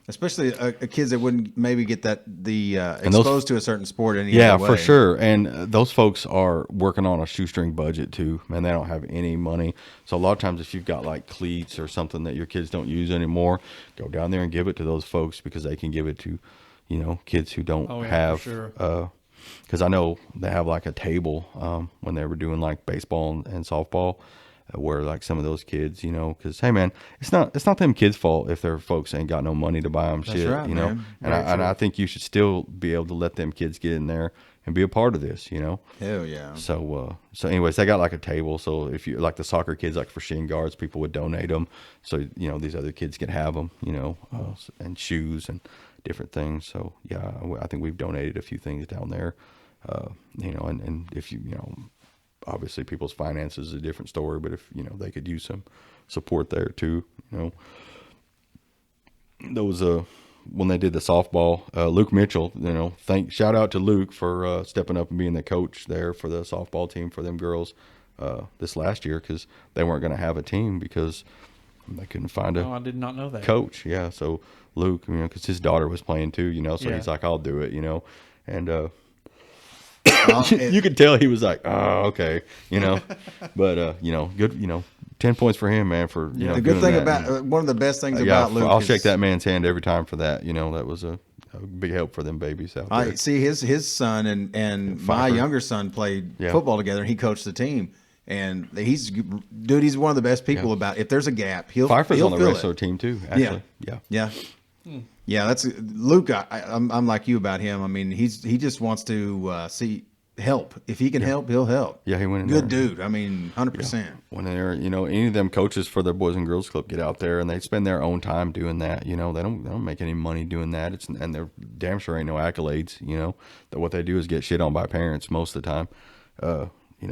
especially kids that wouldn't maybe get exposed to a certain sport any other way. For sure. And those folks are working on a shoestring budget too, man. They don't have any money. So a lot of times if you've got like cleats or something that your kids don't use anymore, go down there and give it to those folks because they can give it to, kids who don't have, for sure. Because I know they have like a table when they were doing like baseball and softball, where like some of those kids, because hey man, it's not them kids' fault if their folks ain't got no money to buy them shit, right, man. And I think you should still be able to let them kids get in there and be a part of this, Hell yeah. So anyways, they got like a table. So if you like the soccer kids, like for shin guards, people would donate them. So these other kids can have them, and shoes and different things. So yeah, I think we've donated a few things down there, and if obviously people's finances is a different story, but if they could use some support there too. Those when they did the softball, Luke Mitchell, shout out to Luke for stepping up and being the coach there for the softball team for them girls this last year, because they weren't going to have a team because they couldn't find I did not know that. coach. Yeah, so Luke, because his daughter was playing too, so he's like, I'll do it, and you could tell he was like, oh, okay, but good, 10 points for him, man, for the good thing about one of the best things about Luke. I'll shake that man's hand every time for that. That was a big help for them babies out there. I see his son and my younger son played football together, and he coached the team. And he's one of the best people about if there's a gap, he'll Pfeiffer's on the fill wrestler it. team too, actually. Yeah. Yeah, that's Luke. I'm like you about him. I mean, he just wants to see help. If he can help, he'll help. Yeah, he went in good there. dude. I mean, 100%. When they're, any of them coaches for the Boys and Girls Club get out there and they spend their own time doing that. They don't make any money doing that. And they're damn sure ain't no accolades. That what they do is get shit on by parents most of the time. Well,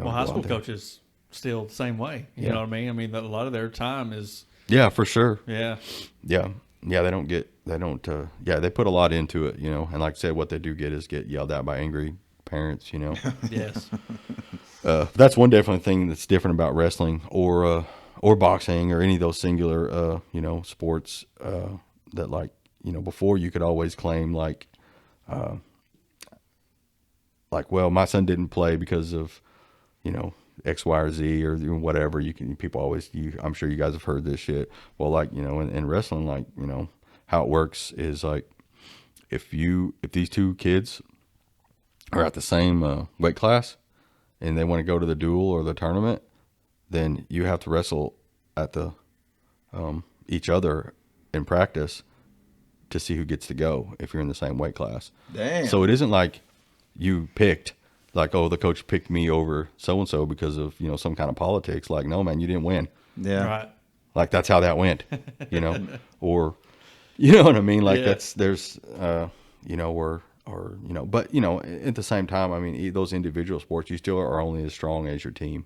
high school coaches still the same way. You know what I mean? I mean, a lot of their time is. Yeah, for sure. Yeah. Yeah. Yeah, they put a lot into it, and like I said, what they do get is get yelled at by angry parents, Yes. That's one definitely thing that's different about wrestling or boxing or any of those singular, sports, that before you could always claim well, my son didn't play because of, X, Y, or Z or whatever. People always, I'm sure you guys have heard this shit. Well, in wrestling, how it works is if these two kids are at the same weight class and they want to go to the duel or the tournament, then you have to wrestle at the each other in practice to see who gets to go if you're in the same weight class. Damn. So it isn't like you picked, the coach picked me over so-and-so because of, some kind of politics. No, man, you didn't win. Yeah. Right. That's how that went, or, you know what I mean? There's, but, at the same time, I mean, those individual sports, you still are only as strong as your team,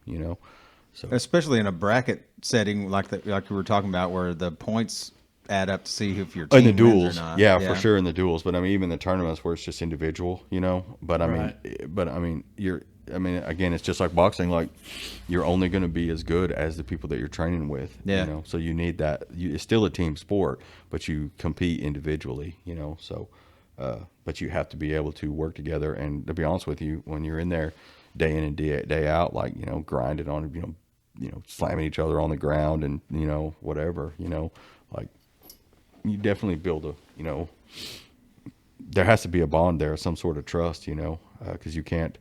so. Especially in a bracket setting like we were talking about, where the points add up to see if your team in the duels, wins or not. yeah, for sure in the duels. But I mean, even the tournaments where it's just individual, But I mean, again, it's just like boxing. You're only going to be as good as the people that you're training with. Yeah. So you need that. It's still a team sport, but you compete individually. So But you have to be able to work together. And to be honest with you, when you're in there day in and day out, like, you know, grinding on, you know, slamming each other on the ground and, you know, whatever, you know, like you definitely build a, you know, there has to be a bond there, some sort of trust, you know, because you can't,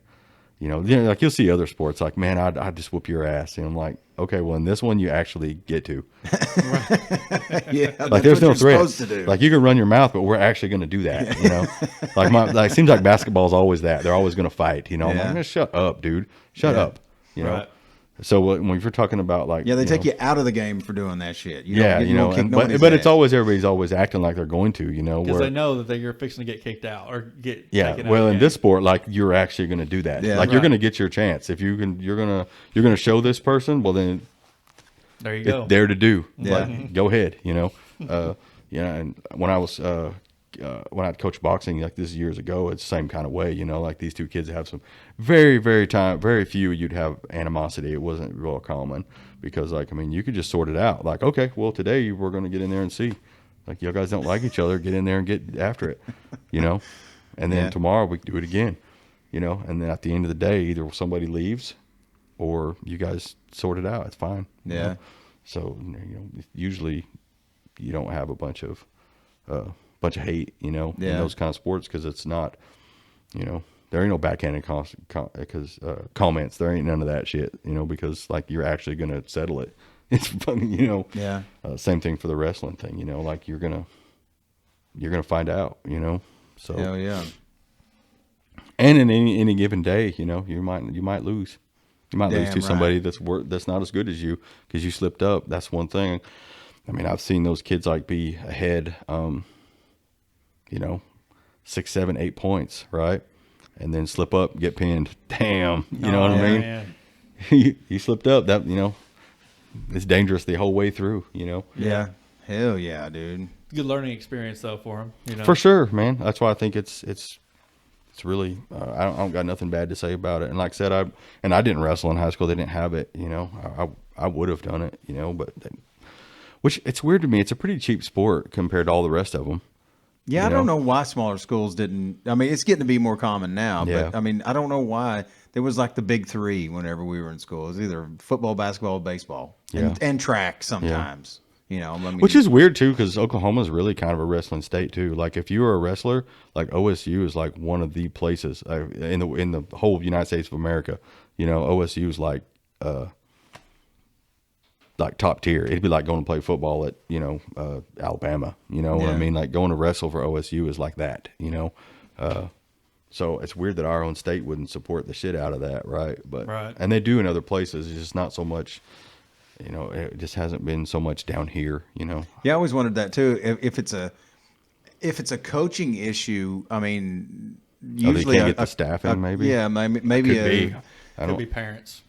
you know, like you'll see other sports like, man, I'd just whoop your ass. And I'm like, okay, well, in this one, you actually get to. Yeah, Like there's no threats. Like you can run your mouth, but we're actually going to do that, you know. Like seems like basketball is always that. They're always going to fight, you know. I'm like, man, shut up, dude. Shut up, you know. Right. So when you're talking about like, they take you out of the game for doing that shit. You know, but it's always everybody's always acting like they're going to, you know, because they know that you're fixing to get kicked out or get taken out well, of the in game. this sport, like you're actually going to do that. Yeah, like you're going to get your chance if you can. You're gonna show this person. Well, then there you go. It's there to do. Yeah. Like, go ahead. You know. And when I was when I'd coached boxing, like this years ago, it's the same kind of way, you know, like these two kids have some very few you'd have animosity. It wasn't real common because, like, I mean, you could just sort it out. Like, okay, well, today we're going to get in there and see. Like, you guys don't like each other, get in there and get after it, you know? And then tomorrow we do it again, you know? And then at the end of the day, either somebody leaves or you guys sort it out. It's fine. Yeah. You know? So, you know, usually you don't have a bunch of hate, you know, in those kind of sports because it's not, you know, there ain't no backhanded comments. There ain't none of that shit, you know, because like you're actually going to settle it. It's funny, you know. Yeah. Same thing for the wrestling thing, you know, like you're gonna find out, you know. So Hell yeah. And in any given day, you know, you might lose. You might lose Damn to somebody right. that's not as good as you because you slipped up. That's one thing. I mean, I've seen those kids like be ahead, you know, 6, 7, 8 points, right? And then slip up, get pinned. Damn, you know what I mean? Man. You slipped up. That, you know, it's dangerous the whole way through, you know? Yeah. Hell yeah, dude. Good learning experience though for him. You know, For sure, man. That's why I think it's really I don't got nothing bad to say about it. And like I said, I didn't wrestle in high school. They didn't have it, you know. I would have done it, you know, but which it's weird to me. It's a pretty cheap sport compared to all the rest of them. Yeah, I don't know why smaller schools didn't. I mean, it's getting to be more common now, Yeah. but I mean, I don't know why. There was like the big three whenever we were in school. It was either football, basketball, or baseball, and track sometimes. You know, I mean, Which is weird too, because Oklahoma is really kind of a wrestling state too. Like if you were a wrestler, like OSU is like one of the places in the whole United States of America. You know, OSU is like top tier. It'd be like going to play football at, you know, Alabama. You know what I mean? Like going to wrestle for OSU is like that. You know, so it's weird that our own state wouldn't support the shit out of that, right? But and they do in other places. It's just not so much. You know, it just hasn't been so much down here, you know. Yeah, I always wondered that too. If it's a coaching issue, I mean, usually they can't get the staffing, maybe. Yeah, maybe Could be. could be parents.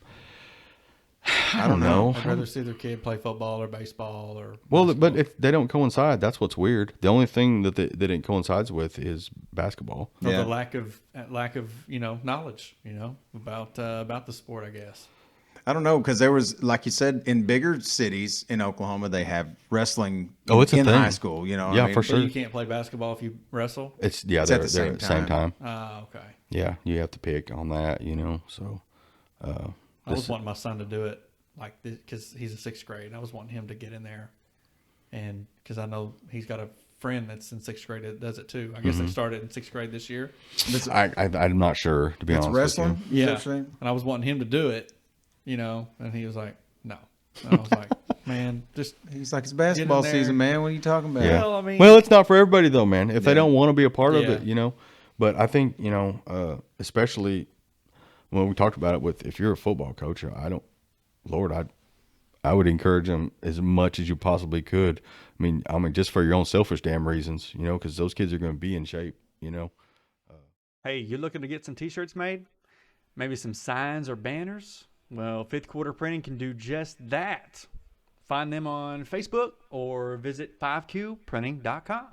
I don't know. I'd rather see their kid play football or baseball or. Well, basketball. but if they don't coincide, that's what's weird. The only thing that it coincides with is basketball. Or Yeah. the lack of you know knowledge, you know, about the sport, I guess. I don't know, because there was, like you said, in bigger cities in Oklahoma, they have wrestling It's a in thing. high school. You know, Yeah, I mean, for So sure. you can't play basketball if you wrestle. It's It's at they're the same at the same time. Okay. Yeah, you have to pick on that, you know. So I was wanting my son to do it like this because he's in 6th grade. I was wanting him to get in there, and because I know he's got a friend that's in 6th grade that does it too. I guess they started in 6th grade this year. I'm not sure, to be it's honest wrestling. with you. Is that what you're saying? And I was wanting him to do it, you know, and he was like, no. And I was like, man, just He's like, it's basketball there. season, man. What are you talking about? Yeah. well, I mean, Well, it's not for everybody though, man. If they don't want to be a part of Yeah. it, you know. But I think, you know, especially when we talked about it with, if you're a football coach, I would encourage them as much as you possibly could. I mean, just for your own selfish damn reasons, you know, because those kids are going to be in shape, you know. Hey, you're looking to get some t-shirts made? Maybe some signs or banners? Well, Fifth Quarter Printing can do just that. Find them on Facebook or visit 5qprinting.com.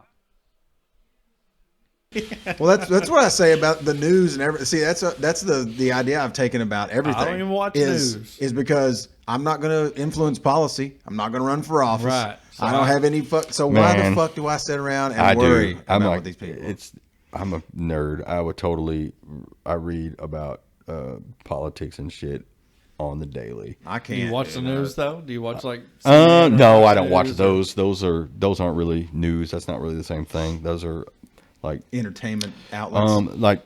Well, that's what I say about the news and everything. See, that's the idea I've taken about everything. I don't even watch is, news. Is because I'm not going to influence policy. I'm not going to run for office. Right. So I don't have any So why the Man. fuck do I sit around and I worry do. I'm about like, what these people? I'm a nerd. I read about politics and shit on the daily. I Do can't. you watch the news though? Do you watch like? No, CNN or I Fox don't watch News or- those. Those aren't really news. That's not really the same thing. Those are like Entertainment outlets. like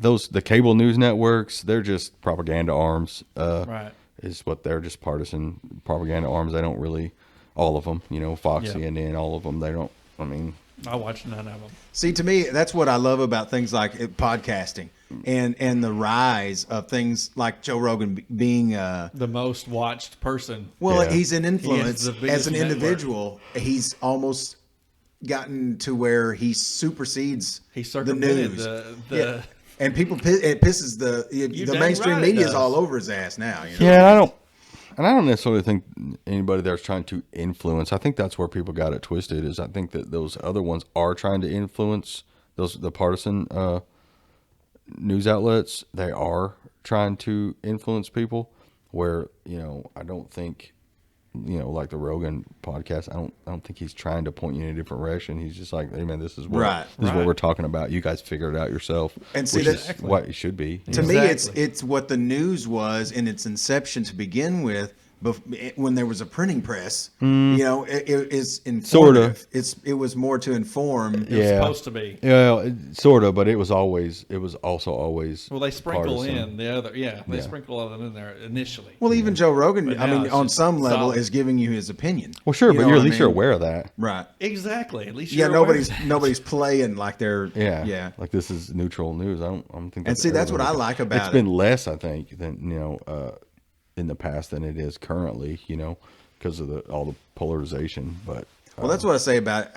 the cable news networks. They're just propaganda arms. Right. Is what they're just partisan propaganda arms. They don't really all of them. Fox, Yeah. CNN, all of them. They don't. I mean, I watch none of them. See, to me, that's what I love about things like podcasting and the rise of things like Joe Rogan being The most watched person. well, Yeah. he's an influence the biggest as an network. individual. He's almost gotten to where he supersedes He the circumvented news. the And people, it pisses the dang mainstream right it media is does. all over his ass now. You know? yeah, and I don't necessarily think anybody there's trying to influence. I think that's where people got it twisted. Is I think that those other ones are trying to influence the partisan news outlets. They are trying to influence people. Where I don't think like the Rogan podcast. I don't think he's trying to point you in a different direction. He's just like, hey man, this is what Right. this is Right. what we're talking about. You guys figure it out yourself. And see, which that's- is what it should be. To me, Exactly. it's what the news was in its inception to begin with. When there was a printing press, it is informative. Sorta. It was more to inform. it was Yeah. supposed to be. Yeah, sort of, but it was also always. Well, they sprinkle partisan. in the other. Yeah, they Yeah. sprinkle other in there initially. Well, even Joe Rogan, But I now mean, it's on just some level, solid. is giving you his opinion. Well, sure, You but know you're what at I least you're mean? aware of that. Exactly. At least Yeah, you're aware. nobody's playing like they're Yeah, Like this is neutral news. I don't think. And see, that's what I everybody- like about It's it. been less, I think, than in the past than it is currently. Because of all the polarization. But Well, that's what I say about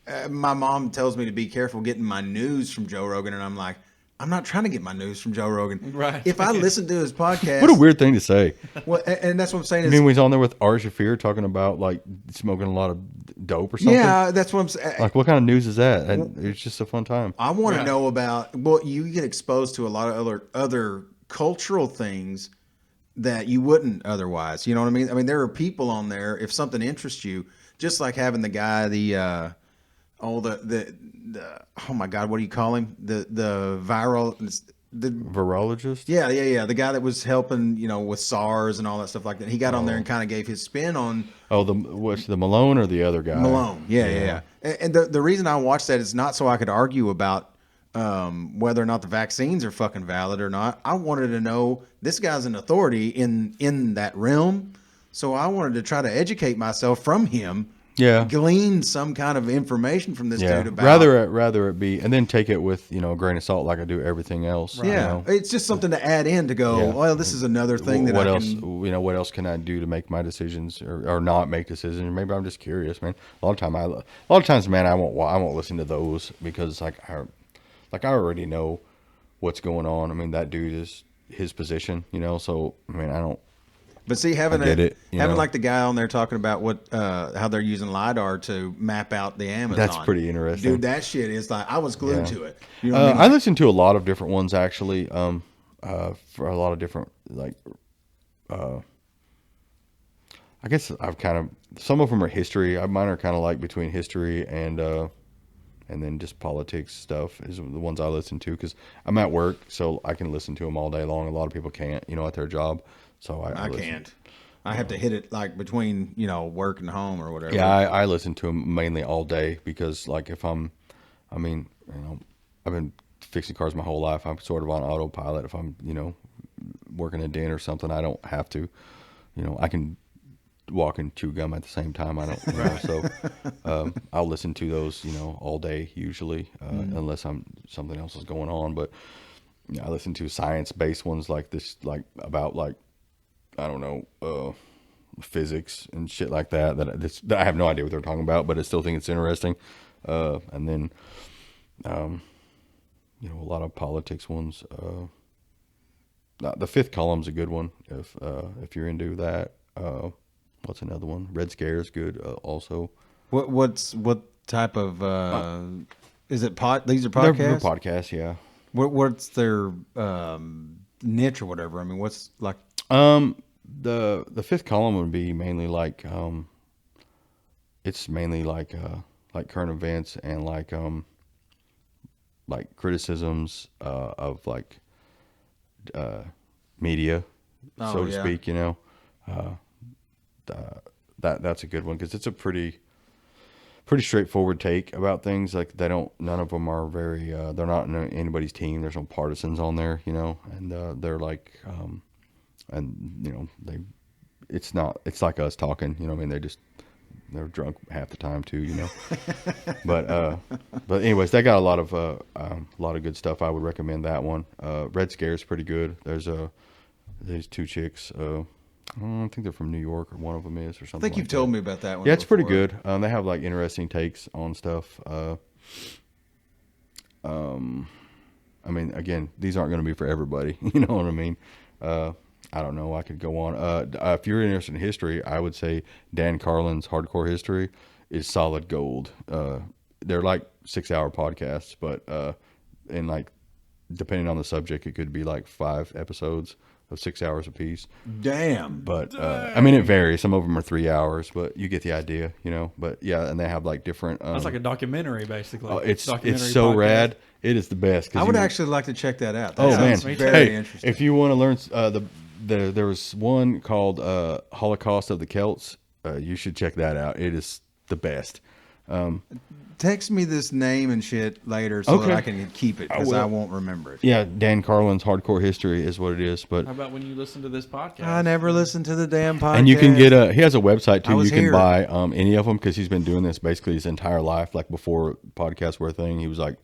it. My mom tells me to be careful getting my news from Joe Rogan, and I'm like, I'm not trying to get my news from Joe Rogan. Right. If I listen to his podcast, what a weird thing to say. Well, and that's what I'm saying. I Is, mean, when he's on there with Ari Shafir talking about like smoking a lot of dope or something. yeah, that's what I'm saying. Like, what kind of news is that? And it's just a fun time. I want to Right. know about. Well, you get exposed to a lot of other cultural things that you wouldn't otherwise. You know what I mean? I mean, there are people on there. If something interests you, just like having the guy, the oh my God, what do you call him? The viral. The Virologist? yeah. The guy that was helping, with SARS and all that stuff like that. He got on there and kind of gave his spin on Oh, the Malone or the other guy? Malone. Yeah. And the reason I watched that is not so I could argue about whether or not the vaccines are fucking valid or not. I wanted to know, this guy's an authority in that realm, so I wanted to try to educate myself from him. Yeah. Glean some kind of information from this Yeah. dude about. Rather it be, and then take it with a grain of salt like I do everything else. Yeah, it's just something to add in to go. Yeah. Well, this is another thing that what I else? can. What else can I do to make my decisions or not make decisions? Maybe I'm just curious, man. A lot of times, man, I won't listen to those because I already know what's going on. I mean, that dude is his position, So I mean, I don't. But see, having I get it, having like the guy on there talking about how they're using LiDAR to map out the Amazon. That's pretty interesting. Dude, that shit is like, I was glued Yeah. to it. You know what I I mean? listen to a lot of different ones actually. For a lot of different I guess I've kind of some of them are history. Mine are kind of like between history and then just politics stuff is the ones I listen to because I'm at work, so I can listen to them all day long. A lot of people can't, at their job. So I listen. can't. I have to hit it like between, work and home or whatever. Yeah, I listen to them mainly all day because like if I've been fixing cars my whole life. I'm sort of on autopilot. If I'm, working a den or something, I don't have to, I can walk and chew gum at the same time. I don't, so I'll listen to those, all day usually, unless something else is going on. But I listen to science-based ones like this, like about like, I don't know, physics and shit like that. That I have no idea what they're talking about, but I still think it's interesting. And then, a lot of politics ones. The Fifth Column's a good one if you're into that. What's another one? Red Scare is good also. What type of is it these are They're podcasts? podcasts, yeah. What's their niche or whatever? I mean, what's like The Fifth Column would be mainly like it's mainly like current events and like like criticisms of like media, so to speak. You know, that's a good one because it's a pretty straightforward take about things. Like none of them are very. They're not in anybody's team. There's no partisans on there. You know, and they're like, and you know it's like us talking. You know, what I mean they're drunk half the time too, you know. but anyways, they got a lot of good stuff. I would recommend that one. Red Scare is pretty good. There's two chicks. I think they're from New York, or one of them is, or something. I think you've told me about that one. Yeah, it's pretty good. They have like interesting takes on stuff. I mean, again, these aren't going to be for everybody. You know what I mean? I don't know. I could go on. If you're interested in history, I would say Dan Carlin's Hardcore History is solid gold. They're like 6-hour podcasts, but and like depending on the subject, it could be like 5 episodes of 6 hours apiece. Damn. But I mean, it varies. Some of them are 3 hours, but you get the idea, you know. But yeah, and they have like different. That's like a documentary, basically. It's so podcast. rad. It is the best. I would actually like to check that out. That Oh man, sounds very interesting. if you want to learn there was one called Holocaust of the Celts. You should check that out. It is the best. Text me this name and shit later so that I can keep it because I won't remember it. Yeah, Dan Carlin's Hardcore History is what it is. But How about when you listen to this podcast? I never listened to the damn podcast. and you can get he has a website too. You can here. buy any of them because he's been doing this basically his entire life. Like before podcasts were a thing, he was like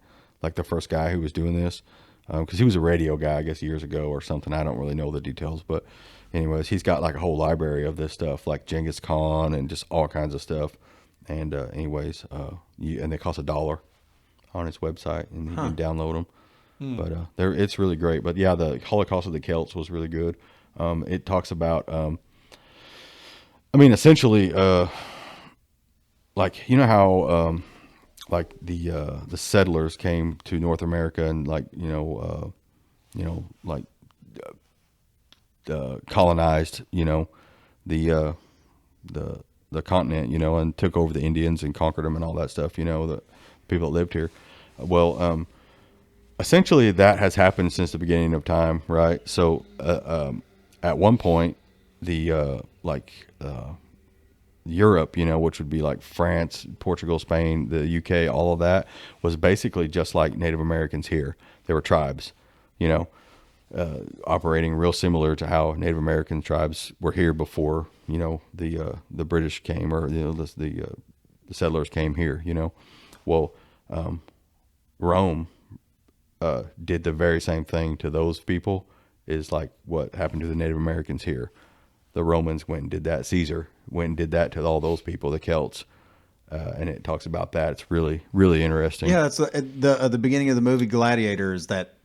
the first guy who was doing this because he was a radio guy, I guess, years ago or something. I don't really know the details, but anyways, he's got like a whole library of this stuff, like Genghis Khan and just all kinds of stuff. And anyways, and they cost $1 on his website, and you can download them. But it's really great. But yeah, the Holocaust of the Celts was really good. It talks about, I mean, essentially, like you know how like the settlers came to North America and like like colonized the continent, you know, and took over the Indians and conquered them and all that stuff, you know, the people that lived here. Well, essentially that has happened since the beginning of time, right? So at one point, the Europe, you know, which would be like France, Portugal, Spain, the UK, all of that was basically just like Native Americans here. They were tribes, you know, operating real similar to how Native American tribes were here before, you know, the British came, or you know, the settlers came here, you know. Well, Rome did the very same thing to those people is like what happened to the Native Americans here. The Romans went and did that. Caesar went and did that to all those people, the Celts. And it talks about that. It's really, really interesting. Yeah, it's the beginning of the movie Gladiator is that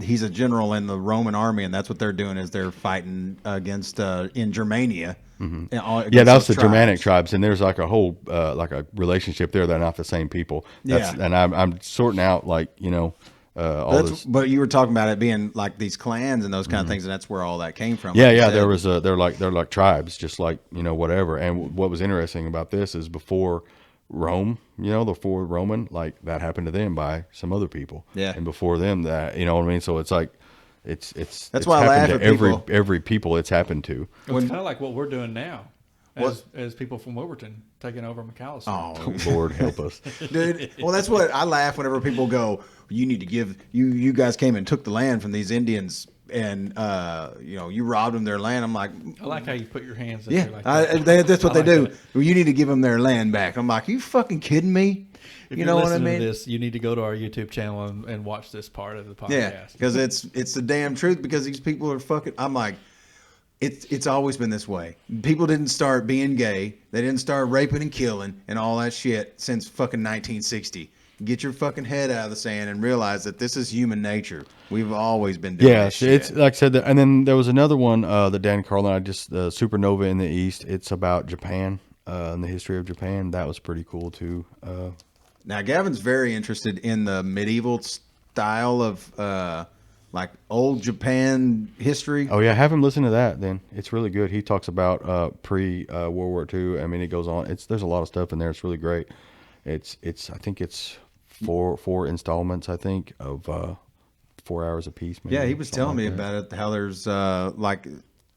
he's a general in the Roman army, and that's what they're doing is they're fighting against in Germania. Mm-hmm. Yeah, that was the Germanic tribes, and there's like a whole like a relationship there. They're not the same people. And I'm sorting out like you know all this. But you were talking about it being like these clans and those kind of things, and that's where all that came from. Yeah, like yeah. There was they're like tribes, just like you know whatever. And what was interesting about this is before Rome, you know, before Roman, like that happened to them by some other people. Yeah. And before them, that you know what I mean. So it's like, it's why I laugh happened at to every people it's happened to. It's kind of like what we're doing now, as people from Wilburton taking over McAllister. Oh, Lord help us, dude. Well, that's what I laugh whenever people go, you need to give you guys came and took the land from these Indians. And you know, you robbed them their land. I'm like, I like how you put your hands in yeah, there like that. that's what I they like do. that. Well, you need to give them their land back. I'm like, you fucking kidding me? If You you're know what I listening mean? to this, you need to go to our YouTube channel and watch this part of the podcast. Yeah, because it's the damn truth. Because these people are fucking. I'm like, it's always been this way. People didn't start being gay. They didn't start raping and killing and all that shit since fucking 1960. Get your fucking head out of the sand and realize that this is human nature. We've always been doing this shit. It's like I said, and then there was another one, the Dan Carlin, Supernova in the East. It's about Japan and the history of Japan. That was pretty cool too. Now, Gavin's very interested in the medieval style of like old Japan history. Oh yeah, have him listen to that. Then it's really good. He talks about pre World War II. I mean, it goes on. There's a lot of stuff in there. It's really great. I think it's four installments, I think, of 4 hours a piece. Maybe, Yeah, he was something telling like me that. about it. How there's like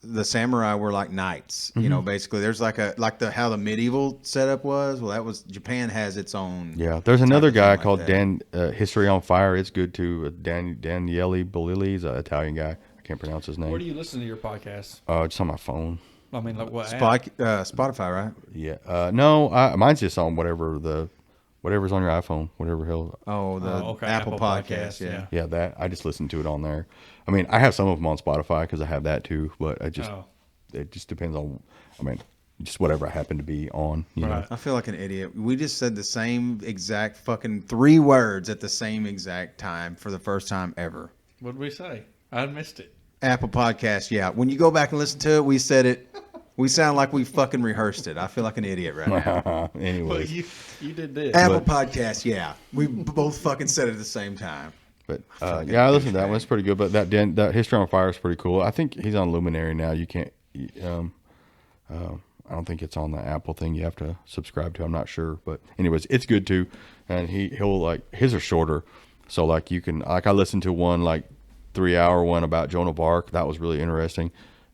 the samurai were like knights. You know, basically there's like how the medieval setup was. Well, that was Japan has its own. Yeah, there's type another of thing guy like called that. Dan History on Fire. It's good too. Daniele Bolilli. He's an Italian guy. I can't pronounce his Where do name. you listen to your podcast? Just on my phone. I mean, like what? app? Spotify, right? Yeah. No, mine's just on whatever's on your iPhone, whatever hell. Oh, the okay, Apple Apple Podcast. Podcasts, Yeah. Yeah, that I just listen to it on there. I mean, I have some of them on Spotify because I have that too. But Oh, it just depends on. I mean, just whatever I happen to be on. You know. Right. I feel like an idiot. We just said the same exact fucking 3 words at the same exact time for the first time ever. what did we say? I missed it. Apple Podcast, yeah. When you go back and listen to it, we said it. We sound like we fucking rehearsed it. I feel like an idiot right now. But Anyways, you did this. Apple Podcast, yeah. We both fucking said it at the same time. but yeah, I listened to that one. It's pretty good. But that History on Fire is pretty cool. I think he's on Luminary now. You can't. I don't think it's on the Apple thing. You have to subscribe to. I'm not sure, but anyways, it's good too. And he'll like his are shorter, so like you can like I listened to one like 3-hour one about Joan of Arc. That was really interesting.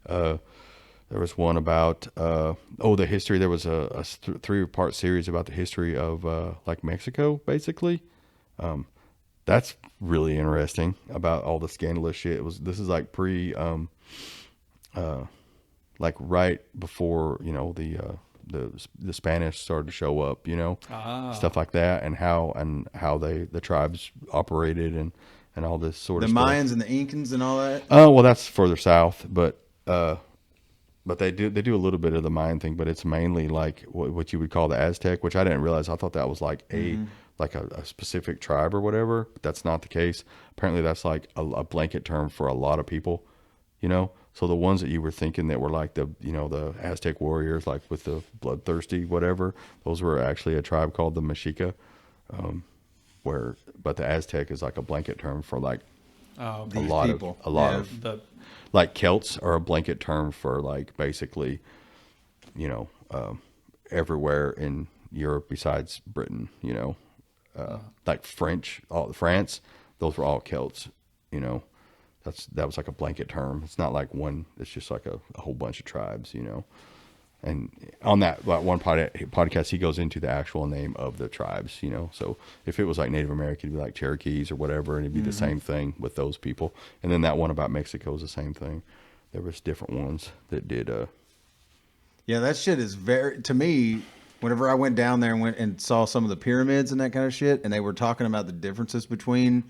There was one about the history. There was a 3-part series about the history of like Mexico, basically. That's really interesting about all the scandalous shit. This is like like right before the Spanish started to show up, stuff like that, and how the tribes operated and all this sort The of stuff. Mayans and the Incans and all that. Oh well, that's further south, but they do a little bit of the Mayan thing, but it's mainly like what you would call the Aztec, which I didn't realize. I thought that was like a specific tribe or whatever. But that's not the case. Apparently, that's like a blanket term for a lot of people. So the ones that you were thinking that were like the Aztec warriors, like with the bloodthirsty whatever, those were actually a tribe called the Mexica. But the Aztec is like a blanket term for like Oh, a lot people. of Yeah. the like Celts are a blanket term for like basically, everywhere in Europe besides Britain. Like France, those were all Celts. That was like a blanket term. It's not like one. It's just like a whole bunch of tribes. And on that one podcast, he goes into the actual name of the tribes. So if it was like Native American, it'd be like Cherokees or whatever, and it'd be the same thing with those people. And then that one about Mexico is the same thing. There was different ones that did. Yeah, that shit is to me, whenever I went down there and went and saw some of the pyramids and that kind of shit, and they were talking about the differences between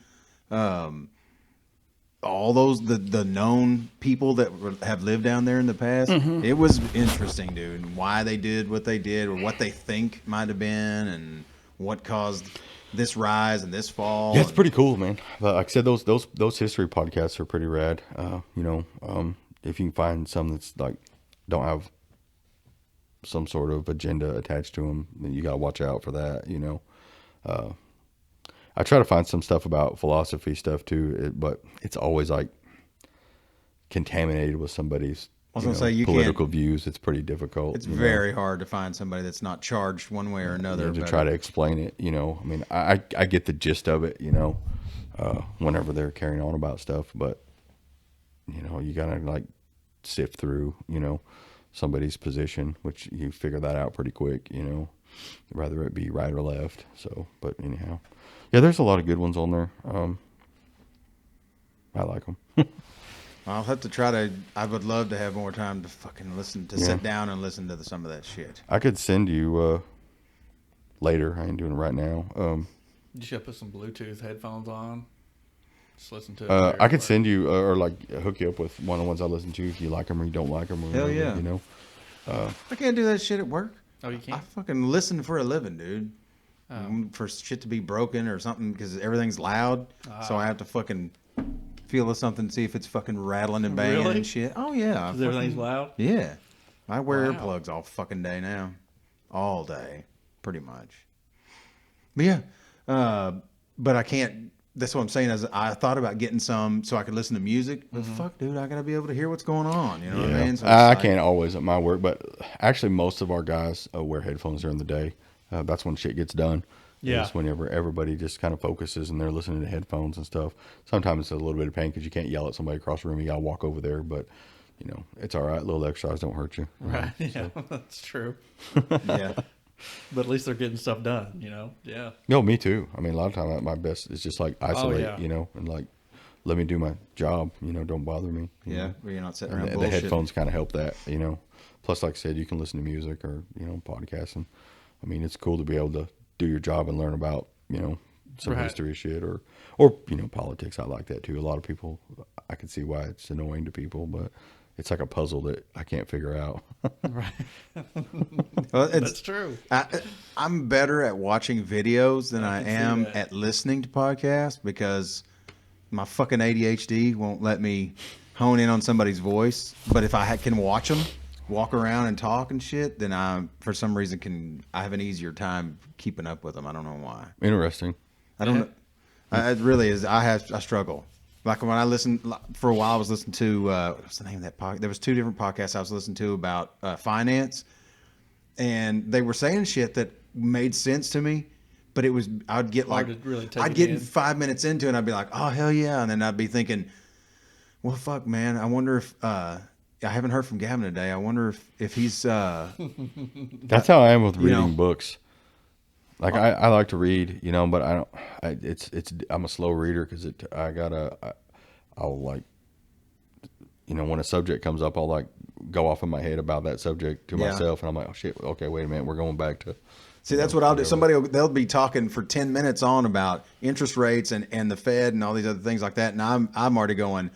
all those the known people that have lived down there in the past. It was interesting, dude, and why they did what they did, or what they think might have been, and what caused this rise and this fall. Yeah, it's pretty cool, man. But like I said, those history podcasts are pretty rad. If you can find some that's like don't have some sort of agenda attached to them, then you gotta watch out for that. I try to find some stuff about philosophy stuff too, but it's always like contaminated with somebody's political views. It's pretty difficult. It's very hard to find somebody that's not charged one way or another. To try to explain it. I mean, I get the gist of it. Whenever they're carrying on about stuff, but you gotta like sift through somebody's position, which you figure that out pretty quick. Whether it be right or left. So, but anyhow. Yeah, there's a lot of good ones on there. I like them. I'll have to try to. I would love to have more time to fucking sit down and listen to some of that shit. I could send you later. I ain't doing it right now. You should put some Bluetooth headphones on. Just listen to it. I could send you or like hook you up with one of the ones I listen to if you like them or you don't like them. Or Hell whatever, yeah. I can't do that shit at work. Oh, you I can't? fucking listen for a living, dude. For shit to be broken or something because everything's loud. So I have to fucking feel something, see if it's fucking rattling and banging Really? and shit. Oh yeah. Because everything's loud? Yeah. I wear Wow. earplugs all fucking day now. All day. Pretty much. But yeah. But I can't. That's what I'm saying. Is I thought about getting some so I could listen to music. But fuck, dude, I gotta be able to hear what's going on. You know what I mean? So it's I like- can't always at my work, but actually most of our guys wear headphones during the day. That's when shit gets done. Yeah. is whenever everybody just kind of focuses and they're listening to headphones and stuff. Sometimes it's a little bit of pain because you can't yell at somebody across the room. You got to walk over there, but it's all right. Little exercise don't hurt you. Right. Yeah, that's true. Yeah. But at least they're getting stuff done, Yeah. No, me too. I mean, a lot of time my best is just like isolate, yeah. and like let me do my job. Don't bother me. you Yeah. know. Where you're not sitting And around the bullshit. headphones kind of help that. Plus, like I said, you can listen to music or podcasting. I mean, it's cool to be able to do your job and learn about some Right. history shit or politics. I like that too. A lot of people, I can see why it's annoying to people, but it's like a puzzle that I can't figure out. Right. Well, That's true. I'm better at watching videos than I can see am that. at listening to podcasts because my fucking ADHD won't let me hone in on somebody's voice. But if I can watch them walk around and talk and shit, then I, for some reason, I have an easier time keeping up with them. I don't know why. Interesting. I don't know. It really is. I struggle. Like when I listened for a while, I was listening to what's the name of that podcast? There was 2 different podcasts I was listening to about finance, and they were saying shit that made sense to me, but it was I'd get Hard like to really take I'd it get in. 5 minutes into it, and I'd be like, oh hell yeah, and then I'd be thinking, well fuck man, I wonder if I haven't heard from Gavin today. I wonder if he's That's how I am with reading know. books. Like I like to read, but I don't. I'm a slow reader because I'll like, when a subject comes up, I'll like go off in my head about that subject to Yeah. myself, and I'm like, oh shit, okay, wait a minute, we're going back to. See, that's what I'll do. They'll be talking for 10 minutes on about interest rates and the Fed and all these other things like that. And I'm already going,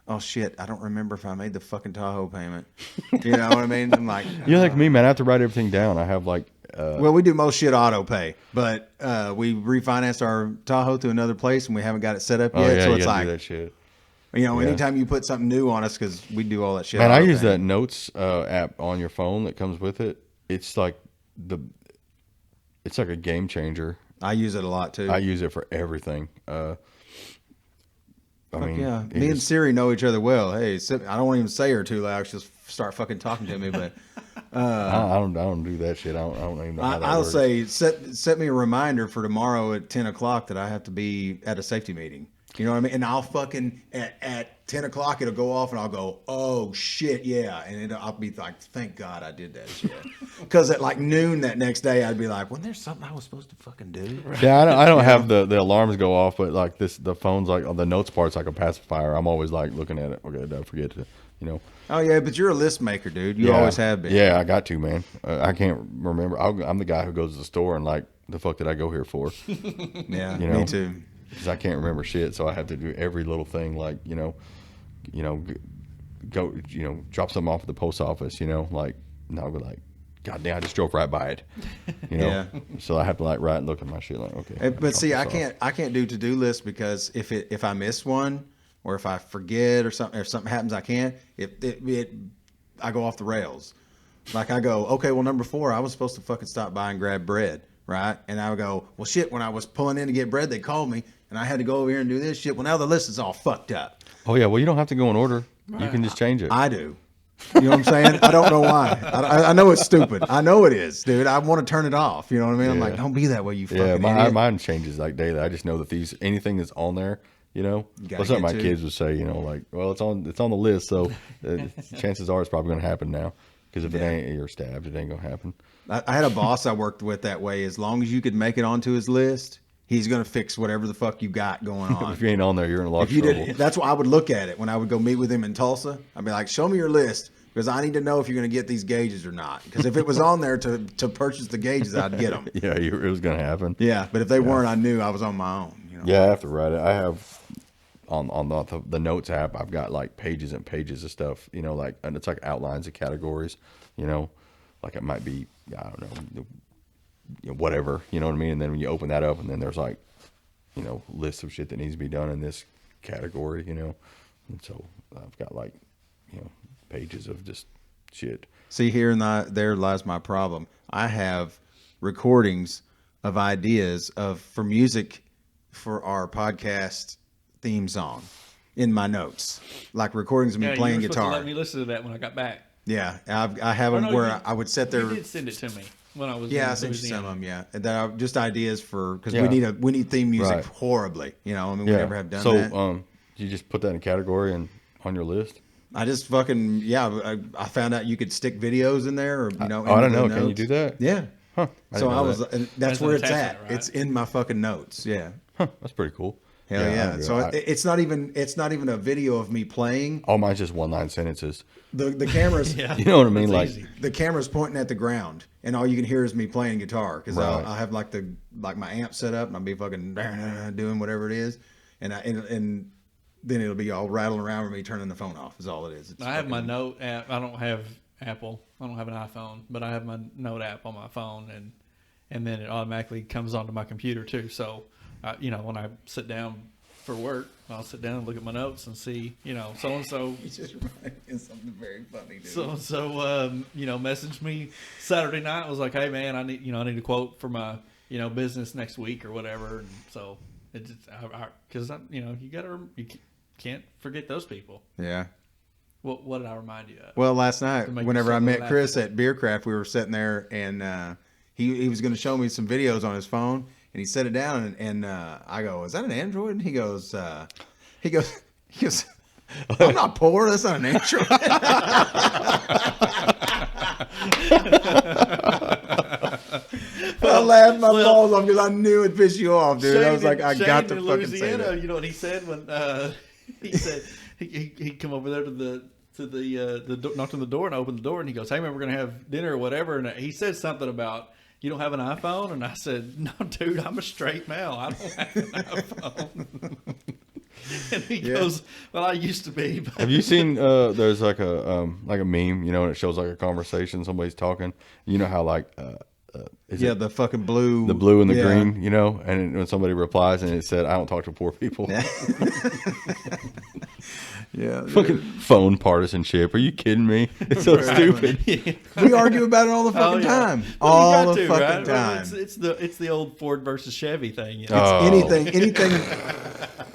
oh shit, I don't remember if I made the fucking Tahoe payment. You know what I mean? I'm like, You're like me, man. I have to write everything down. I have like, well, we do most shit auto pay, but we refinanced our Tahoe to another place and we haven't got it set up oh yet. yeah, So you it's gotta like, do that shit. yeah. anytime You put something new on us, because we do all that shit. Man, I auto use pay. that Notes app on your phone that comes with it. It's like it's like a game changer. I use it a lot too. I use it for everything. I mean, Yeah, it me and just- Siri know each other well. Hey, I don't want to even say her too loud. She'll start fucking talking to me. But I don't do that shit. I don't even know how that I'll works. say set me a reminder for tomorrow at 10 o'clock that I have to be at a safety meeting. You know what I mean? And I'll fucking at 10 o'clock it'll go off and I'll go, oh shit, yeah, and I'll be like, thank God I did that shit. Because at like noon that next day I'd be like, well, there's something I was supposed to fucking do. Yeah, I don't have the alarms go off, but like the phone's like the Notes part's like a pacifier. I'm always like looking at it. Okay, don't forget to Oh yeah, but you're a list maker, dude. You always have been. Yeah, I got to, man. I can't remember. I'm the guy who goes to the store and like, the fuck did I go here for? Yeah, You know? me too. Because I can't remember shit, so I have to do every little thing. Like go drop something off at the post office. Like, and I'll be like, God damn, I just drove right by it. Yeah. So I have to like write and look at my shit like, okay. But see, drop I this off. can't do to-do lists because if I miss one or if I forget or something, if something happens, I can't. I go off the rails. Like I go, okay, well, number 4, I was supposed to fucking stop by and grab bread, right? And I would go, well, shit, when I was pulling in to get bread, they called me and I had to go over here and do this shit. Well, now the list is all fucked up. Oh yeah, well you don't have to go in order. You can just change it. I do. You know what I'm saying? I don't know why. I know it's stupid. I know it is, dude. I want to turn it off. You know what I mean? I'm Yeah. like, don't be that way, you fucking Yeah, idiot. mine changes like daily. I just know that anything that's on there, gotta what's something my get to. kids would say, like, well, it's on the list, so chances are it's probably going to happen now. Because if it ain't, you're stabbed. It ain't going to happen. I had a boss I worked with that way. As long as you could make it onto his list, he's going to fix whatever the fuck you got going on. If you ain't on there, you're in a lot If of you trouble. did, that's why I would look at it when I would go meet with him in Tulsa. I'd be like, show me your list because I need to know if you're going to get these gauges or not. Because if it was on there to purchase the gauges, I'd get them. Yeah, it was going to happen. Yeah, but if they weren't, I knew I was on my own. Yeah, I have to write it. I have on the Notes app. I've got like pages and pages of stuff. Like, and it's like outlines of categories. Like it might be, I don't know, whatever. You know what I mean? And then when you open that up, and then there's like, lists of shit that needs to be done in this category. And so I've got like, pages of just shit. See, here and there lies my problem. I have recordings of ideas for music for our podcast theme song in my notes, like recordings of me Yeah, playing you were supposed to guitar. let me listen to that when I got back. Yeah, I have Oh, them no, where you- I would sit there. You did send it to me. when I was Yeah, in I sent you Louisiana. some of them. Yeah, that are just ideas for because Yeah. we need theme music Right. horribly. You know, I mean, we Yeah. never have done so, that. you just put that in a category and on your list? I just fucking I found out you could stick videos in there, or you know. Oh, I into don't the know. Can you notes. do that? Yeah. Huh. I So didn't I know was, that. and that's As an where it's at. attachment, right? It's in my fucking notes. Yeah. Huh. That's pretty cool. Hell I yeah. don't do So it. it's not even a video of me playing. All mine's just 1-line sentences. The cameras. Yeah. You know what I mean? It's Like, easy. The camera's pointing at the ground, and all you can hear is me playing guitar because Right. I'll have like my amp set up, and I'll be fucking doing whatever it is, and and then it'll be all rattling around with me turning the phone off. Is all it is. It's I have my fucking- note app. I don't have Apple. I don't have an iPhone, but I have my note app on my phone, and then it automatically comes onto my computer too. So, when I sit down for work, I'll sit down and look at my notes and see, so and so. You just reminded me of something very funny, dude. So messaged me Saturday night. Was like, hey man, I need a quote for my business next week or whatever. And so it's because you can't forget those people. Yeah. What did I remind you of? Well, last night, To make whenever I yourself met laugh. Chris at Beercraft, we were sitting there, and he was going to show me some videos on his phone, and he set it down, and I go, "Is that an Android?" And he goes, "I'm not poor. That's not an Android." I laughed my balls off because I knew it pissed you off, dude. I was like, I got to Shane in fucking say Louisiana, that. you know what he said when he said he'd come over there to the knocked on the door and opened the door, and he goes, "Hey man, we're gonna have dinner or whatever." And he said something about, "You don't have an iPhone?" And I said, "No, dude, I'm a straight male. I don't have an iPhone." And he goes, "Well, I used to be." But have you seen? There's like a meme, and it shows like a conversation. Somebody's talking. You know how like is Yeah, it the fucking blue, the blue and the yeah. green? And when somebody replies and it said, "I don't talk to poor people." Yeah, Fucking phone partisanship. Are you kidding me? It's so stupid. we argue about it all the fucking time, Well, you all got the to, fucking right? Well, time. it's the old Ford versus Chevy thing. You know? Oh.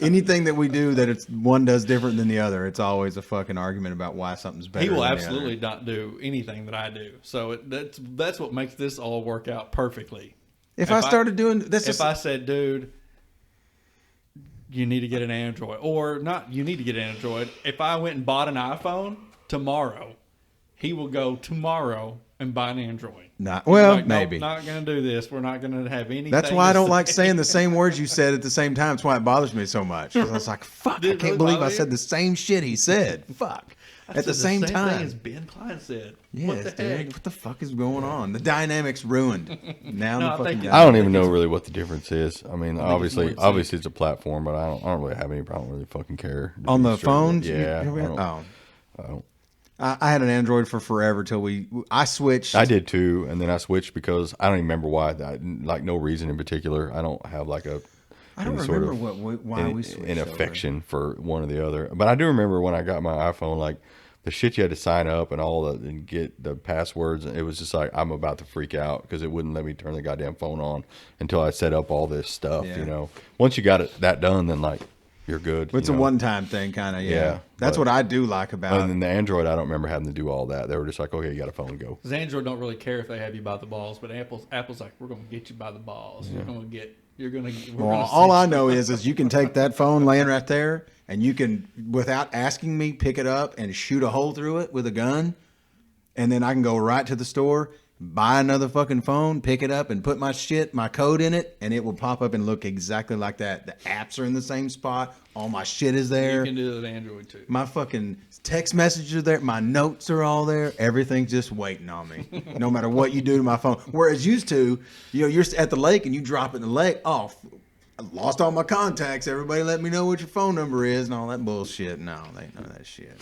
Anything that we do that it's one does different than the other, it's always a fucking argument about why something's better. He will than the absolutely other. not do anything that I do. So that's what makes this all work out perfectly. If I started doing this, If I said, dude, you need to get an Android, or not, you need to get an Android. If I went and bought an iPhone tomorrow, he will go tomorrow and buy an Android. Not well, Like, nope, maybe. not going to do this. We're not going to have anything. That's why I to don't like say. saying the same words you said at the same time. That's why it bothers me so much. 'Cause I was like, fuck, Did I it can't really believe I bother you? said the same shit he said. Fuck. I At the said same thing time. as Ben Kline said. Yes, What the heck? dude. What the fuck is going on? The dynamic's ruined. Now No, I the fucking think- dynamic- I don't even know really what the difference is. I mean, think it's more obviously it's a platform, but I don't really have any problem. Really fucking care. To on be the straight with phones. you. Yeah. I don't. I had an Android for forever till I switched. I did too, and then I switched because I don't even remember why. Like no reason in particular. I don't have like a. I don't any sort remember of why we switched. an over. affection for one or the other. But I do remember when I got my iPhone, like the shit you had to sign up and and get the passwords. It was just like I'm about to freak out because it wouldn't let me turn the goddamn phone on until I set up all this stuff. Yeah. Once you got that done, then like you're good. It's you a know? one-time thing, kind of. Yeah, Yeah, that's but- what I do like about. And then the Android, I don't remember having to do all that. They were just like, okay, you got a phone, go. Because Android don't really care if they have you by the balls, but Apple's like, we're going to get you by the balls. We're going to. Well, all I know is you can take that phone laying right there, and you can, without asking me, pick it up and shoot a hole through it with a gun, and then I can go right to the store, buy another fucking phone, pick it up, and put my code in it, and it will pop up and look exactly like that. The apps are in the same spot. All my shit is there. You can do it with Android too. My fucking text messages are there. My notes are all there. Everything's just waiting on me, no matter what you do to my phone. Whereas used to, you're at the lake and you drop it in the lake. Oh, I lost all my contacts. Everybody let me know what your phone number is and all that bullshit. No, they ain't none of that shit.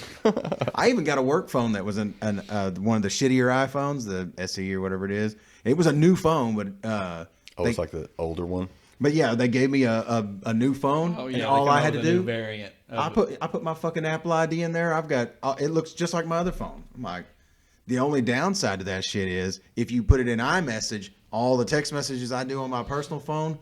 I even got a work phone that was one of the shittier iPhones, the SE or whatever it is. It was a new phone, but It's like the older one. but yeah, they gave me a new phone, Oh yeah, and they all come I out had to with a new do. variant. I put my fucking Apple ID in there. I've got it looks just like my other phone. I'm like, the only downside to that shit is if you put it in iMessage, all the text messages I do on my personal phone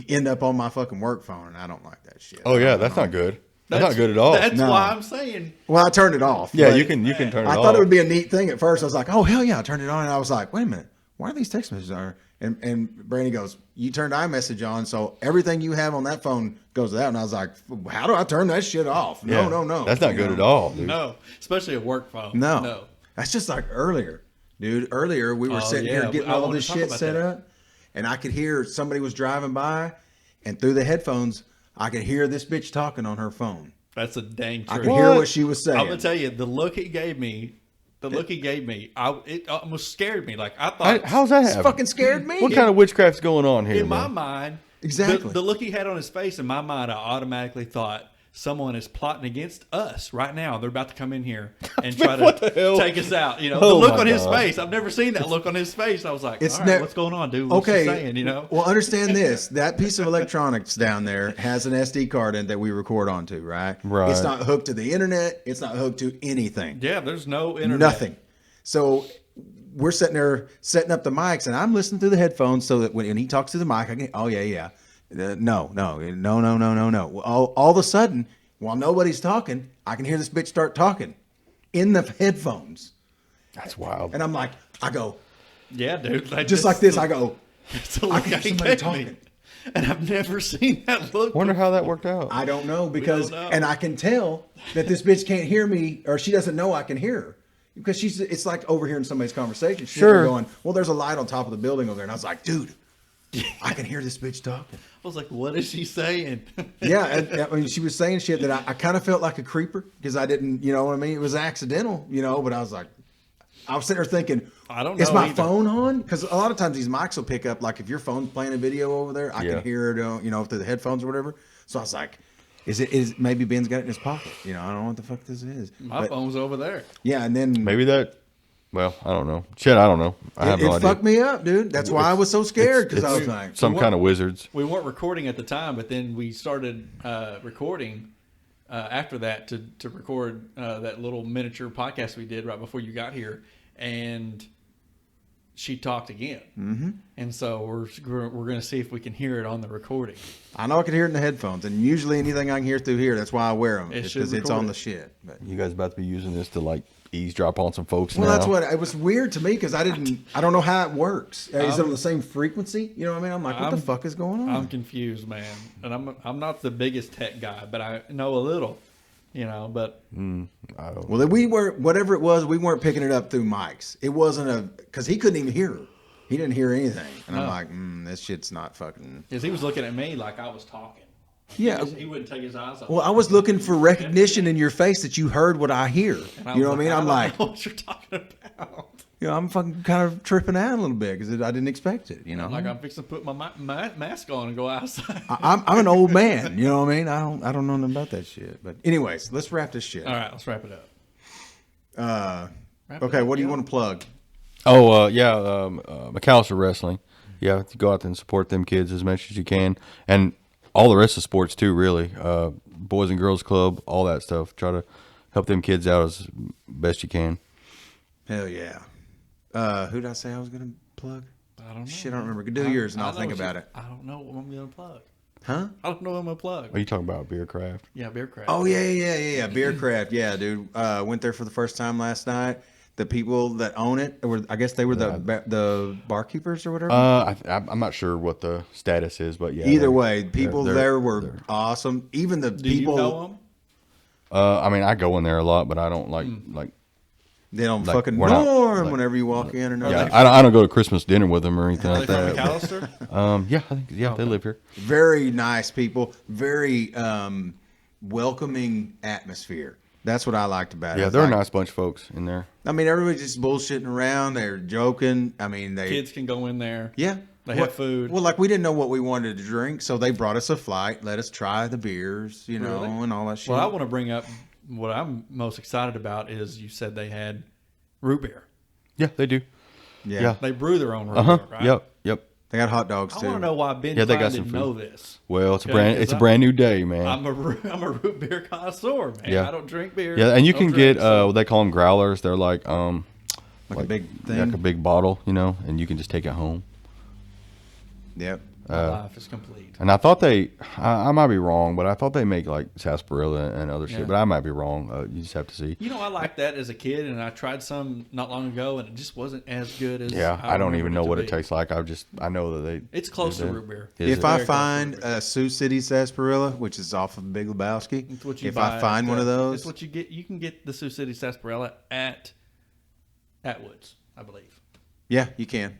end up on my fucking work phone, and I don't like that shit. Oh yeah, that's not good. That's not good at all. That's No. why I'm saying. Well, I turned it off. Yeah, but you can turn it I off. thought it would be a neat thing at first. I was like, oh hell yeah, I turned it on, and I was like, wait a minute, why are these text messages on? And Brandy goes, you turned iMessage on, so everything you have on that phone goes to that. And I was like, how do I turn that shit off? Yeah. No. That's not good at all, dude. No, especially a work phone. No. That's just like earlier, dude. Earlier, we were sitting here getting all this shit set up, and I could hear somebody was driving by, and through the headphones, I could hear this bitch talking on her phone. That's a dang I truth. could hear what she was saying. I'm gonna tell you, the look he gave me, it almost scared me. Like I thought, How's that It happen? fucking scared me. What kind of witchcraft's going on here, in my man? mind, Exactly. the look he had on his face, in my mind, I automatically thought someone is plotting against us right now. They're about to come in here and try What the to hell? take us out. You know, Oh, the look my on his God. face. I've never seen that look on his face. I was like, It's all right, ne- what's going on, dude? What's he saying? You know? Well, understand this. That piece of electronics down there has an SD card in that we record onto, right? Right. It's not hooked to the internet. It's not hooked to anything. Yeah, there's no internet. Nothing. So we're sitting there setting up the mics, and I'm listening through the headphones so that when he talks to the mic, I can, oh, yeah. No. All of a sudden, while nobody's talking, I can hear this bitch start talking in the headphones. That's wild. And I'm like, I go, Yeah, dude. just like this, I go, It's the I look can hear he somebody gave talking. me. And I've never seen that look. Wonder how that worked out. I don't know because, know. and I can tell that this bitch can't hear me, or she doesn't know I can hear her because it's like overhearing somebody's conversation. She's Sure. going, well, there's a light on top of the building over there, and I was like, dude, I can hear this bitch talking. I was like, what is she saying? Yeah, and, I mean, she was saying shit that I kind of felt like a creeper because I didn't, you know what I mean? It was accidental, you know, but I was like, I was sitting there thinking, I don't is know my either. phone on? Because a lot of times these mics will pick up, like if your phone's playing a video over there, I Yeah. can hear it, you know, through the headphones or whatever. So I was like, is maybe Ben's got it in his pocket? You know, I don't know what the fuck this is. My But, phone's over there. yeah, and then Maybe that. Well, I don't know. Shit, I don't know. I have it no idea. fucked me up, dude. That's why I was so scared because I was like, Some kind of wizards. We weren't recording at the time, but then we started recording after that to record that little miniature podcast we did right before you got here, and she talked again. Mm-hmm. And so we're going to see if we can hear it on the recording. I know I can hear it in the headphones, and usually anything I can hear through here, that's why I wear them, It just should because it's record on it. the shit. But, You guys about to be using this to like eavesdrop on some folks well, now? that's what it was weird to me because I don't know how it works. Is it on the same frequency? You know what I mean? I'm like, what the fuck is going on? I'm confused, man. And I'm not the biggest tech guy, but I know a little, you know, but I don't. Well, we weren't, whatever it was, we weren't picking it up through mics. It wasn't because he couldn't even hear her. He didn't hear anything. And I'm like, this shit's not fucking. because he was looking at me like I was talking. Yeah. He wouldn't take his eyes off. Well, I was looking for recognition in your face that you heard what I hear. And I You know was what I mean? I'm don't like, know what you're talking about. you know, I'm fucking kind of tripping out a little bit because I didn't expect it, you know? Like I'm fixing to put my mask on and go outside. I'm an old man, you know what I mean? I don't know nothing about that shit. But anyways, let's wrap this shit. All right, let's wrap it up. Wrap it Okay, up, what do you yeah. want to plug? Oh, McAllister Wrestling. Yeah, go out there and support them kids as much as you can, and all the rest of sports too. Really, Boys and Girls Club, all that stuff. Try to help them kids out as best you can. Hell yeah. Who did I say I was going to plug? I don't know. Shit, I don't remember. Do yours and I'll know think what about you- it. I don't know what I'm gonna plug. Huh? I don't know what I'm gonna plug. Are you talking about beer craft? Yeah, beer craft. Oh yeah. Beer craft, yeah, dude. Went there for the first time last night. The people that own it were, I guess they were the barkeepers or whatever. I'm not sure what the status is, but yeah. Either way, people they're- there were awesome. Even the Do people you know them? I mean, I go in there a lot, but I don't like. they don't like, fucking we're not, norm like- whenever you walk in or nothing. Yeah, I don't go to Christmas dinner with them or anything Are like they from that. McAllister? Yeah, I think they live here. Very nice people. Very welcoming atmosphere. That's what I liked about it. Yeah, It's they're like- a nice bunch of folks in there. I mean, everybody's just bullshitting around. They're joking. I mean, they Kids can go in there. yeah. They have food. Well, like we didn't know what we wanted to drink, so they brought us a flight, let us try the beers, you know, Really? and all that shit. Well, I want to bring up what I'm most excited about is you said they had root beer. Yeah, they do. yeah. They brew their own root Uh-huh. beer, right? Yep. They got hot dogs I too. want to know why Ben Yeah, they Kline got some didn't food. know this. Well, it's Okay, 'cause a brand new day, man. I'm a root beer connoisseur, man. Yeah. I don't drink beer. Yeah, and you Don't can drink, get so- what they call them growlers. They're like like a big thing. like a big bottle, you know, and you can just take it home. Yep. My life is complete. And I thought I might be wrong, but I thought they make like sarsaparilla and other shit, but I might be wrong. You just have to see. You know, I liked that as a kid, and I tried some not long ago, and it just wasn't as good as. Yeah, I don't even know what it tastes. tastes like. I know that It's close to root beer. If I find a Sioux City sarsaparilla, which is off of Big Lebowski, It's what you if buy I find one of those, it's what you get. You can get the Sioux City sarsaparilla at Woods, I believe. yeah, you can,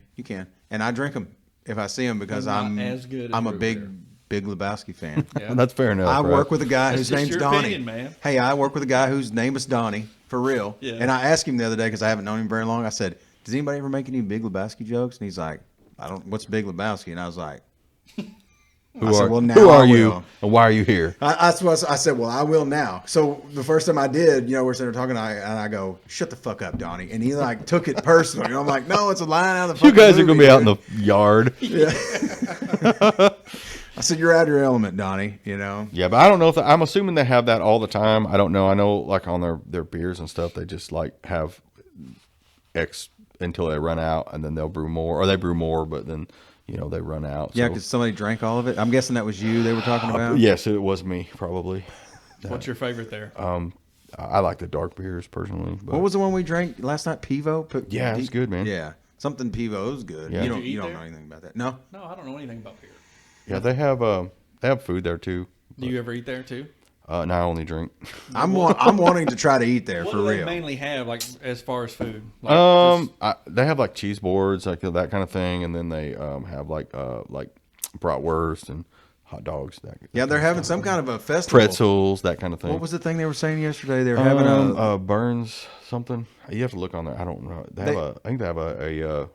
and I drink them if I see them because They're not I'm as good as I'm a root big beer. Big Lebowski fan. Yeah. That's fair enough. I right? work with a guy That's whose just name's your Donnie. opinion, man. Hey, I work with a guy whose name is Donnie, for real. Yeah. And I asked him the other day because I haven't known him very long. I said, "Does anybody ever make any Big Lebowski jokes?" And he's like, "I don't. What's Big Lebowski?" And I was like, Who I said, are, "Well, now who are I you will." and why are you here? I said, "Well, I will now." So the first time I did, we're sitting there talking, and I go, "Shut the fuck up, Donnie," and he like took it personally. And I'm like, "No, it's a line out of the You fucking guys are going to movie, be out in dude." the yard. I said, "You're out of your element, Donnie." You know. Yeah, but I don't know if I'm assuming they have that all the time. I don't know. I know like on their beers and stuff, they just like have X until they run out, and then they'll brew more, or they brew more, but then they run out. Yeah, So- because somebody drank all of it. I'm guessing that was you they were talking about. yes, it was me probably. What's your favorite there? I like the dark beers personally. But What was the one we drank last night? Pivo? Yeah, it's good, man. Yeah, something Pivo. It was good. Yeah. You Did don't you eat you don't there? know anything about that. No. No, I don't know anything about beer. yeah, they have food there too. Do you ever eat there too? And I only drink. I'm wanting to try to eat there What for do they real. mainly have, like as far as food? Like They have like cheese boards, like that kind of thing, and then they have like bratwurst and hot dogs. Yeah, they're having some kind of a festival. pretzels, that kind of thing. What was the thing they were saying yesterday? They were having Burns something. You have to look on there. I don't know. I think they have a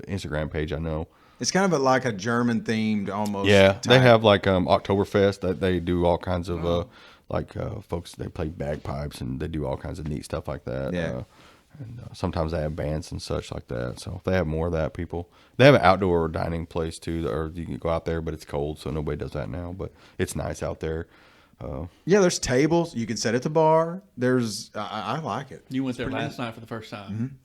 Instagram page. I know. It's kind of like a German themed almost. Yeah, they type. have like Oktoberfest that they do all kinds of folks. They play bagpipes and they do all kinds of neat stuff like that. Yeah. And sometimes they have bands and such like that. So if they have more of that, they have an outdoor dining place too, or you can go out there, but it's cold, so nobody does that now. But it's nice out there. Yeah, there's tables. You can sit at the bar. There's I like it. you went there last night for the first time.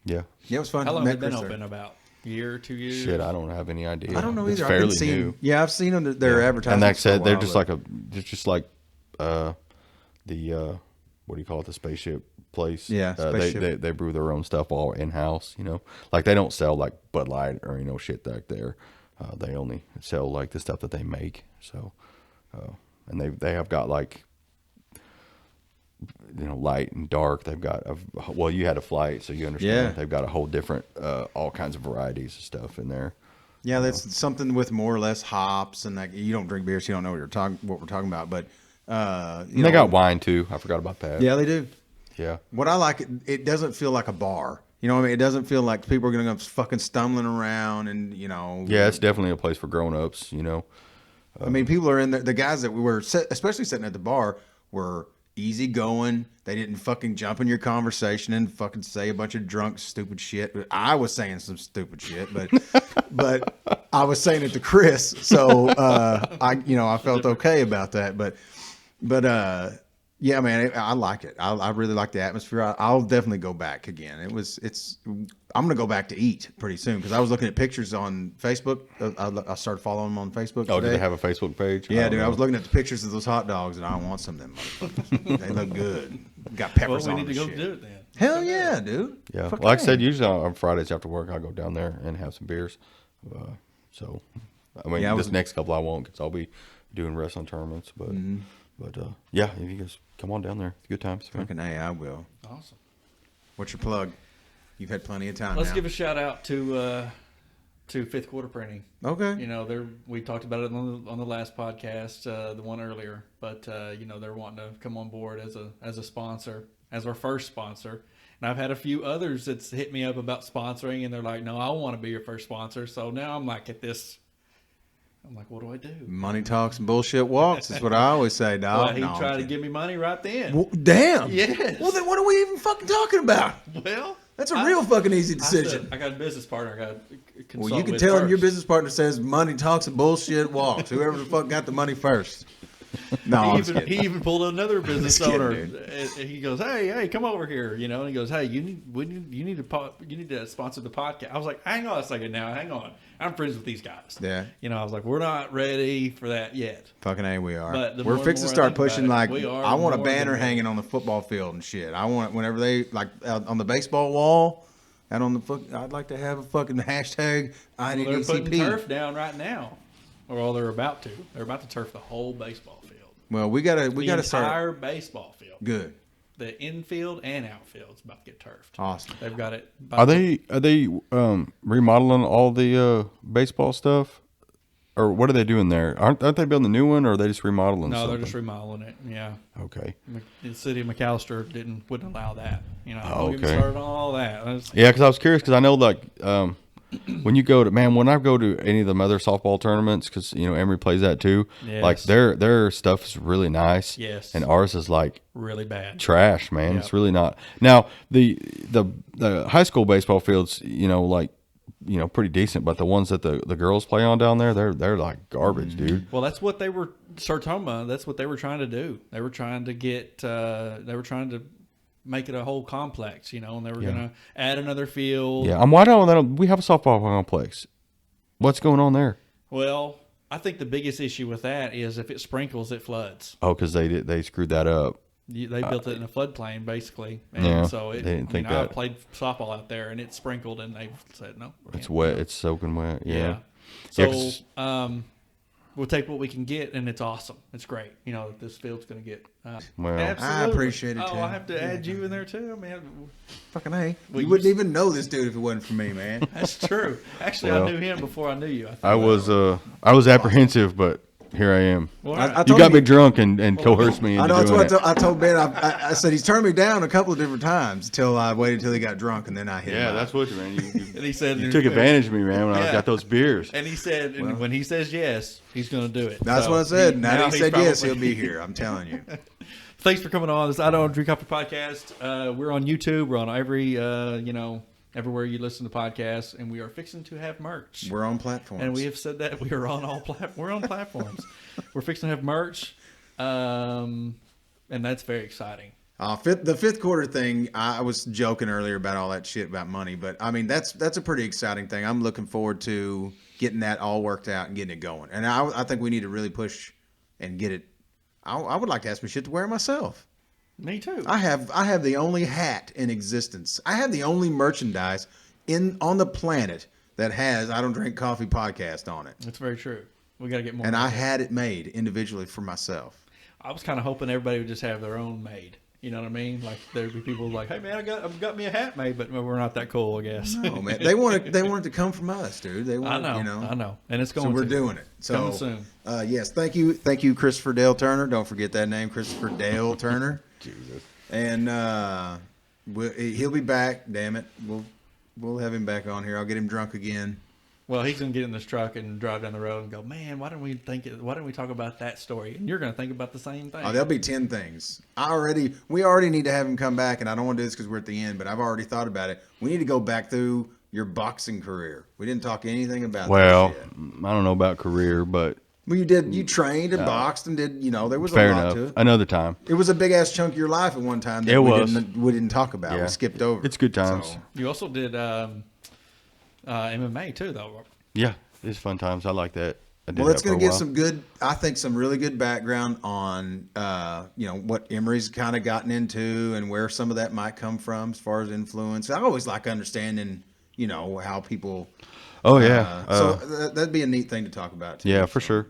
Yeah. Yeah, it was fun. How long Met have they been Chris there. open? About a year, 2 years? Shit, I don't have any idea. I don't know It's either. I've fairly been seeing, new. yeah, I've seen them. Their advertisements. And like I said, for a they're while, just like the what do you call it? The spaceship place. Yeah, spaceship. They brew their own stuff all in house. Like they don't sell like Bud Light or shit back there. They only sell like the stuff that they make. So, and they have got like light and dark. They've got you had a flight, so you understand. Yeah. They've got a whole different all kinds of varieties of stuff in there. Yeah, that's something with more or less hops, and like you don't drink beer, so you don't know what we're talking about. But And they got wine too. I forgot about that. Yeah, they do. Yeah. What I like, it doesn't feel like a bar. You know what I mean? It doesn't feel like people are going to go fucking stumbling around and Yeah, it's definitely a place for grown-ups. I mean, people are in there. The guys that we were, especially sitting at the bar, were easygoing. They didn't fucking jump in your conversation and fucking say a bunch of drunk, stupid shit. I was saying some stupid shit, but I was saying it to Chris, so I felt okay about that. But yeah, man, I like it. I really like the atmosphere. I'll definitely go back again. I'm gonna go back to eat pretty soon because I was looking at pictures on Facebook. I started following them on Facebook. Oh, do today. they have a Facebook page? Yeah, don't dude. I know. was looking at the pictures of those hot dogs, and I want some of them motherfuckers. They look good. Got peppers Well, we on need them. to go and shit. do it then. Hell yeah, dude. Yeah, Fuck like I yeah. said, usually on Fridays after work, I go down there and have some beers. So, I mean, Yeah, I this was- next couple I won't because I'll be doing wrestling tournaments. But, yeah, if you guys come on down there, it's good times. man. Fucking A, I will. Awesome. What's your plug? You've had plenty of time Let's now. give a shout out to Fifth Quarter Printing. Okay. We talked about it on the last podcast, the one earlier, but they're wanting to come on board as a sponsor, as our first sponsor. And I've had a few others that's hit me up about sponsoring, and they're like, "No, I want to be your first sponsor." So now I'm like I'm like, what do I do? Money talks and bullshit walks is what I always say, dog. Well, he No, tried I'm to give me money right then. Well, damn. Yes. Well, then what are we even fucking talking about? Well, That's a real fucking easy I decision. said, I got a business partner. I got to consult Well, you can with tell him your first. business partner says money talks and bullshit walks. Whoever the fuck got the money first. No, I'm he just even, kidding. he even pulled another business just kidding, owner. dude. And he goes, hey, come over here, you know. And he goes, hey, you need to sponsor the podcast. I was like, hang on a second now, hang on. I'm friends with these guys. Yeah. You know, I was like, we're not ready for that yet. Fucking A, we are. But the We're more fixing to and more I start think about pushing it, like we are I want a more than banner ready. hanging on the football field and shit. I want whenever they like out on the baseball wall, out on the foot. I'd like to have a fucking hashtag Well, they're putting IDDCP. turf down right now, or they're about to. They're about to turf the whole baseball field. Well, we gotta The start. entire baseball field. Good, The infield and outfield is about to get turfed. awesome. They've got it. Are they remodeling all the baseball stuff, or what are they doing there? Aren't they building a new one, or are they just remodeling? No, something? they're just remodeling it. Yeah, Okay. the city of McAllister wouldn't allow that. You know, Oh, don't get me okay. started on all that. Yeah, because I was curious because I know like when you go to when I go to any of the other softball tournaments, because Emory plays that too. Like Yes. their stuff is really nice. Yes. And ours is like Really bad. trash, man. Yep. It's really not. Now the high school baseball fields, pretty decent, but the ones that the girls play on down there, they're like garbage, dude. Well, that's what they were Sartoma. That's what they were trying to do. They were trying to get. They were trying to make it a whole complex, and they were going to add another field. Yeah, why don't we have a softball complex? What's going on there? Well, I think the biggest issue with that is if it sprinkles, it floods. Oh, because they screwed that up. They built it in a floodplain, basically, and Yeah, so they didn't think I that. played softball out there, and it sprinkled, and they said no. we It's can't wet. do it. It's soaking wet. Yeah. Yeah. So, 'cause- we'll take what we can get, and it's awesome. It's great. This field's going to get. Well, Absolutely. I appreciate it, Oh, too. I have to add you in there too, man. Fucking A. Well, You wouldn't even know this dude if it wasn't for me, man. That's true. Actually, Well, I knew him before I knew you. I was apprehensive, but here I am. Well, I You told got him me he- drunk and coerced me I into know that's doing what it. I told Ben. I said he's turned me down a couple of different times until I waited till he got drunk and then I hit him. Yeah, up. that's what you man. and he said You took advantage of me, man, when I Yeah. got those beers. And he said, and when he says yes, he's going to do it. That's So what I said. Now that he he's said yes, probably- he'll be here. I'm telling you. Thanks for coming on this I Don't Drink Coffee podcast. We're on YouTube. We're on every, everywhere you listen to podcasts, and we are fixing to have merch. We're on platforms. And we have said that we are on we're on platforms. We're fixing to have merch, and that's very exciting. The fifth quarter thing, I was joking earlier about all that shit about money, but I mean that's a pretty exciting thing. I'm looking forward to getting that all worked out and getting it going. And I think we need to really push and get it. I would like to have some shit to wear myself. Me too. I have the only hat in existence. I have the only merchandise on the planet that has I Don't Drink Coffee podcast on it. That's very true. We got to get more. And like I that. had it made individually for myself. I was kind of hoping everybody would just have their own made. You know what I mean? Like there'd be people like, "Hey man, I've got me a hat made," but we're not that cool, I guess. Oh man, they want it to come from us, dude. They want I know, and it's So going. we're to. doing it. So Coming soon. Yes, thank you, Christopher Dale Turner. Don't forget that name, Christopher Dale Turner. Jesus. And he'll be back. Damn it, we'll have him back on here. I'll get him drunk again. Well, he's gonna get in this truck and drive down the road and go, "Man, why didn't we talk about that story?" And you're gonna think about the same thing. Oh, there'll be 10 things. We already need to have him come back, and I don't want to do this because we're at the end, but I've already thought about it. We need to go back through your boxing career. We didn't talk anything about Well, that shit. I don't know about career, but Well, you trained and boxed and did, there was fair a lot enough. to it. Another time. It was a big ass chunk of your life at one time that It we was. didn't talk about. Yeah. We skipped over. It's good times. So, You also did MMA too, though. Yeah, it's fun times. I like that. I did well, it's that for going a to get while. some really good background on, what Emory's kind of gotten into and where some of that might come from as far as influence. I always like understanding, how people. Oh yeah. So that'd be a neat thing to talk about too. Yeah, for sure.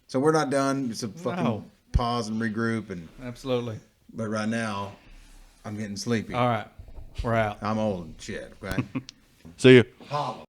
So we're not done. It's a fucking No. pause and regroup, Absolutely. but right now, I'm getting sleepy. All right, we're out. I'm old and shit. Okay. See you. Holla.